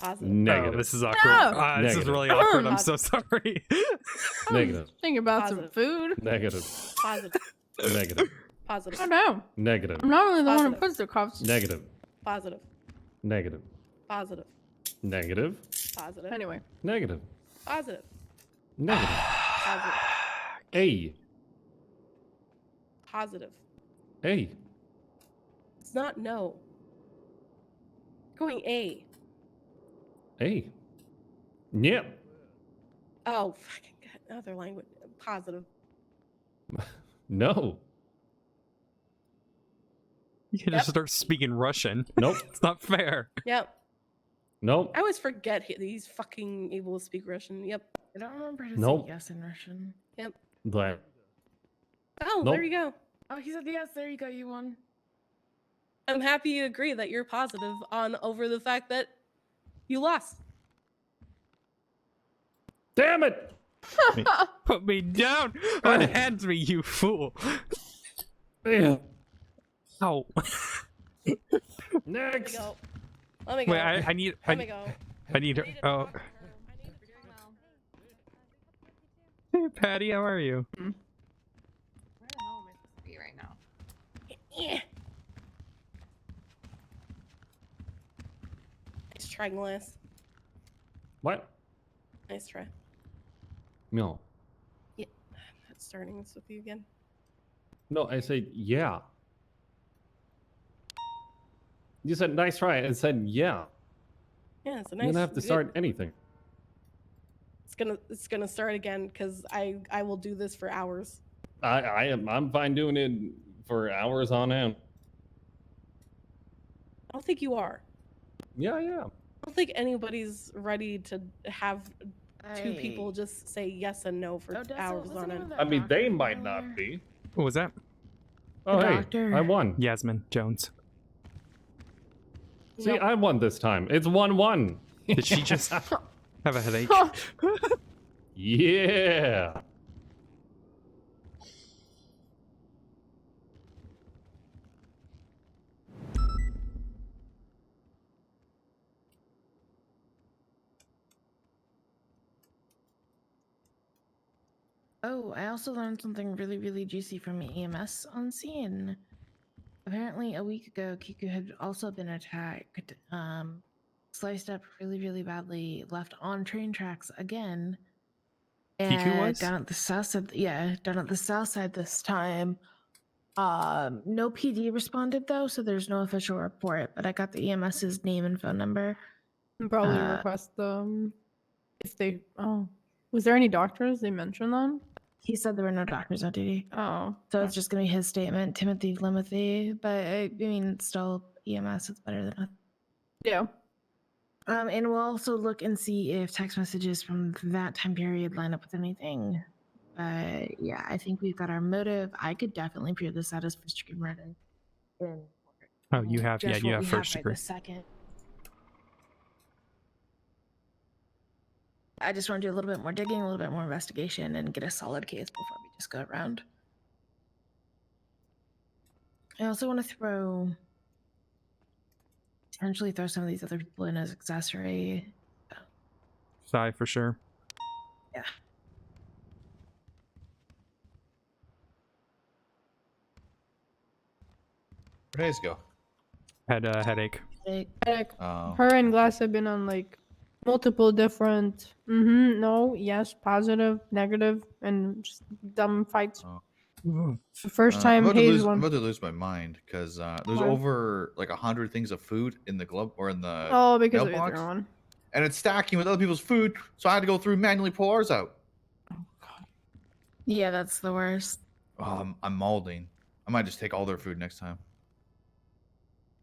Positive. Negative. Oh, this is awkward. No. This is Negative. really awkward. I'm so sorry. Negative. Think about Positive. some food. Negative. Positive. Negative. Positive. Oh no. Negative. I'm not really the one who Positive. puts the cuffs. Negative. Positive. Negative. Positive. Negative. Positive. Anyway. Negative. Positive. Negative. Positive. A. Positive. A. It's not no. Going A. A. Yep. Oh, fucking God. Another language. Positive. No. You can just start speaking Russian. Nope. It's not fair. Yep. Nope. I always forget he's fucking able to speak Russian. Yep. I don't remember to Nope. say yes in Russian. Yep. Glad. Oh, Nope. there you go. Oh, he said yes. There you go. You won. I'm happy you agree that you're positive on over the fact that you lost. Damn it! Put me down. Unhand me, you fool. Yeah. Ow. Next. Go. Let me go. Wait, I need. Let me go. I need. Oh. Hey, Patty, how are you? Where the hell am I supposed to be right now? Yeah. Nice try, Glass. What? Nice try. No. Yeah. I'm not starting this with you again. No, I said yeah. You said nice try. I said yeah. Yeah, it's a You nice. don't have to start anything. It's gonna start again because I will do this for hours. I'm fine doing it for hours on end. I don't think you are. Yeah, yeah. I don't think anybody's ready to have two people just say yes and no for Odessa, hours what's on the name end. of I mean, they doctor might earlier? not be. What was that? Oh, hey, doctor. I won. Yasmin Jones. See, Nope. I won this time. It's 1-1. Did she just have a headache? Yeah. Oh, I also learned something really, really juicy from EMS on scene. Apparently, a week ago, Kiku had also been attacked, sliced up really, really badly, left on train tracks again. Kiku was? Down at the south side. Yeah, down at the south side this time. No PD responded though, so there's no official report. But I got the EMS's name and phone number. Probably request if they. Oh, was there any doctors they mentioned on? He said there were no doctors on duty. Oh, So it's just gonna be his statement, Timothy Limothy. But I mean, it's still EMS. It's better than nothing. yeah. And we'll also look and see if text messages from that time period line up with anything. Yeah, I think we've got our motive. I could definitely prove this out as first degree murder. Oh, you have. Yeah, Just you what have we first right degree. this second. I just want to do a little bit more digging, a little bit more investigation, and get a solid case before we just go around. I also want to potentially throw some of these other people in as accessory. Sigh for sure. Yeah. Where'd Hayes go? Had a headache. Like, Oh. her and Glass have been on like multiple different no, yes, positive, negative, and just dumb fights. The first time I'm Hayes I'm won. about to lose my mind because there's Why? over like 100 things of food in the glove or in the Oh, because of mailbox, your one. and it's stacking with other people's food, so I had to go through and manually pull ours out. Yeah, that's the worst. I'm molding. I might just take all their food next time.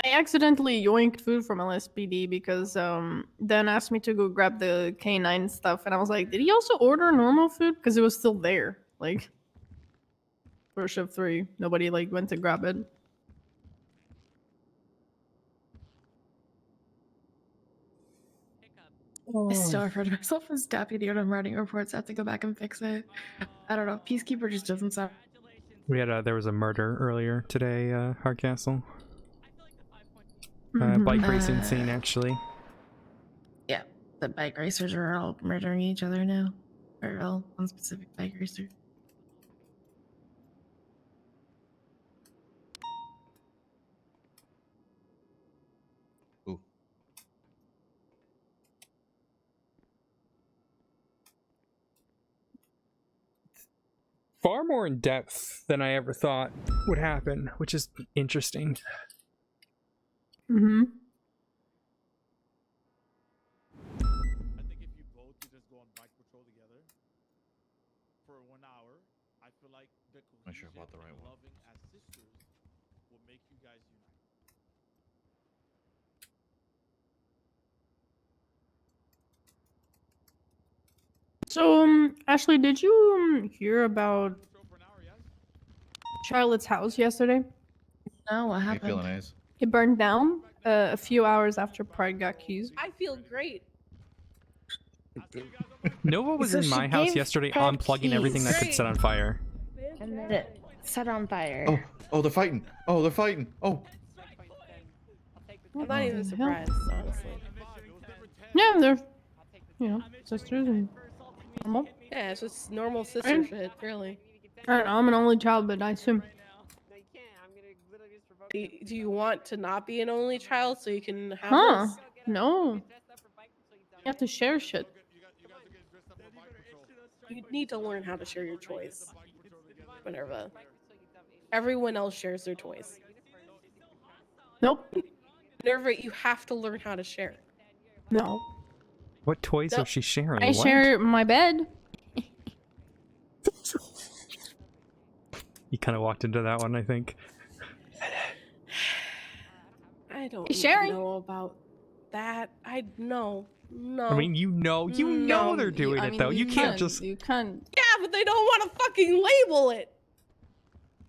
I accidentally yoinked food from LSPD because Dan asked me to go grab the K9 stuff, and I was like, did he also order normal food? Because it was still there, like for shift 3. Nobody like went to grab it. I still refer to myself as deputy when I'm writing reports. I have to go back and fix it. I don't know. Peacekeeper just doesn't sound. We had there was a murder earlier today, Hardcastle. Bike racing scene actually. the bike racers are all murdering each other now, or all one specific bike racer. Far more in depth than I ever thought would happen, which is interesting. Mm-hmm. I think if you both could just go on bike patrol together for 1 hour, I feel like the Not sure cohesion about the right and one. loving as sisters will make you guys unite. So, Ashley, did you hear about Charlotte's house yesterday? No, what How you happened? feeling, Ace? It burned down a few hours after Pride got accused. I feel great. Nova was So in she my house gave yesterday Pride unplugging everything that could keys. set on fire. And then it set on fire. Oh, they're fighting. Oh, they're fighting. Oh. I'm not even surprised, honestly. Yeah, they're, sisters and normal. Yeah, it's just normal sister Right. shit, really. I don't know, I'm an only child, but I assume. Do you want to not be an only child so you can have Huh? this? No. You have to share shit. You need to learn how to share your toys. Whatever. Everyone else shares their toys. Nope. Minerva, you have to learn how to share. No. What toys No. was she sharing? I What? share my bed. You kind of walked into that one, I think. I don't Sharing. know about that. No. I mean, you know No. they're doing it though. You can't just. You can't. Yeah, but they don't want to fucking label it.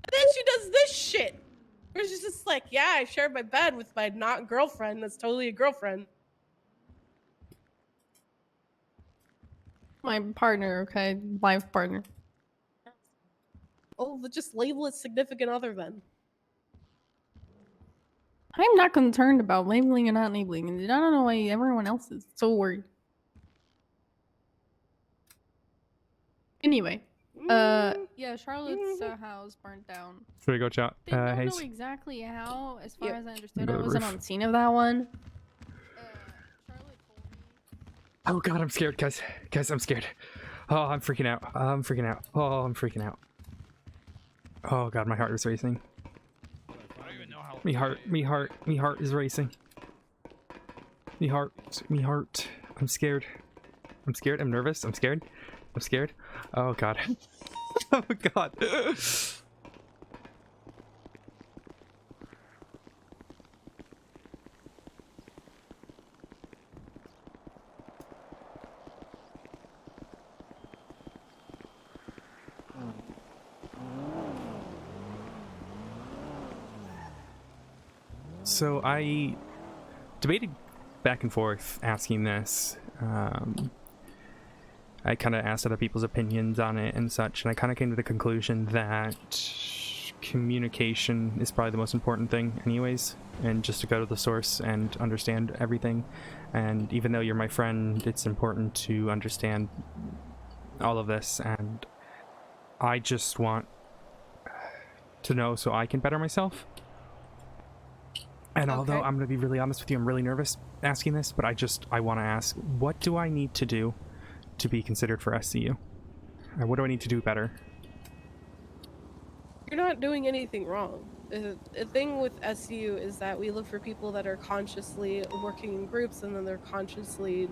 And then she does this shit. Where she's just like, yeah, I shared my bed with my not girlfriend. That's totally a girlfriend. My partner, okay? Life partner. Oh, but just label it significant other then. I'm not concerned about labeling and not labeling. And I don't know why everyone else is so worried. Anyway, yeah, Charlotte's house burnt down. Should we go chat? They don't Hayes? know exactly how, as far Yep. as I understood. Go I to the wasn't roof. on scene of that one. Oh god, I'm scared, guys. Guys, I'm scared. Oh, I'm freaking out. I'm freaking out. Oh, I'm freaking out. Oh god, my heart is racing. Me heart is racing. Me heart. I'm scared. I'm scared. I'm nervous. I'm scared. I'm scared. Oh god. Oh god. So I debated back and forth asking this. I kind of asked other people's opinions on it and such, and I kind of came to the conclusion that communication is probably the most important thing anyways, and just to go to the source and understand everything. And even though you're my friend, it's important to understand all of this, and I just want to know so I can better myself. And although I'm going to be really honest with you, I'm really nervous asking this, but I want to ask, what do I need to do to be considered for SCU? And what do I need to do better? You're not doing anything wrong. The thing with SCU is that we look for people that are consciously working in groups, and then they're consciously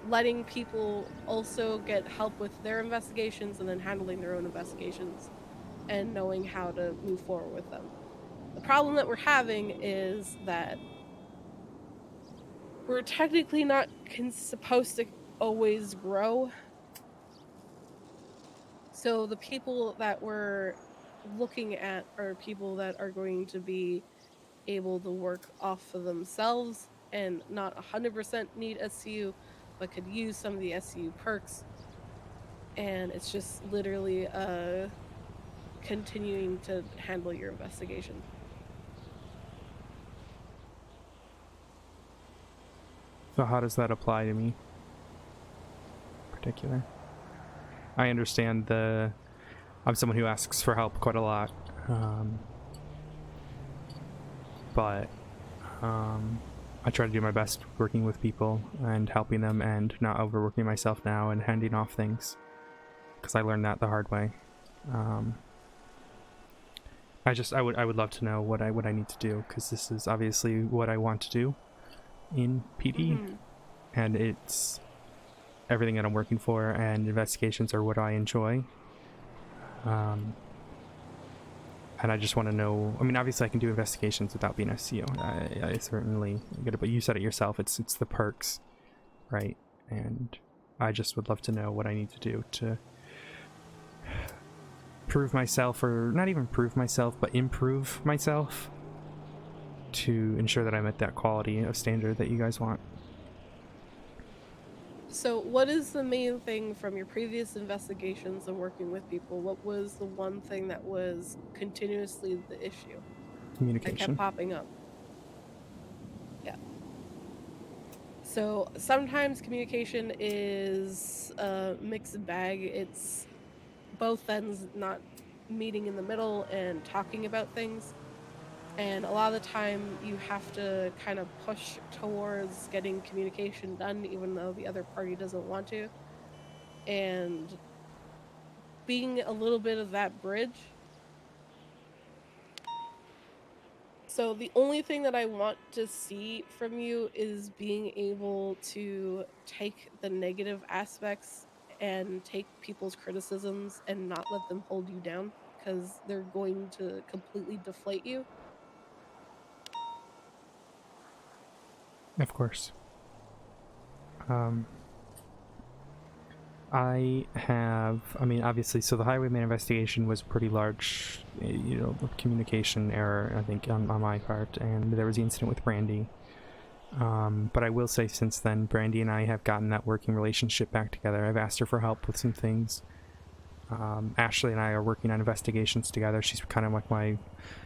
letting people also get help with their investigations and then handling their own investigations and knowing how to move forward with them. The problem that we're having is that we're technically not supposed to always grow. So the people that we're looking at are people that are going to be able to work off of themselves and not 100% need SCU, but could use some of the SCU perks. And it's just literally continuing to handle your investigation. So how does that apply to me? Particular. I understand I'm someone who asks for help quite a lot, but I try to do my best working with people and helping them and not overworking myself now and handing off things, because I learned that the hard way. I would love to know what I need to do, because this is obviously what I want to do in PD, and it's everything that I'm working for, and investigations are what I enjoy. And I just want to know, I mean, obviously I can do investigations without being SCU. I certainly get it, but you said it yourself, it's the perks, right? And I just would love to know what I need to do to prove myself, or not even prove myself, but improve myself to ensure that I'm at that quality of standard that you guys want. So what is the main thing from your previous investigations of working with people? What was the one thing that was continuously the issue? Communication. That kept popping up. Yeah. So sometimes communication is a mixed bag. It's both ends not meeting in the middle and talking about things. And a lot of the time you have to kind of push towards getting communication done even though the other party doesn't want to. And being a little bit of that bridge. So the only thing that I want to see from you is being able to take the negative aspects and take people's criticisms and not let them hold you down, because they're going to completely deflate you. Of course. I mean, obviously, so the highwayman investigation was pretty large, you know, communication error, I think, on my part, and there was the incident with Brandy. But I will say since then, Brandy and I have gotten that working relationship back together. I've asked her for help with some things. Ashley and I are working on investigations together. She's kind of like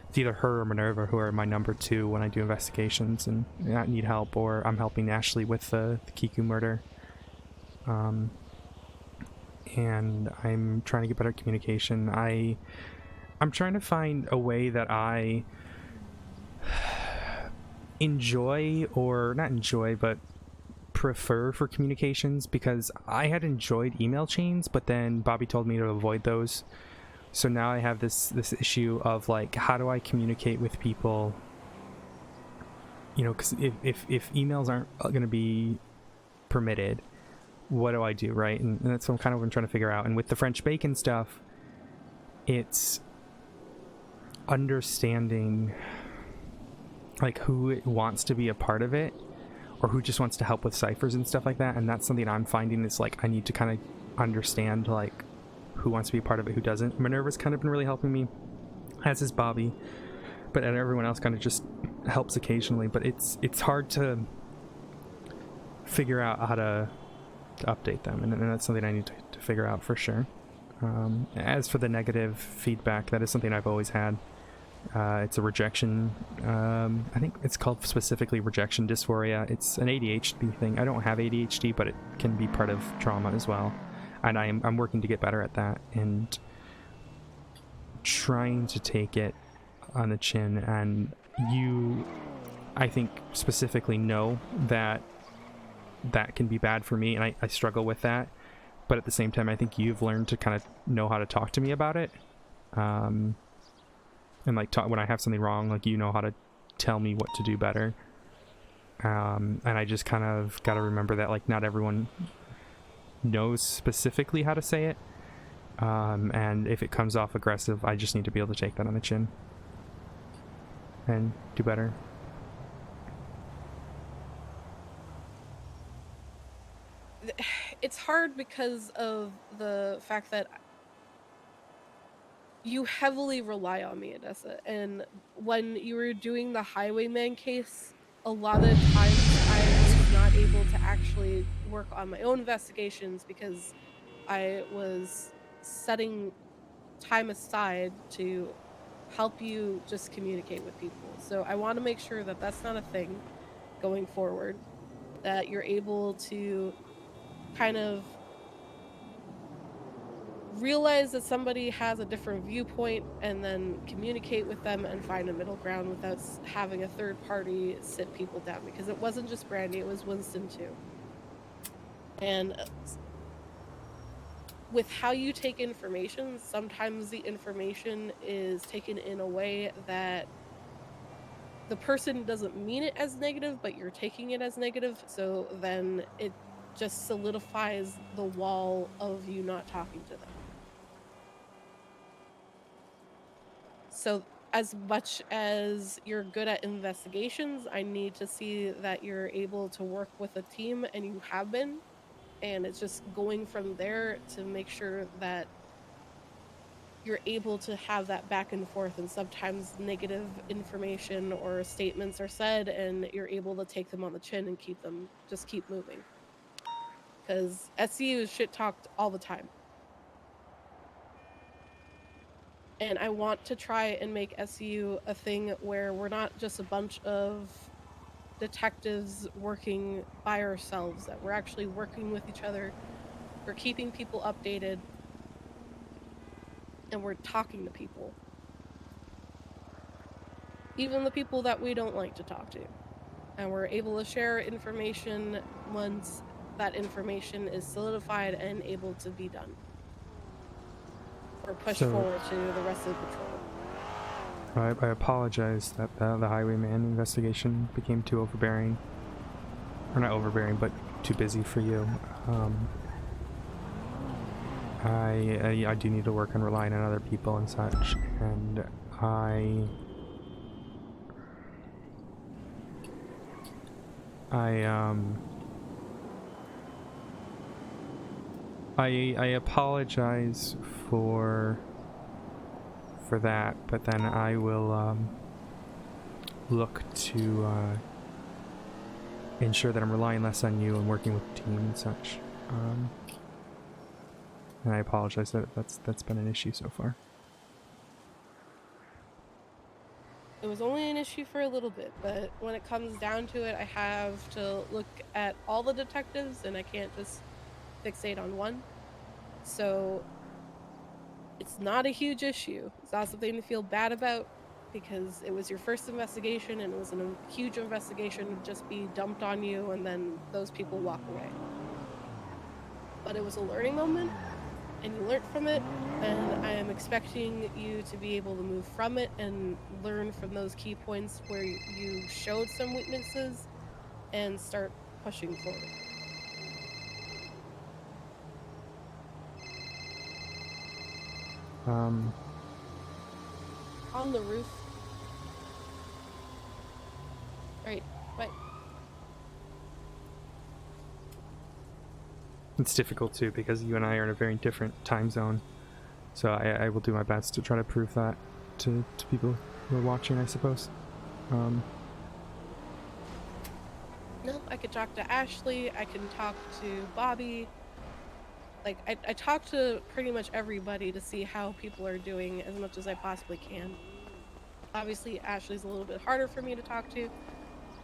it's either her or Minerva who are my number two when I do investigations and I need help, or I'm helping Ashley with the Kiku murder. And I'm trying to get better communication. I'm trying to find a way that I enjoy, or not enjoy, but prefer for communications, because I had enjoyed email chains, but then Bobby told me to avoid those. So now I have this issue of like, how do I communicate with people? You know, because if emails aren't going to be permitted, what do I do, right? And that's what I'm kind of trying to figure out. And with the French bacon stuff, it's understanding like who wants to be a part of it, or who just wants to help with ciphers and stuff like that. And that's something I'm finding is like, I need to kind of understand like who wants to be a part of it, who doesn't. Minerva's kind of been really helping me, as is Bobby, but everyone else kind of just helps occasionally. But it's hard to figure out how to update them, and that's something I need to figure out for sure. As for the negative feedback, that is something I've always had. It's a rejection, I think it's called specifically rejection dysphoria. It's an ADHD thing. I don't have ADHD, but it can be part of trauma as well, and I'm working to get better at that and trying to take it on the chin. And you, I think, specifically know that can be bad for me, and I struggle with that. But at the same time, I think you've learned to kind of know how to talk to me about it. And like when I have something wrong, like you know how to tell me what to do better. And I just kind of got to remember that like not everyone knows specifically how to say it. And if it comes off aggressive, I just need to be able to take that on the chin and do better. It's hard because of the fact that you heavily rely on me, Odessa, and when you were doing the highwayman case, a lot of times I was not able to actually work on my own investigations because I was setting time aside to help you just communicate with people. So I want to make sure that that's not a thing going forward. that you're able to kind of realize that somebody has a different viewpoint and then communicate with them and find a middle ground without having a third party sit people down, because it wasn't just Brandy, it was Winston too. And with how you take information, sometimes the information is taken in a way that the person doesn't mean it as negative, but you're taking it as negative, so then it just solidifies the wall of you not talking to them. So as much as you're good at investigations, I need to see that you're able to work with a team, and you have been, and it's just going from there to make sure that you're able to have that back and forth, and sometimes negative information or statements are said and you're able to take them on the chin and keep moving. Because SCU is shit talked all the time. And I want to try and make SCU a thing where we're not just a bunch of detectives working by ourselves, that we're actually working with each other, we're keeping people updated, and we're talking to people. Even the people that we don't like to talk to. And we're able to share information once that information is solidified and able to be done. Or pushed forward to the rest of the patrol. I apologize that the Highwayman investigation became too overbearing. Or not overbearing, but too busy for you. I do need to work on relying on other people and such, and I apologize for that, but then I will look to ensure that I'm relying less on you and working with the team and such. And I apologize that that's been an issue so far. It was only an issue for a little bit, but when it comes down to it, I have to look at all the detectives and I can't just fixate on one. So it's not a huge issue. It's not something to feel bad about, because it was your first investigation and it was a huge investigation to just be dumped on you and then those people walk away. But it was a learning moment and you learned from it, and I am expecting you to be able to move from it and learn from those key points where you showed some weaknesses and start pushing forward. On the roof. Right, bye. It's difficult too because you and I are in a very different time zone, so I will do my best to try to prove that to people who are watching, I suppose. No, I could talk to Ashley, I can talk to Bobby. Like, I talk to pretty much everybody to see how people are doing as much as I possibly can. Obviously, Ashley's a little bit harder for me to talk to,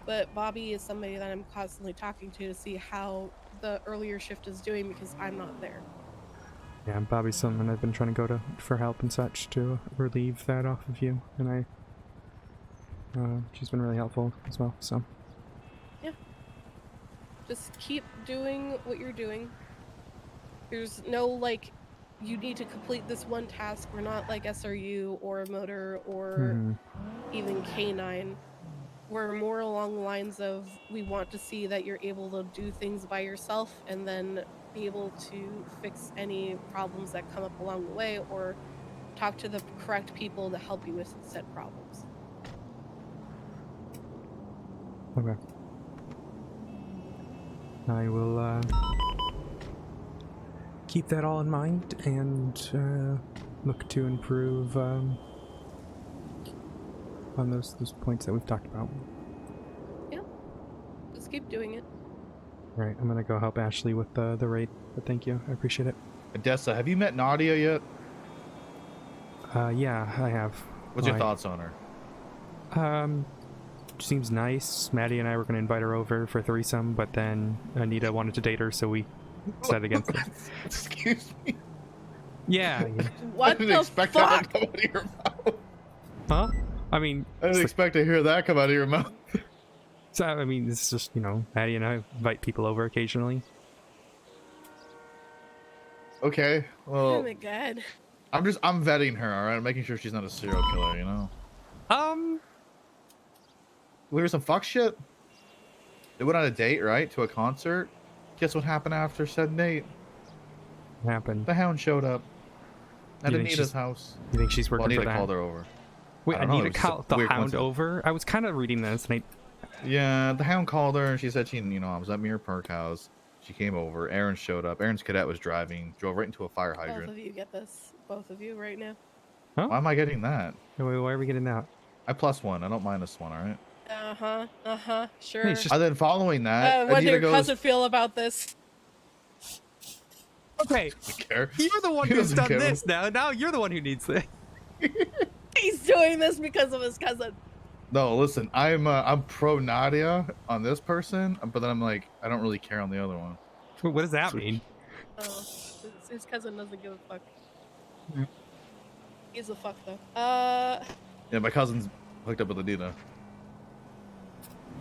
but Bobby is somebody that I'm constantly talking to see how the earlier shift is doing because I'm not there. Yeah, Bobby's someone I've been trying to go to for help and such to relieve that off of you, and she's been really helpful as well, so. Yeah. Just keep doing what you're doing. There's no, like, you need to complete this one task. We're not like SRU or Motor or even K9. We're more along the lines of, we want to see that you're able to do things by yourself and then be able to fix any problems that come up along the way, or talk to the correct people to help you with said problems. Okay. I will keep that all in mind and look to improve on those points that we've talked about. Yeah. Just keep doing it. Alright, I'm gonna go help Ashley with the raid, but thank you, I appreciate it. Odessa, have you met Nadia yet? Yeah, I have. What's your thoughts on her? seems nice. Maddie and I were going to invite her over for threesome, but then Anita wanted to date her, so we decided against it. Excuse me. Yeah. What I didn't the expect fuck? that to come out of your mouth. Huh? I mean, I didn't expect to hear that come out of your mouth. So, I mean, it's just, you know, Maddie and I invite people over occasionally. Okay, well, Oh my god. I'm vetting her, all right? I'm making sure she's not a serial killer, you know? We were some fuck shit. They went on a date, right? To a concert. Guess what happened after said date? What happened? The hound showed up at You think Anita's she's- house. You think she's working Well, for Anita the called her over. Wait, I don't know, Anita it was just a called the weird hound coincidence. over? I was kind of reading this, and Yeah, the hound called her, and she said I was at Mirror Park House. She came over. Aaron showed up. Aaron's cadet was driving, drove right into a fire Both hydrant. of you get this. Both of you right now. Huh? Why am I getting that? Wait, why are we getting that? I +1. I don't minus 1, all right? Sure. And then following that, what did Anita your goes, cousin feel about this? Okay, care. you're the one He who's doesn't done care. this now. Now you're the one who needs this. He's doing this because of his cousin. No, listen, I'm pro Nadia on this person, but then I'm like, I don't really care on the other one. What does that mean? Oh, his cousin doesn't give a fuck. Yeah. He's a fuck though. Yeah, my cousin's hooked up with Anita.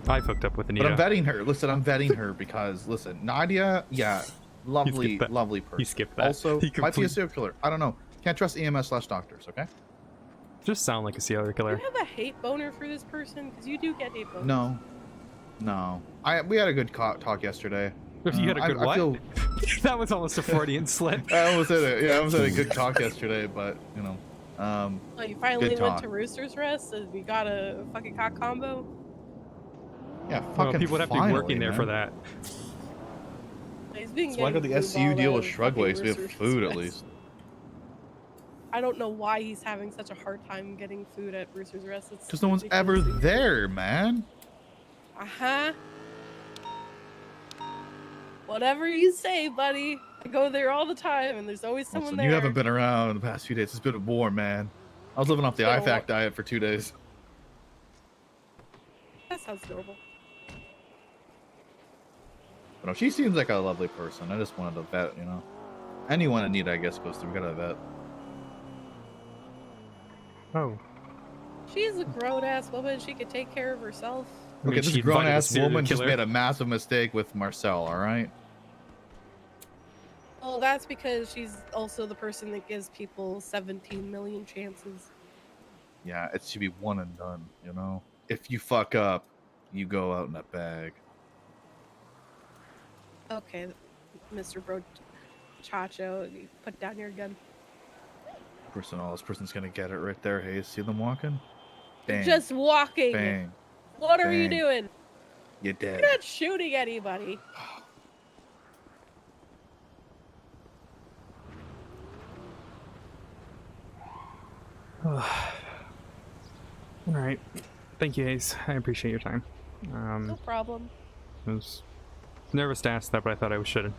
I've hooked up with Anita. But I'm vetting her. Listen, I'm vetting her because, listen, Nadia, yeah, lovely, that. lovely person. You skipped that. Also, You might be a complete- serial killer. I don't know. Can't trust EMS/doctors, okay? Just sound like a serial do killer. you have a hate boner for this person? Because you do get hate boners. No. We had a good talk yesterday. You had a good I what? feel, That was almost a Freudian slip. I almost had it. Yeah, I almost had a good talk yesterday, but you know, Oh, you finally good went talk. to Rooster's Rest and we got a fucking cock combo? Yeah, Well, fucking. people would have to be finally, working there man. for that. He's been So why go to getting the blue SCU balled deal out with of Shrugway fucking so we have Rooster's food at Rest. least? I don't know why he's having such a hard time getting food at Rooster's Rest. It's Because no one's ever ridiculously- there, man. Uh-huh. Whatever you say, buddy. I go there all the time, and there's always someone Listen, there. you haven't been around the past few days. It's been a war, man. I was living off the It's been a IFAC diet for 2 days. That sounds normal. But no, she seems like a lovely person. I just wanted to vet, you know. Anyone in need, I guess, goes through. We gotta vet. Oh. She's a grown-ass woman. She could take care of herself. I mean, Okay, this she invited a grown-ass serial woman just killer. made a massive mistake with Marcel, all right? Well, that's because she's also the person that gives people 17 million chances. Yeah, it should be one and done, you know? If you fuck up, you go out in a bag. Okay, Mr. Bro Chacho, you put down your gun. This person's gonna get it right there. Hey, see them walking? Bang. Just walking. Bang. What are you Bang. doing? You're dead. You're not shooting anybody. All right. Thank you, Ace. I appreciate your time. No problem. I was nervous to ask that, but I thought I should.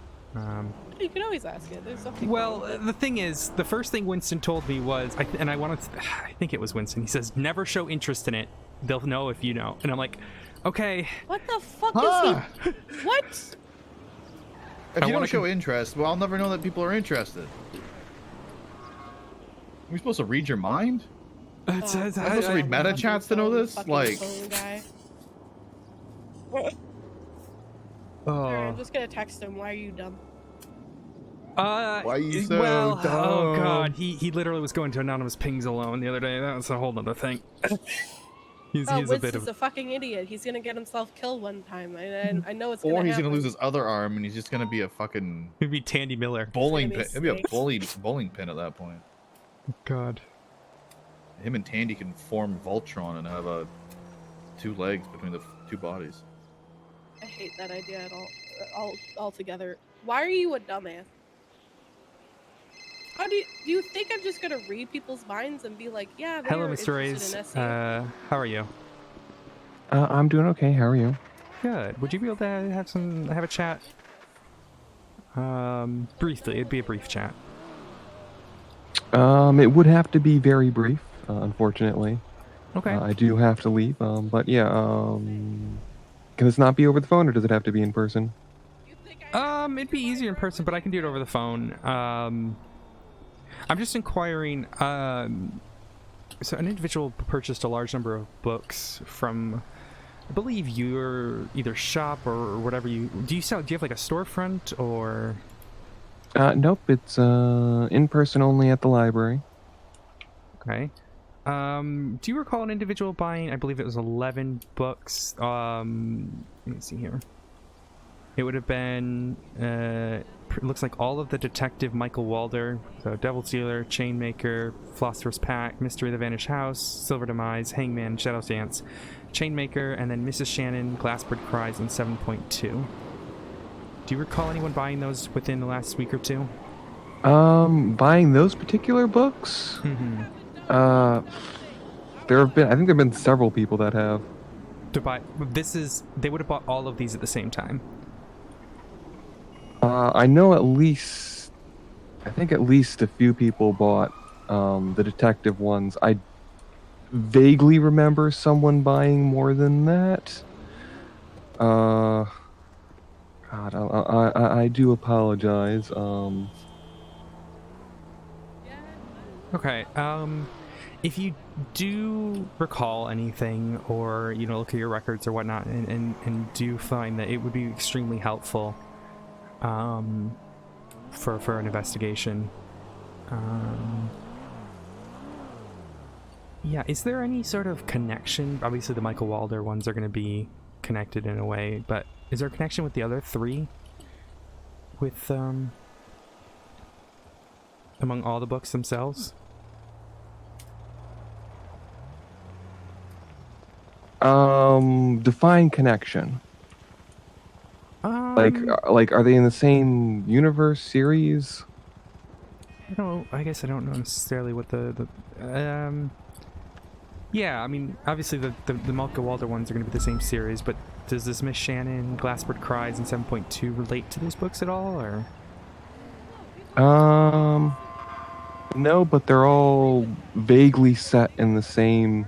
You can always ask it. There's something. Well, the thing is, the first thing Winston told me was, I think it was Winston. He says, never show interest in it. They'll know if you know. And I'm like, okay. What the fuck Huh. is he? What? If I you wanna don't show interest, well, I'll never know that people are interested. Are we supposed to read your mind? I'm supposed to read meta chats to know this? Like, Alright, I'm just gonna text him. Why are you dumb? why are you so well, dumb? oh god, he literally was going to anonymous pings alone the other day. That was a whole other thing. he's a bit Winston's of. a fucking idiot. He's gonna get himself killed one time. I know it's gonna Or he's happen. gonna lose his other arm and he's just gonna be a fucking He'd be Tandy Miller. bowling It's pin. gonna It'd be be a bowling pin at that point. God. Him and Tandy can form Voltron and have 2 legs between the 2 bodies. I hate that idea at all altogether. Why are you a dumbass? How do you think I'm just gonna read people's minds and be like, yeah, they're Hello, Mr. interested Ace. in SEO? How are you? I'm doing okay. How are you? Good. Would you be able to have a chat? Briefly. It'd be a brief chat. It would have to be very brief, unfortunately. Okay. I do have to leave. But yeah. Can this not be over the phone, or does it have to be in person? It'd be easier in person, but I can do it over the phone. I'm just inquiring. So an individual purchased a large number of books from, I believe, your either shop or whatever you do. You sell? Do you have like a storefront or? Nope. It's in person only at the library. Okay. Do you recall an individual buying? I believe it was 11 books. Let me see here. It would have been. It looks like all of the Detective Michael Walder, so Devil Stealer, Chainmaker, Philosopher's Pack, Mystery of the Vanished House, Silver Demise, Hangman, Shadow Dance, Chainmaker, and then Mrs. Shannon, Glassbird Cries, and 7.2. Do you recall anyone buying those within the last week or two? Buying those particular books? Mm-hmm. There have been. I think there have been several people that have. To buy. They would have bought all of these at the same time. I know at least. I think at least a few people bought the detective ones. I vaguely remember someone buying more than that. God, I do apologize. Okay. If you do recall anything, or look at your records or whatnot, and do find that it would be extremely helpful, for an investigation. Yeah, is there any sort of connection? Obviously the Michael Walder ones are going to be connected in a way, but is there a connection with the other three? With, among all the books themselves? Define connection. Like, are they in the same universe series? I guess I don't know necessarily what yeah, I mean, obviously the Michael Walder ones are going to be the same series, but does this Miss Shannon, Glassbird Cries, and 7.2 relate to those books at all, or? No, but they're all vaguely set in the same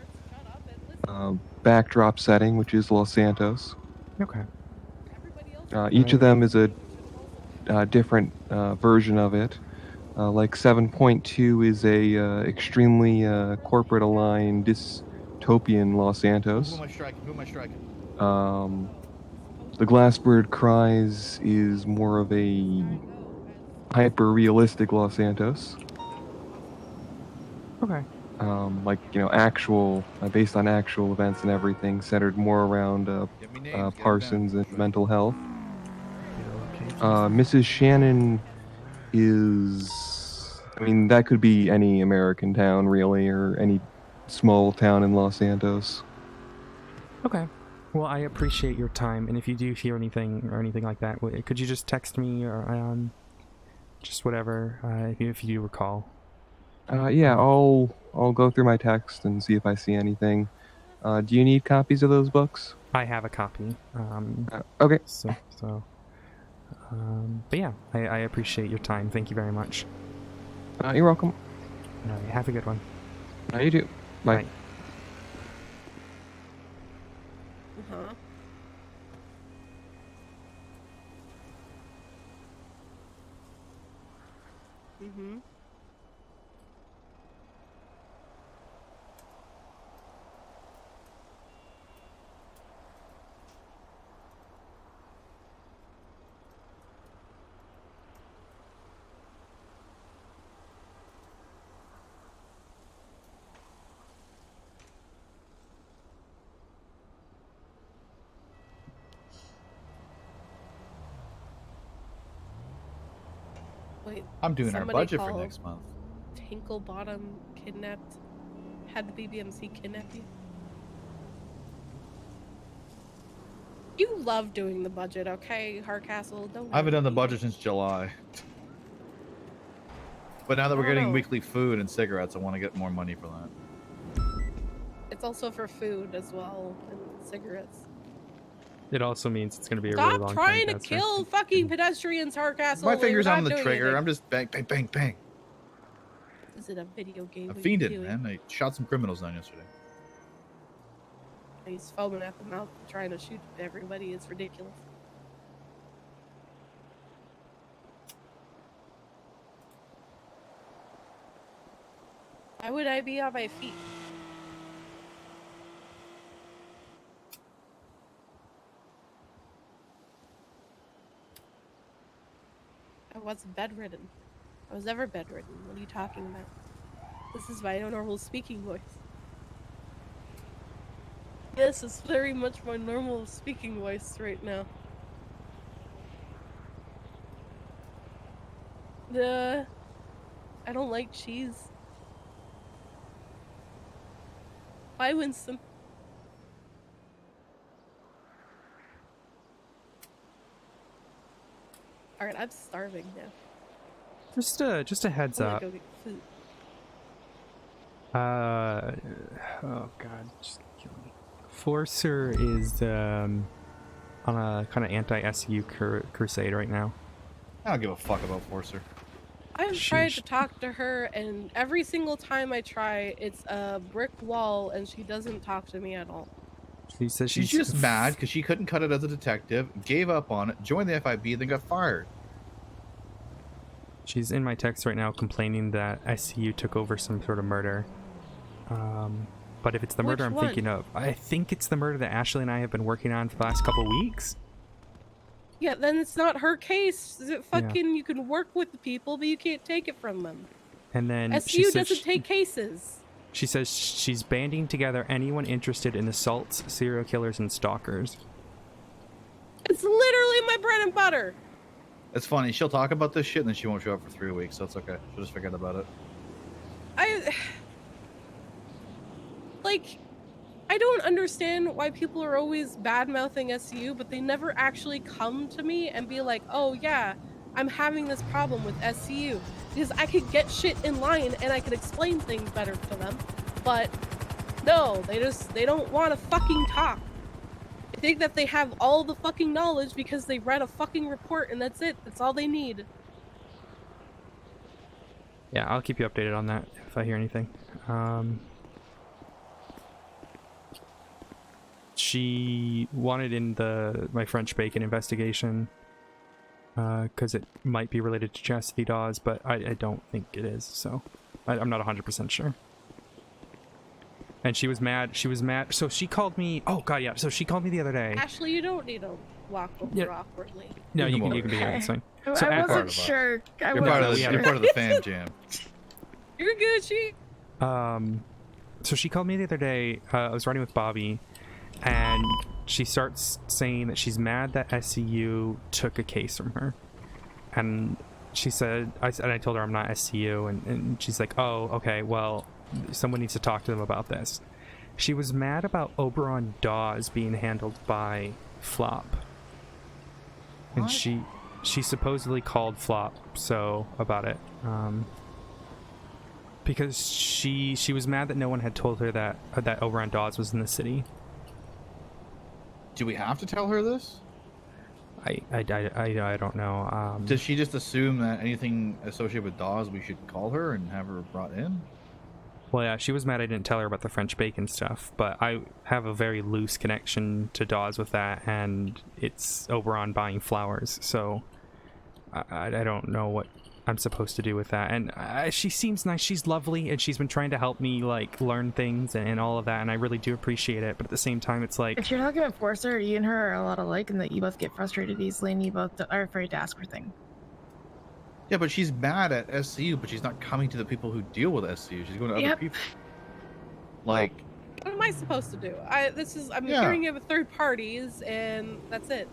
backdrop setting, which is Los Santos. Okay. Each of them is a different version of it. Like 7.2 is a extremely corporate aligned dystopian Los Santos. Who am I striking? The Glassbird Cries is more of a hyper-realistic Los Santos. Okay. Like, actual, based on actual events and everything, centered more around Parsons and mental health. Mrs. Shannon is, I mean, that could be any American town, really, or any small town in Los Santos. Okay. Well, I appreciate your time, and if you do hear anything or anything like that, could you just text me or just whatever, if you recall? Yeah, I'll go through my text and see if I see anything. Do you need copies of those books? I have a copy. Okay. But yeah, I appreciate your time. Thank you very much. You're welcome. Have a good one. You too. Bye. Uh-huh. Mm-hmm. Wait, I'm doing our somebody budget for called next month. Tinkle Bottom kidnapped. Had the BBMC kidnap you? You love doing the budget, okay, Hardcastle? Don't I haven't done the worry. budget since July. But now that we're I don't getting know. weekly food and cigarettes, I want to get more money for that. It's also for food as well, and cigarettes. It also means it's going to be a really Stop long trying time. to kill fucking pedestrians, Hardcastle. My finger's We're on not the doing trigger. anything. I'm just bang, bang, bang, bang. Is it a video game? I What are you fiended, doing? man. I shot some criminals down yesterday. He's foaming at the mouth trying to shoot everybody. It's ridiculous. Why would I be on my feet? I wasn't bedridden. I was never bedridden. What are you talking about? This is my normal speaking voice. Yes, it's very much my normal speaking voice right now. I don't like cheese. Bye, Winston. Alright, I'm starving now. Just a heads I'm gonna up. go get food. Oh god, just kill me. Forcer is on a kind of anti-SU crusade right now. I don't give a fuck about Forcer. I've tried to talk to her, and every single time I try, it's a brick wall, and she doesn't talk to me at all. She says She's just mad because she couldn't cut it as a detective, gave up on it, joined the FIB, then got fired. She's in my text right now complaining that SCU took over some sort of murder. But if it's the murder Which I'm one? thinking of, I think it's the murder that Ashley and I have been working on for the last couple weeks. Yeah, then it's not her case. You can work with the people, but you can't take it from them. And then SU doesn't take cases. She says she's banding together anyone interested in assaults, serial killers, and stalkers. It's literally my bread and butter. It's funny. She'll talk about this shit and then she won't show up for 3 weeks, so it's okay. She'll just forget about it. I don't understand why people are always bad-mouthing SCU, but they never actually come to me and be like, oh yeah, I'm having this problem with SCU. Because I could get shit in line and I could explain things better to them. But no, they don't want to fucking talk. They think that they have all the fucking knowledge because they read a fucking report and that's it. That's all they need. Yeah, I'll keep you updated on that if I hear anything. She wanted in my French bacon investigation because it might be related to Chastity Dawes, but I don't think it is, so I'm not 100% sure. And she was mad. So she called me. Oh god, yeah. So she called me the other day. Ashley, you don't need to walk over awkwardly. No, you can be here. It's fine. So I wasn't sure. You're part of the fam jam. You're Gucci. So she called me the other day. I was riding with Bobby, and she starts saying that she's mad that SCU took a case from her. And she said, I told her I'm not SCU, and she's like, oh, okay, well, someone needs to talk to them about this. She was mad about Oberon Dawes being handled by Flop. And she supposedly called Flop about it. Because she was mad that no one had told her that Oberon Dawes was in the city. Do we have to tell her this? I don't know. Does she just assume that anything associated with Dawes we should call her and have her brought in? Well, yeah, she was mad I didn't tell her about the French bacon stuff, but I have a very loose connection to Dawes with that, and it's Oberon buying flowers, so I don't know what I'm supposed to do with that. And she seems nice, she's lovely, and she's been trying to help me, like, learn things and all of that, and I really do appreciate it, but at the same time, it's like... If you're talking about Forcer, you and her are a lot alike in that you both get frustrated easily and you both are afraid to ask for things. Yeah, but she's mad at SCU, but she's not coming to the people who deal with SCU. She's going to other people. Like... What am I supposed to do? I'm hearing it with third parties, and that's it.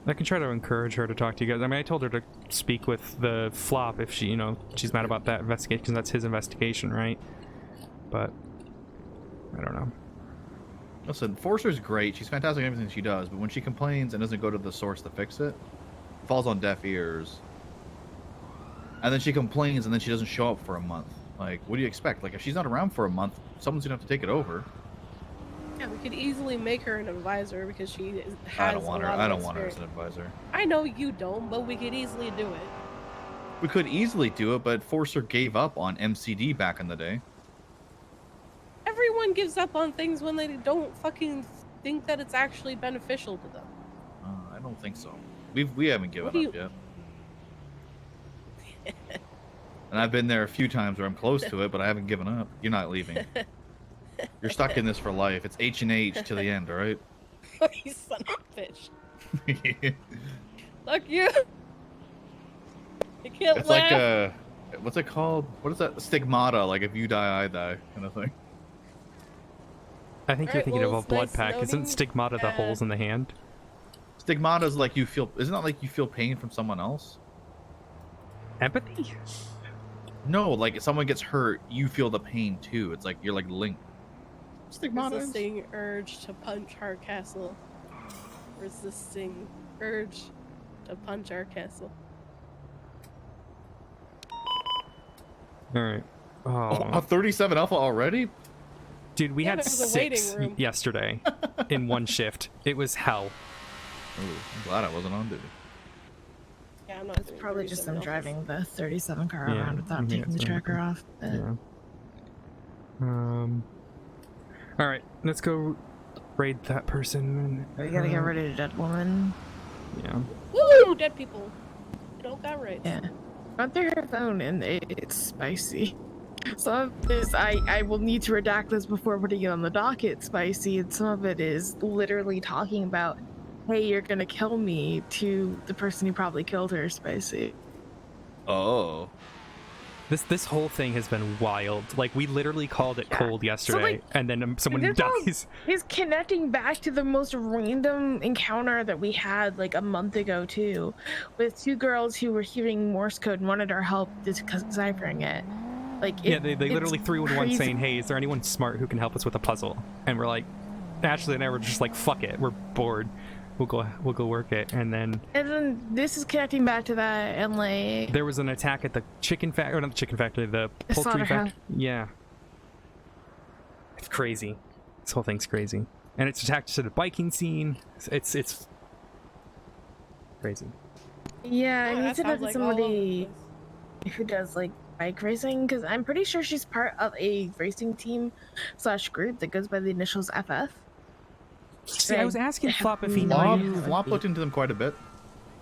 I can try to encourage her to talk to you guys. I mean, I told her to speak with the Flop if she, she's mad about that investigation, because that's his investigation, right? But, I don't know. Listen, Forcer's great. She's fantastic at everything she does, but when she complains and doesn't go to the source to fix it, it falls on deaf ears. And then she complains and then she doesn't show up for a month. Like, what do you expect? Like, if she's not around for a month, someone's gonna have to take it over. Yeah, we could easily make her an advisor because she has I don't want her. I don't want her experience. as an advisor. I know you don't, but we could easily do it. We could easily do it, but Forcer gave up on MCD back in the day. Everyone Everyone gives up on things when they don't fucking think that it's actually beneficial to them. I don't think so. We haven't given What up do yet. And I've been there a few times where I'm close to it, but I haven't given up. You're not leaving. You're stuck in this for life. It's H&H to the end, all right? You son of a bitch. Fuck you. You can't It's laugh. like a, what's it called? What is that? Stigmata, like if you die, I die, kind of thing. I think you're Alright, thinking well, of a it's blood nice pack. Isn't noting stigmata the that- holes in the hand? Stigmata is like you feel, isn't that like you feel pain from someone else? Empathy? No, like if someone gets hurt, you feel the pain too. It's like you're like linked. Stigmata. Resisting urge to punch Hardcastle. Resisting urge to punch Hardcastle. Alright. A 37 alpha already? Dude, we Yeah, had there was a waiting 6 room. yesterday in one shift. It was hell. Ooh, I'm glad I wasn't on duty. Yeah, I'm not It's doing probably just them 37 driving the 37 car Yeah, around without yeah, taking the it's tracker okay. off. But Yeah. Alright, let's go raid that person. we gotta get rid of the dead woman. Yeah. Woo! Dead people. You don't got rights. Yeah. Gone through her phone and it's spicy. Some of this I will need to redact this before putting it on the docket spicy, and some of it is literally talking about, hey, you're gonna kill me, to the person who probably killed her spicy. Oh. This whole thing has been wild. Like, we literally called it cold yesterday, and then someone This all dies. is connecting back to the most random encounter that we had like a month ago too, with 2 girls who were hearing Morse code and wanted our help deciphering it. Like, Yeah, they it's literally threw in one crazy. saying, hey, is there anyone smart who can help us with a puzzle? And we're like, Ashley and I were just like, fuck it, we're bored. We'll go work it. And then this is connecting back to that, and like there was an attack at the chicken factory, or not the chicken factory, the The poultry slaughterhouse. factory. Yeah. It's crazy. This whole thing's crazy. And it's attached to the biking scene. It's crazy. Yeah, I Oh, need that to sounds know like all over the somebody who does like bike racing, because I'm pretty sure she's part of a racing team / group that goes by the initials FF. See, I was asking Flop if he Flop, knew. Flop looked into them quite a bit.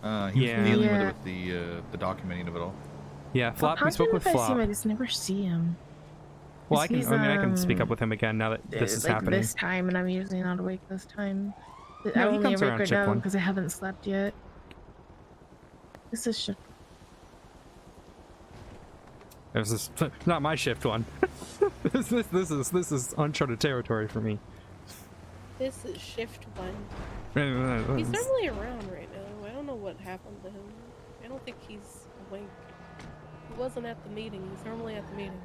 He was Yeah. dealing with Yeah. it with the documenting of it all. Yeah, Flop. We spoke with I see him, Flop. I just never see him. Well, I can. He's, I mean, I can speak up with him again now that this is like happening. this time, and I'm usually not awake this time. No, I'm he only comes awake around right shift now one. because I haven't slept yet. This is shift. This is not my shift one. this is uncharted territory for me. This is shift 1. He's normally around right now. I don't know what happened to him. I don't think he's awake. He wasn't at the meeting. He's normally at the meeting.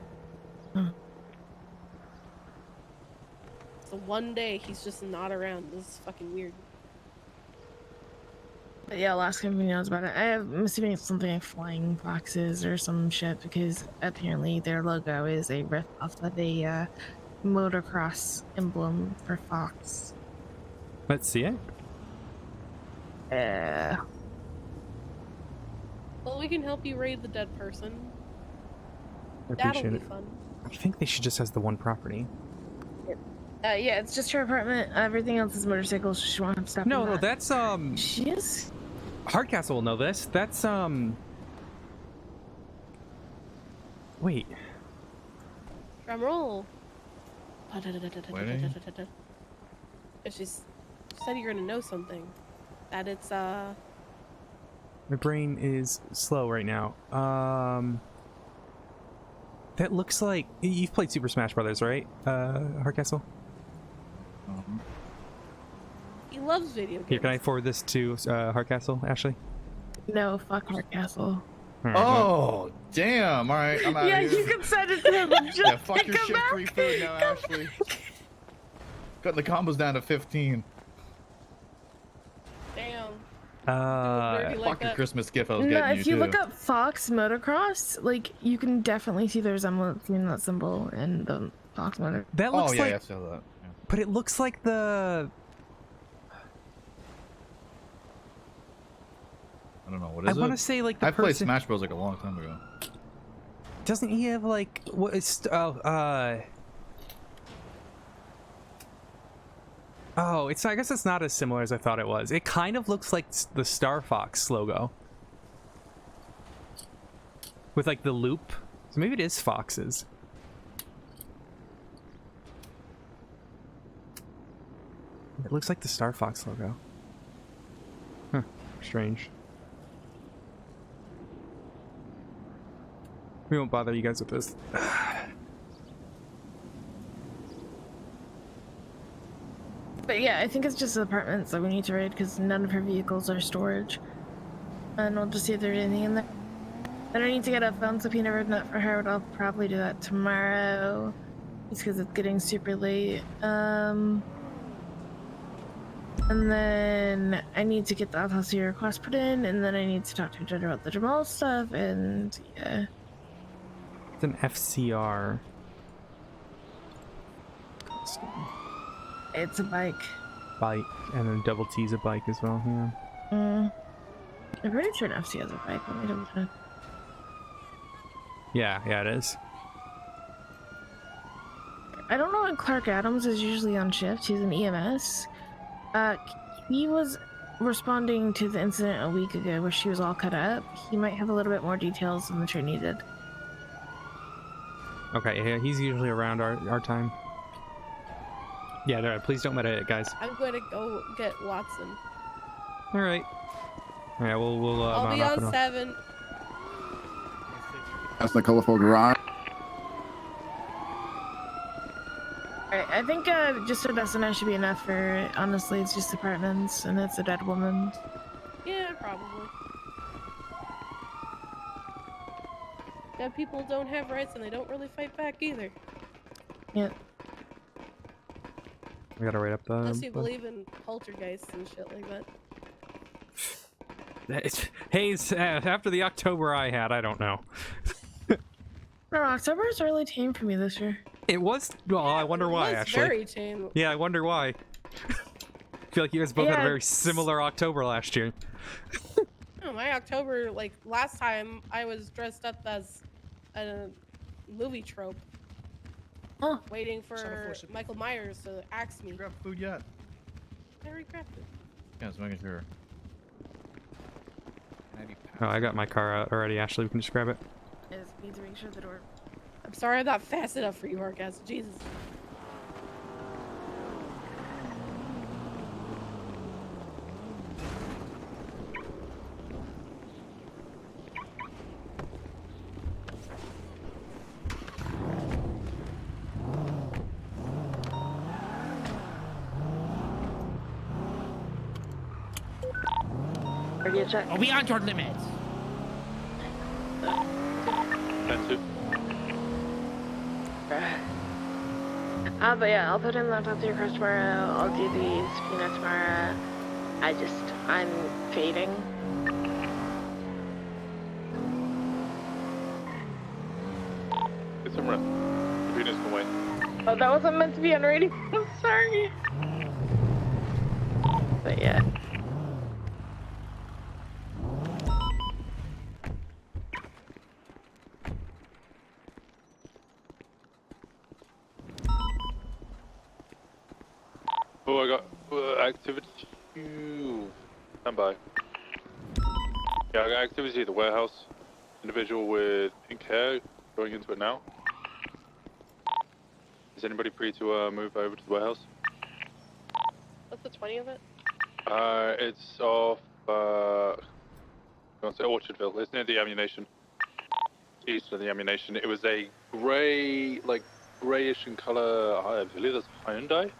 So one day he's just not around. This is fucking weird. But yeah, last company knows about it. I'm assuming it's something like flying foxes or some shit, because apparently their logo is a riff off of a motocross emblem for fox. Let's see it. Well, we can help you raid the dead person. I That'll appreciate be it. fun. I think they should just has the one property. Yeah, it's just her apartment. Everything else is motorcycles. She won't have stuff. No, no, that's She is. Hardcastle will know this. That's Wait. Drum roll. Wedding? She said you're gonna know something. That it's My brain is slow right now. That looks like you've played Super Smash Brothers, right? Hardcastle. he loves video games. Here, can I forward this to Hardcastle, Ashley? No, fuck Hardcastle. Oh, damn. All right, I'm out Yeah, of here. you can send it to him. Yeah, fuck your shit free food now, Ashley. Cutting the combos down to 15. Damn. Fuck your Christmas gift I was No, getting if you, you too. look up Fox Motocross, like, you can definitely see the resemblance between that symbol and the Fox Motor. That looks Oh, yeah, like, yeah, I saw that. Yeah. but it looks like the. I don't know, what is it? I want to say like the I played person. Smash Bros. Like a long time ago. Doesn't he have like what is Oh, it's. I guess it's not as similar as I thought it was. It kind of looks like the Star Fox logo. With like the loop. So maybe it is Fox's. It looks like the Star Fox logo. Huh. Strange. We won't bother you guys with this. But yeah, I think it's just the apartments that we need to raid because none of her vehicles are storage. And we'll just see if there's anything in there. Then I need to get a phone subpoena written up for her, but I'll probably do that tomorrow. Just because it's getting super late. And then I need to get the autopsy request put in, and then I need to talk to a judge about the Jamal stuff, and yeah. It's an FCR. It's a bike. Bike, and then double T's a bike as well, yeah. I'm pretty sure an FC has a bike. Let me double check. Yeah, it is. I don't know when Clark Adams is usually on shift. He's an EMS. He was responding to the incident a week ago where she was all cut up. He might have a little bit more details than the trainee did. Okay, yeah, he's usually around our time. Yeah, there. Please don't meta it, guys. I'm going to go get Watson. All right. All right, we'll I'll be mount up on and 7. That's the colorful garage. Alright, I think just Odessa and I should be enough for, honestly, it's just apartments and it's a dead woman. Yeah, probably. Dead people don't have rights and they don't really fight back either. Yeah. We gotta write up the. Unless you believe in poltergeists and shit like that. Hey, after the October I had, I don't know. No, October is really tame for me this year. It was. Well, I wonder why, It's actually. very tame. Yeah, I wonder why. I feel like you guys both had a Yeah, very similar October last year. Oh, my October, like last time, I was dressed up as a movie trope. Oh. Waiting for Michael Myers to axe me. Grab food yet? I already grabbed it. Yeah, just making sure. Oh, I got my car out already, Ashley. We can just grab it. I just need to make sure the door. I'm sorry I'm not fast enough for you, Arcas. Jesus. Oh, beyond your limits. But yeah, I'll put in the autopsy request tomorrow. I'll do the subpoena tomorrow. I'm fading. Get some rest. Venus can wait. Oh, that wasn't meant to be on radio. I'm sorry. But yeah. Oh, I got activity. Stand by. Yeah, I got activity at the warehouse. Individual with pink hair going into it now. Is anybody free to move over to the warehouse? What's the 20 of it? It's off, I want to say Orchardville. It's near the ammunition. East of the ammunition. It was a grey, like greyish in colour, I believe that's a Hyundai.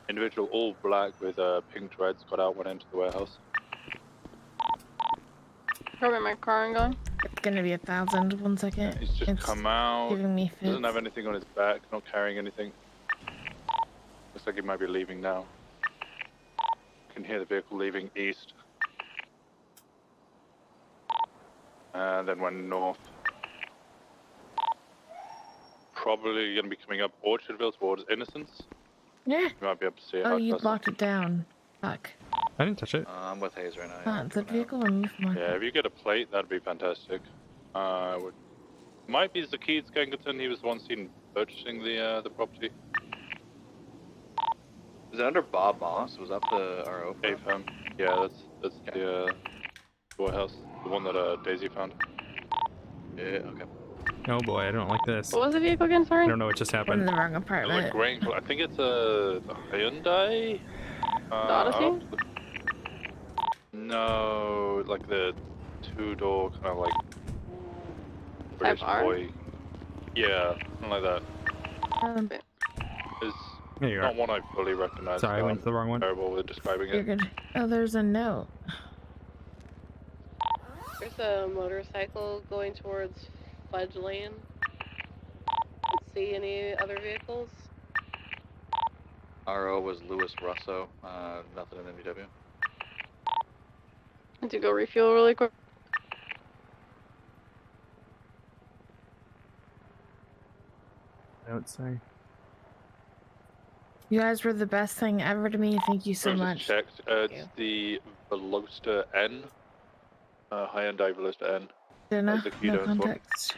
Individual all black with pink dreads got out, went into the warehouse. Probably my car and going. It's gonna be 1,000. 1 second. He's just come out. Giving me fits. Doesn't have anything on his back, not carrying anything. Looks like he might be leaving now. Can hear the vehicle leaving east. And then went north. Probably going to be coming up Orchardville towards Innocence. Yeah. You might be able to see it. Oh, you blocked it down. Fuck. I didn't touch it. I'm with Hayes right now. Ah, the vehicle removed from my. Yeah, if you get a plate, that'd be fantastic. Might be Zakid's Gangerton. He was the one seen purchasing the property. Is it under Bob Moss? Was that the RO? AFM. Yeah, that's the warehouse, the one that Daisy found. Yeah. Okay. Oh boy, I don't like this. What was the vehicle again? Sorry. I don't know what just happened. in the wrong It was apartment. like grey. I think it's a Hyundai. The Odyssey? No, like the two-door kind of like British Type R? boy. Yeah, something like that. It's There you not are. one I fully recognize. Sorry, I so went to the wrong one. Terrible with describing You're it. good. Oh, there's a note. There's a motorcycle going towards Fudge Lane. See any other vehicles? RO was Louis Russo. Nothing in MW. To go refuel really quick. Don't say. You guys were the best thing ever to me. Thank you so I just much. checked. It's the Veloster N. Hyundai Veloster N. Dinner, the no Keto as well. context.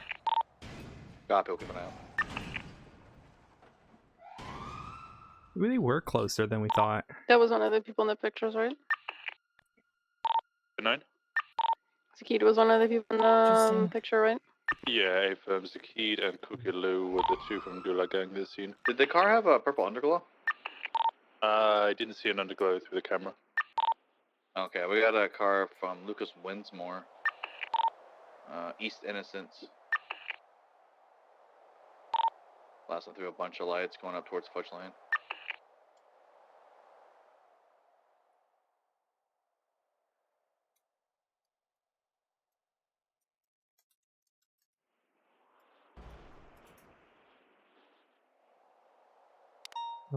Copy, we'll keep an eye out. We really were closer than we thought. That was one of the people in the pictures, right? Good 9? Zakid was one of the people in the picture, right? Yeah, AFM, Zakid, and Cookie Lou were the two from Gulag Gang this scene. Did the car have a purple underglow? I didn't see an underglow through the camera. Okay, we got a car from Lucas Winsmore. East Innocence. Blasting through a bunch of lights going up towards Fudge Lane.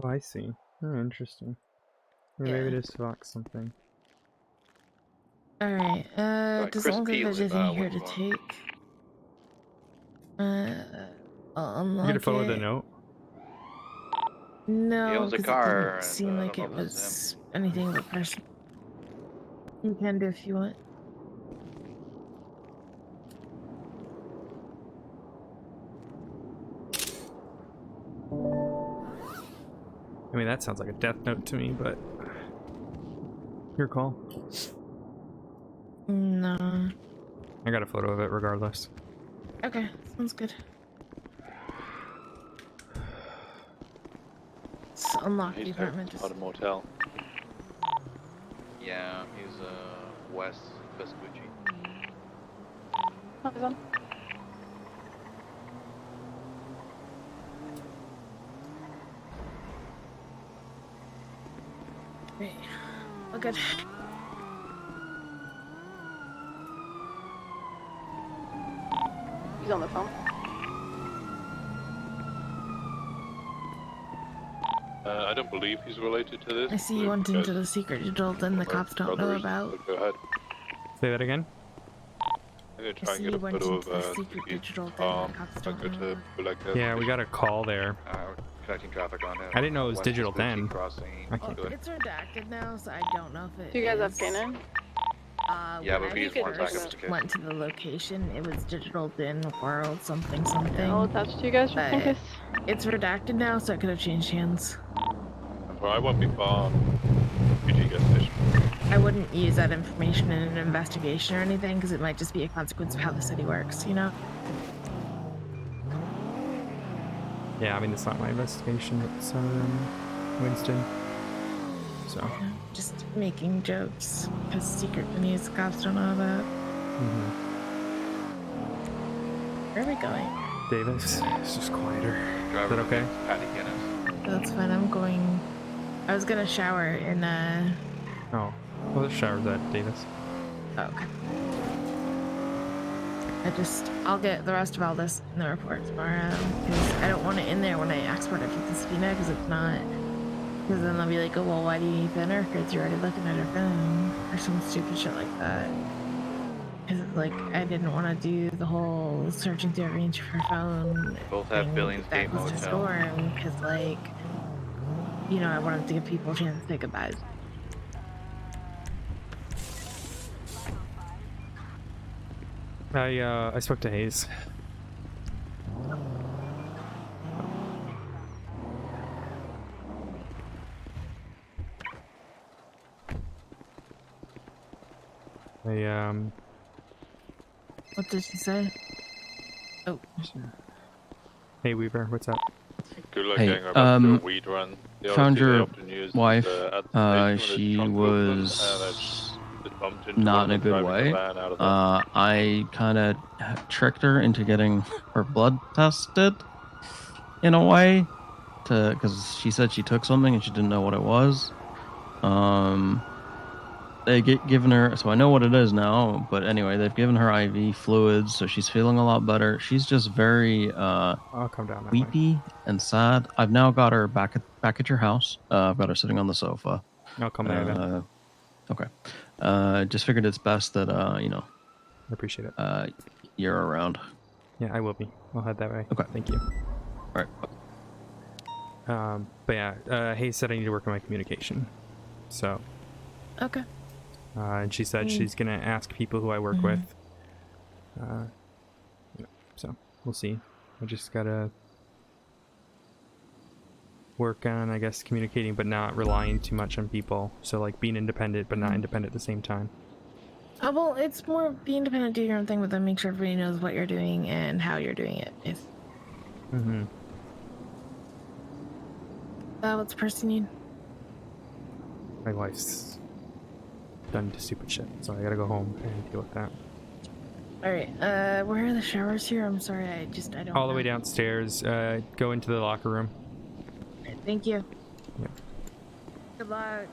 Oh, I see. Oh, interesting. Or Yeah. maybe just Fox something. Alright, doesn't Chris look like there's Peely, anything here to Winsmore. take. I'll You unlock get a photo of the it. note? He No, owns a because car, it didn't and, seem I like don't it know if it's was anything but personal. You can do if you want. I mean, that sounds like a death note to me, but your call. No. I got a photo of it regardless. Okay, sounds good. Let's unlock the He's apartment. out of motel. Yeah, he's West Vespucci. Wait. Oh, good. He's on the phone. I don't believe he's related to this. I see you went into the secret digital den the cops don't know about. So go ahead. Say that again? I'm gonna I try see and you get a went photo into of the secret digital den the cops I'll don't go know to about. Gulag Gang. Yeah, we got a call there. We're connecting traffic on it. I didn't know it was West digital Vespucci then. Crossing. I can't. It's redacted now, so I don't know if it Do you guys have is. K9? Yeah, when but we I just want first backup to went to the location, it was digital din world something something. I'll attach to you guys just in But case. it's redacted now, so it could have changed hands. Well, I won't be far. PG gas station. I wouldn't use that information in an investigation or anything, because it might just be a consequence of how the city works, you know? Yeah, I mean, it's not my investigation, it's Winston. So. Yeah, just making jokes, because secret news cops don't know about. Where are we going? Davis, it's just quieter. Is Driver that okay? Patty Guinness. That's fine, I'm going... I was gonna shower in, Oh, well, the shower's at Davis. Oh, okay. I'll get the rest of all this in the report tomorrow, because I don't want it in there when I export it from the subpoena, because it's not... Because then they'll be like, oh, well, why do you need the records? You're already looking at her phone. Or some stupid shit like that. Because, like, I didn't want to do the whole searching through every inch of her phone. Both have thing Billingsgate that was to Motel. Storm, because, like, you know, I wanted to give people a chance to think about it. I spoke to Hayes. What did she say? Oh. Hey Weaver, what's up? Good luck Hey, getting her back to a weed run. The found OT they your often use wife. at the station when She there's trunk open, was and I just bumped into not one in a of them good driving the way. van out of that. I kind of tricked her into getting her blood tested in a way, because she said she took something and she didn't know what it was. They given her, so I know what it is now. But anyway, they've given her IV fluids, so she's feeling a lot better. She's just very I'll come down that way. weepy and sad. I've now got her back at your house. I've got her sitting on the sofa. I'll come there then. Okay. Just figured it's best that you know. I appreciate it. You're around. Yeah, I will be. I'll head that way. Okay. Thank you. All right. But yeah, Hayes said I need to work on my communication. So. Okay. And she said she's gonna ask people who I work with. So we'll see. I just gotta work on, I guess, communicating, but not relying too much on people. So like being independent, but not independent at the same time. Oh, well, it's more be independent, do your own thing, but then make sure everybody knows what you're doing and how you're doing it. If what's the person need? My wife's done stupid shit, so I gotta go home and deal with that. All right. Where are the showers here? I'm sorry, I don't. All the way downstairs. Go into the locker room. Thank you. Yeah. Good luck.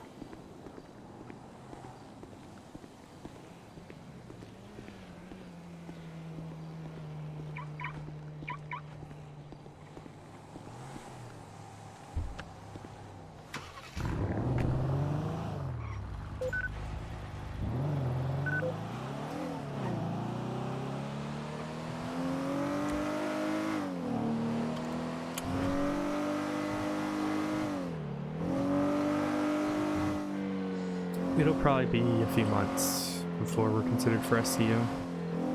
It'll probably be a few months before we're considered for SCU,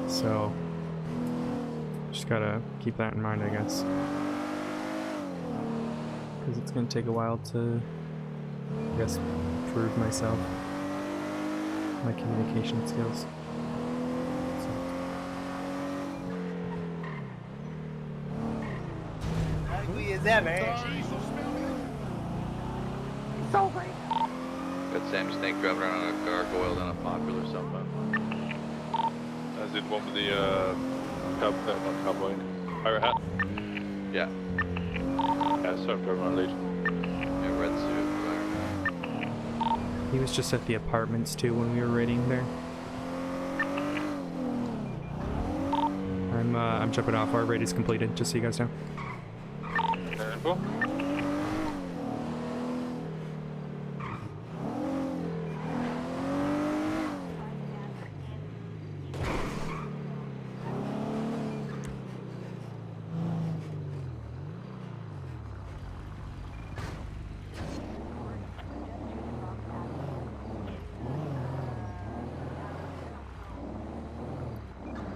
so just gotta keep that in mind, I guess, because it's gonna take a while to, I guess, prove myself, my communication skills. Ugly as ever. So great. Got Sammy Snake driving around on a gargoyle down a popular somewhere. As did one with the not cowboy, pirate hat. Yeah. Yeah, so I'm driving around Legion. Yeah, red suit. He was just at the apartments too when we were raiding there. I'm jumping off. Our raid is completed, just so you guys know. Cool.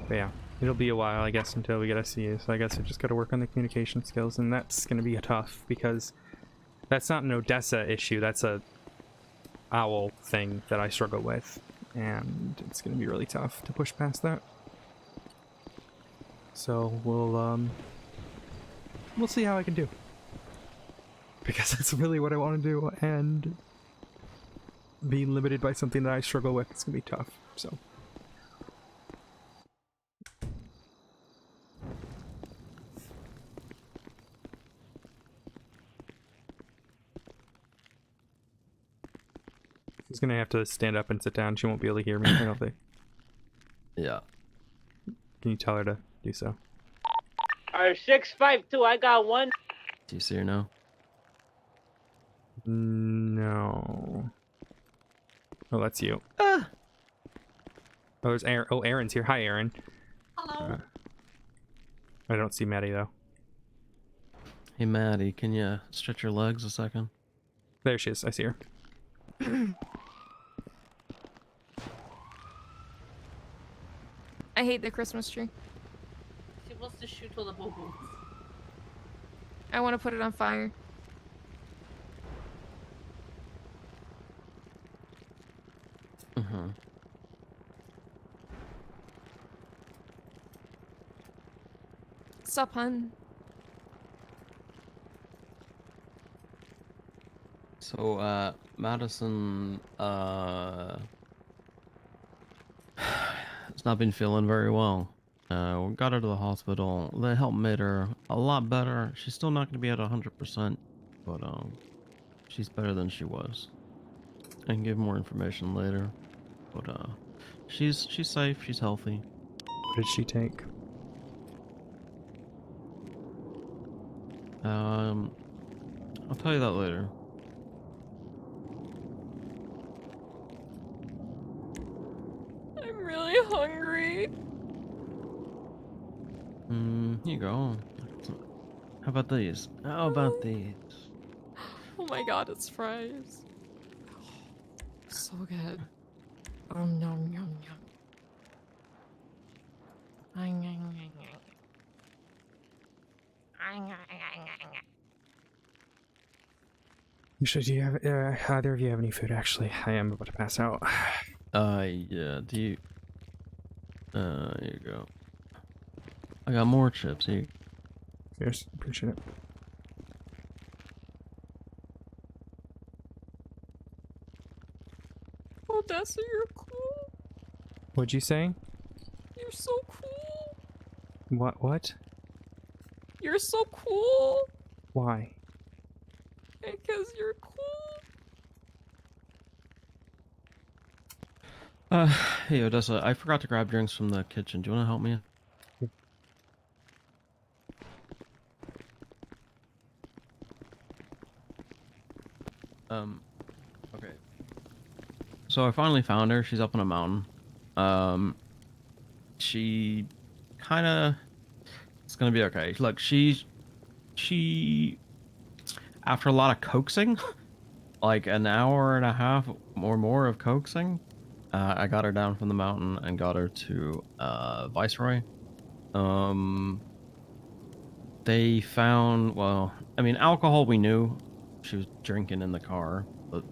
But yeah, it'll be a while, I guess, until we get SCU, so I guess I just gotta work on the communication skills, and that's gonna be tough, because that's not an Odessa issue, that's a owl thing that I struggle with, and it's gonna be really tough to push past that. So we'll see how I can do. Because that's really what I want to do, and being limited by something that I struggle with, it's gonna be tough, so. She's gonna have to stand up and sit down. She won't be able to hear me, I don't think. Yeah. Can you tell her to do so? Alright, 652, I got one. Do you see her now? No. Oh, that's you. Oh, there's Aaron. Oh, Aaron's here. Hi, Aaron. Hello. I don't see Maddie, though. Hey, Maddie, can you stretch your legs a second? There she is. I see her. I hate the Christmas tree. She wants to shoot all the bubbles. I want to put it on fire. Sup, hun? So, Madison, has not been feeling very well. We got her to the hospital. The help made her a lot better. She's still not going to be at 100%, but, she's better than she was. I can give more information later, but, she's safe, she's healthy. What did she take? I'll tell you that later. I'm really hungry. Here you go. How about these? How about these? Oh my god, it's fries. So good. Yum yum yum yum. Actually, do you have either of you have any food? Actually, I am about to pass out. Yeah. Do you? Here you go. I got more chips here. Yes, appreciate it. Odessa, you're cool. What'd you say? You're so cool. What? You're so cool. Why? Because you're cool. Hey Odessa, I forgot to grab drinks from the kitchen. Do you want to help me? Okay. So I finally found her. She's up on a mountain. She kinda... It's gonna be okay. Look, she... After a lot of coaxing, like an hour and a half or more of coaxing, I got her down from the mountain and got her to, Viceroy. They found, well, I mean, alcohol we knew. She was drinking in the car, but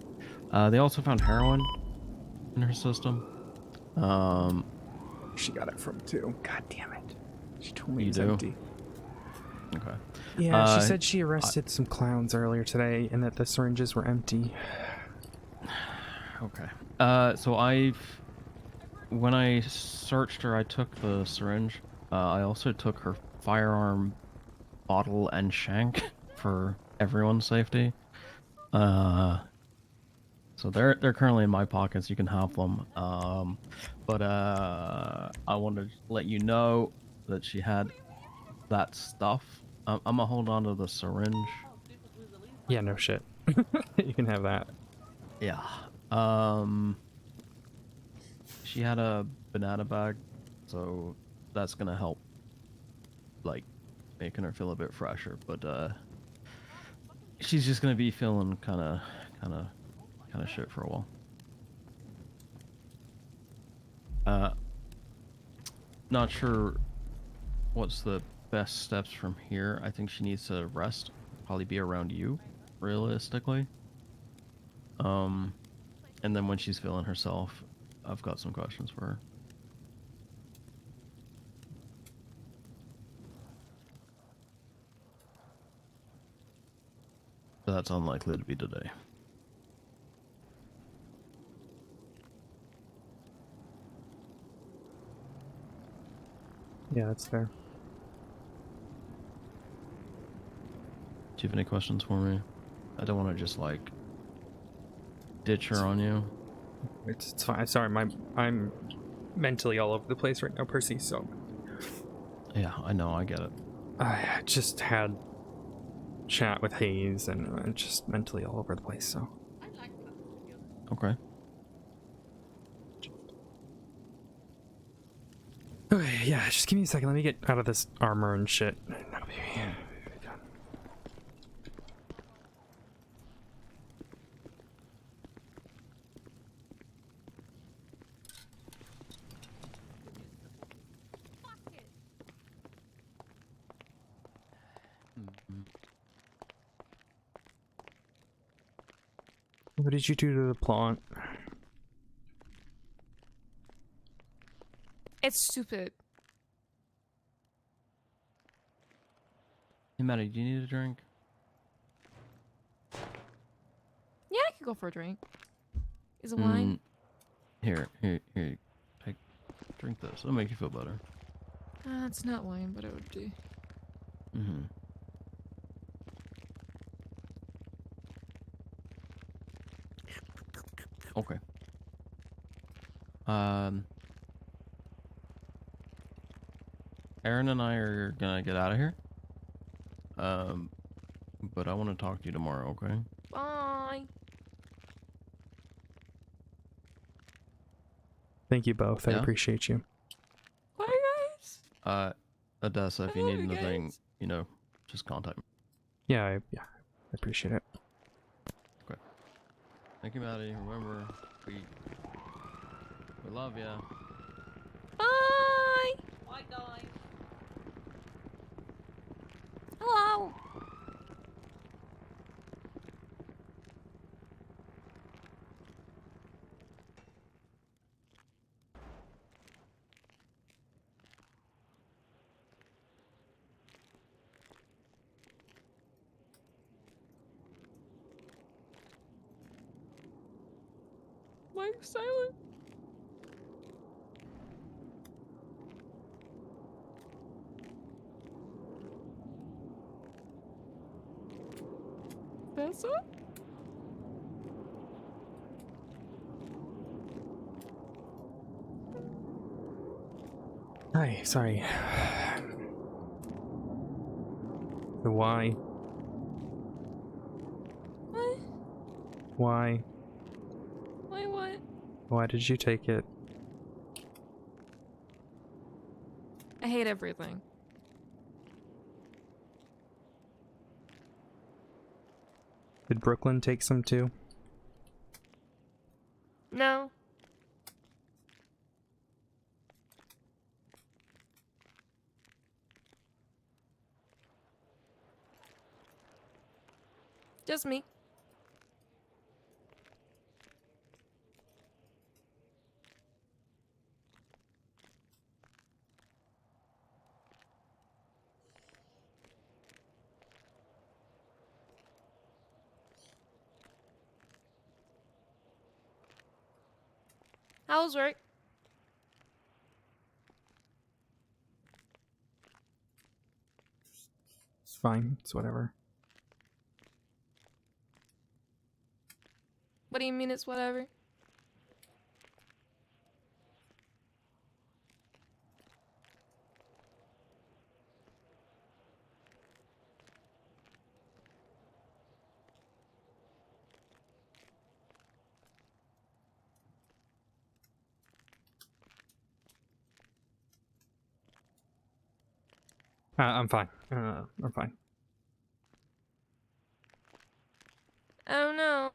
they also found heroin in her system. She got it from too. God damn it. She told me it was do? empty. Okay. Yeah, she said she arrested some clowns earlier today and that the syringes were empty. Okay. So when I searched her, I took the syringe. I also took her firearm, bottle, and shank for everyone's safety. So they're currently in my pockets. You can have them. But I wanted to let you know that she had that stuff. I'm gonna hold on to the syringe. Yeah, no shit. You can have that. Yeah. She had a banana bag, so that's gonna help, like, making her feel a bit fresher. But she's just gonna be feeling kind of shit for a while. Not sure what's the best steps from here. I think she needs to rest, probably be around you, realistically. And then when she's feeling herself, I've got some questions for her. But that's unlikely to be today. Yeah, that's fair. Do you have any questions for me? I don't want to just, like, ditch her on you. It's fine. Sorry, I'm mentally all over the place right now, Percy, so... Yeah, I know, I get it. I just had chat with Hayes and I'm just mentally all over the place, so... Okay. Okay, yeah, just give me a second. Let me get out of this armor and shit. I'll be done. What did you do to the plant? It's stupid. Hey, Maddie, do you need a drink? Yeah, I could go for a drink. Is it wine? Here. Drink this. It'll make you feel better. It's not wine, but it would do. Mm-hmm. Okay. Aaron and I are gonna get out of here. But I want to talk to you tomorrow, okay? Bye. Thank you both. I Yeah? appreciate you. Bye, guys. Odessa, if you I need love you anything, guys. you know, just contact me. Yeah, I appreciate it. Okay. Thank you, Maddie. Remember, we love ya. Bye. Bye, guys. Hello. Why are you silent? Odessa? Hi, sorry. So why? What? Why? Why what? Why did you take it? I hate everything. Did Brooklyn take some too? No. Just me. How was work? It's fine. It's whatever. What do you mean it's whatever? I'm fine. I'm fine. I don't know.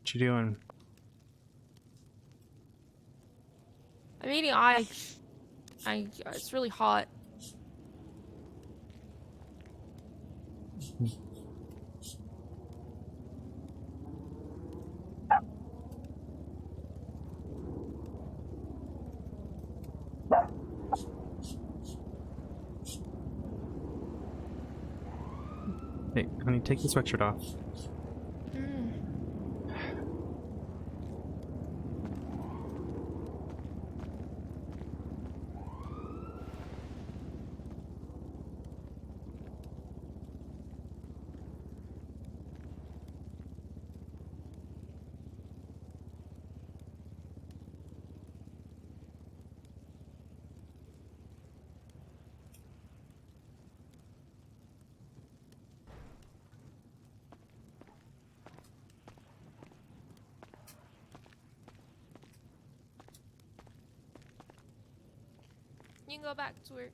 What you doing? I'm eating ice. It's really hot. Hey, honey, take the sweatshirt off. You can go back to work.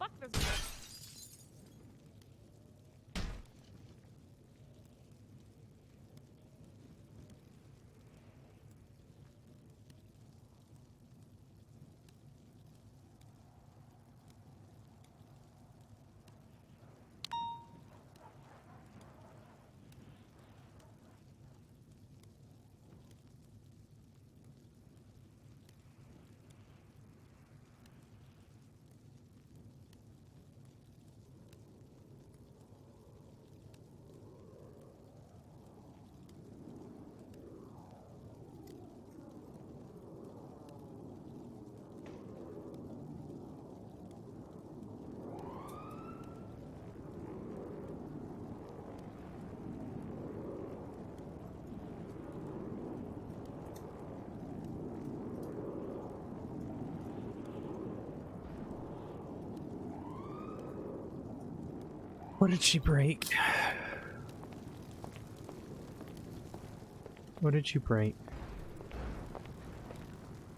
Fuck this. What did she break? What did you break?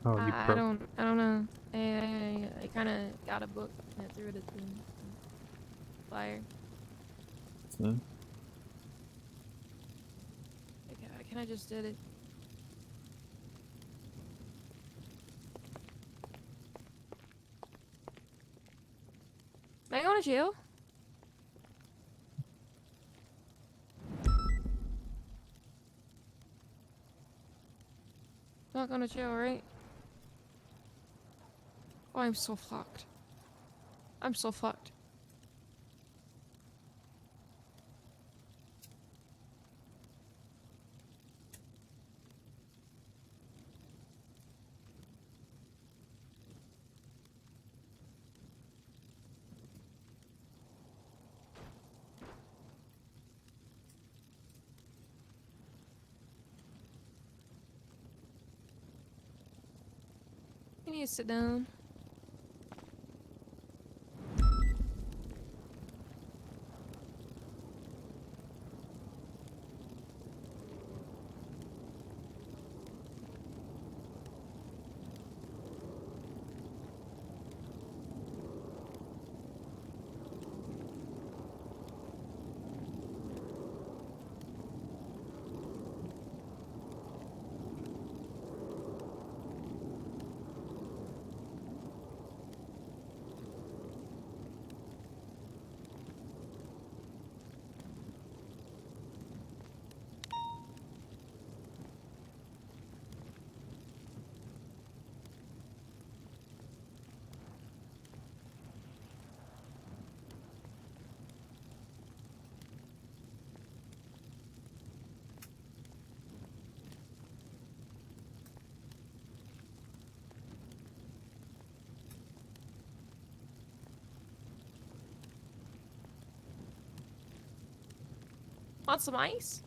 Oh, you I broke. don't know. I kind of got a book and I threw it at the fire. See? I kind of just did it. Am I going to jail? Not going to jail, right? Oh, I'm so fucked. I'm so fucked. You need to sit down. Want some ice?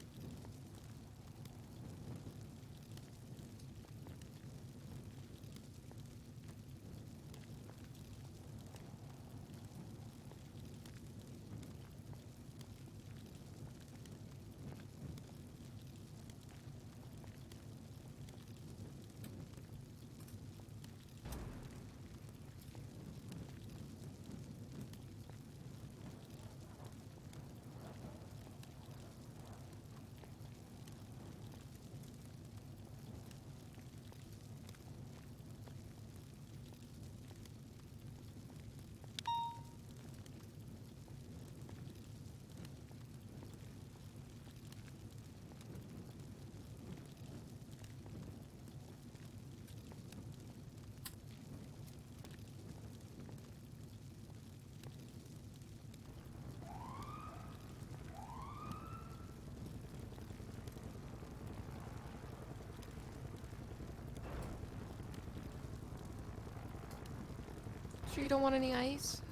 Sure you don't want any ice?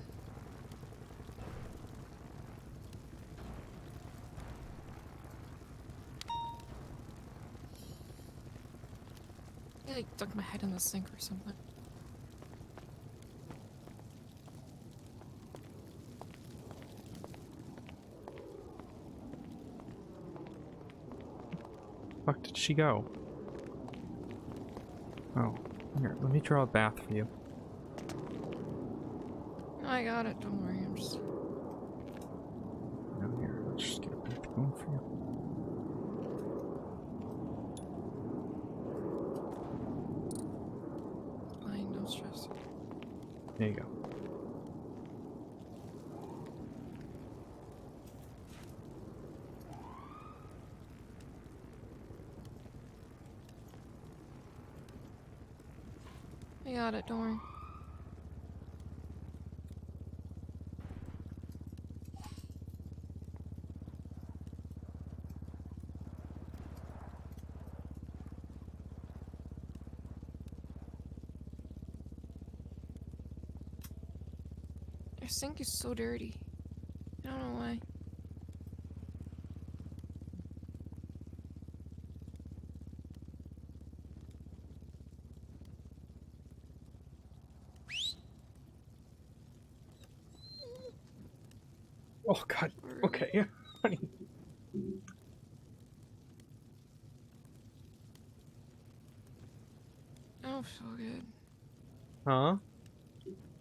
I like dunk my head in the sink or something. Fuck did she go? Oh, here, let me draw a bath for you. No, I got it. Don't worry. I'm just. Down here. Let's just get back going for you. Fine. No stress. There you go. I got it. Don't worry. Your sink is so dirty. I don't know why. Oh god. Okay. Honey. I don't feel good. Huh?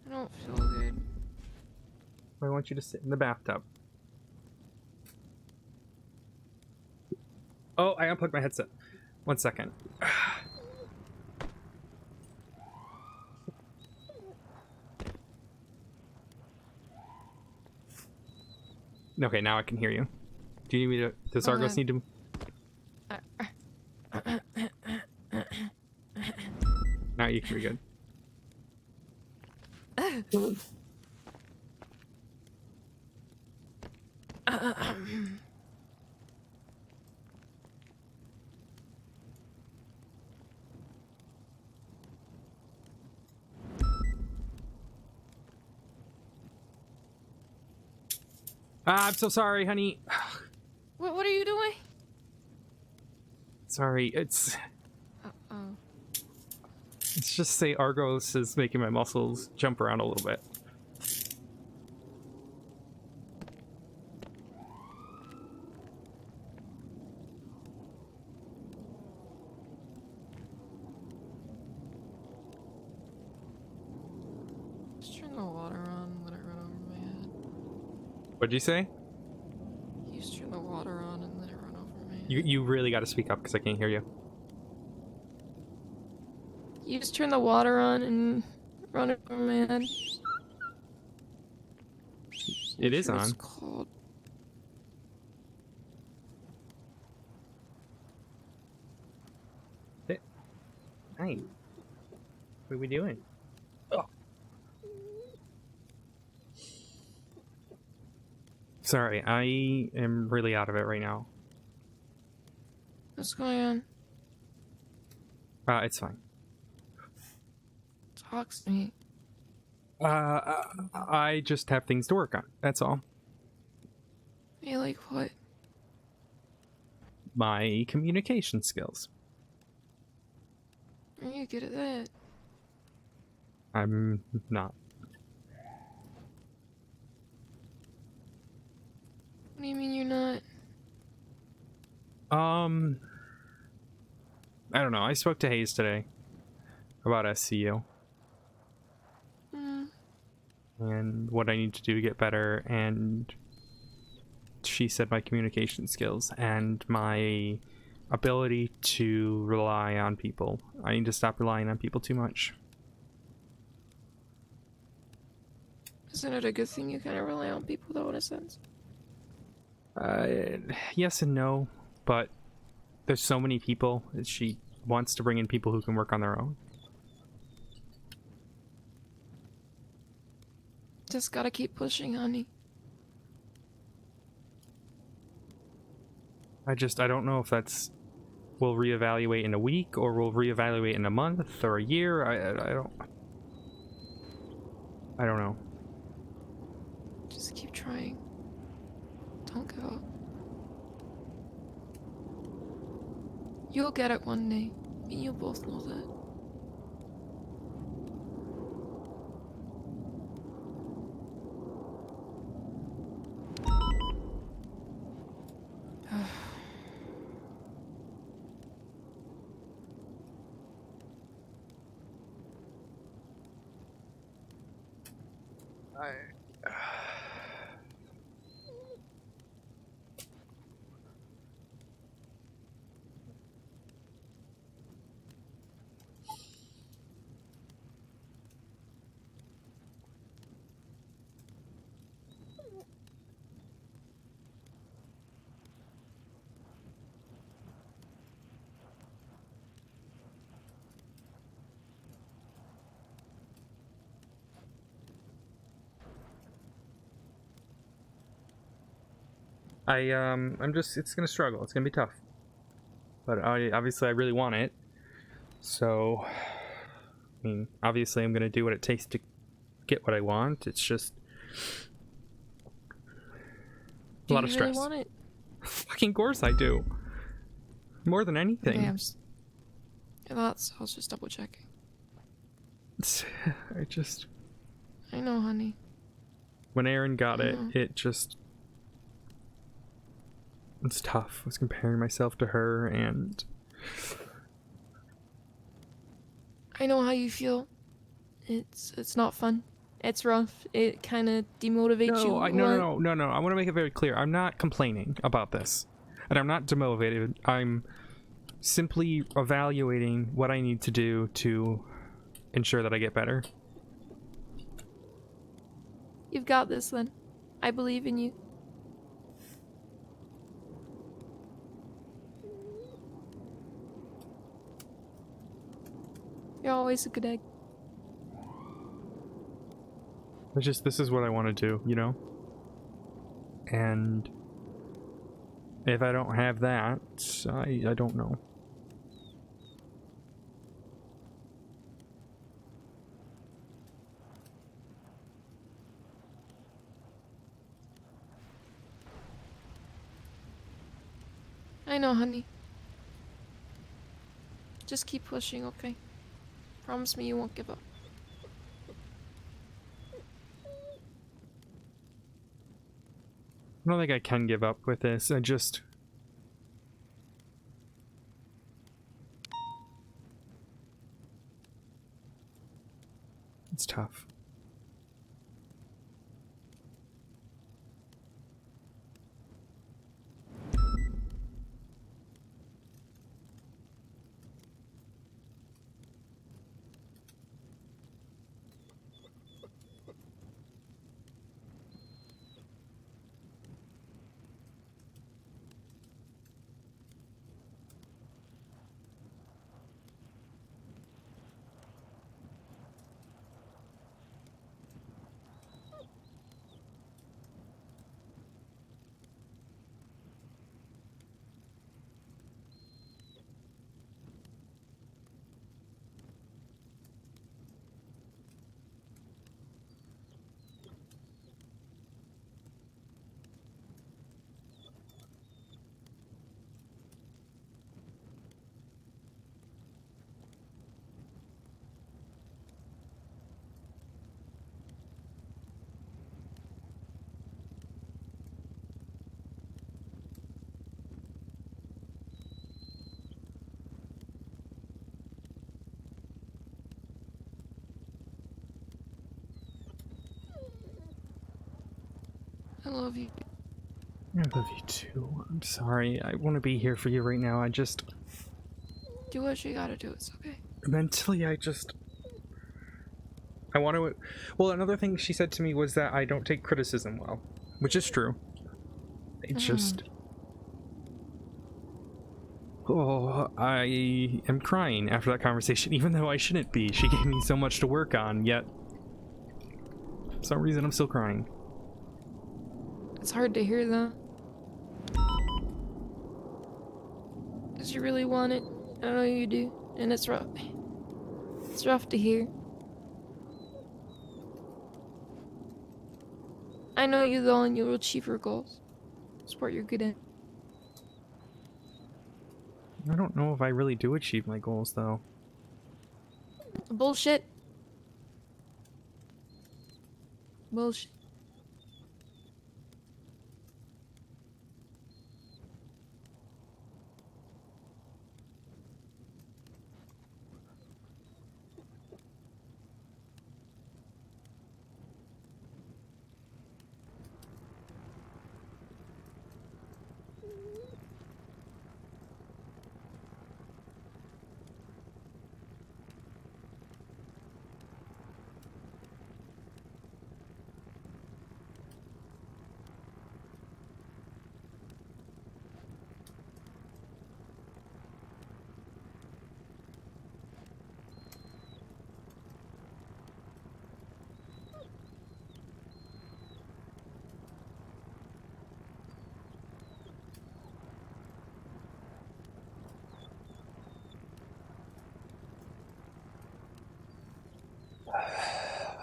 I don't feel good. I want you to sit in the bathtub. Oh, I unplugged my headset. 1 second. Okay, now I can hear you. Do you need me to... Does Argos need to... Now you can be good. I'm so sorry, honey. What are you doing? Sorry, it's Oh. just say Argos is making my muscles jump around a little bit. Just turn the water on and let it run over my head. What'd you say? You just turn the water on and let it run over my head. You really got to speak up because I can't hear you. You just turn the water on and run it over my head. It is Sure it's on. cold. Hey, what are we doing? Oh. Sorry, I am really out of it right now. What's going on? It's fine. Talk to me. I just have things to work on. That's all. Hey, like what? My communication skills. Are you good at that? I'm not. What do you mean you're not? I don't know. I spoke to Hayes today about SCU and what I need to do to get better, and she said my communication skills and my ability to rely on people. I need to stop relying on people too much. Isn't it a good thing you kind of rely on people, though, in a sense? Yes and no, but there's so many people that she wants to bring in people who can work on their own. Just gotta keep pushing, honey. I don't know if that's... We'll reevaluate in a week, or we'll reevaluate in a month, or a year. I don't know. Just keep trying. Don't give up. You'll get it one day. Me and you both know that. I'm just, it's gonna struggle. It's gonna be tough. But obviously I really want it. So, I mean, obviously I'm gonna do what it takes to get what I want. It's just a lot of stress. Do you really want it? Fucking course I do. More than anything. Okay, I thought so. I was just double checking. I just... I know, honey. When Erin got it, Mhm. it just... It's tough. I was comparing myself to her, and... I know how you feel. It's not fun. It's rough. It kind of demotivates you. No. I want to make it very clear. I'm not complaining about this. And I'm not demotivated. I'm simply evaluating what I need to do to ensure that I get better. You've got this, then. I believe in you. You're always a good egg. It's just, this is what I want to do, you know? And if I don't have that, I don't know. I know, honey. Just keep pushing, okay? Promise me you won't give up. I don't think I can give up with this. I just... It's tough. I love you. I love you too. I'm sorry. I want to be here for you right now. I just... Do what you gotta do. It's okay. Mentally, I just... I want to... Well, another thing she said to me was that I don't take criticism well. Which is true. It's just... Oh, I am crying after that conversation, even though I shouldn't be. She gave me so much to work on, yet... For some reason, I'm still crying. It's hard to hear that. Because you really want it. I know you do. And it's rough. It's rough to hear. I know you though, and you'll achieve your goals. It's what you're good at. I don't know if I really do achieve my goals, though. Bullshit. Bullshit.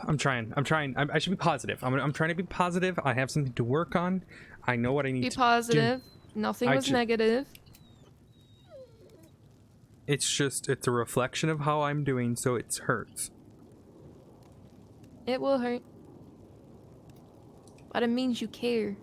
I'm trying. I should be positive. I'm trying to be positive. I have something to work on. I know what I need Be to positive. do. Nothing was negative. It's a reflection of how I'm doing, so it hurts. It will hurt. But it means you care.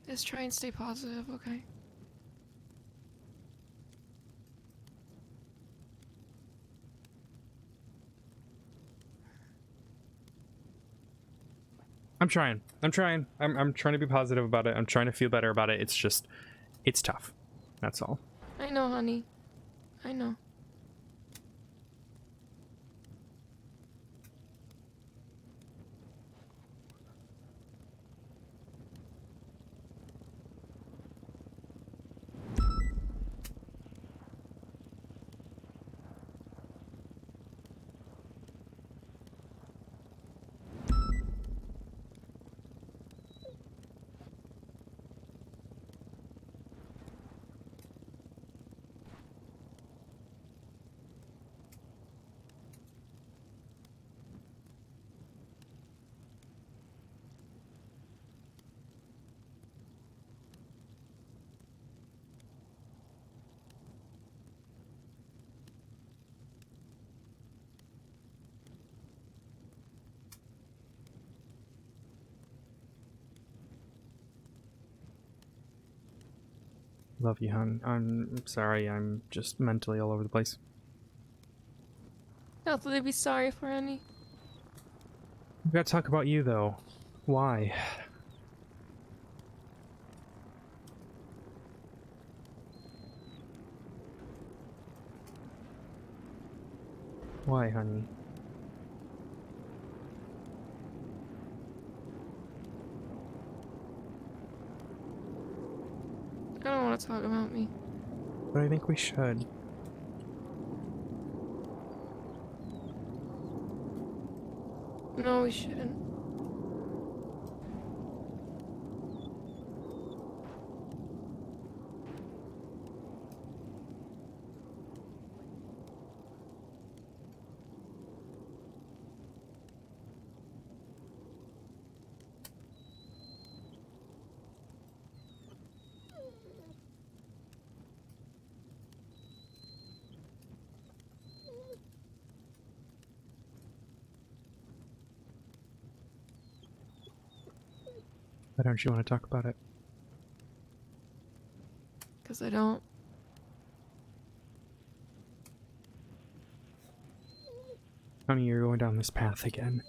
Just try and stay positive, okay? I'm trying. I'm trying to be positive about it. I'm trying to feel better about it. It's just, it's tough. That's all. I know, honey. I know. Love you, hon. I'm sorry. I'm just mentally all over the place. Nothing to be sorry for, honey. We gotta talk about you, though. Why? Why, honey? I don't want to talk about me. But I think we should. No, we shouldn't. Why don't you want to talk about it? Because I don't. Honey, you're going down this path again.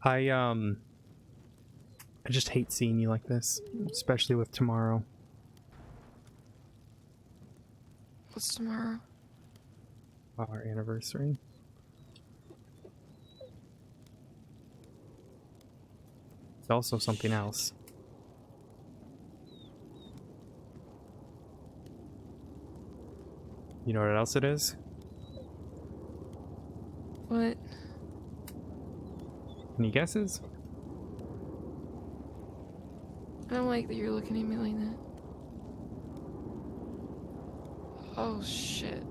I just hate seeing you like this, especially with tomorrow. What's tomorrow? Our anniversary. It's also something else. You know what else it is? What? Any guesses? I don't like that you're looking at me like that. Oh shit.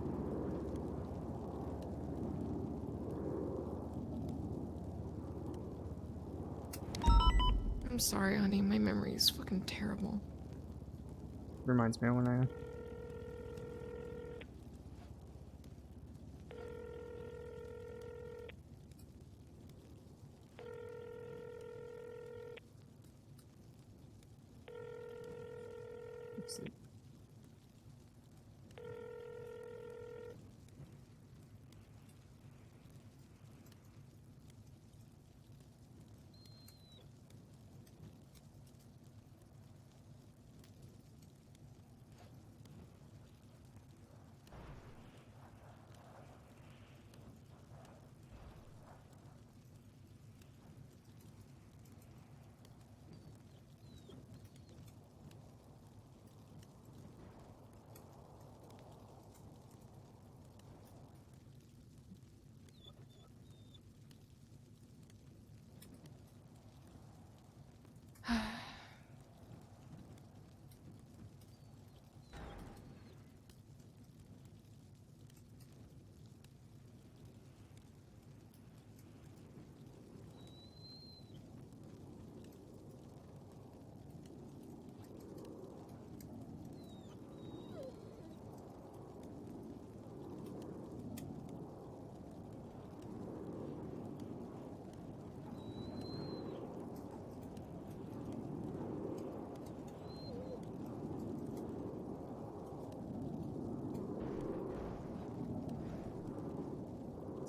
I'm sorry, honey. My memory is fucking terrible. Reminds me of when I... Let's see.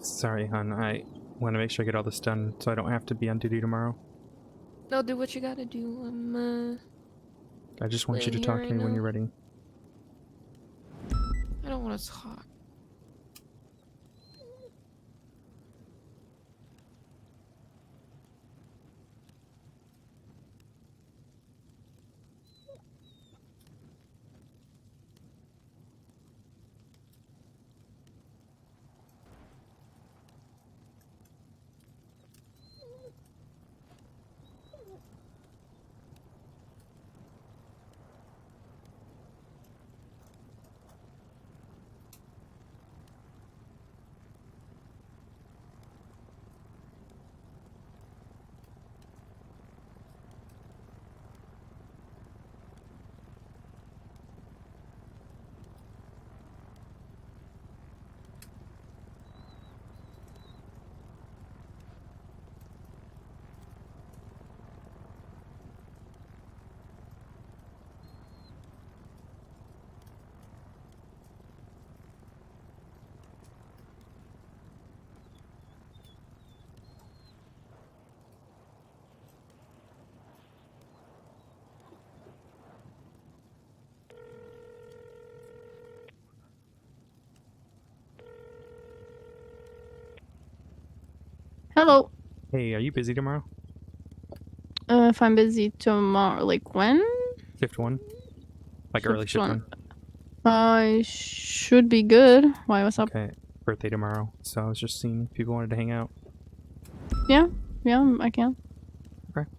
Sorry, hon. I want to make sure I get all this done so I don't have to be on duty tomorrow. No, do what you gotta do. I just want you to laying talk here to me right when now. you're ready. I don't want to talk. Hello. Hey, are you busy tomorrow? If I'm busy tomorrow, like when? Shift 1? Like early shift 1? I should be good. Why? What's up? Okay. Birthday tomorrow. So I was just seeing if people wanted to hang out. Yeah, I can. Okay.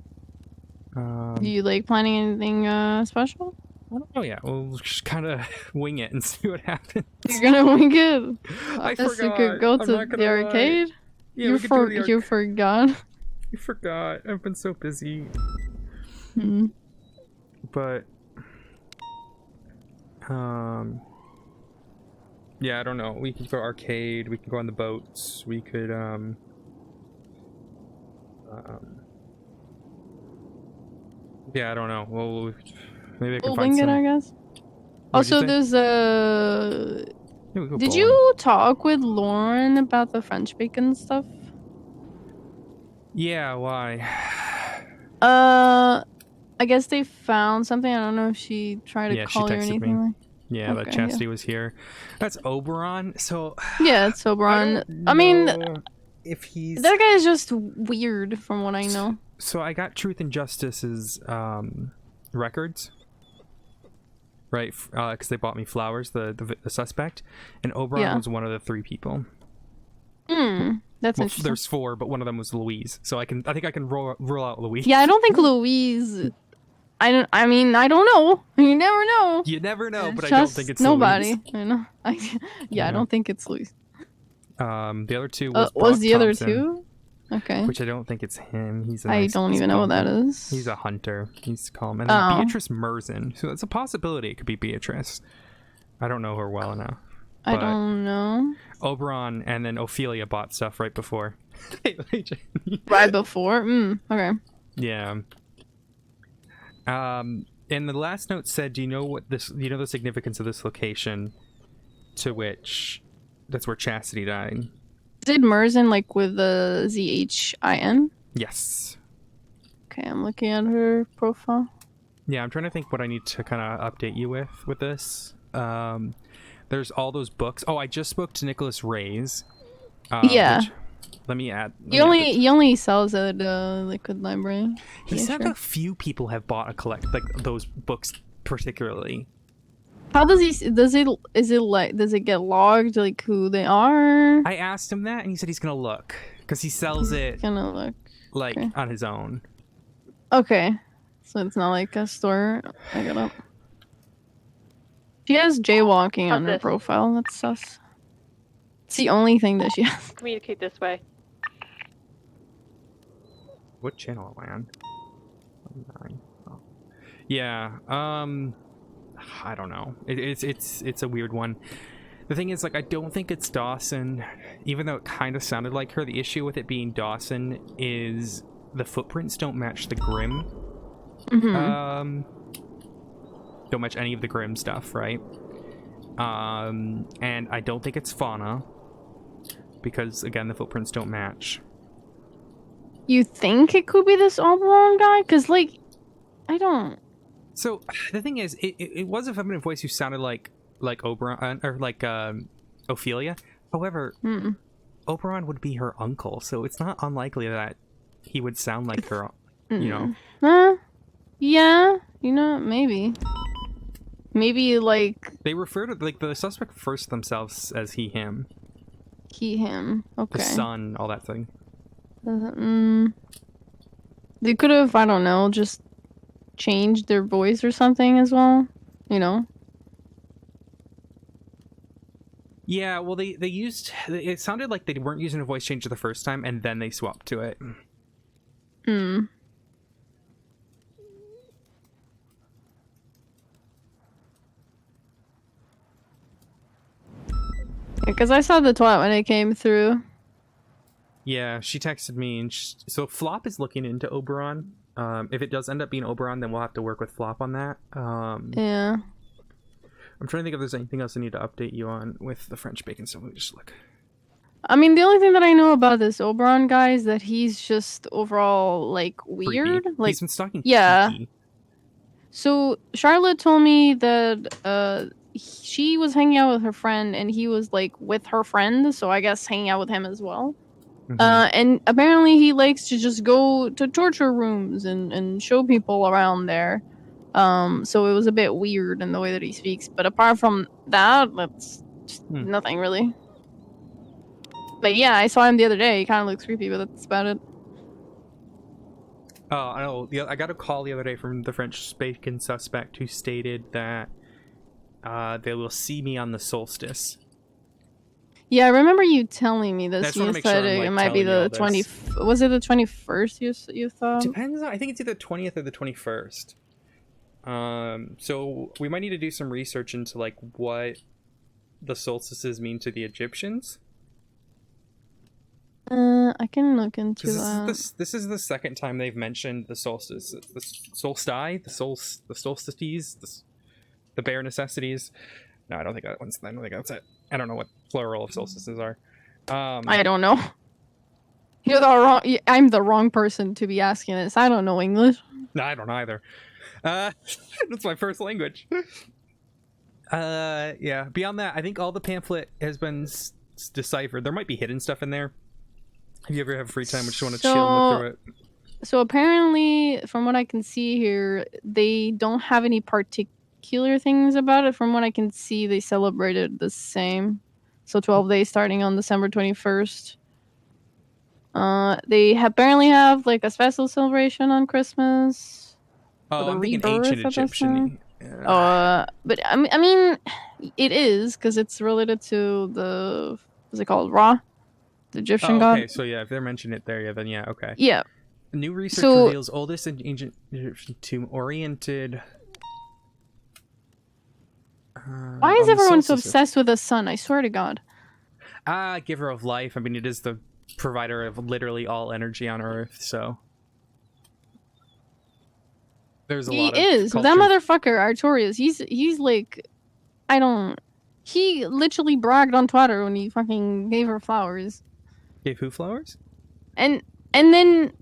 Do you like planning anything special? Oh yeah, we'll just kind of wing it and see what happens. You're gonna wing it. I Guess forgot. you could go I'm to not the gonna lie. arcade. Yeah, you we could do the you forgot. You forgot. I've been so busy. Hmm. But yeah, I don't know. We could go arcade. We could go on the boats. We could yeah, I don't know. Well, maybe I can We'll find wing some. it, I guess. What'd you Also, say? there's Yeah, we go Did bowling. you talk with Lauren about the French bacon stuff? Yeah, why? I guess they found something. I don't know if she tried to Yeah, she call you or texted anything. me. Like. Yeah, that Okay, Chastity was here. That's Oberon. So Yeah, it's Oberon. I mean, if he's that guy is just weird from what I know. So I got Truth and Justice's records, right? Because they bought me flowers, the suspect, and Oberon was one of the 3 people. That's well, interesting. There's 4, but one of them was Louise. So I think I can rule out Louise. Yeah, I don't think Louise. I mean, I don't know. You never know. You never know, but I Just don't think it's nobody. Louise. You know. I don't think it's Louise. The other 2 was was the other Thompson, 2? Okay. which I don't think it's him. He's a I nice, don't he's even know what that calm. is. He's a hunter. He's calm. And then Beatrice Merzen. So it's a possibility it could be Beatrice. I don't know her well enough. I don't know. Oberon and then Ophelia bought stuff right before. Right before? Okay. Yeah. And the last note said, do you know the significance of this location to which that's where Chastity died? Is it Merzen like with the ZHIN? Yes. Okay, I'm looking at her profile. Yeah, I'm trying to think what I need to kind of update you with this. There's all those books. Oh, I just spoke to Nicholas Reyes. Yeah. Let me add. He only sells at Liquid Library. He said a few people have bought those books particularly. How does does it get logged like who they are? I asked him that and he said he's gonna look because he sells it gonna look like on his own. Okay, so it's not like a store. I got up. She has jaywalking on her profile. That's sus. It's the only thing that she has. Communicate this way. What channel am I on? 9. Oh. Yeah. I don't know. It's a weird one. The thing is, like, I don't think it's Dawson, even though it kind of sounded like her. The issue with it being Dawson is the footprints don't match the Grim. Don't match any of the Grim stuff, right? And I don't think it's Fauna because, again, the footprints don't match. You think it could be this Oberon guy? Because, like, I don't. So the thing is, it was a feminine voice who sounded like Oberon or like Ophelia. However, Oberon would be her uncle, so it's not unlikely that he would sound like her. You know. Yeah. You know, maybe. Maybe like they refer to the suspect refers to themselves as he, him. He, him. Okay. The son, all that thing. They could have, I don't know, just changed their voice or something as well, you know. Yeah, well, they used. It sounded like they weren't using a voice changer the first time, and then they swapped to it. Because I saw the twat when it came through. Yeah, she texted me, and so Flop is looking into Oberon. If it does end up being Oberon, then we'll have to work with Flop on that. Yeah. I'm trying to think if there's anything else I need to update you on with the French bacon. So let me just look. I mean, the only thing that I know about this Oberon guy is that he's just overall like weird. Creepy. Like he's been stalking. Yeah. Kiki. So Charlotte told me that she was hanging out with her friend, and he was like with her friend. So I guess hanging out with him as well. And apparently he likes to just go to torture rooms and show people around there. So it was a bit weird in the way that he speaks. But apart from that, that's just nothing really. But yeah, I saw him the other day. He kind of looks creepy, but that's about it. Oh, I know. I got a call the other day from the French bacon suspect who stated that they will see me on the solstice. Yeah, I remember you telling me this. That's You said it might be the 20. Was it the 21st? You thought? Depends on. I think it's either 20th or the 21st. So we might need to do some research into like what the solstices mean to the Egyptians. I can look into that. This is the second time they've mentioned the solstice, the solstices, the bare necessities. No, I don't think that one's. I don't think that's it. I don't know what plural of solstices are. I don't know. You're the wrong. I'm the wrong person to be asking this. I don't know English. No, I don't either. That's my first language. Yeah. Beyond that, I think all the pamphlet has been deciphered. There might be hidden stuff in there. If you ever have free time, just want to chill and look through it. So apparently, from what I can see here, they don't have any particular things about it. From what I can see, they celebrated the same. So 12 days starting on December 21st. They apparently have like a special celebration on Christmas. Oh, the I'm thinking rebirth ancient of that Egyptian. but I mean, it is because it's related to the what's it called, Ra, the Egyptian Oh, okay. god. So yeah, if they're mentioning it there, yeah, then yeah, okay. Yeah. New research So- reveals oldest ancient Egyptian tomb oriented. Why is on the everyone so solstice. obsessed with the sun? I swear to God. Giver of life. I mean, it is the provider of literally all energy on Earth. So there's a He lot of is culture. that motherfucker Artorias. He's like, I don't. He literally bragged on Twitter when he fucking gave her flowers. Gave who flowers? And then,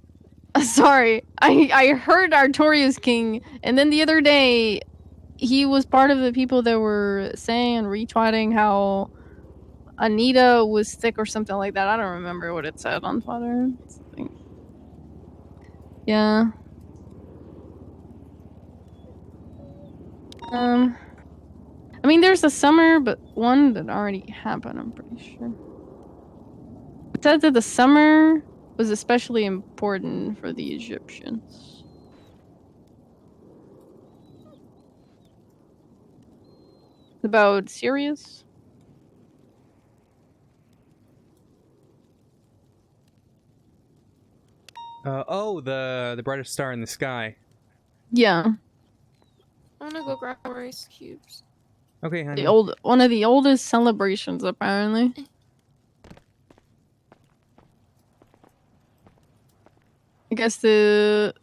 sorry, I heard Artorias King, and then the other day, he was part of the people that were saying and retweeting how Anita was sick or something like that. I don't remember what it said on Twitter. Yeah. I mean, there's a summer, but one that already happened, I'm pretty sure. It said that the summer was especially important for the Egyptians. About Sirius? Oh, the brightest star in the sky. Yeah. I'm gonna go grab more ice cubes. Okay, honey. One of the oldest celebrations, apparently. I guess the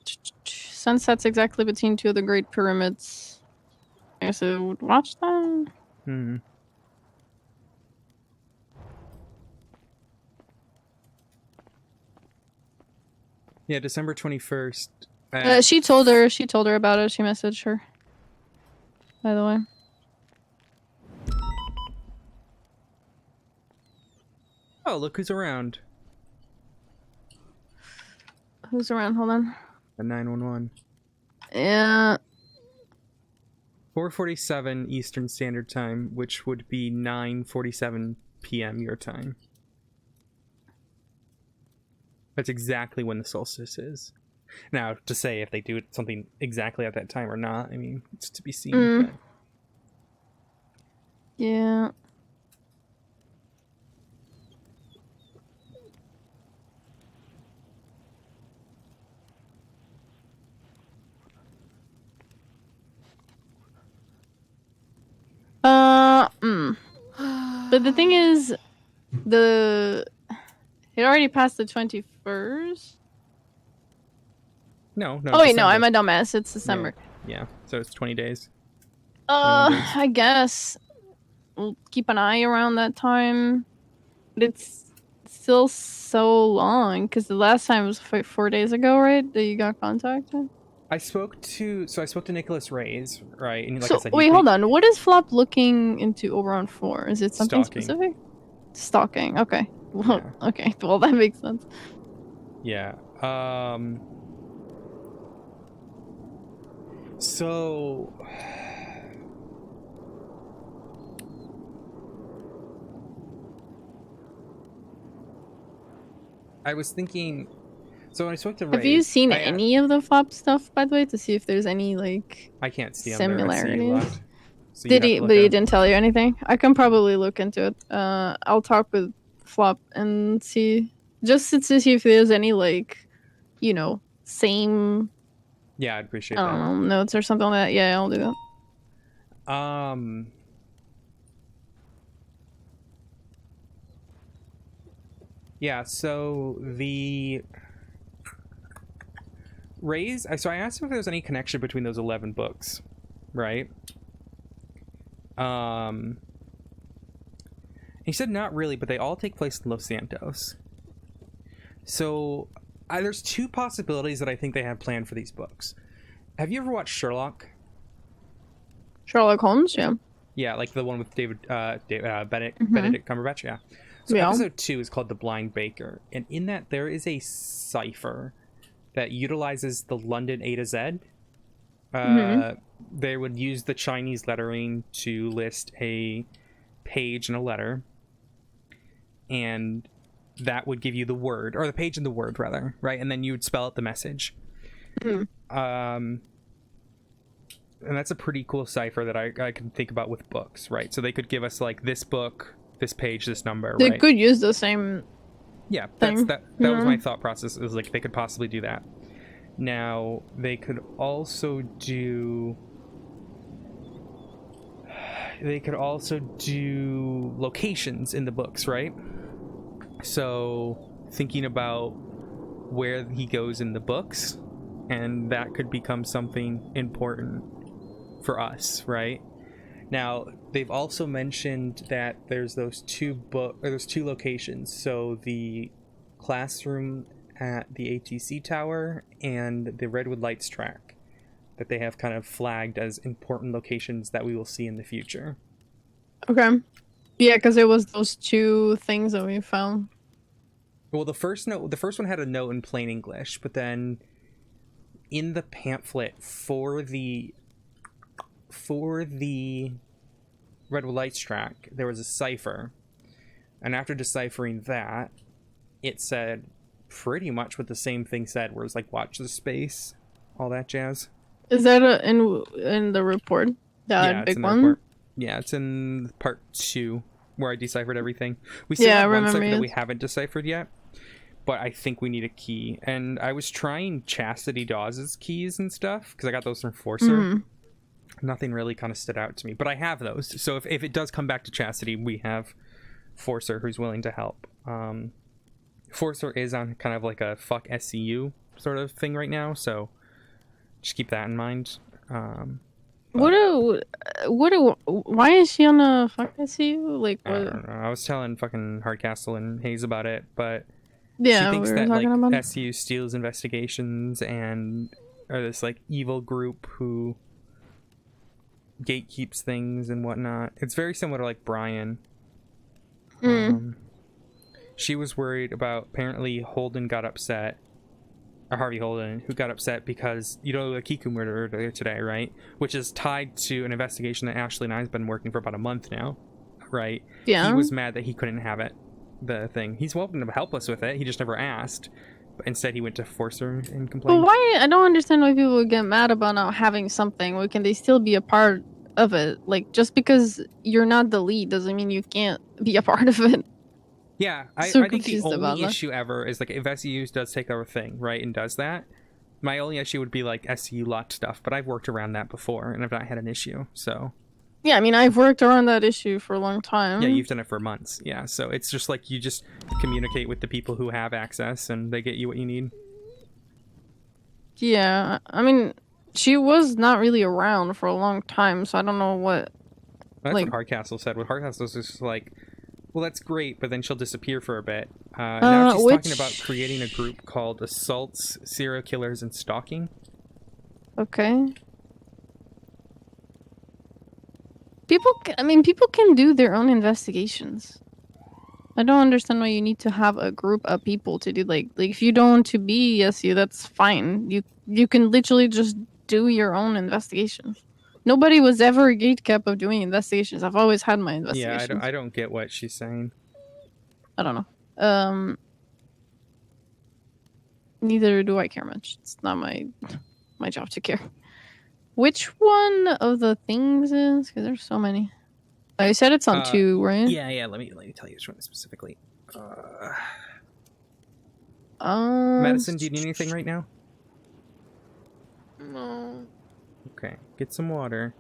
sun sets exactly between two of the Great Pyramids. I guess I would watch that. Hmm. Yeah, December 21st. She told her about it. She messaged her. By the way. Oh, look who's around. Who's around? Hold on. The 911. Yeah. 4:47 Eastern Standard Time, which would be 9:47 p.m. your time. That's exactly when the solstice is. Now, to say if they do something exactly at that time or not, I mean, it's to be seen. But... Yeah. But the thing is, it already passed the 21st. No. Oh wait, no, December. I'm a dumbass. It's December. Yeah, so it's 20 days. 21 days. I guess we'll keep an eye around that time. But it's still so long because the last time was 4 days ago, right? That you got contacted. I spoke to Nicholas Reyes, right? And like So I said, wait, hold on. What is Flop looking into Oberon for? Is it something Stalking. specific? Stalking. Okay. Well, okay. Well, that makes sense. Yeah. So I was thinking. So when I spoke to Ray, Have you seen any of the Flop stuff, by the way, to see if there's any like I can't see them there. I see you similarities? left. So you Did have he? to look But he up. didn't tell you anything. I can probably look into it. I'll talk with Flop and see, just to see if there's any like, same. Yeah, I'd appreciate I that. don't know, notes or something like that. Yeah, I'll do that. Yeah, so the Rays. So I asked him if there was any connection between those 11 books, right? He said not really, but they all take place in Los Santos. So there's two possibilities that I think they have planned for these books. Have you ever watched Sherlock? Sherlock Holmes, yeah. Yeah, like the one with Benedict Mhm. Benedict Cumberbatch. Yeah. So Yeah. episode 2 is called The Blind Baker, and in that there is a cipher that utilizes the London A to Z. They would use the Chinese lettering to list a page and a letter, and that would give you the word, or the page and the word rather, right? And then you would spell out the message. And that's a pretty cool cipher that I can think about with books, right? So they could give us like this book, this page, this number, They right? could use the same. Yeah, thing. that was my thought process. It was like they could possibly do that. Now they could also do locations in the books, right? So thinking about where he goes in the books, and that could become something important for us, right? Now they've also mentioned that there's those two locations, so the classroom at the ATC tower and the Redwood Lights track, that they have kind of flagged as important locations that we will see in the future. Okay. Yeah, because it was those two things that we found. Well, the first one had a note in plain English, but then in the pamphlet for the Redwood Lights track, there was a cipher, and after deciphering that, it said pretty much what the same thing said, where it's like watch the space, all that jazz. Is that in the report? That Yeah, it's big in the one? report. Yeah, it's in part 2 where I deciphered everything. We still Yeah, I have one remember cipher that it. we haven't deciphered yet, but I think we need a key. And I was trying Chastity Dawes' keys and stuff because I got those from Forcer. Mhm. Nothing really kind of stood out to me, but I have those. So if it does come back to Chastity, we have Forcer who's willing to help. Forcer is on kind of like a fuck SCU sort of thing right now, so just keep that in mind. Why is she on a fuck SU? Like, I what? don't know. I was telling fucking Hardcastle and Hayes about it, but Yeah, she thinks we were that like talking about it. SCU steals investigations and are this like evil group who gatekeeps things and whatnot. It's very similar to like Brian. She was worried about, apparently Holden got upset, or Harvey Holden, who got upset because, you know, the Kiku murder earlier today, right? Which is tied to an investigation that Ashley and I have been working for about a month now, right? Yeah. He was mad that he couldn't have it, the thing. He's welcome to help us with it. He just never asked. But instead he went to Forcer and But complained. why? I don't understand why people would get mad about not having something. Why can they still be a part of it? Like, just because you're not the lead doesn't mean you can't be a part of it. Yeah, So I think the confused about only that. issue ever is like if SCU does take over thing, right, and does that, my only issue would be like SCU locked stuff, but I've worked around that before and I've not had an issue, so. Yeah, I mean, I've worked around that issue for a long time. Yeah, you've done it for months, yeah, so it's just like you just communicate with the people who have access and they get you what you need. Yeah, I mean, she was not really around for a long time, so I don't know what. That's like, what Hardcastle said. What Hardcastle was just like, well, that's great, but then she'll disappear for a bit. Now she's talking about creating a group called Assaults, Serial Killers, and Stalking. Okay. People can do their own investigations. I don't understand why you need to have a group of people to do like if you don't want to be SU, that's fine. You can literally just do your own investigations. Nobody was ever a gatekeep of doing investigations. I've always had my investigations. Yeah, I don't get what she's saying. I don't know. Neither do I care much. It's not my job to care. Which one of the things is? Because there's so many. I said it's on 2, right? Yeah. Let me tell you which one specifically. Um. Madison, do you need anything right now? No. Okay, get some water.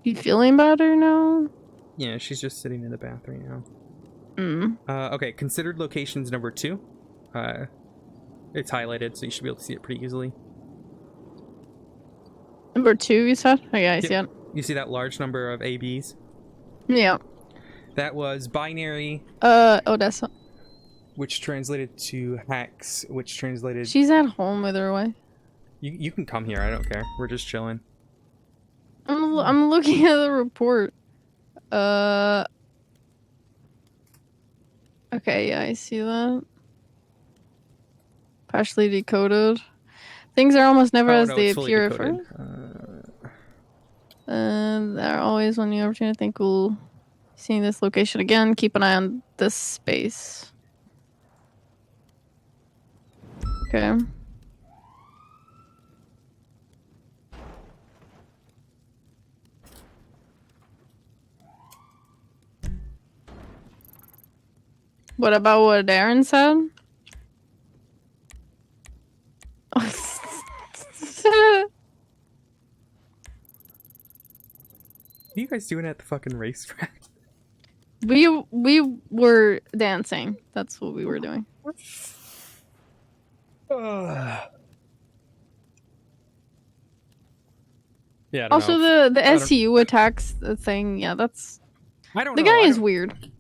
You feeling better now? Yeah, she's just sitting in the bath right now. Mm. Okay, considered locations number 2. It's highlighted, so you should be able to see it pretty easily. Number 2, you said? Oh yeah, I see it. You see that large number of ABs? Yeah. That was binary. Odessa. Which translated to hex, which translated... She's at home with her wife. You can come here, I don't care. We're just chilling. I'm looking at the report. Okay, yeah, I see that. Partially decoded. Things are almost never as no, they it's fully appear at decoded. first. There are always when you opportunity. I think we'll seeing this location again. Keep an eye on this space. Okay. What about what Aaron said? What are you guys doing at the fucking racetrack? We were dancing. That's what we were doing. Yeah. I don't Also, know the SCU attacks thing. Yeah, that's. I don't the know. guy I is don't- weird.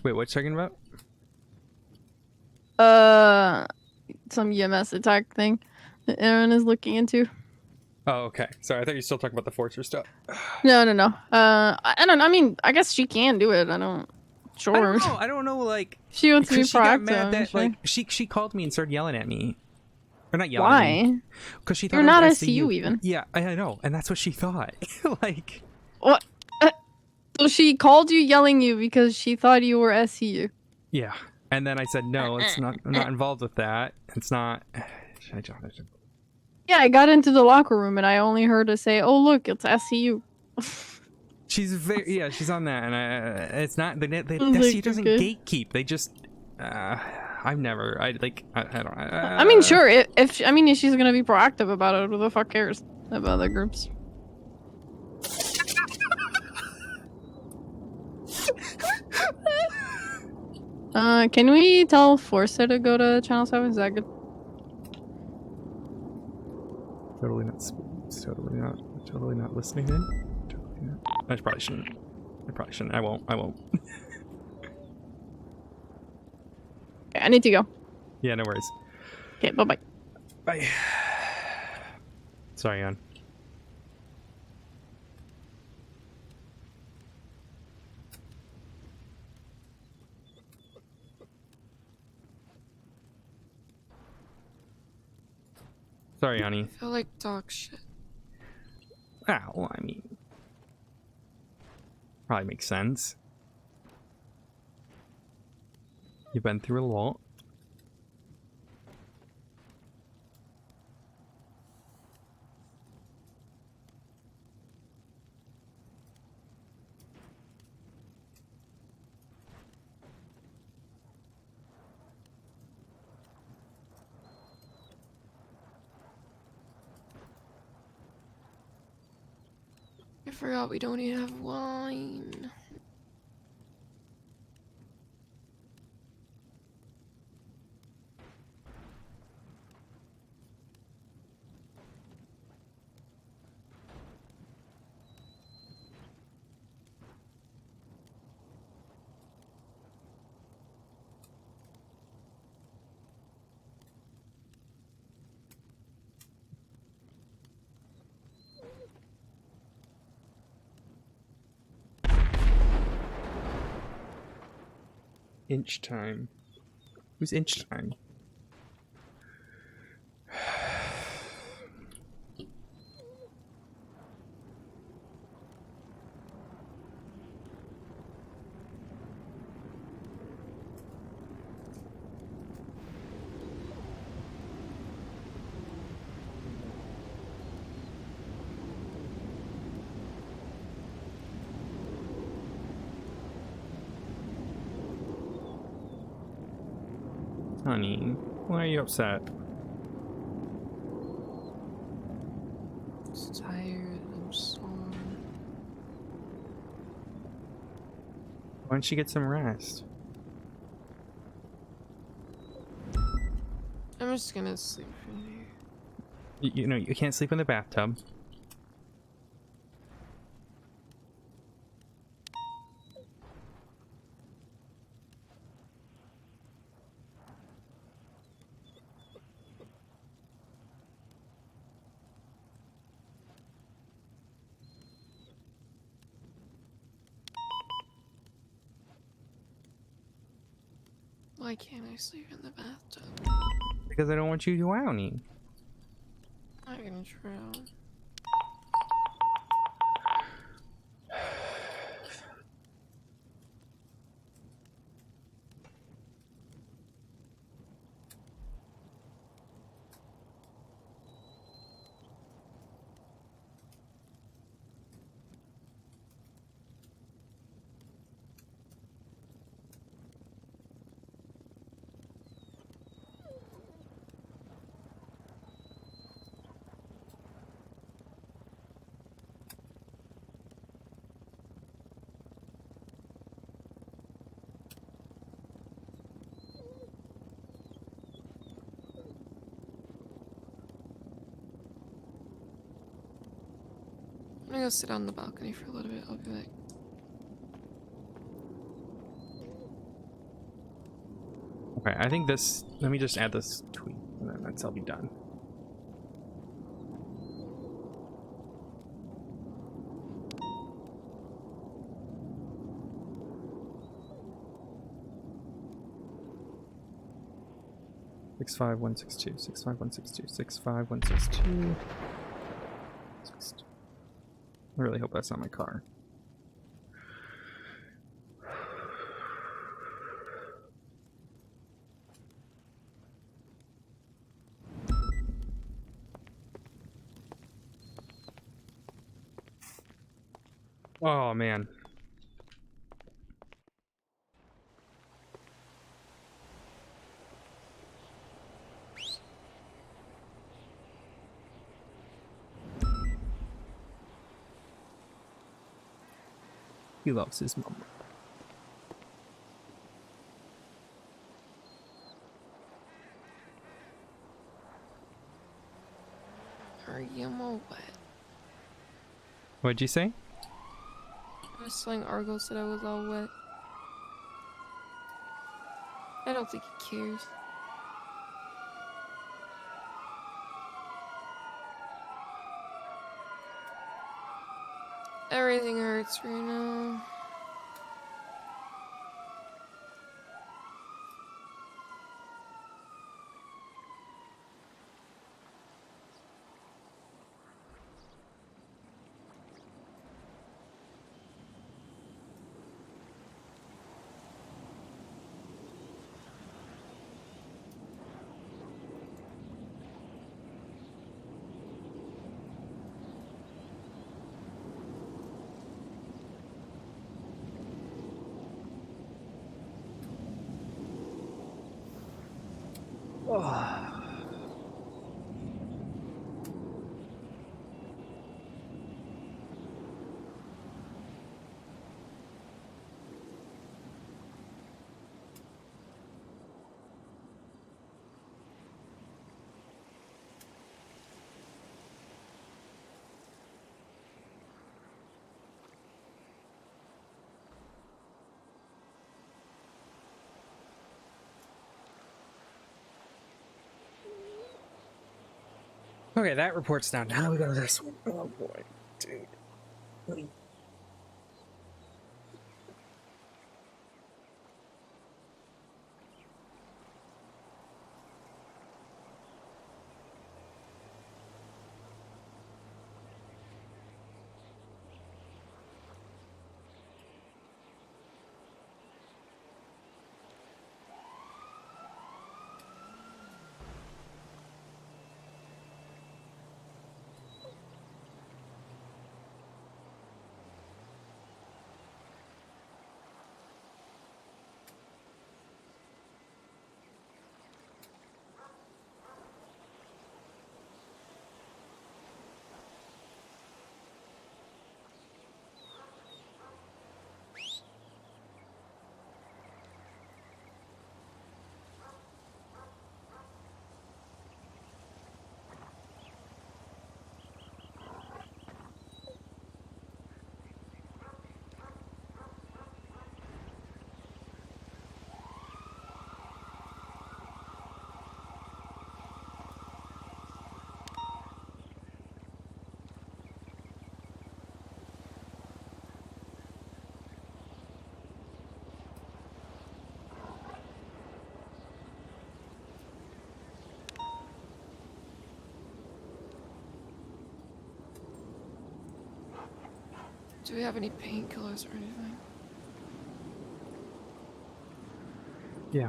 Wait, what you talking about? Some EMS attack thing that Aaron is looking into. Oh, okay. Sorry, I thought you were still talking about the Forcer stuff. No. I don't. I mean, I guess she can do it. I don't. Sure. I don't know. Like she wants to be because she got proactive. mad that sure. like she called me and started yelling at me, or not yelling. Why? Because she thought You're I not was SCU even. Yeah, I know, and that's what she thought. Like what? So she called you yelling you because she thought you were SCU. yeah, and then I said no, it's not. I'm not involved with that. It's not. Yeah, I got into the locker room and I only heard her say, "Oh look, it's SCU." She's she's on that, and it's not. The was SCU like, doesn't okay. gatekeep. They just. I've never. I don't. I mean, sure. If she's gonna be proactive about it, who the fuck cares about other groups? Can we tell Forza to go to Channel 7? Is that good? Totally not. Totally not listening in. Totally not. I probably shouldn't. I won't. Okay, I need to go. Yeah, no worries. Okay, bye-bye. Bye. Sorry, Jan. Sorry, honey. I feel like dog shit. Well, I mean, probably makes sense. You've been through a lot. I forgot we don't even have wine. Inch time. Who's inch time? Honey, why are you upset? I'm tired. I'm sore. Why don't you get some rest? I'm just gonna sleep in here. You know, you can't sleep in the bathtub. Why can't I sleep in the bathtub? Because I don't want you drowning. I'm gonna drown. I'm gonna go sit on the balcony for a little bit. I'll be back. Okay, I think this. Let me just add this tweet, and then I'll be done. Six 65162 65162 65162. I really hope that's not my car. Oh man. He loves his mom. Are you all wet? What'd you say? I was telling Argo said I was all wet. I don't think he cares. Everything hurts right now. Okay, that report's down. Now we go to this one. Oh boy, dude. Do we have any painkillers or anything? Yeah.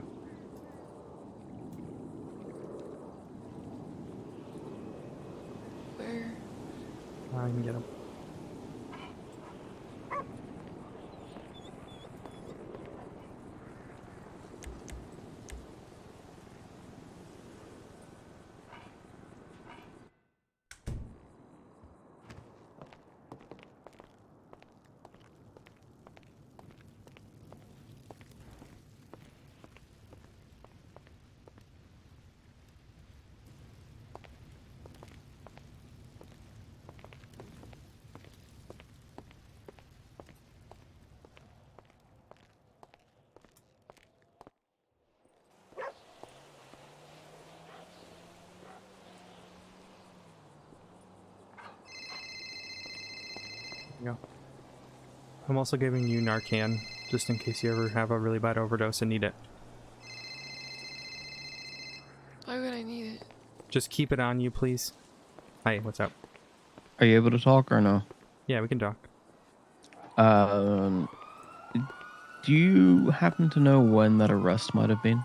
Where? I can get them. Go. I'm also giving you Narcan, just in case you ever have a really bad overdose and need it. Why would I need it? Just keep it on you, please. Hi, what's up? Are you able to talk or no? Yeah, we can talk. Do you happen to know when that arrest might have been?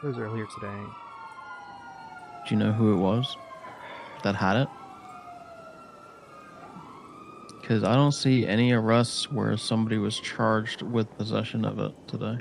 It was earlier today. Do you know who it was that had it? Because I don't see any arrests where somebody was charged with possession of it today.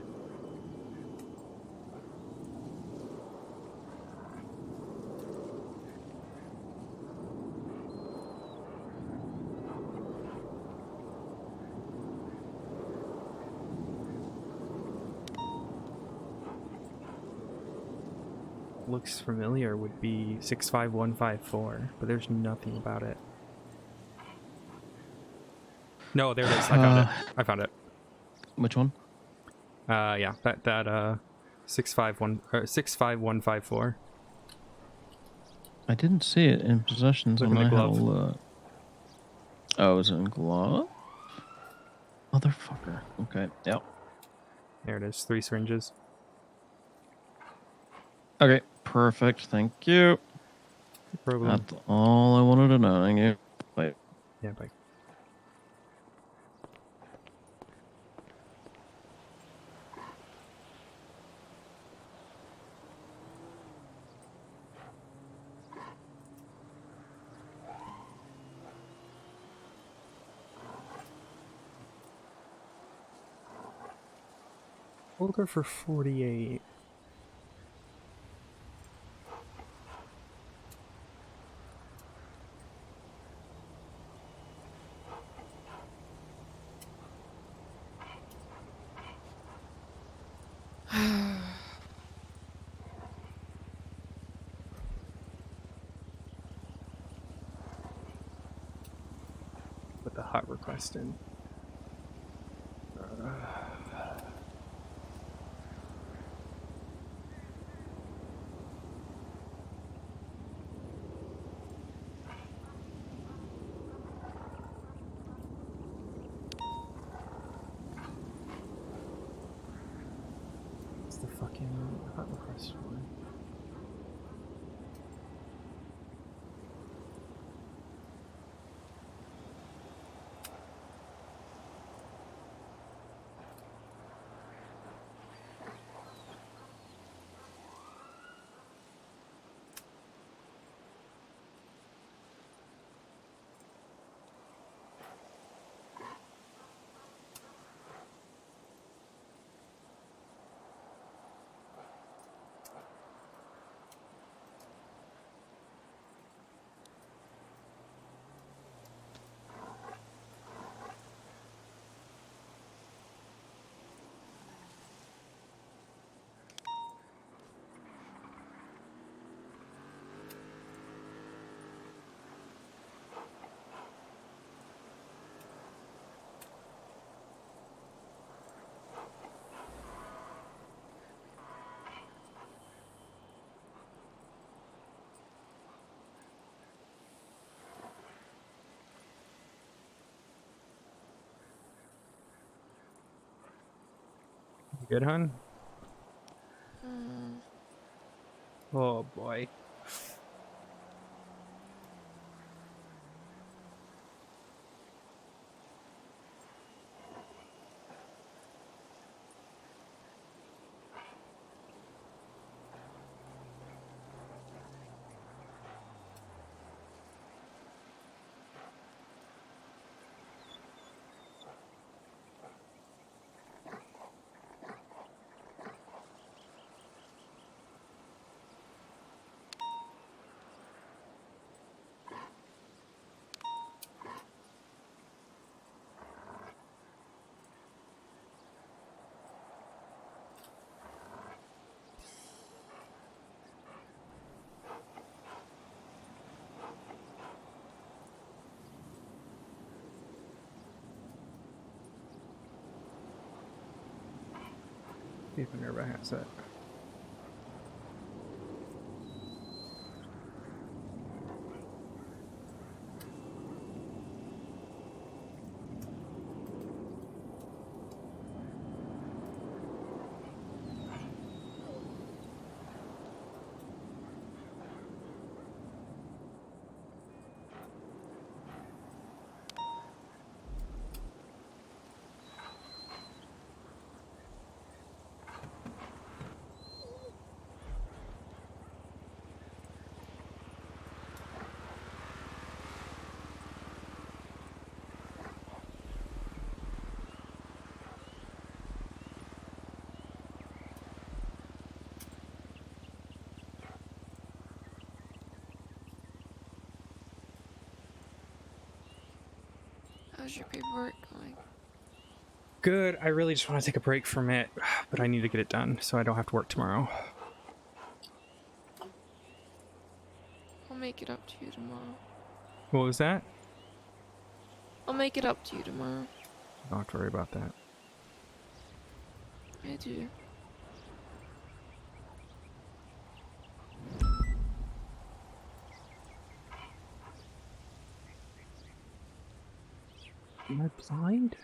Looks familiar would be 65154, but there's nothing about it. No, there it is. I found it. I found it. Which one? Yeah, that 65154. I didn't see it in possessions Look when in I the had a glove. look. Oh, it was in glove? Motherfucker. Okay, yep. There it is. 3 syringes. Okay, perfect. Thank you. No problem. That's all I wanted to know. Thank you. Bye. Yeah, bye. Hold her for 48. Put the hot request in. What's the fucking hot request for? You good, hon? Oh boy. See if Minerva has it. How's your paperwork going? Good. I really just want to take a break from it, but I need to get it done so I don't have to work tomorrow. I'll make it up to you tomorrow. What was that? I'll make it up to you tomorrow. Don't have to worry about that. I do. Am I blind?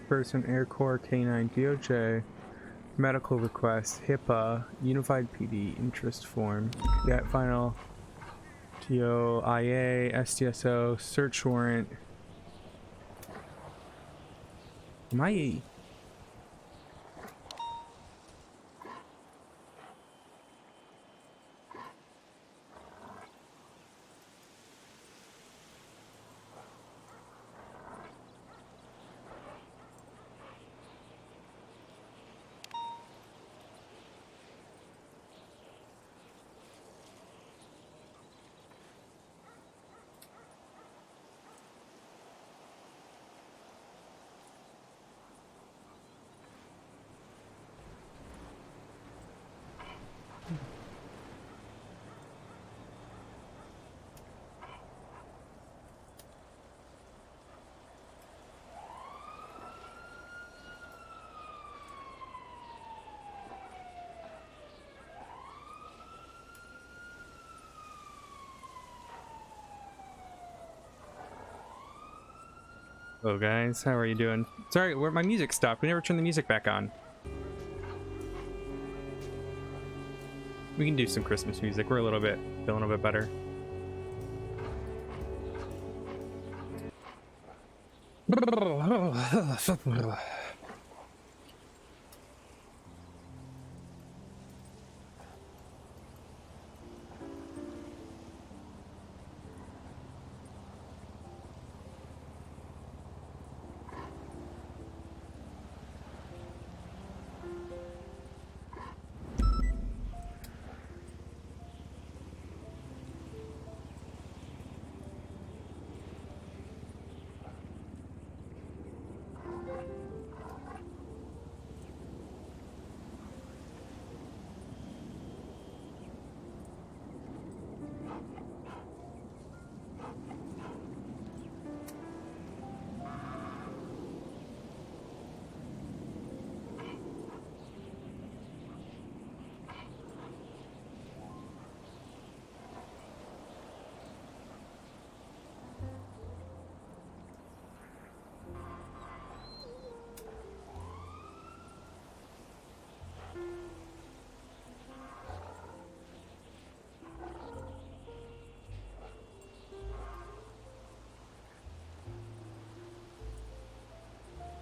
Person, Air Corps, K9, DOJ, medical request, HIPAA, Unified PD, interest form, cadet final, TOIA, STSO, search warrant. Am I... Hello guys, how are you doing? Sorry, where my music stopped. We never turned the music back on. We can do some Christmas music. We're feeling a little bit better.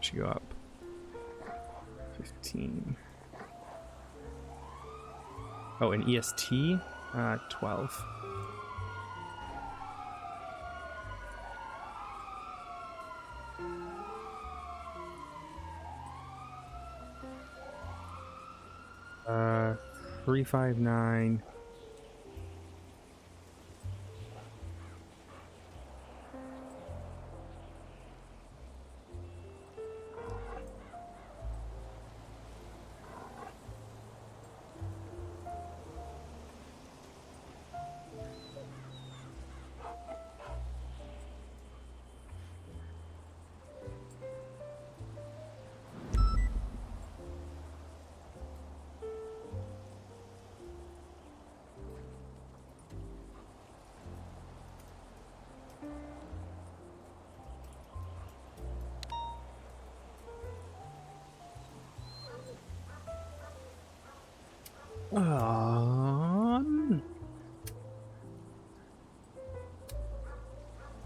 Should go up 15. Oh, an EST 12. 359.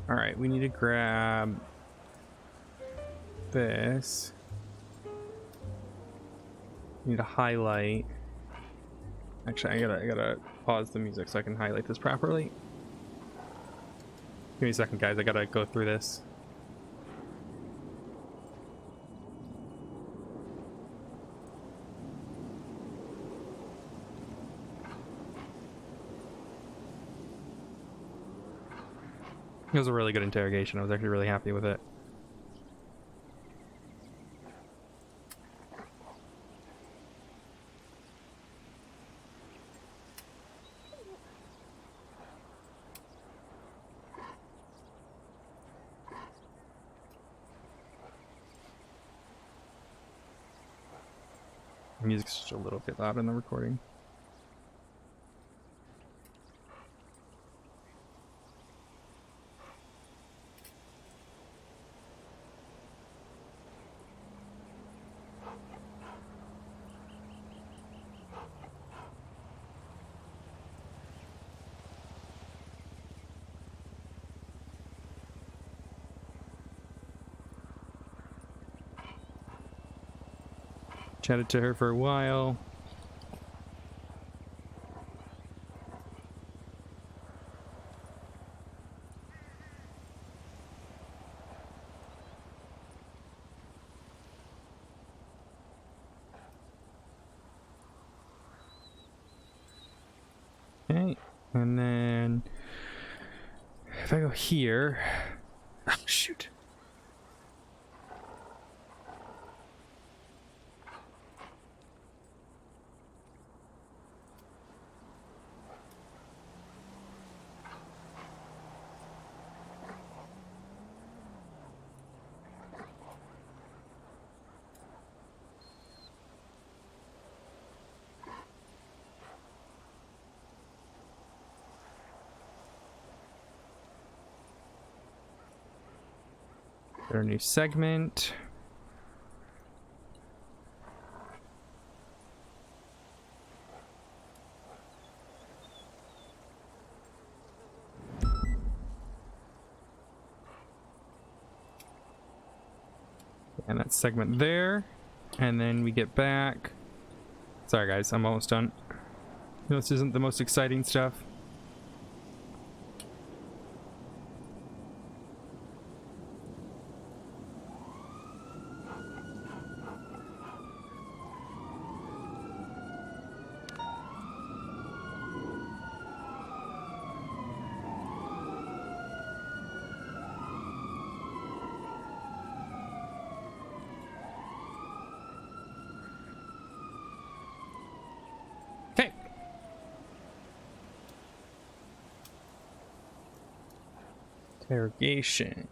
All right, we need to grab this. Need to highlight. Actually, I gotta pause the music so I can highlight this properly. Give me a second, guys. I gotta go through this. It was a really good interrogation. I was actually really happy with it. The music's just a little bit loud in the recording. Chatted to her for a while. Okay, and then if I go here, oh shoot. Got a new segment. And that segment there. And then we get back. Sorry guys, I'm almost done. This isn't the most exciting stuff. Interrogation.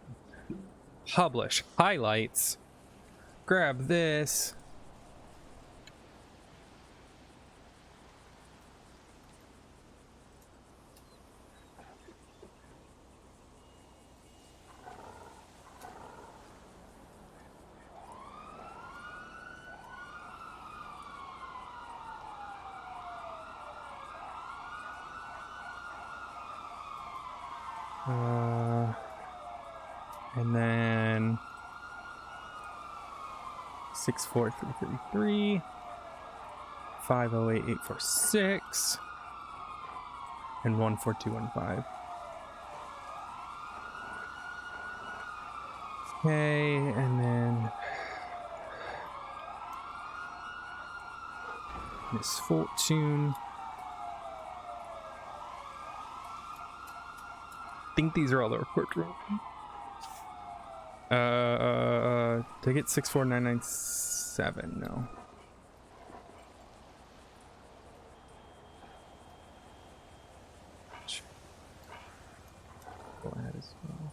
Publish. Highlights. Grab this. And then 64333 508846 and 14215. Okay, and then Misfortune. I think these are all the reports. Ticket 64997. No. Go ahead as well.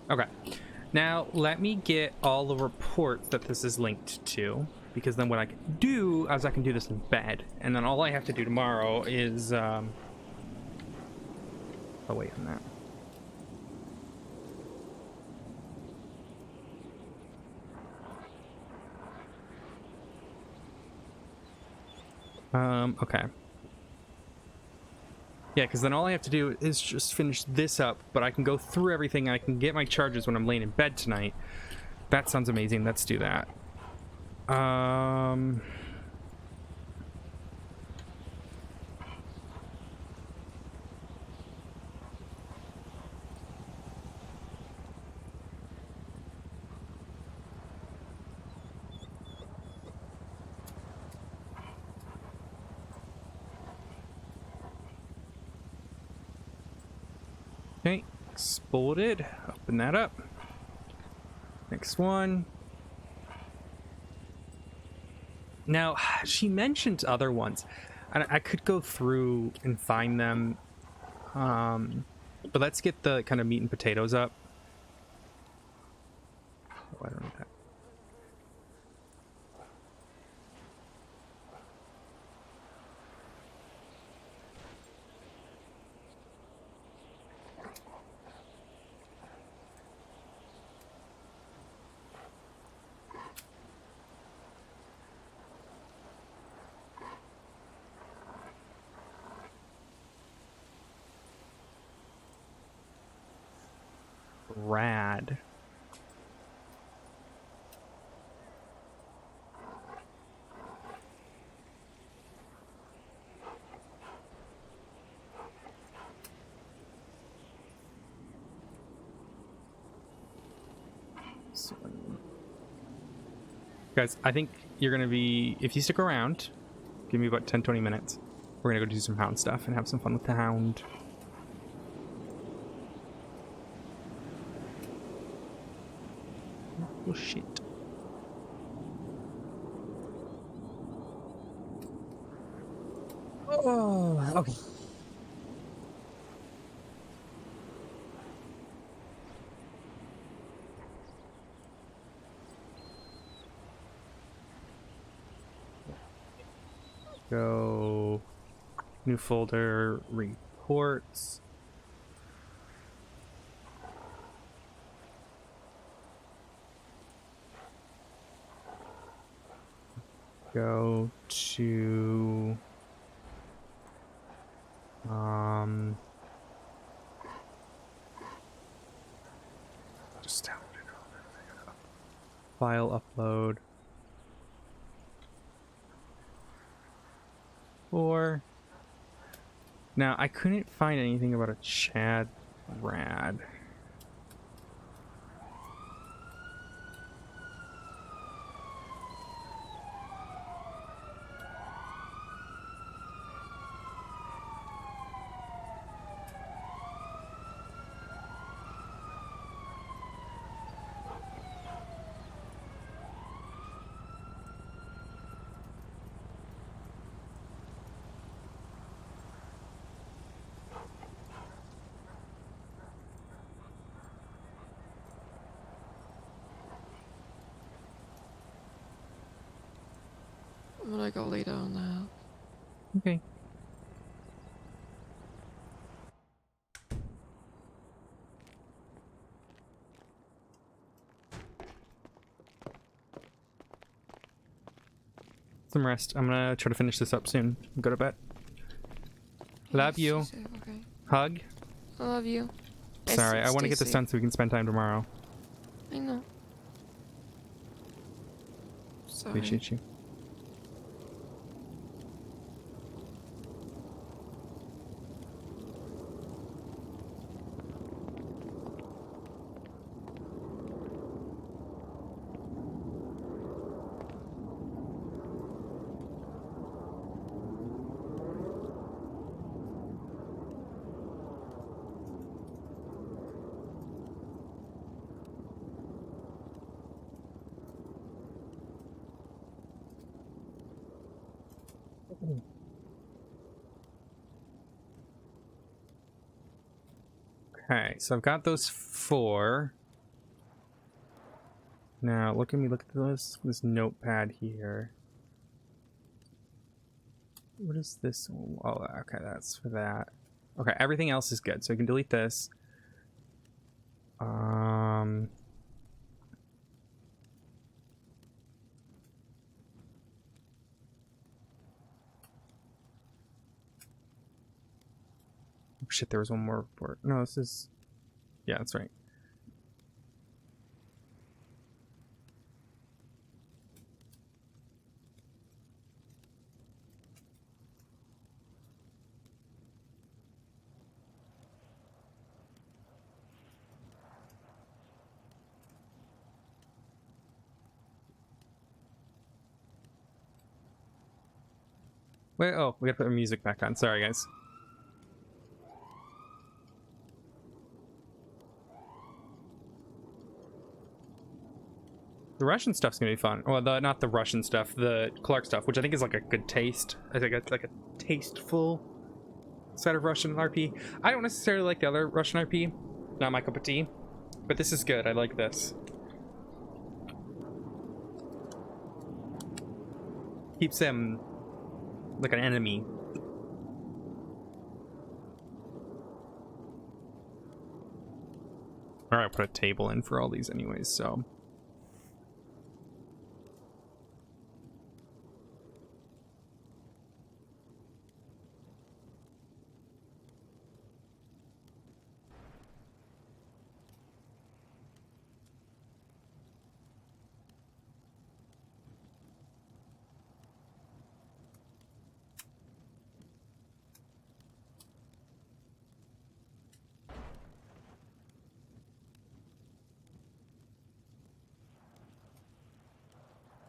Okay. Now, let me get all the reports that this is linked to, because then what I can do is I can do this in bed, and then all I have to do tomorrow is, oh, wait on that. Okay. Yeah, because then all I have to do is just finish this up, but I can go through everything, and I can get my charges when I'm laying in bed tonight. That sounds amazing. Let's do that. Okay, exported. Open that up. Next one. Now, she mentioned other ones. I could go through and find them. But let's get the kind of meat and potatoes up. Oh, I don't need that. Rad. Guys, I think you're gonna be, if you stick around, give me about 10-20 minutes. We're gonna go do some hound stuff and have some fun with the hound. Oh shit. Oh, okay. Go new folder, reports. Go to just download it. File upload. Or now I couldn't find anything about a Chad Rad. I'm gonna go lay down now. Okay. Some rest. I'm gonna try to finish this up soon. Go to bed. Love you. Stay safe, okay. Hug. I love you. Sorry, I want to get this done so we can spend time tomorrow. I know. Sorry. Appreciate you. Okay, so I've got those 4. Now, look at this notepad here. What is this? Oh, okay, that's for that. Okay, everything else is good, so we can delete this. Oh, shit, there was one more report. No, this is... Yeah, that's right. Wait, oh, we gotta put the music back on. Sorry, guys. The Russian stuff's gonna be fun. Well, not the Russian stuff, the Clark stuff, which I think is like a good taste. I think it's like a tasteful side of Russian RP. I don't necessarily like the other Russian RP. Not my cup of tea. But this is good. I like this. Keeps them like an enemy. Alright, put a table in for all these anyways, so.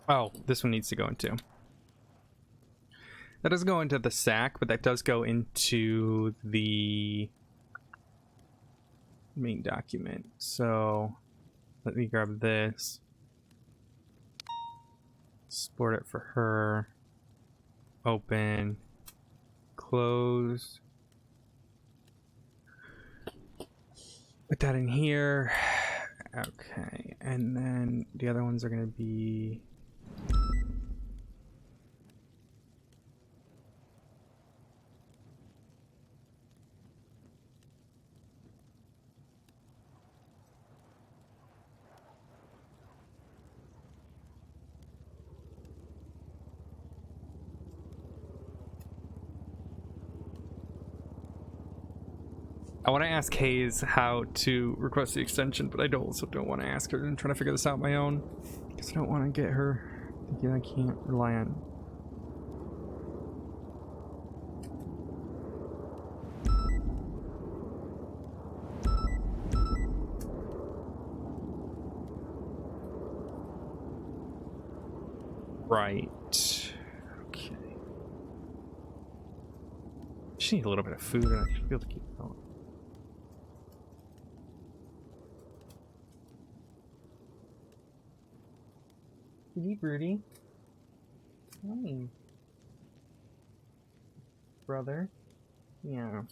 Oh, this one needs to go into. That doesn't go into the sack, but that does go into the main document. So let me grab this. Export it for her. Open. Close. Put that in here. Okay, and then the other ones are going to be... I want to ask Hayes how to request the extension, but I also don't want to ask her. I'm trying to figure this out on my own. Because I don't want to get her thinking I can't rely on. Right. Okay. Just need a little bit of food and I should be able to keep going. Hey, Broody. Hi. Brother. Yeah.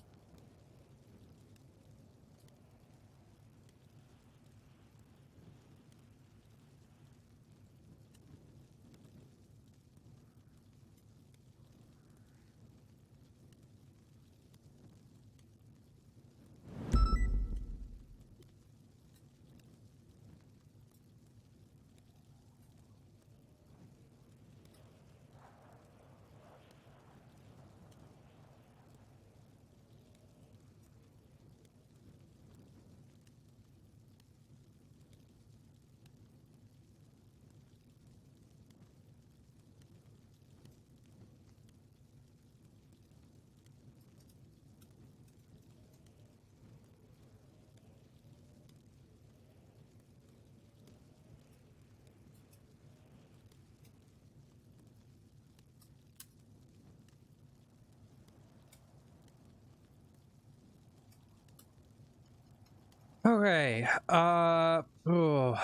Okay. Oh.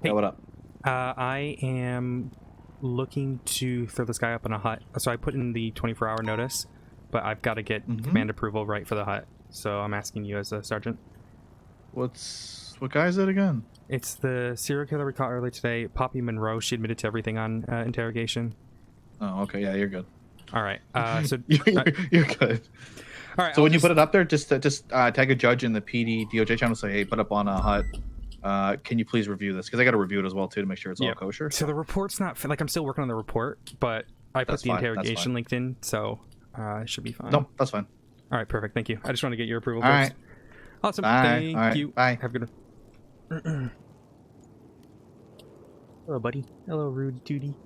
Hey, what up? I am looking to throw this guy up in a hut. So I put in the 24-hour notice, but I've got to get command approval right for the hut. So I'm asking you as a sergeant. What guy is it again? It's the serial killer we caught earlier today, Poppy Monroe. She admitted to everything on interrogation. Oh, okay. Yeah, you're good. All right. So you're good. All right. So when you put it up there, just tag a judge in the PD DOJ channel. Say, hey, put up on a hut. Can you please review this? Because I got to review it as well too to make sure it's all kosher. So the report's not like I'm still working on the report, but I put the interrogation linked in, so it should be fine. No, that's fine. All right, perfect. Thank you. I just want to get your approval All first. right. Awesome. Bye. Thank All right. you. Bye. Have a good one. Hello, buddy. Hello, Rude Duty.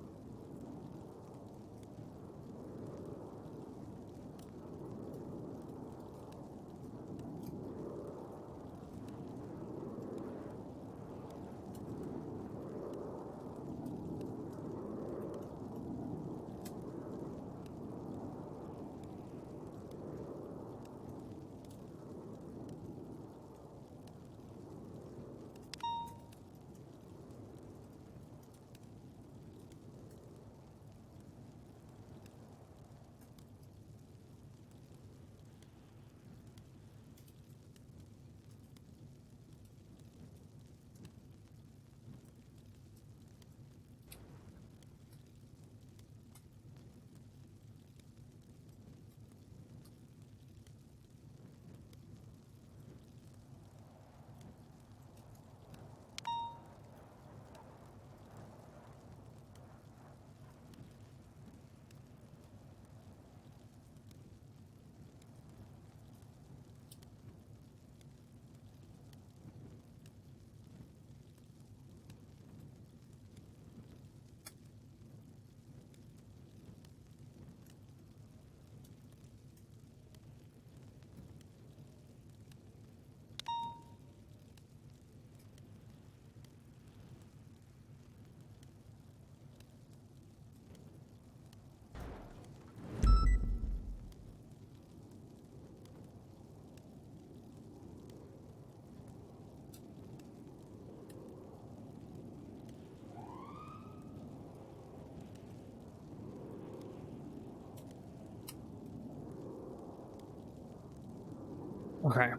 Okay.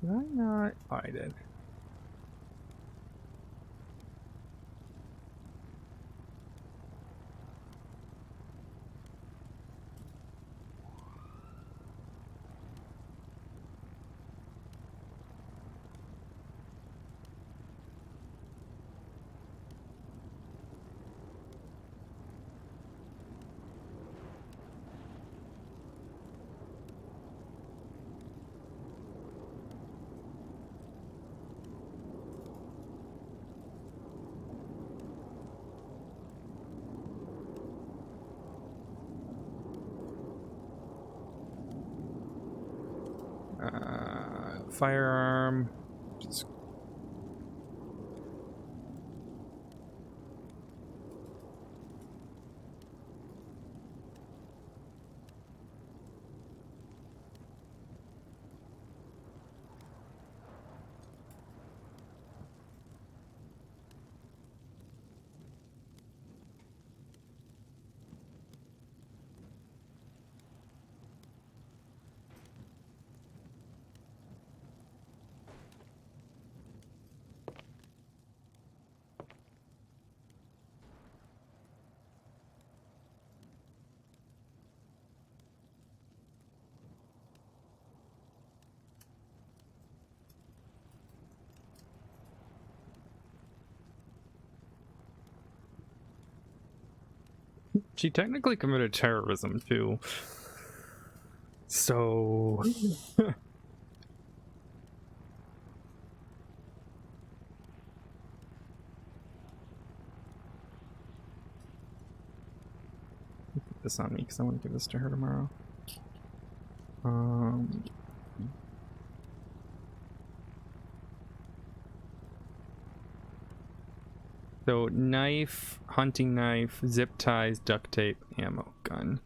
Did I not? Oh, I did. Firearm. Just She technically committed terrorism too. So put this on me because I want to give this to her tomorrow. So knife, hunting knife, zip ties, duct tape, ammo, gun.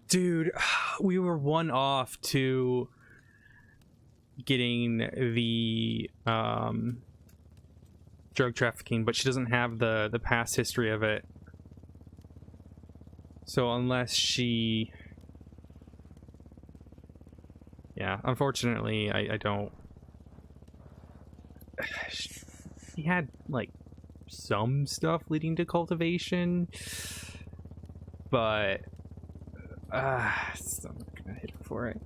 Dude, we were one off to getting the drug trafficking, but she doesn't have the past history of it. So unless she... Yeah, unfortunately, I don't... She had, like, some stuff leading to cultivation, but... so I'm not gonna hit her for it.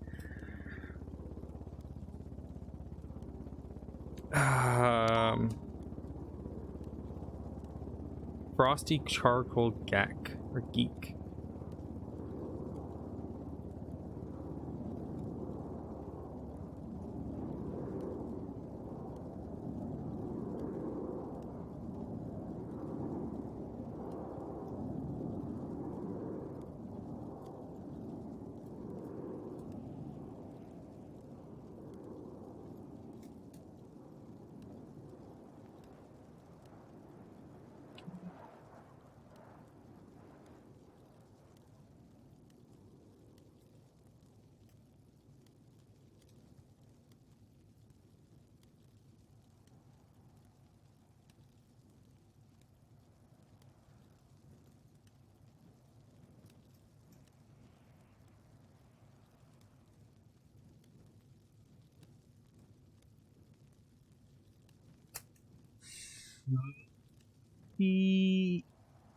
Frosty charcoal geek or geek.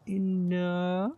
Enough.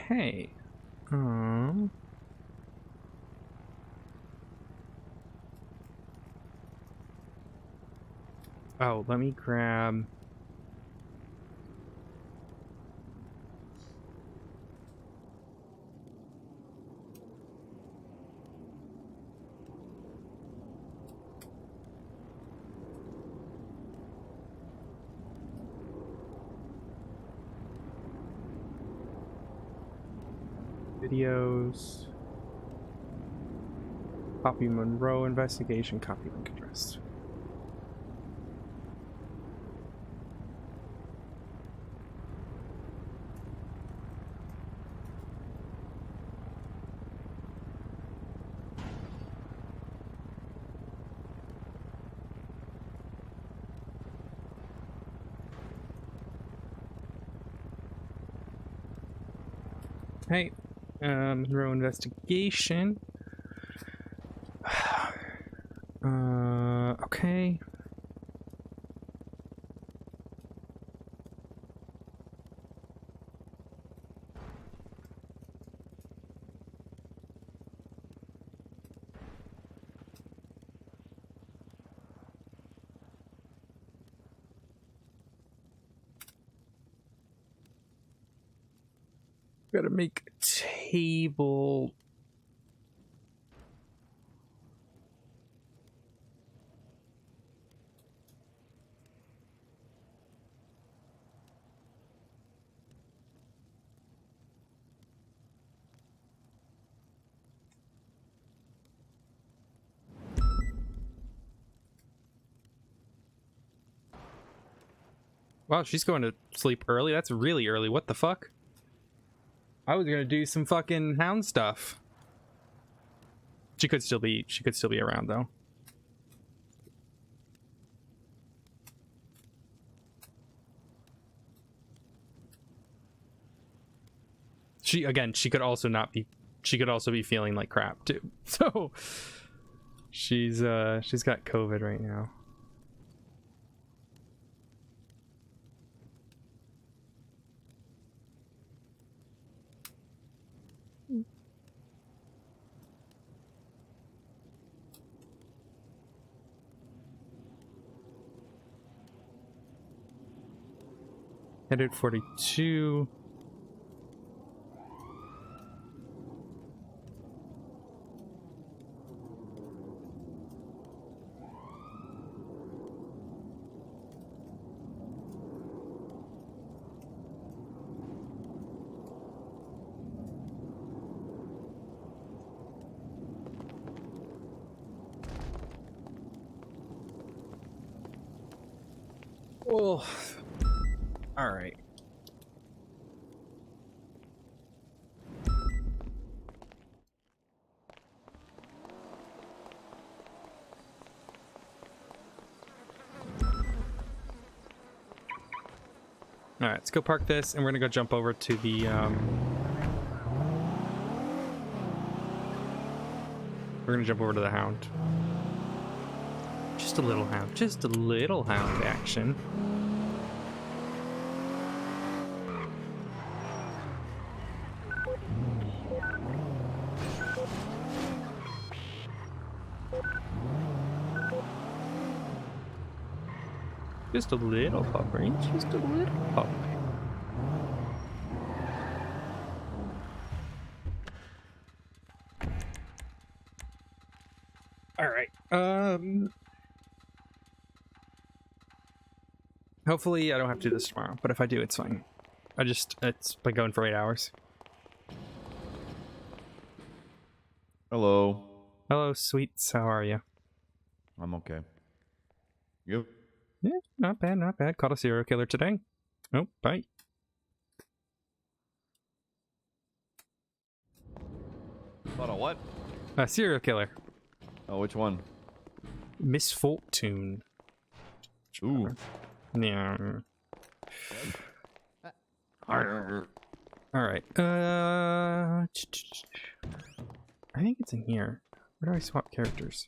Okay. Oh, let me grab. Videos. Copy Monroe investigation. Copy link address. Hey, Monroe investigation. Okay. Gotta make a table. Wow, she's going to sleep early. That's really early. What the fuck? I was gonna do some fucking hound stuff. She could still be around though. She could also not be, she could also be feeling like crap too. So she's got COVID right now. Headed 42. Oh, all right. All right, let's go park this, and we're gonna go jump over to the. We're gonna jump over to the hound. Just a little hound action. Just a little pup, right? Just a little pup. All right. Hopefully I don't have to do this tomorrow, but if I do, it's fine. It's been going for 8 hours. Hello. Hello, sweets. How are you? I'm okay. You? Yeah, not bad, not bad. Caught a serial killer today. Oh, bye. Thought of what? A serial killer. Oh, which one? Misfortune. Ooh. Yeah. Alright. I think it's in here. Where do I swap characters?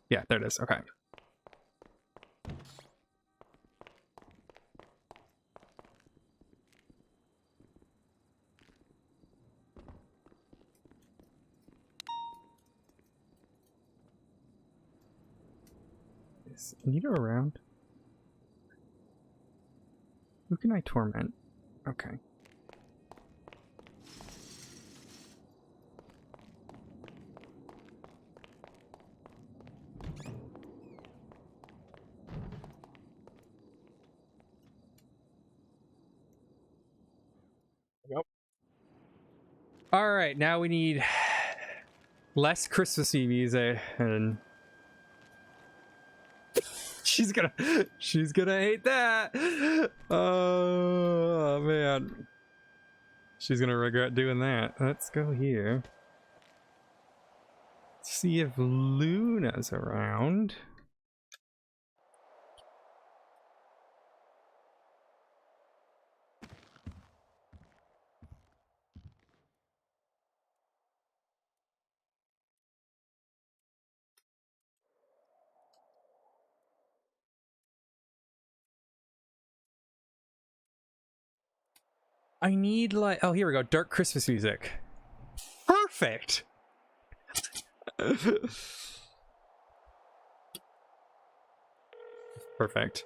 Yeah, there it is. Okay. Is Anita around? Who can I torment? Okay. Yep. All right, now we need less Christmassy music, and she's gonna hate that. Oh man, she's gonna regret doing that. Let's go here. See if Luna's around. I need like, oh, here we go. Dark Christmas music. Perfect. Perfect.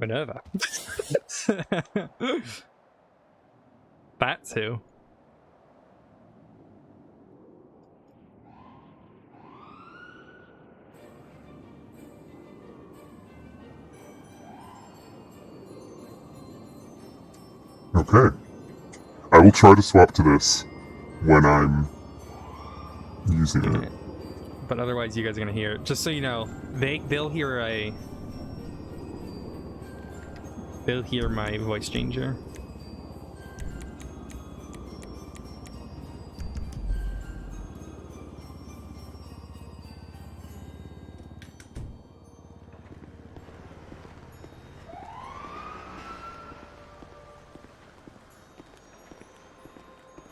Minerva. That's who. Okay. I will try to swap to this when I'm using it. But otherwise, you guys are gonna hear it. Just so you know, they'll hear my voice changer.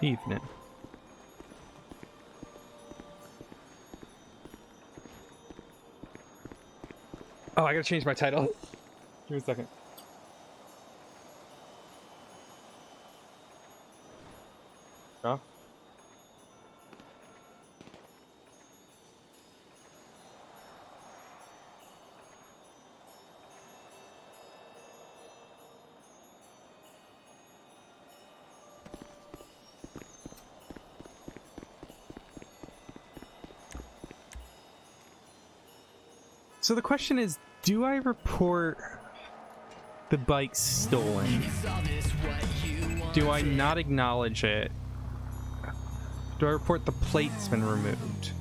Evening. Oh, I gotta change my title. Give me a second. Huh? So the question is, do I report the bike stolen? Do I not acknowledge it? Do I report the plate's been removed?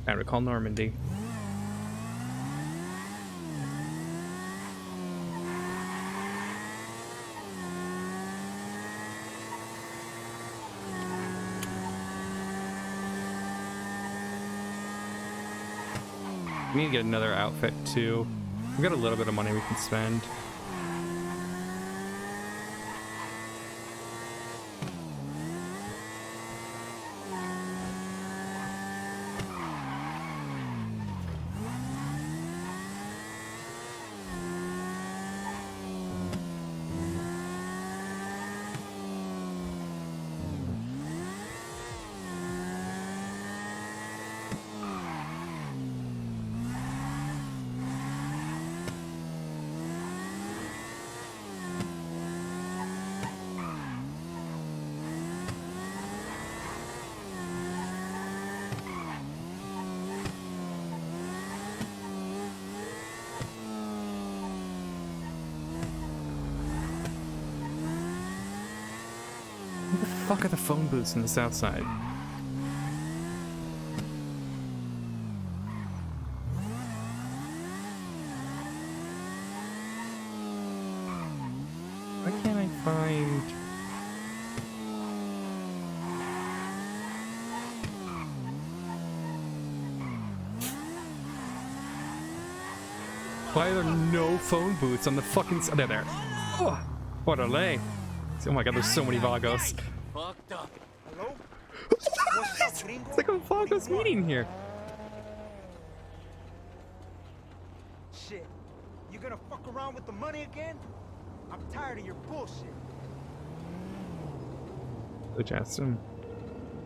I recall Normandy. We need to get another outfit too. We've got a little bit of money we can spend. fuck are the phone booths in the south side? Why can't I find... Why are there no phone booths on the fucking... They're there. Oh, what are they? Oh my god, there's so many Vagos. Fucked up. Hello? It's like a Vagos meeting here. Shit. You gonna fuck around with the money again? I'm tired of your bullshit. So Justin.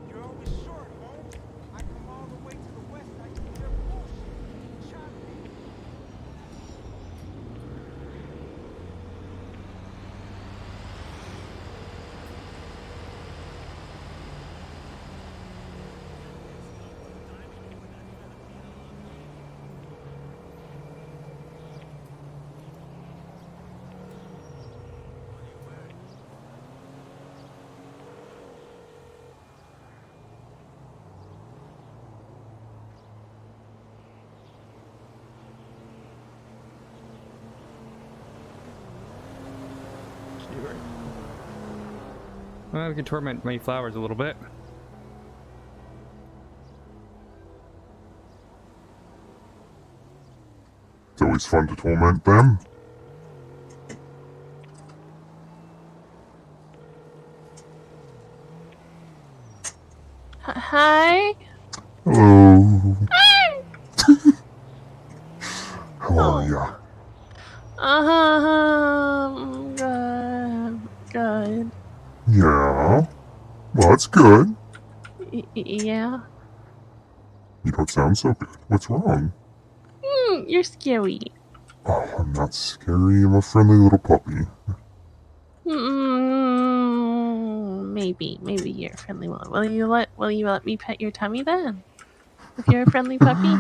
You're always short, Holmes. I come all the way to the west side to hear bullshit. Shot me. Well, we can torment my flowers a little bit. It's always fun to torment them. Hi. Hello. Hi. How are ya? Good. Good. Yeah. Well, that's good. Yeah. You don't sound so good. What's wrong? You're scary. Oh, I'm not scary. I'm a friendly little puppy. Maybe you're a friendly one. Will you let me pet your tummy then? If you're a friendly puppy?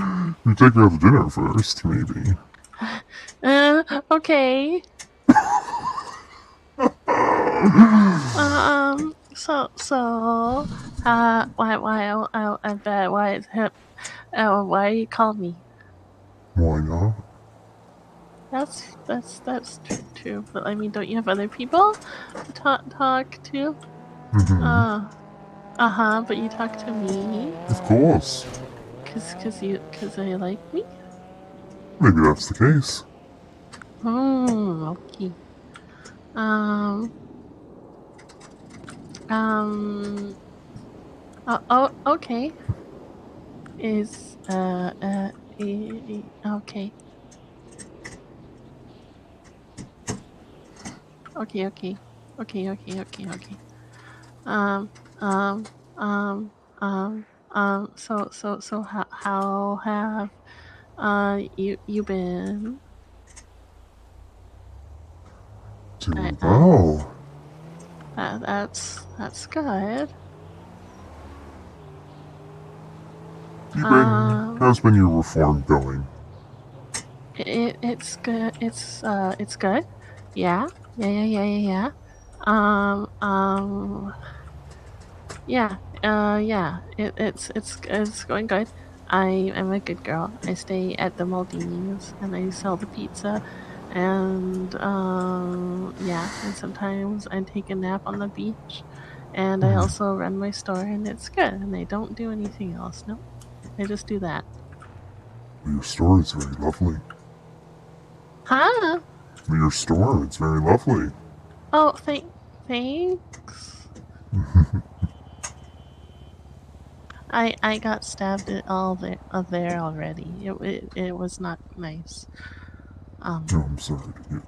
You take me out to dinner first, maybe. Okay. Why you call me? Why not? That's true. But I mean, don't you have other people to talk to? Mm-hmm. But you talk to me. Of course. Cause they like me. Maybe that's the case. Okay. Okay. Is okay. Okay. Um, um, so how have you been? Doing well. That's good. How's been your reform going? It's good. It's good. Yeah. Yeah. Yeah. It's going good. I am a good girl. I stay at the Maldini's and I sell the pizza, and yeah. And sometimes I take a nap on the beach, and I also run my store, and it's good. And I don't do anything else. No, I just do that. Your store is very lovely. Huh? Your store, it's very lovely. Oh, thanks. I got stabbed there already. It was not nice. Oh, I'm sorry to hear.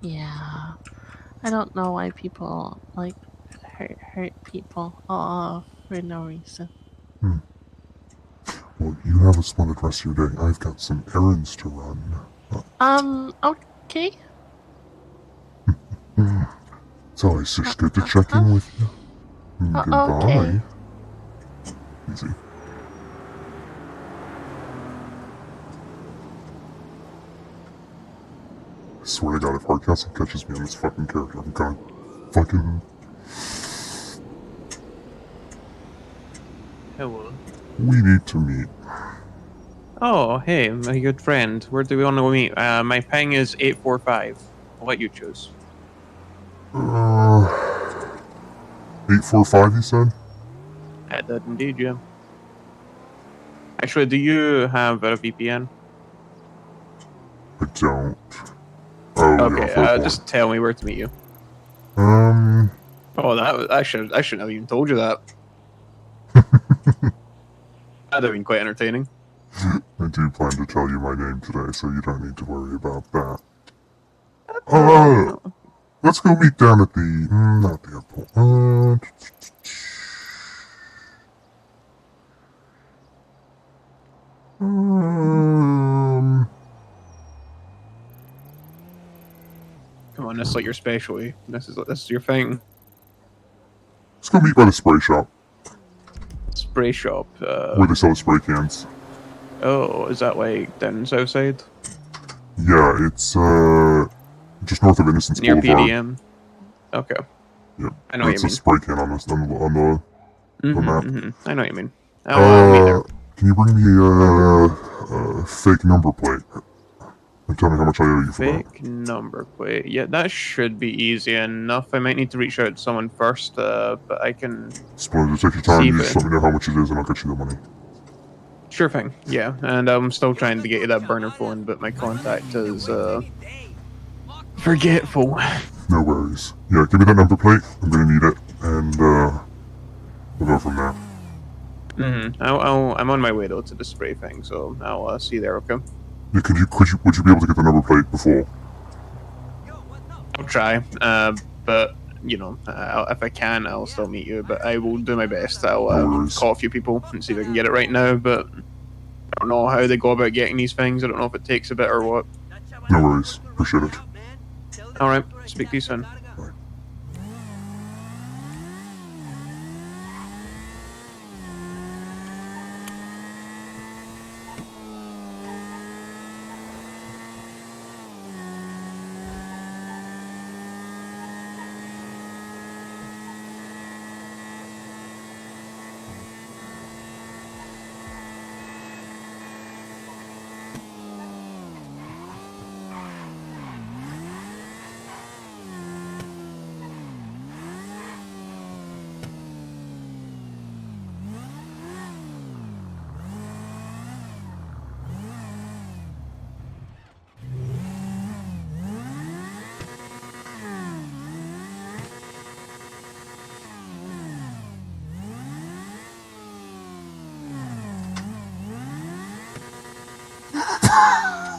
Yeah. I don't know why people like hurt people for no reason. Well, you have a splendid rest of your day. I've got some errands to run. Okay. It's always just good to check in with you. Goodbye. Okay. Easy. I swear to God, if Hardcastle catches me on this fucking character, I'm gonna fucking Hello. We need to meet. Oh, hey, my good friend. Where do we want to meet? My ping is 845. I'll let you choose. 845, you said? I did indeed, yeah. Actually, do you have a VPN? I don't. Oh, Okay, yeah, just tell me where to meet you. Oh, I shouldn't have even told you that. That'd have been quite entertaining. I do plan to tell you my name today, so you don't need to worry about that. Let's go meet down at the, not the airport. Come on, that's like your specialty. This is your thing. Let's go meet by the spray shop, Spray shop. where they sell the spray cans. Oh, is that like down south side? Yeah, it's, just north of Innocence Near Boulevard. PDM. Okay. Yep. I know what It's you a mean. spray can on the map. I know what you mean. I'll meet there. Can you bring me a fake number plate? And tell me how much I owe you for that. Fake number plate. Yeah, that should be easy enough. I might need to reach out to someone first, but I can. Splendid. Take your time. See You if just it- let me know how much it is, and I'll get you the money. Sure thing. Yeah, and I'm still trying to get you that burner phone, but my contact is forgetful. No worries. Yeah, give me that number plate. I'm gonna need it, and we'll go from there. I'm on my way though to the spray thing, so I'll see you there. Okay. Yeah, would you be able to get the number plate before? I'll try. But you know, if I can, I'll still meet you. But I will do my best. I'll call a few people and see if I can get it right now. But I don't know how they go about getting these things. I don't know if it takes a bit or what. No worries. Appreciate it. All right. Speak to you soon.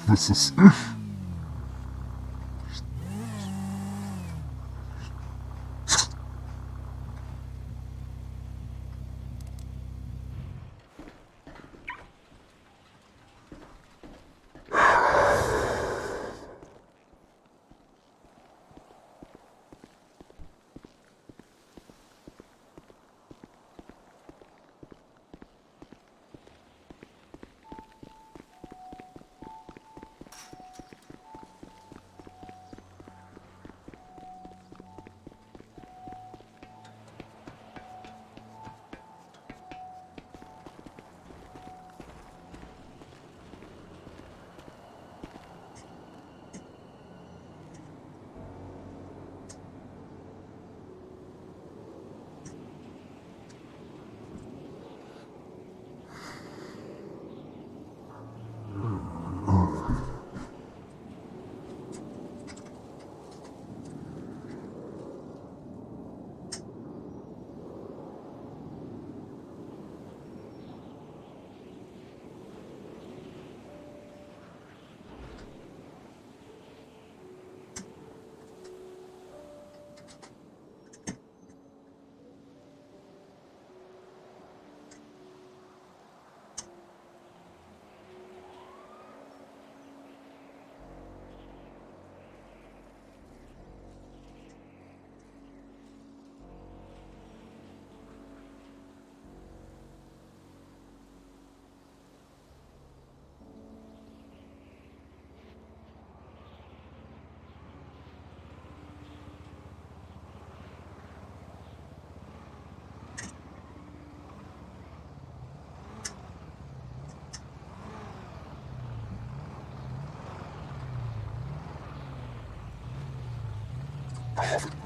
This is.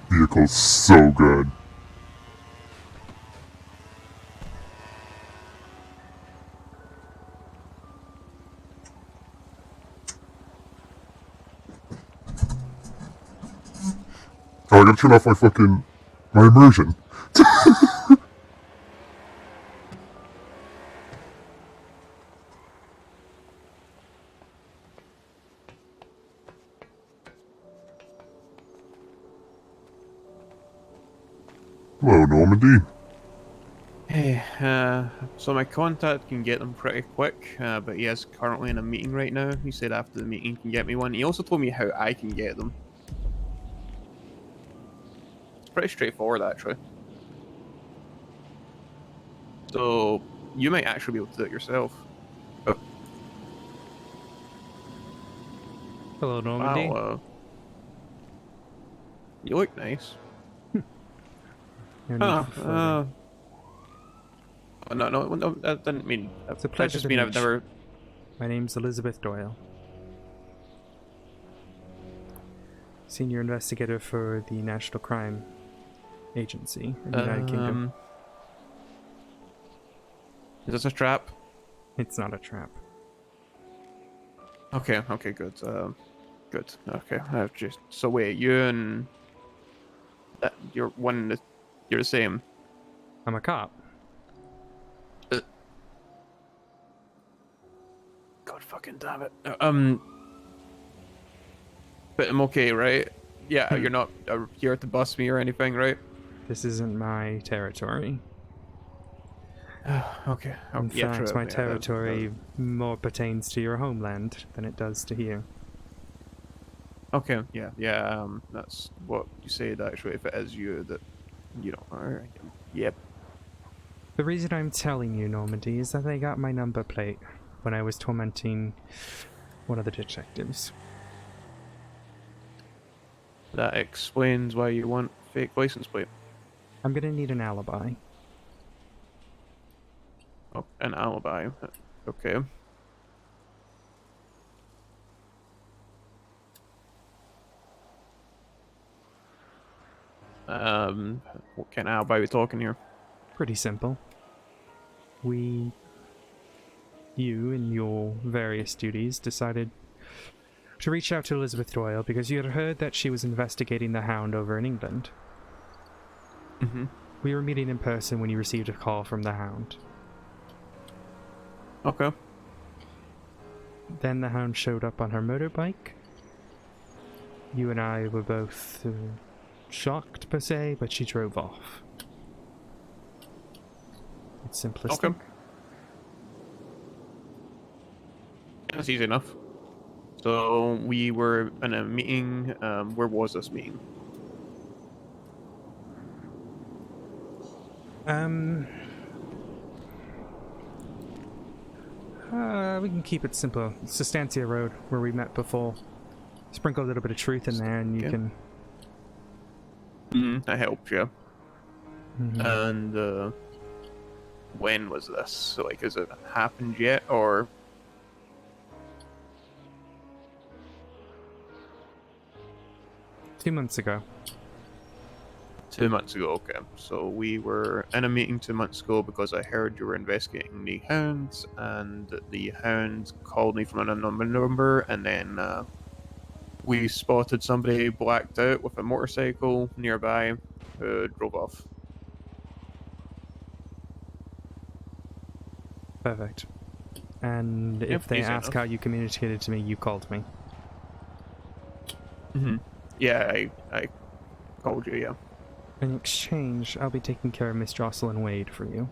Vehicle's so good. Oh, I gotta turn off my immersion. Hello, Normandy. Hey, so my contact can get them pretty quick, but he is currently in a meeting right now. He said after the meeting he can get me one. He also told me how I can get them. It's pretty straightforward, actually. So, you might actually be able to do it yourself. Oh. Hello, Normandy. Wow, you look nice. No need for flirting. No, that didn't mean... It's a That pleasure just to mean meet I've never... My name's Elizabeth Doyle. Senior investigator for the National Crime Agency in the United Kingdom. Is this a trap? It's not a trap. Okay, good. Good. Okay, just... So wait, you and... You're the same. I'm a cop. God fucking damn it. But I'm okay, right? Yeah, you're not here to bust me or anything, right? This isn't my territory. Okay. In yeah, fact, true. my Yeah, territory more pertains to your homeland than it does to here. Okay, yeah, that's what you said, actually, if it is you that, alright, yep. The reason I'm telling you, Normandy, is that they got my number plate when I was tormenting one of the detectives. That explains why you want fake license plate. I'm gonna need an alibi. Oh, an alibi. Okay. What kind of alibi are we talking here? Pretty simple. You and your various duties decided to reach out to Elizabeth Doyle because you had heard that she was investigating the Hound over in England. Mm-hmm. We were meeting in person when you received a call from the Hound. Okay. Then the Hound showed up on her motorbike. You and I were both shocked, per se, but she drove off. It's simplistic. Okay. That's easy enough. So we were in a meeting. Where was this meeting? We can keep it simple. It's Sustancia Road, where we met before. Sprinkle a little bit of truth in there, and you can... That helps, yeah. And, when was this? So, like, has it happened yet, or... 2 months ago. 2 months ago, okay. So we were in a meeting 2 months ago because I heard you were investigating the Hounds, and the Hounds called me from an unknown number, and then we spotted somebody blacked out with a motorcycle nearby who drove off. Perfect. And if they ask enough. how you communicated to me, you called me. Yeah, I called you, yeah. In exchange, I'll be taking care of Miss Jocelyn Wade for you.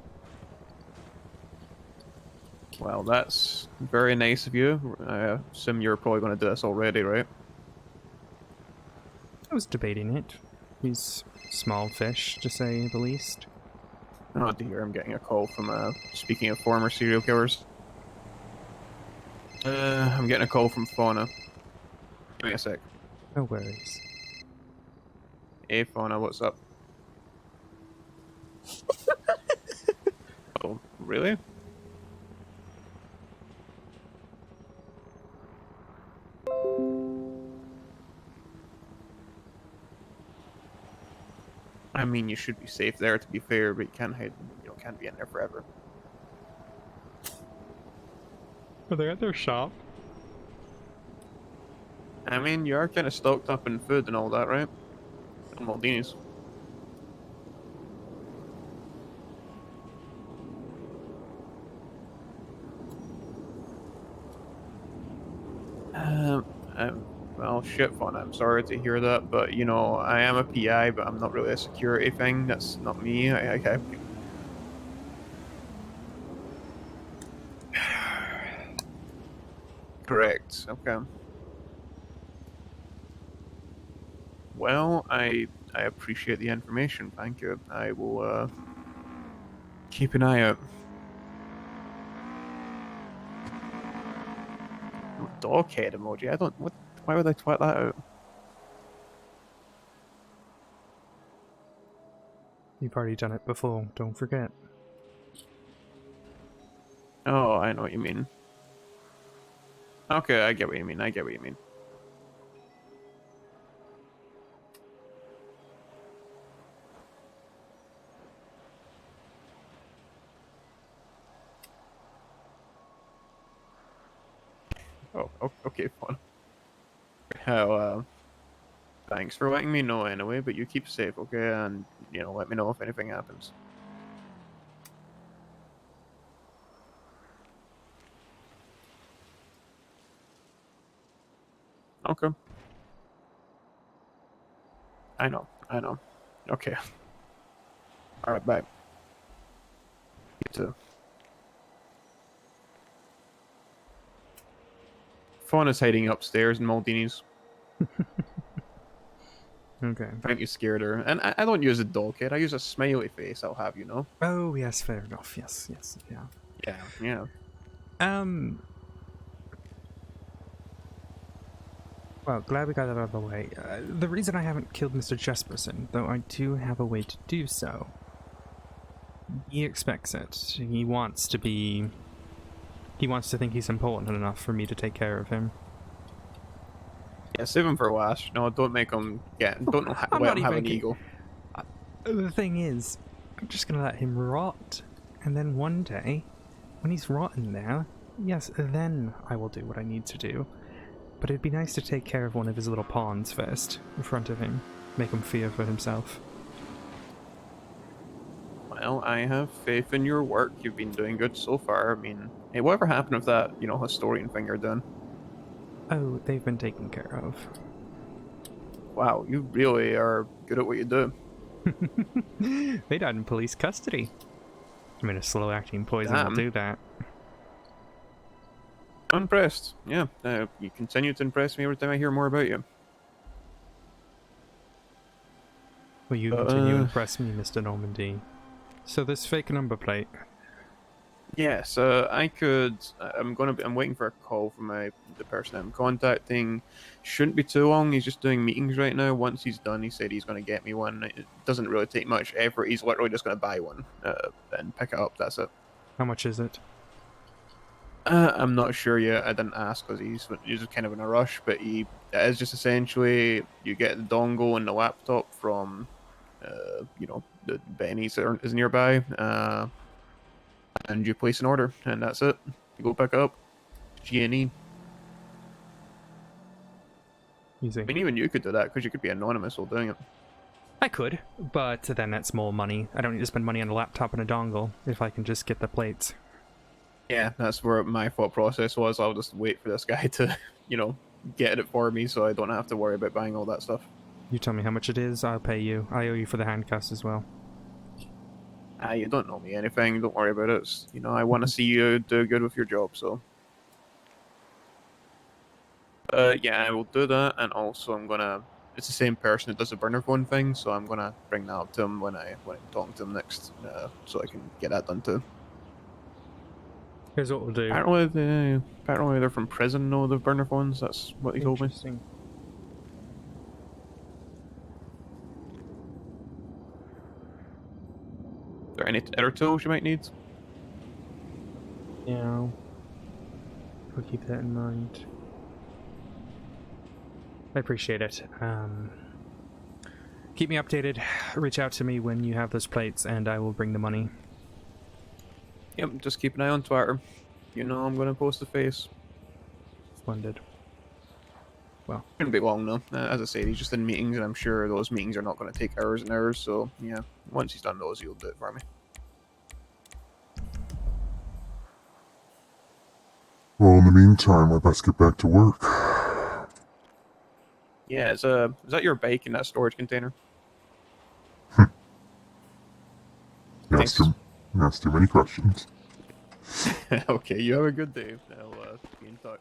Well, that's very nice of you. I assume you're probably going to do this already, right? I was debating it. He's small fish, to say the least. Oh dear, I'm getting a call from, speaking of former serial killers. I'm getting a call from Fauna. Give me a sec. No worries. Hey Fauna, what's up? Oh, really? I mean, you should be safe there, to be fair, but you can't hide, can't be in there forever. Are they at their shop? I mean, you are kind of stocked up in food and all that, right? And Maldini's. Well, shit, fun. I'm sorry to hear that, but I am a PI, but I'm not really a security thing. That's not me. Correct. Okay. Well, I appreciate the information. Thank you. I will keep an eye out. Dog head emoji. I don't. What? Why would I twat that out? You've already done it before. Don't forget. Oh, I know what you mean. Okay, I get what you mean. Oh, okay, fun. Well, thanks for letting me know anyway, but you keep safe, okay? And, let me know if anything happens. Okay. I know. Okay. Alright, bye. You too. Fawn is hiding upstairs in Maldini's. Okay. I think you scared her. And I don't use a doll kid, I use a smiley face, I'll have you know. Oh, yes, fair enough. Yes, yeah. Yeah. Well, glad we got that out of the way. The reason I haven't killed Mr. Jesperson, though I do have a way to do so. He expects it. He wants to think he's important enough for me to take care of him. Yeah, save him for last. No, don't make him don't let him have an ego. The thing is, I'm just gonna let him rot. And then one day, when he's rotten there, yes, then I will do what I need to do. But it'd be nice to take care of one of his little pawns first, in front of him. Make him fear for himself. Well, I have faith in your work. You've been doing good so far. I mean, hey, whatever happened with that, historian thing you're doing? Oh, they've been taken care of. Wow, you really are good at what you do. They died in police custody. I mean, a slow-acting poison will do that. I'm impressed. Yeah, you continue to impress me every time I hear more about you. Well, you continue to impress me, Mr. Normandy. So this fake number plate. Yes, I'm waiting for a call from the person I'm contacting. Shouldn't be too long. He's just doing meetings right now. Once he's done, he said he's going to get me one. It doesn't really take much effort. He's literally just going to buy one and pick it up. That's it. How much is it? I'm not sure yet. I didn't ask because he's just kind of in a rush. But it is just essentially you get the dongle and the laptop from, the Benny's that is nearby. And you place an order, and that's it. You go pick up. G&E. Easy. I mean, even you could do that, because you could be anonymous while doing it. I could, but then that's more money. I don't need to spend money on a laptop and a dongle if I can just get the plates. Yeah, that's where my thought process was. I'll just wait for this guy to, get it for me, so I don't have to worry about buying all that stuff. You tell me how much it is, I'll pay you. I owe you for the handcuffs as well. You don't know me anything, don't worry about it. I want to see you do good with your job, so. Yeah, I will do that, and also it's the same person that does the burner phone thing, so I'm gonna bring that up to him when I'm talking to him next, so I can get that done too. Here's what we'll do. Apparently they're from prison, the burner phones, that's what he told me. Interesting. Are there any other tools you might need? Yeah. We'll keep that in mind. I appreciate it. keep me updated. Reach out to me when you have those plates, and I will bring the money. Yep, just keep an eye on Twitter. You know I'm going to post a face. Splendid. Well, shouldn't be long though. As I said, he's just in meetings, and I'm sure those meetings are not going to take hours and hours. So yeah, once he's done those, he'll do it for me. Well, in the meantime, I best get back to work. Yeah, is that your bike in that storage container? Asked too many questions. Okay, you have a good day. I'll be in touch.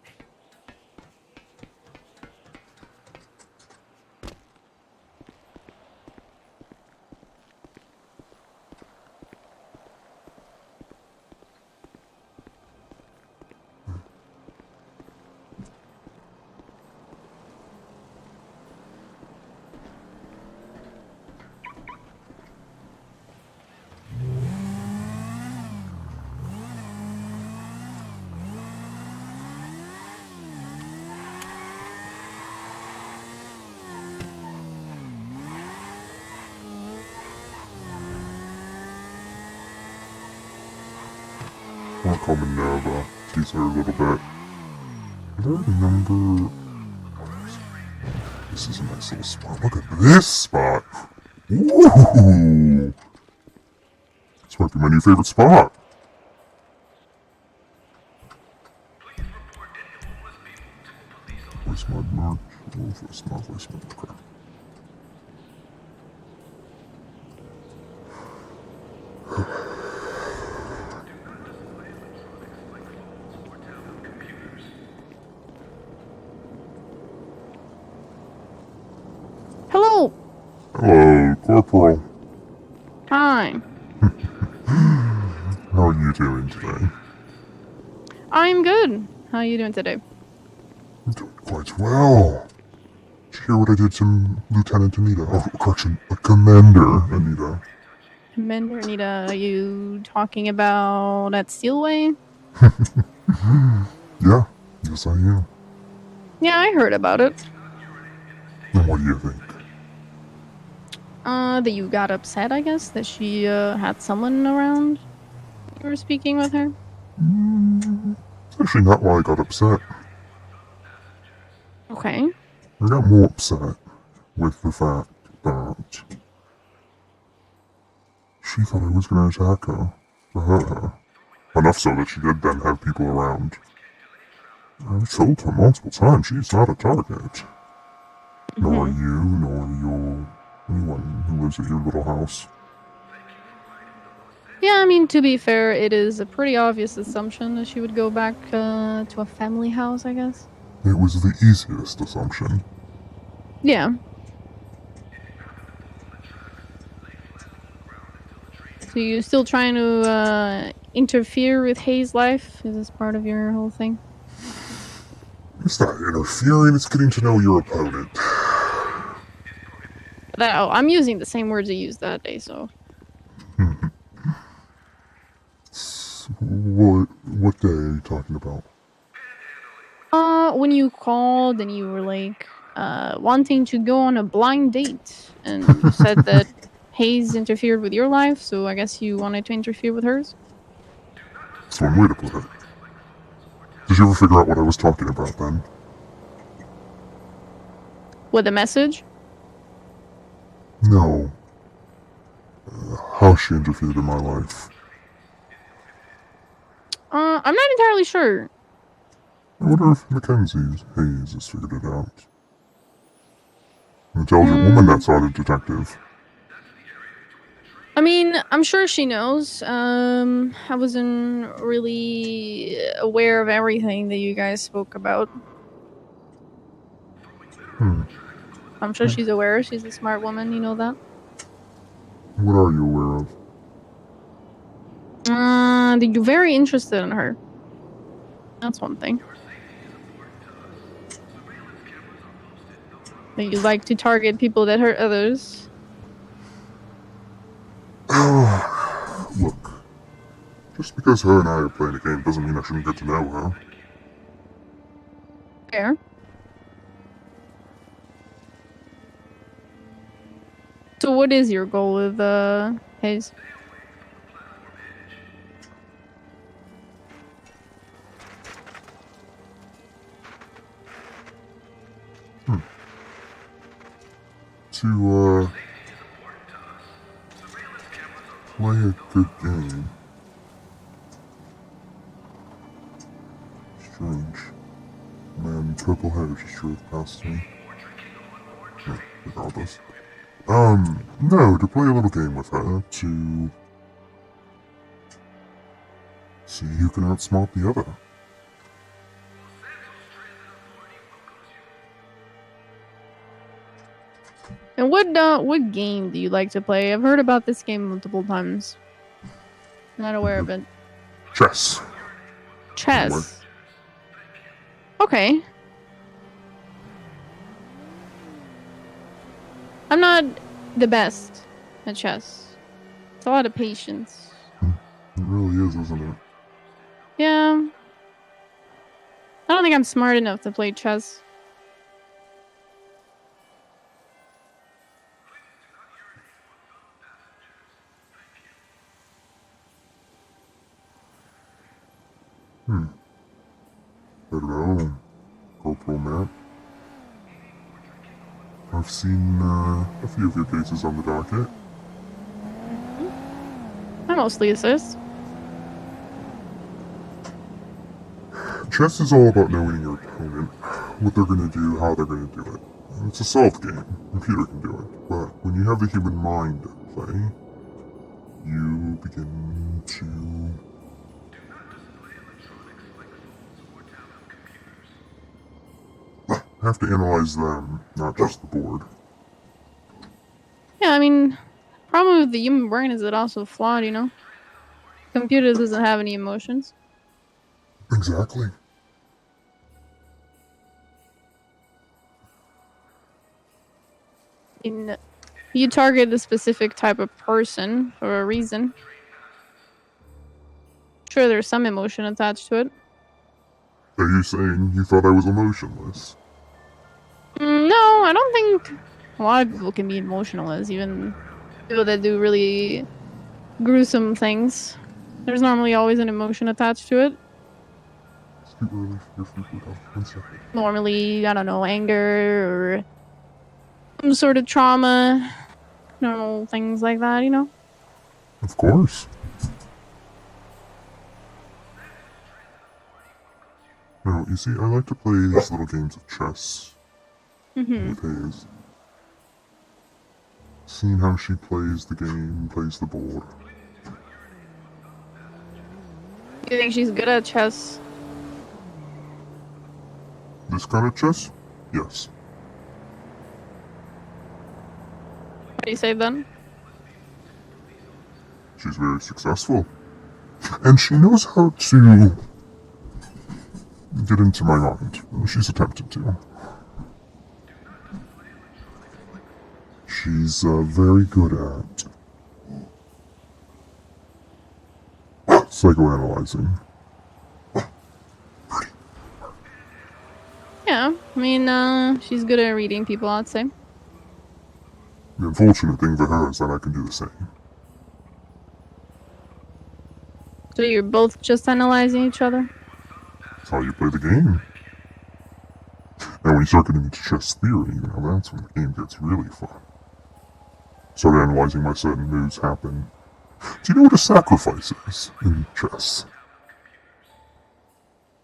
I'll call Minerva, tease her a little bit. I don't remember. This is a nice little spot. Look at this spot. Ooh. This might be my new favorite spot. Voice mod merge. Oh, it's not voice mod. Crap. Hello. Hello, Corporal. Hi. How are you doing today? I'm good. How are you doing today? I'm doing quite well. Did you hear what I did to Lieutenant Anita? Oh, correction, Commander Anita. Commander Anita, are you talking about at Steelway? Yeah, yes I am. Yeah, I heard about it. And what do you think? That you got upset, I guess, that she had someone around. You were speaking with her. It's actually not why I got upset. Okay. I got more upset with the fact that she thought I was going to attack her, to hurt her. Enough so that she did then have people around. I told her multiple times she's not a target. Nor are you, nor anyone who lives at your little house. Yeah, I mean, to be fair, it is a pretty obvious assumption that she would go back to a family house, I guess. It was the easiest assumption. Yeah. So you still trying to interfere with Hayes' life? Is this part of your whole thing? It's not interfering, it's getting to know your opponent. I'm using the same words you used that day, so. What day are you talking about? When you called and you were like, wanting to go on a blind date, and you said that Hayes interfered with your life, so I guess you wanted to interfere with hers? That's one way to put it. Did you ever figure out what I was talking about then? With a message? No. How she interfered in my life. I'm not entirely sure. I wonder if Mackenzie Hayes has figured it out. Intelligent woman, that sort of detective. I mean, I'm sure she knows. I wasn't really aware of everything that you guys spoke about. I'm sure she's aware. She's a smart woman, you know that? What are you aware of? That you're very interested in her. That's one thing. That you like to target people that hurt others. Look. Just because her and I are playing a game doesn't mean I shouldn't get to know her. Fair. So what is your goal with Hayes? To play a good game. Strange. Man, purple hair just drove past me. Yeah, regardless. No, to play a little game with her, to see who can outsmart the other. And what game do you like to play? I've heard about this game multiple times. Not aware of it. Chess. Chess. Okay. I'm not the best at chess. It's a lot of patience. It really is, isn't it? Yeah. I don't think I'm smart enough to play chess. I don't know, Corporal Matt. I've seen a few of your cases on the docket. I mostly assist. Chess is all about knowing your opponent, what they're going to do, how they're going to do it. It's a solved game. Computer can do it. But when you have the human mind at play, you begin to have to analyze them, not just the board. Yeah, I mean, problem with the human brain is it also flawed, you know? Computers doesn't have any emotions. Exactly. You target a specific type of person for a reason. Sure, there's some emotion attached to it. Are you saying you thought I was emotionless? No, I don't think a lot of people can be emotionless, even people that do really gruesome things. There's normally always an emotion attached to it. It's too early for your food to 1 second. Normally, I don't know, anger or some sort of trauma. Normal things like that, you know? Of course. No, you see, I like to play these little games of chess with Hayes. Seeing how she plays the game, plays the board. You think she's good at chess? This kind of chess? Yes. What do you say then? She's very successful. And she knows how to get into my mind. She's attempted to. She's very good at psychoanalyzing. Yeah, I mean, she's good at reading people, I'd say. The unfortunate thing for her is that I can do the same. So you're both just analyzing each other? That's how you play the game. And when you start getting into chess theory, that's when the game gets really fun. Start analyzing why certain moves happen. Do you know what a sacrifice is in chess?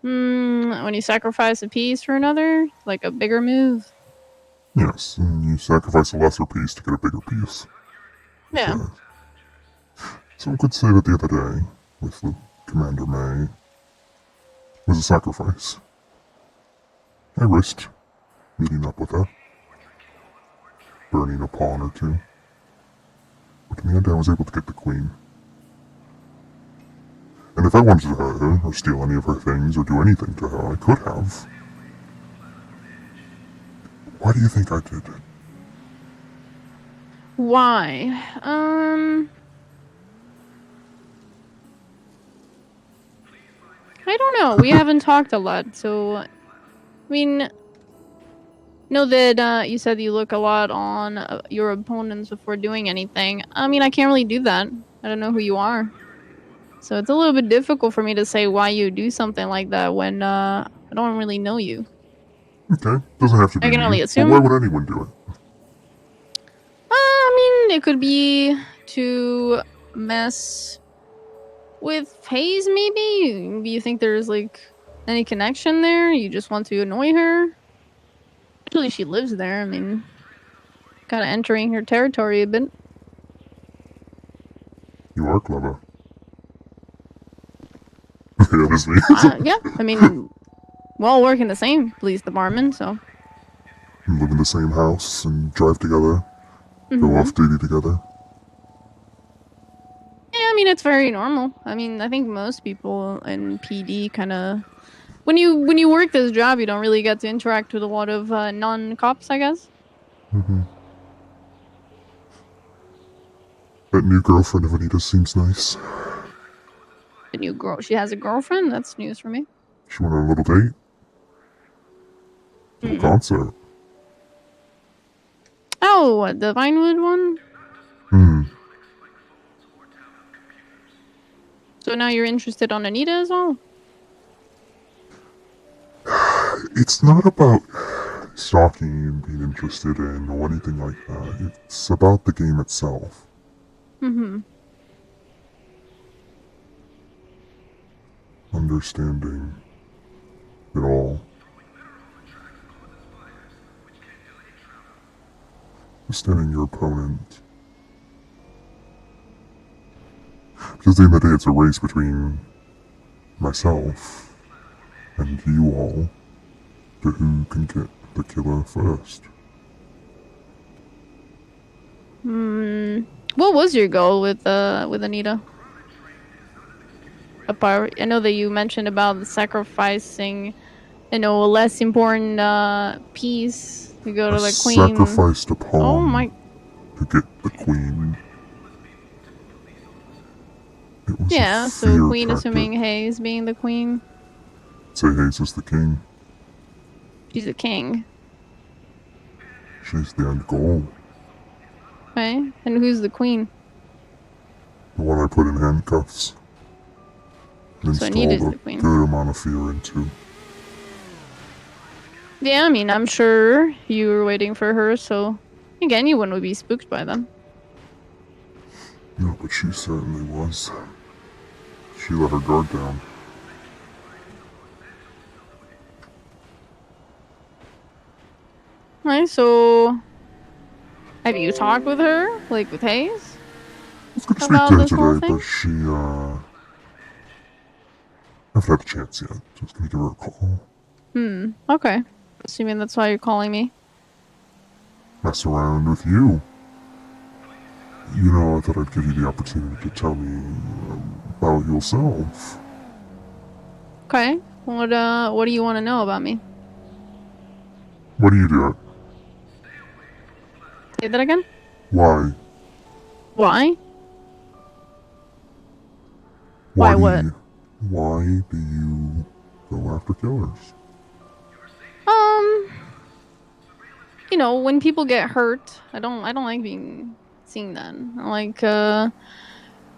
When you sacrifice a piece for another? Like a bigger move? Yes, and you sacrifice a lesser piece to get a bigger piece. Yeah. Some could say that the other day, with the Commander May, was a sacrifice. I risked meeting up with her, burning a pawn or two. But in the end, I was able to get the queen. And if I wanted to hurt her, or steal any of her things, or do anything to her, I could have. Why do you think I did it? Why? I don't know. We haven't talked a lot, so I mean, know that you said you look a lot on your opponents before doing anything. I mean, I can't really do that. I don't know who you are. So it's a little bit difficult for me to say why you do something like that when I don't really know you. Okay, doesn't have to be I can me, only but assume. why would anyone do it? I mean, it could be to mess with Hayes, maybe? Maybe you think there's, like, any connection there? You just want to annoy her? Actually, she lives there. I mean, kind of entering her territory a bit. You are clever. Yeah, it is me. Yeah, I mean, we all work in the same police department, so. We live in the same house and drive together, go Mhm. off duty together. Yeah, I mean, it's very normal. I mean, I think most people in PD kind of... When you work this job, you don't really get to interact with a lot of non-cops, I guess. Mm-hmm. That new girlfriend of Anita's seems nice. The new girl. She has a girlfriend? That's news for me. She went on a little date. To a concert. Oh, what, the Vinewood one? Hmm. So now you're interested on Anita as well? It's not about stalking and being interested in or anything like that. It's about the game itself. Mm-hmm. Understanding it all. Understanding your opponent. Because at the end of the day, it's a race between myself and you all to who can get the killer first. What was your goal with Anita? I know that you mentioned about the sacrificing, a less important piece to go to I the queen. sacrificed a pawn Oh my... to get the queen. It was Yeah, a so fear queen tactic. assuming Hayes being the queen. Say Hayes is the king. She's a king. She's the end goal. Okay, and who's the queen? The one I put in handcuffs. And So installed Anita's a the queen. good amount of fear into. Yeah, I mean, I'm sure you were waiting for her, so I think anyone would be spooked by them. No, but she certainly was. She let her guard down. Right, so have you talked with her, like with Hayes? I was gonna speak about to her this whole today, thing? but she, I haven't had a chance yet. So I was gonna give her a call. Okay. Assuming that's why you're calling me. Mess around with you. You know, I thought I'd give you the opportunity to tell me about yourself. Okay. What do you want to know about me? What do you do? Say that again? Why? Why? Why what? Why do you go after killers? You know, when people get hurt, I don't like seeing that. I like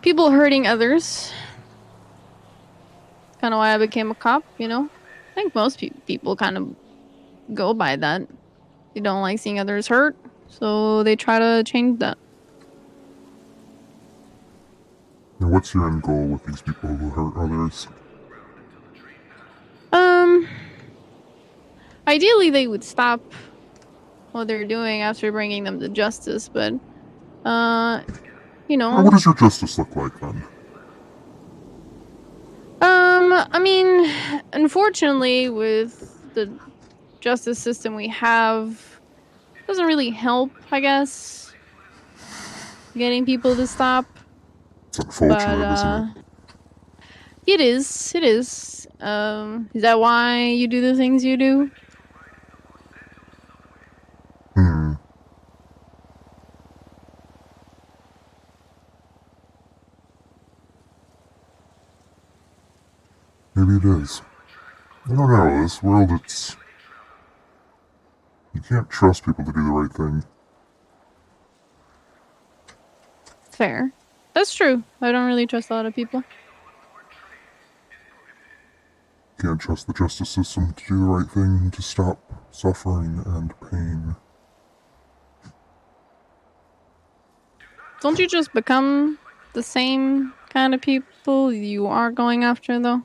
people hurting others. Kind of why I became a cop, you know? I think most people kind of go by that. They don't like seeing others hurt, so they try to change that. And what's your end goal with these people who hurt others? Ideally they would stop what they're doing after bringing them to justice, but you know. What does your justice look like then? I mean, unfortunately, with the justice system we have, doesn't really help, I guess, getting people to stop. It's unfortunate, isn't it? It is. It is. Is that why you do the things you do? Maybe it is. I don't know. This world, it's You can't trust people to do the right thing. Fair. That's true. I don't really trust a lot of people. You can't trust the justice system to do the right thing to stop suffering and pain. Don't you just become the same kind of people you are going after, though?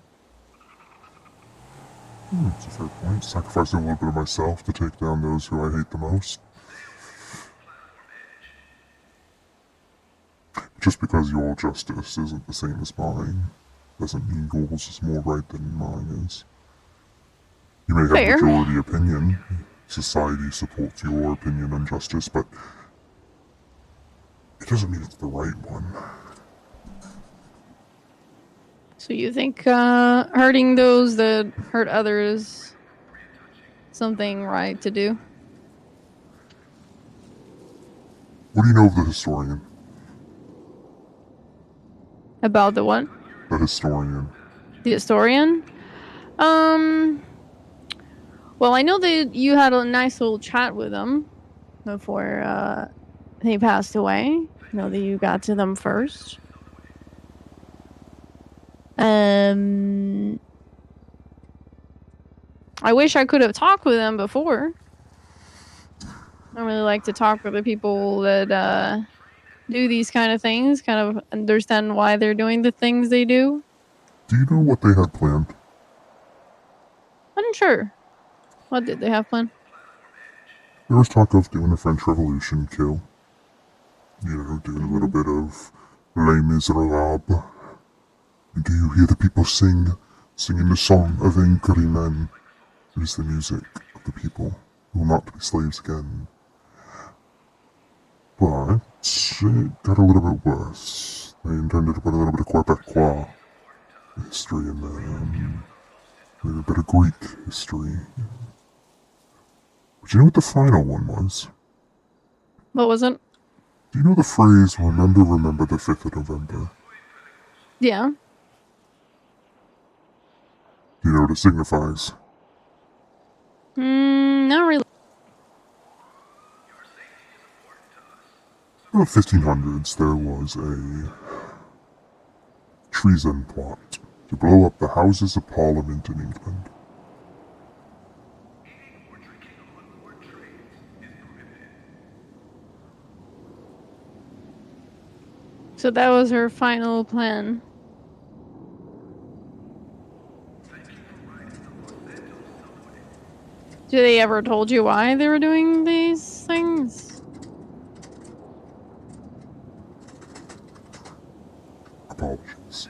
That's a fair point. Sacrificing a little bit of myself to take down those who I hate the most. Just because your justice isn't the same as mine doesn't mean yours is more right than mine is. You may have Fair. majority opinion. Society supports your opinion on justice, but it doesn't mean it's the right one. So you think hurting those that hurt others something right to do? What do you know of the historian? About the what? The historian. The historian? Well, I know that you had a nice little chat with him before he passed away. I know that you got to them first. I wish I could have talked with them before. I don't really like to talk with the people that do these kind of things, kind of understand why they're doing the things they do. Do you know what they had planned? I'm not sure. What did they have planned? There was talk of doing a French Revolution kill. You know, doing a little bit of Les Miserables. Do you hear the people singing the song of angry men? It is the music of the people who will not be slaves again. But it got a little bit worse. They intended to put a little bit of Quebecois history in there. Maybe a bit of Greek history. But you know what the final one was? What was it? Do you know the phrase, remember, remember the 5th of November? Yeah. Do you know what it signifies? Not really. In the 1500s, there was a treason plot to blow up the Houses of Parliament in England. So that was her final plan. Do they ever told you why they were doing these things? Apologies.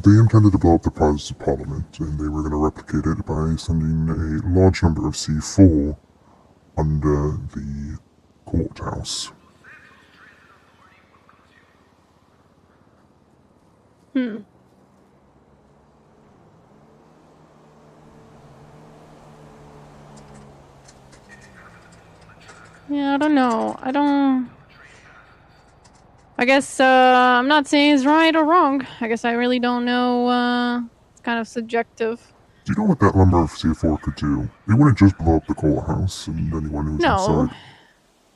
They intended to blow up the Houses of Parliament, and they were going to replicate it by sending a large number of C4 under the courthouse. Yeah, I don't know. I guess I'm not saying it's right or wrong. I guess I really don't know. It's kind of subjective. Do you know what that number of C4 could do? It wouldn't just blow up the courthouse and anyone who's inside. It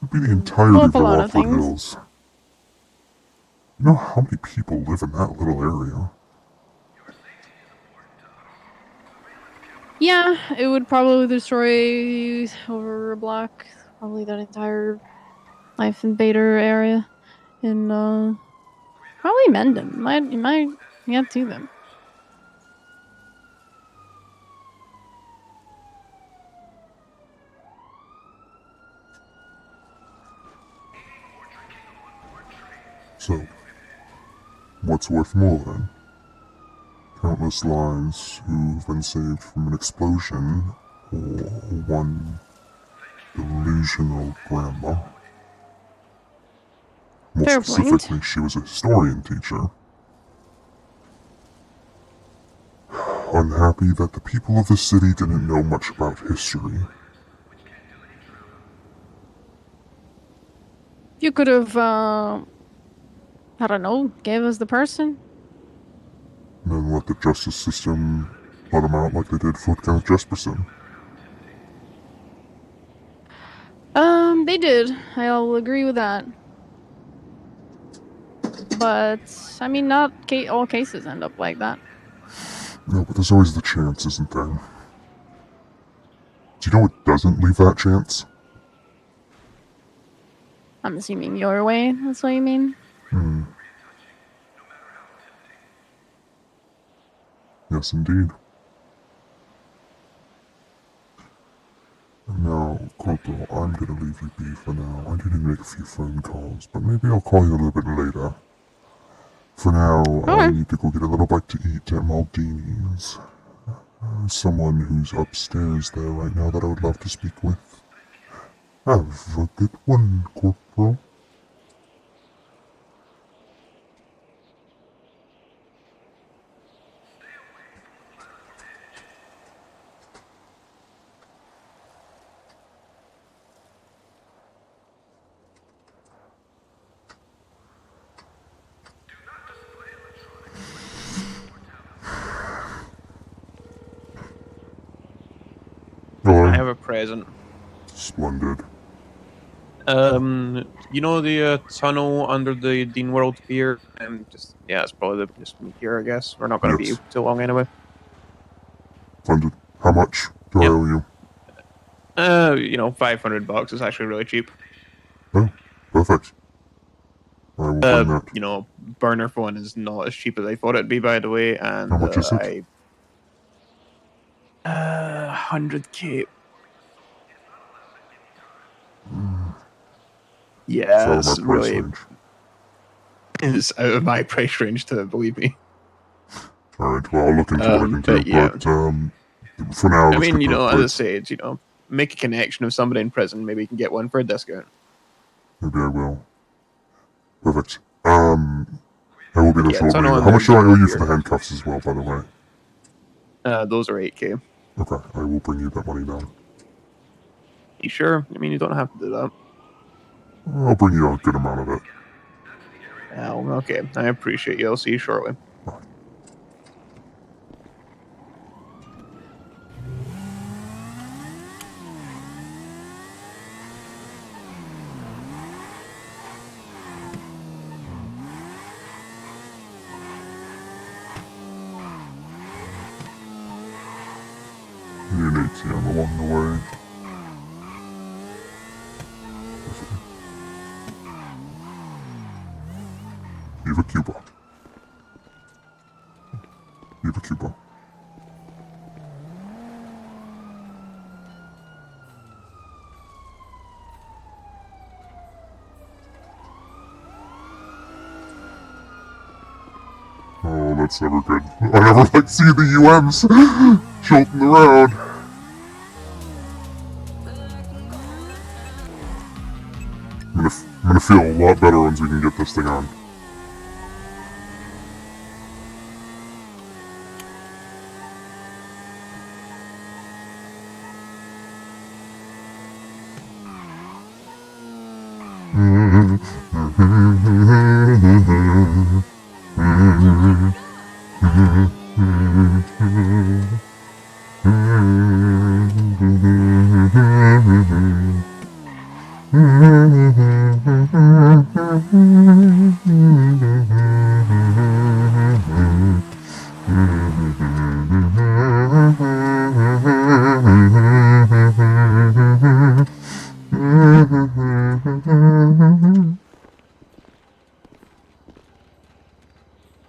would be the entirety of the Rockford Hills. You know how many people live in that little area? Yeah, it would probably destroy over a block, probably that entire Life Invader area, and probably Mendham. You might get to them. So, what's worth more then? Countless lives who've been saved from an explosion, or one delusional grandma? More Fair specifically, point. she was a historian teacher. Unhappy that the people of the city didn't know much about history. You could have, I don't know, gave us the person. And then let the justice system let them out like they did for Kenneth Jesperson. They did. I'll agree with that. But I mean, not all cases end up like that. No, but there's always the chance, isn't there? Do you know what doesn't leave that chance? I'm assuming your way. That's what you mean. Hmm. Yes, indeed. Now, Corporal, I'm gonna leave you be for now. I need to make a few phone calls, but maybe I'll call you a little bit later. For now, I need to go get a little bite to eat at Maldini's. Someone who's upstairs there right now that I would love to speak with. Have a good one, Corporal. Hello. I have a present. Splendid. You know the tunnel under the Dean World Pier? It's probably just me here, I guess. We're not going to be too long anyway. Splendid. How much do I owe you? $500 is actually really cheap. Oh, perfect. I will bring that. Burner phone is not as cheap as I thought it'd be, by the way, and How much is it? 100k. It's Yeah, out of it's my price really range. it's out of my price range, to believe me. Alright, well, I'll look into what I can do, but yeah. but for now, I let's mean, get the as I plates. say, it's, make a connection with somebody in prison. Maybe you can get one for a discount. Maybe I will. Perfect. I will be there Yeah, shortly. tunnel How under much do I Dean owe World you Pier. for the handcuffs as well, by the way? Those are 8k. Okay, I will bring you that money now. You sure? I mean, you don't have to do that. I'll bring you a good amount of it. Oh, okay. I appreciate you. I'll see you shortly. Need an ATM along the way. Viva Cuba. Viva Cuba. Oh, that's never good. I never like see the UMs jolting around. I'm gonna feel a lot better once we can get this thing on.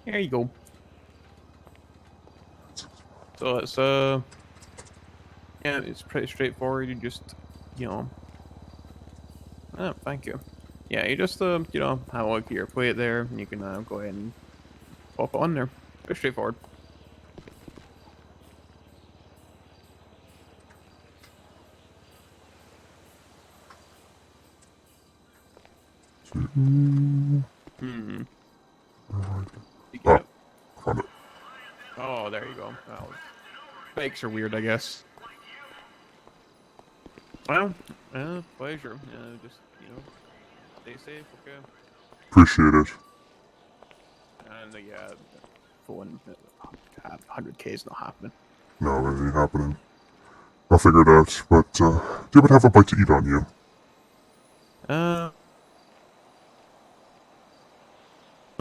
There you go. So it's it's pretty straightforward. You just, oh, thank you. Yeah, you just have a look at your plate there, and you can go ahead and pop it on there. Pretty straightforward. Hmm. Oh, found it. Oh, there you go. Well, fakes are weird, I guess. Well, pleasure. Just, stay safe, okay? Appreciate it. And, phone 100k is not happening. No, that ain't happening. I'll figure it out, but, do you ever have a bite to eat on you?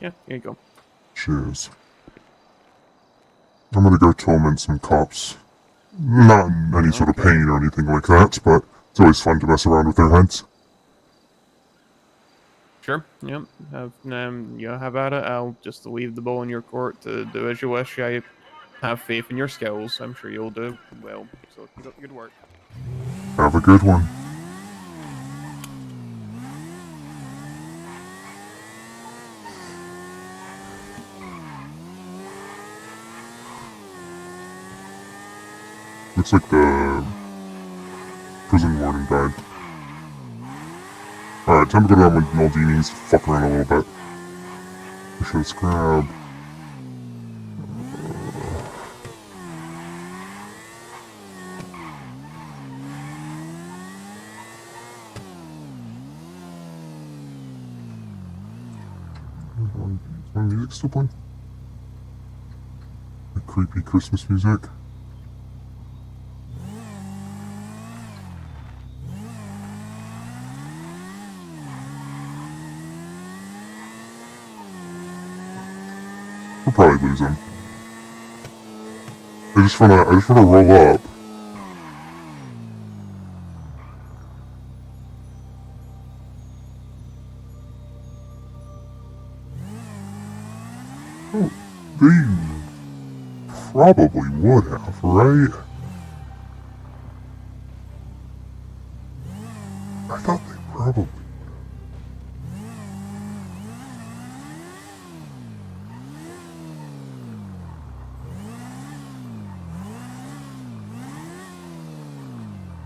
Yeah, here you go. Cheers. I'm gonna go torment some cops. Not in any sort of pain or anything like that, but it's always fun to mess around with their heads. Sure. Yep. Have at it. I'll just leave the ball in your court to do as you wish. I have faith in your skills. I'm sure you'll do well. So keep up the good work. Have a good one. Looks like the prison warden died. Alright, time to go down with Maldini's, fuck around a little bit. We should grab... Is my music still playing? The creepy Christmas music. We'll probably lose him. I just wanna roll up. Oh, they probably would have, right? I thought they probably.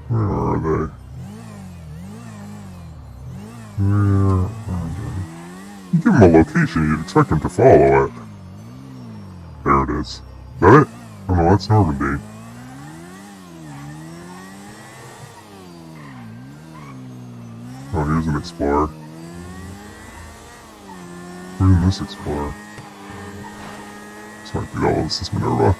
Where are they? Where are they? You give them a location, you'd expect them to follow it. There it is. Is that it? Oh no, that's Normandy. Oh, here's an explorer. Where's this explorer? This might be all this is Minerva.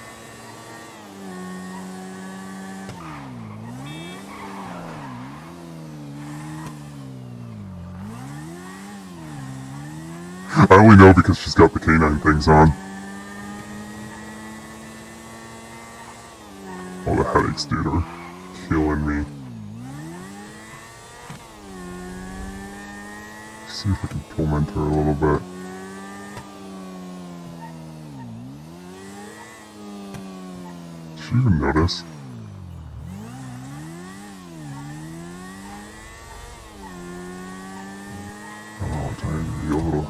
I only know because she's got the canine things on. All the headaches, dude, are killing me. See if I can torment her a little bit. Did she even notice? Oh, time to be a little.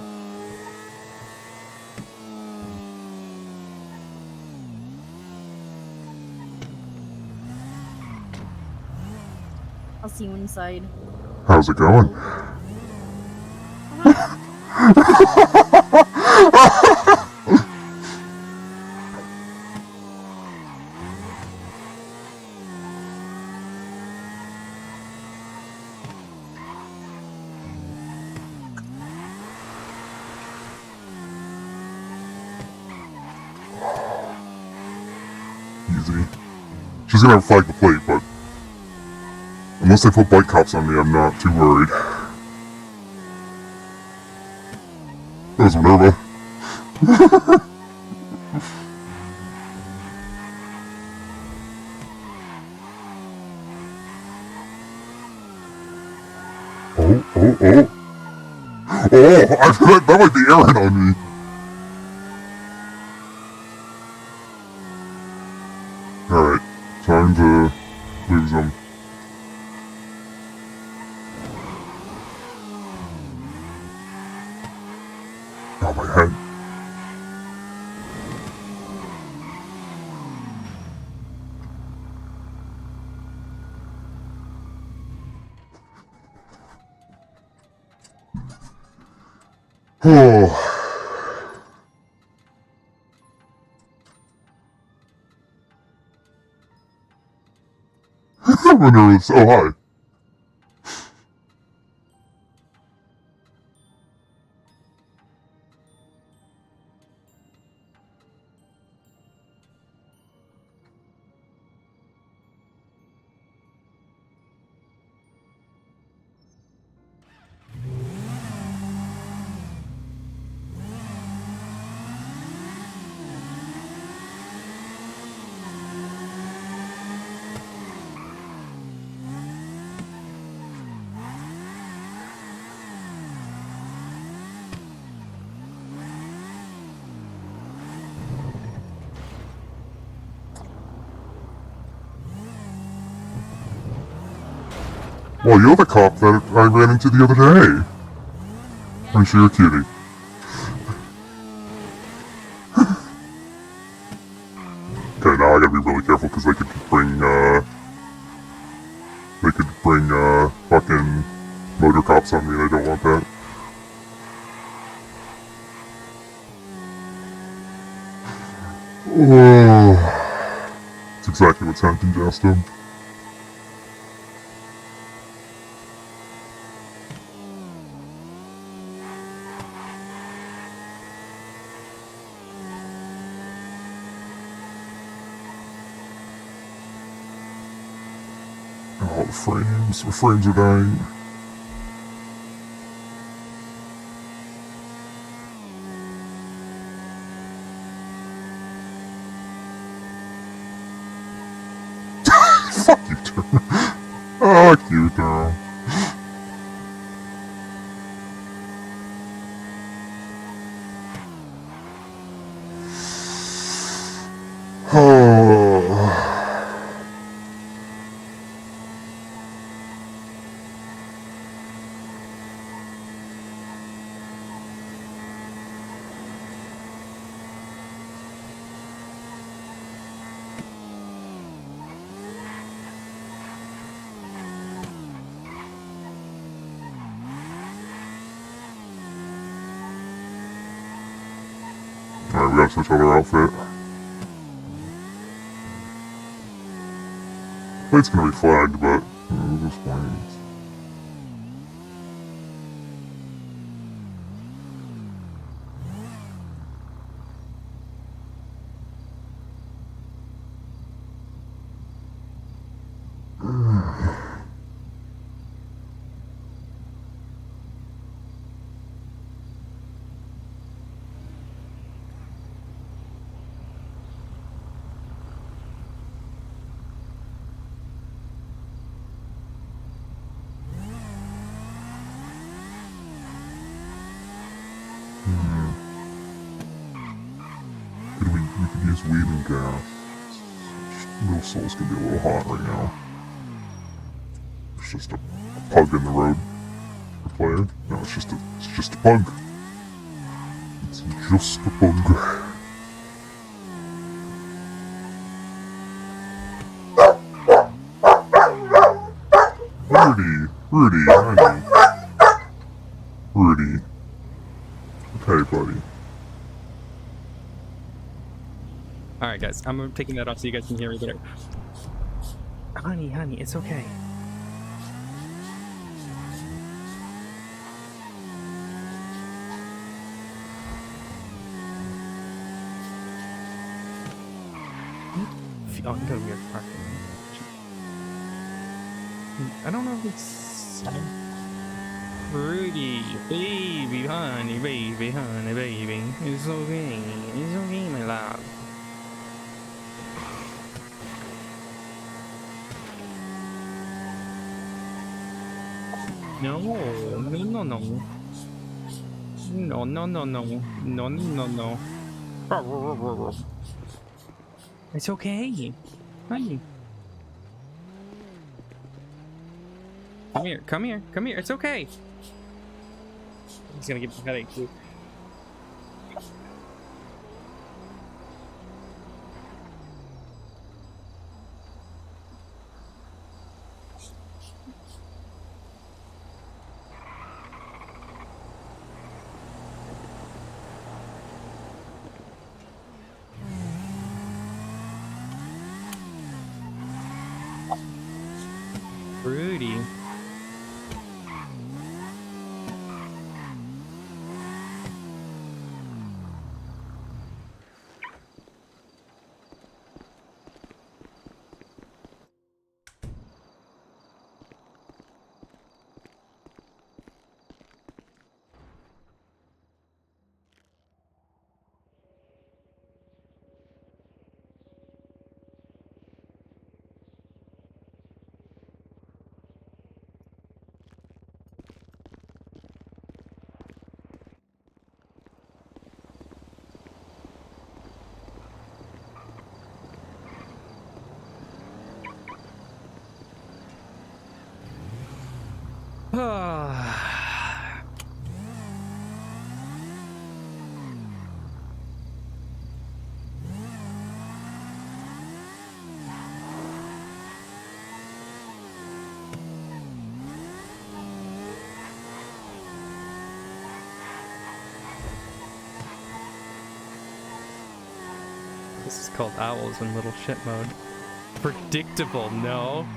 I'll see you inside. How's it going? Easy. She's gonna flag the plate, but unless they put bike cops on me, I'm not too worried. That was Minerva. Oh! Oh, that might be Aaron on me. Alright, time to lose them. Oh, my head. Oh. Minerva, so high. Well, you're the cop that I ran into the other day. I'm sure you're kidding. Okay, now I gotta be really careful because they could bring fucking motor cops on me and I don't want that. Oh, it's exactly what's happened, Justin. Oh, the frames are dying. Fuck you, Turo. Fuck you, Turo. Oh. Alright, we gotta switch out our outfit. It's gonna be flagged, but at this point. We could use weed and gas. Middle Soul's gonna be a little hot right now. It's just a pug in the road for player. No, it's just a pug. It's just a pug. Rudy, honey. Rudy. Hey, buddy. Alright, guys, I'm taking that off so you guys can hear me better. Honey, it's okay. Oh, you gotta be parking. I don't know if it's Rudy, baby, honey, baby. It's okay, my love. No. It's okay. Honey. Come here. It's okay. He's gonna give me a headache too. Rudy. This is called Owls in Little Shit mode. Predictable, no.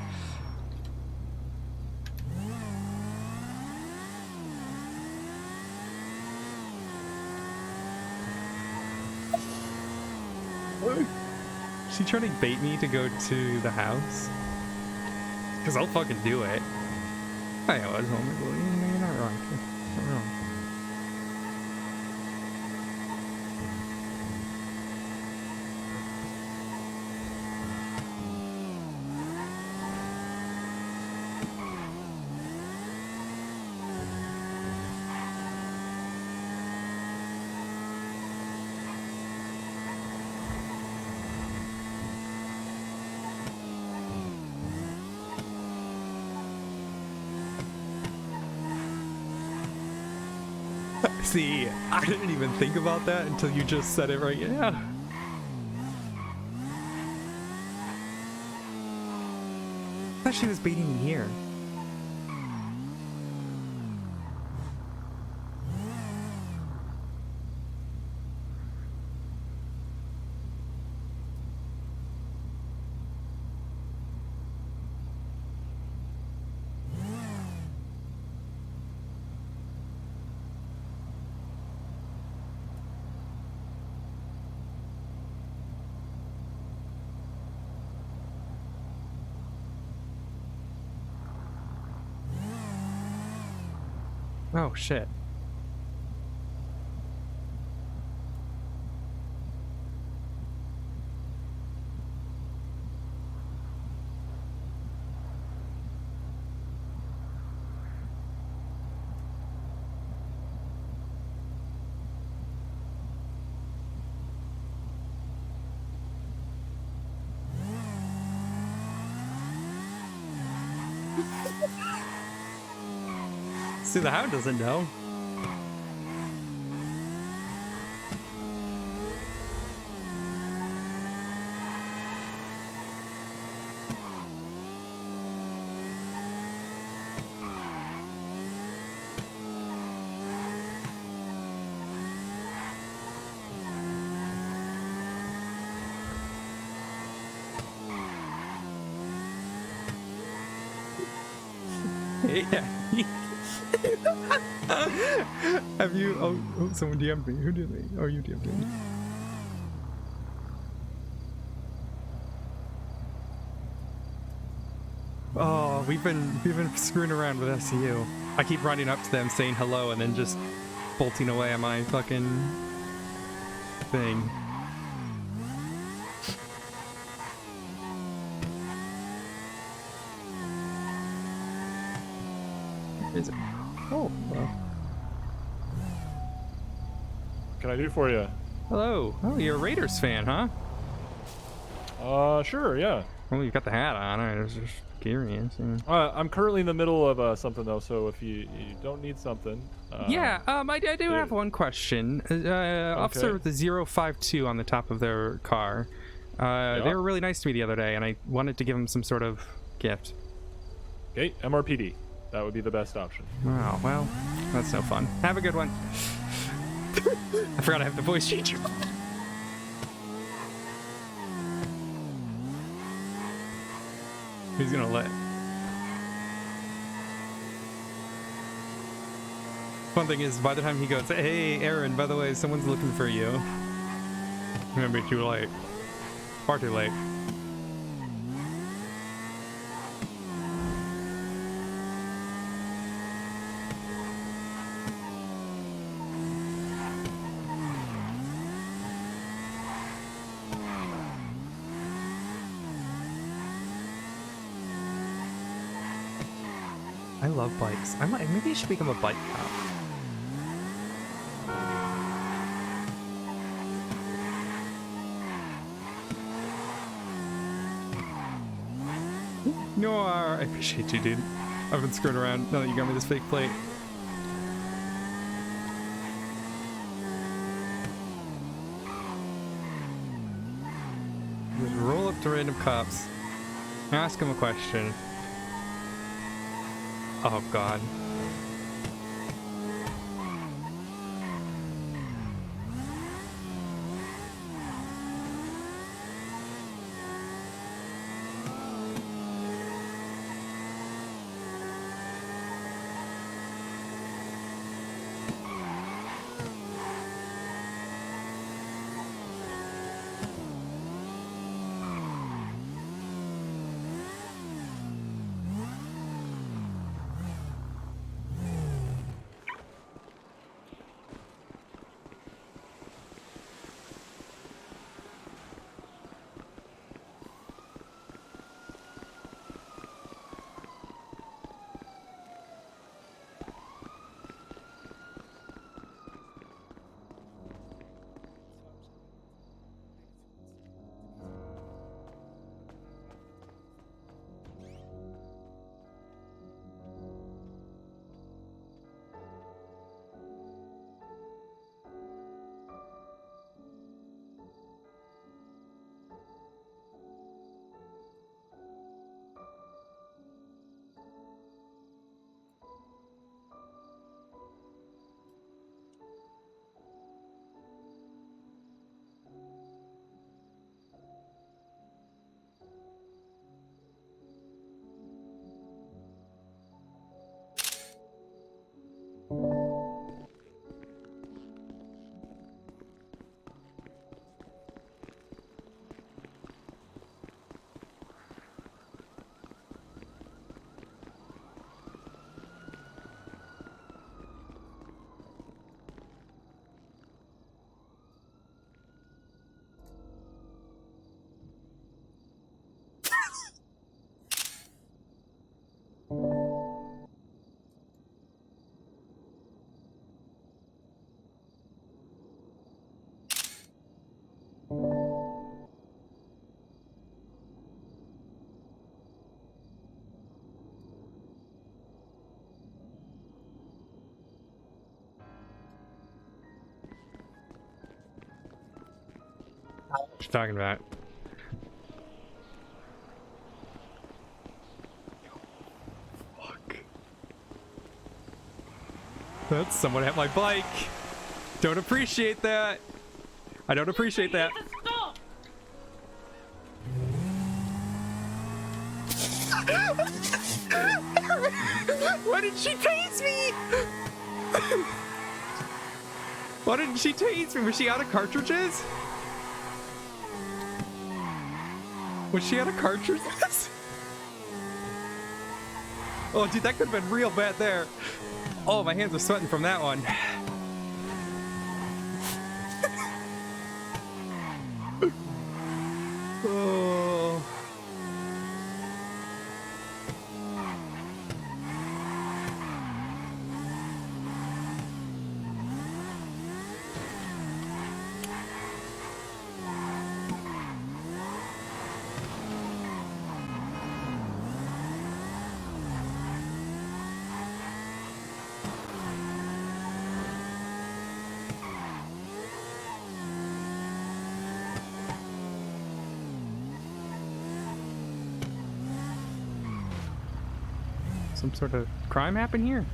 Is he trying to bait me to go to the house? Because I'll fucking do it. I was home. You're not wrong. You're not wrong. See, I didn't even think about that until you just said it right now. I thought she was baiting me here. Oh shit. See, the hound doesn't know. Yeah. Have you? Oh, someone DM'd me. Who did me? Oh, you DM'd me. Oh, we've been screwing around with SCU. I keep running up to them saying hello and then just bolting away on my fucking thing. Is it? Oh, well. What can I do for you? Hello. Oh, you're a Raiders fan, huh? Sure, yeah. Well, you got the hat on. I was just curious. Yeah. I'm currently in the middle of something though, so if you don't need something. I do have one question. Officer with the 052 on the top of their car. They were really nice to me the other day, and I wanted to give them some sort of gift. Okay, MRPD. That would be the best option. Wow, well, that's no fun. Have a good one. I forgot I have the voice changer. He's gonna let. Fun thing is, by the time he goes, hey, Aaron, by the way, someone's looking for you. It's gonna be too late. Far too late. I love bikes. Maybe I should become a bike cop. No, I appreciate you, dude. I've been screwing around now that you got me this fake plate. Just roll up to random cops. Ask them a question. Oh god. What you talking about? Fuck. That's someone at my bike. Don't appreciate that. I don't appreciate that. Why did she tase me? Why didn't she tase me? Was she out of cartridges? Was she out of cartridges? Oh, dude, that could have been real bad there. Oh, my hands are sweating from that one. Oh. Some sort of crime happened here?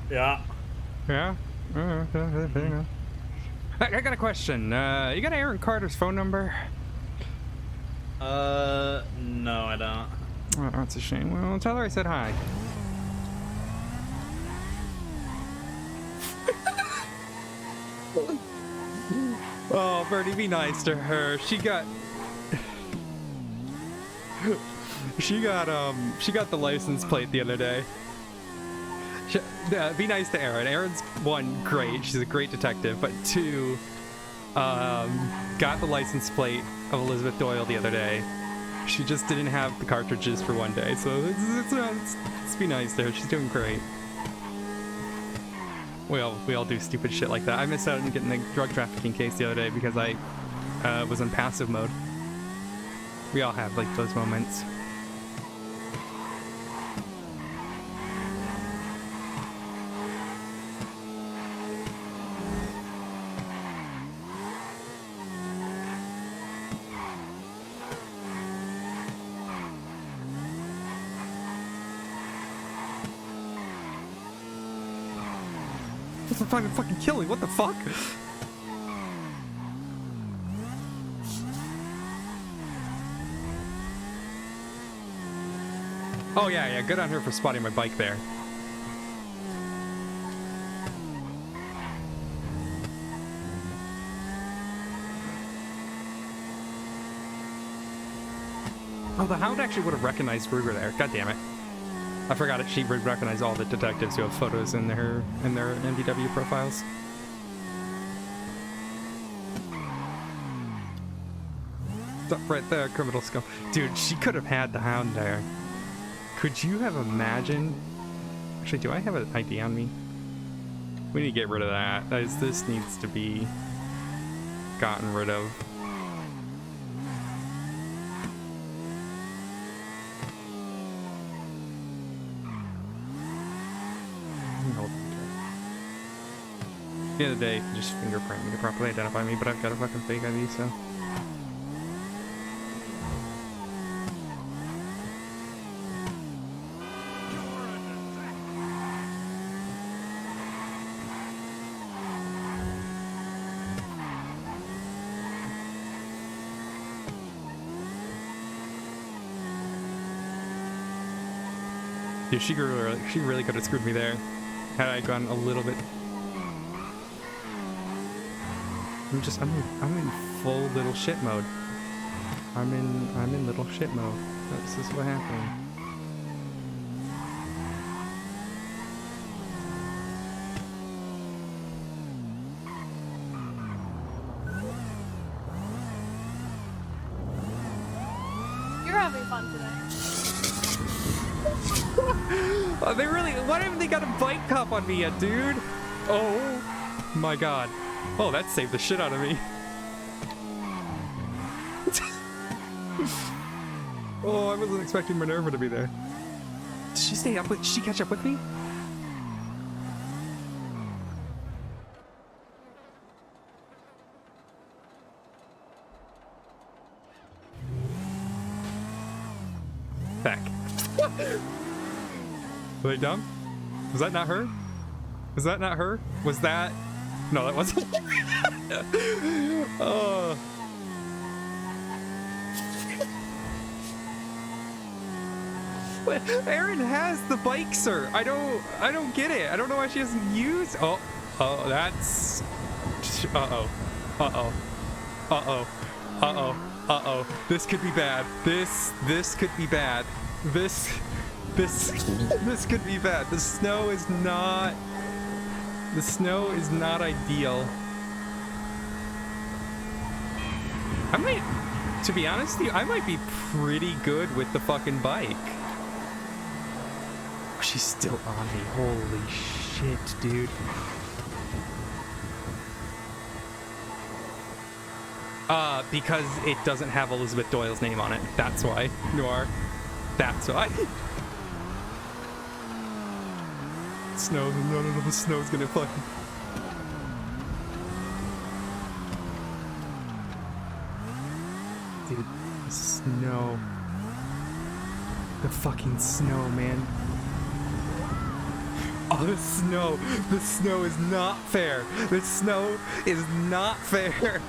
Yeah. Yeah? I got a question. You got Aaron Carter's phone number? No, I don't. Oh, that's a shame. Well, tell her I said hi. Oh, Bertie, be nice to her. She got the license plate the other day. Be nice to Erin. Erin's one, great. She's a great detective. But two, got the license plate of Elizabeth Doyle the other day. She just didn't have the cartridges for one day. So let's be nice to her. She's doing great. We all do stupid shit like that. I missed out on getting the drug trafficking case the other day because I was in passive mode. We all have like those moments. What's the fucking killing? What the fuck? Oh yeah, good on her for spotting my bike there. Oh, the hound actually would have recognized Ruger there. God damn it. I forgot it. She would recognize all the detectives who have photos in their MVW profiles. Stop right there, criminal scum. Dude, she could have had the hound there. Could you have imagined? Actually, do I have an ID on me? We need to get rid of that. This needs to be gotten rid of. At the end of the day, just fingerprint me to properly identify me, but I've got a fucking fake ID, so. Dude, she really could have screwed me there had I gone a little bit. I'm in full little shit mode. I'm in little shit mode. This is what happened. You're having fun today. Oh, they really? Why haven't they got a bike cop on me yet, dude? Oh my god. Oh, that saved the shit out of me. Oh, I wasn't expecting Minerva to be there. Did she stay up with? Did she catch up with me? Back. Were they dumb? Was that not her? Was that not her? Was that? No, that wasn't. Oh. Erin has the bike, sir. I don't get it. I don't know why she doesn't use. Oh, that's. This could be bad. This could be bad. This could be bad. The snow is not. The snow is not ideal. To be honest with you, I might be pretty good with the fucking bike. Oh, she's still on me. Holy shit, dude. Because it doesn't have Elizabeth Doyle's name on it. That's why. Noir. That's why. Snow. No. The snow's gonna fucking. Dude, the snow. The fucking snow, man. Oh, the snow. The snow is not fair. The snow is not fair.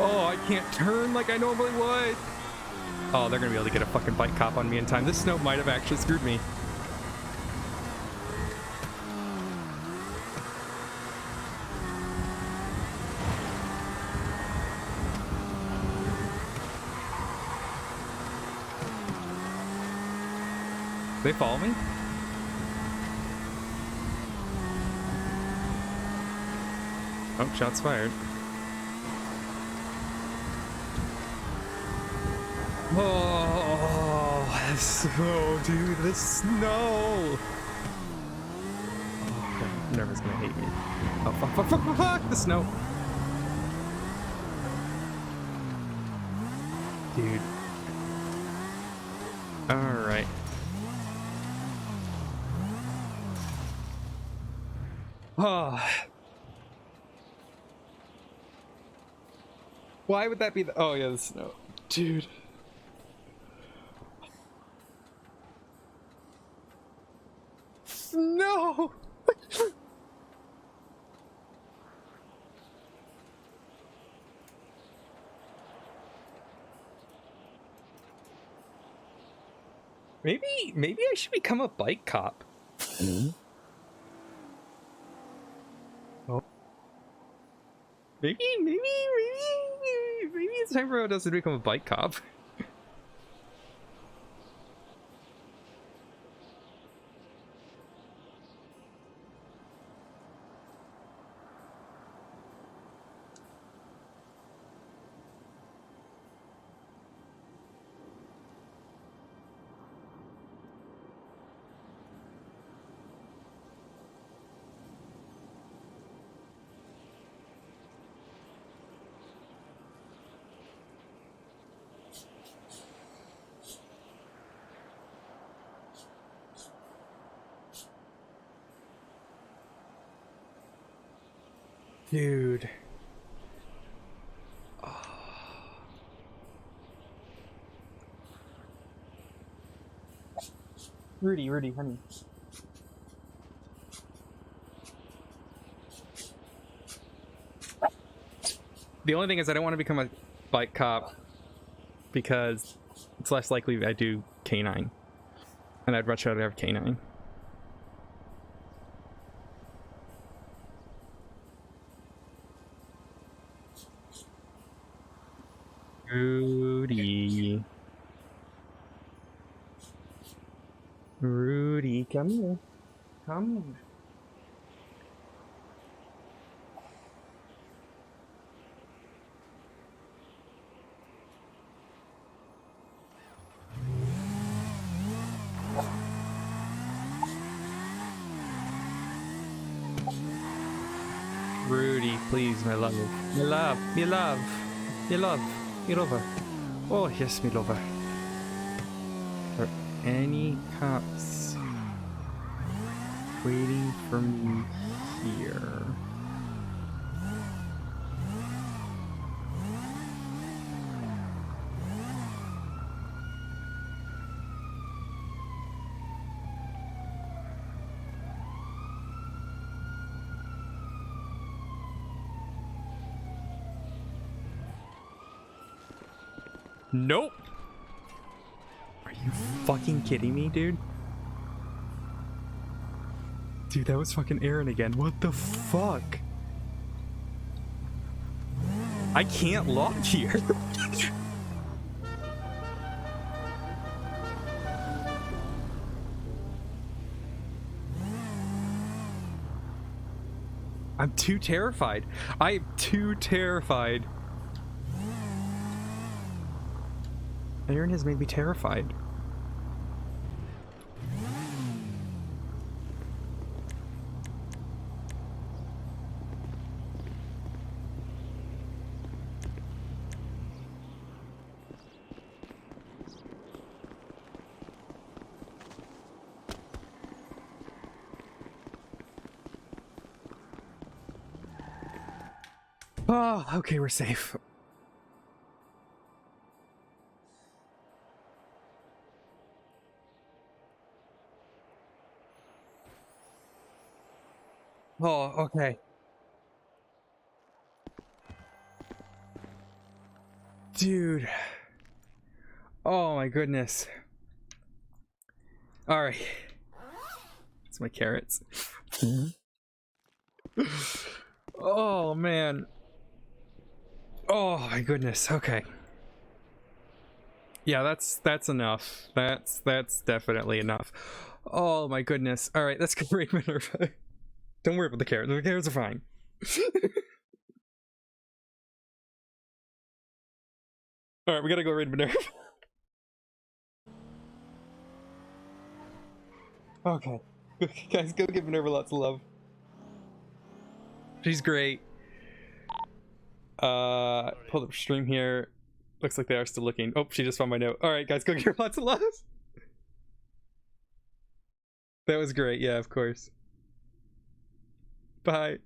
Oh, I can't turn like I normally would. Oh, they're gonna be able to get a fucking bike cop on me in time. This snow might have actually screwed me. They follow me? Oh, shots fired. Oh, the snow, dude, the snow! Oh, God, Nerva's gonna hate me. Oh, fuck, the snow! Dude. Alright. Oh. Why would that be the... Oh, yeah, the snow. Dude. No! Maybe I should become a bike cop. Oh. Maybe it's time for Odessa to become a bike cop. Dude. Rudy, honey. The only thing is I don't want to become a bike cop because it's less likely I do K9. And I'd much rather have K9. Rudy. Rudy, come here. Come here. Rudy, please, my love. My love, my love. My love. My lover. Oh, yes, my lover. Are any cops waiting for me here? Nope. Are you fucking kidding me, dude? Dude, that was fucking Aaron again. What the fuck? I can't log here. I'm too terrified. I am too terrified. Aaron has made me terrified. Oh, okay, we're safe. Oh, okay. Dude. Oh my goodness. Alright. It's my carrots. Oh man. Oh my goodness. Okay. Yeah, that's enough. That's definitely enough. Oh my goodness. Alright, let's go raid Minerva. Don't worry about the carrots. The carrots are fine. Alright, we gotta go raid Minerva. Okay. Guys, go give Minerva lots of love. She's great. Pulled up stream here. Looks like they are still looking. Oh, she just found my note. Alright, guys, go give her lots of love. That was great. Yeah, of course. Bye.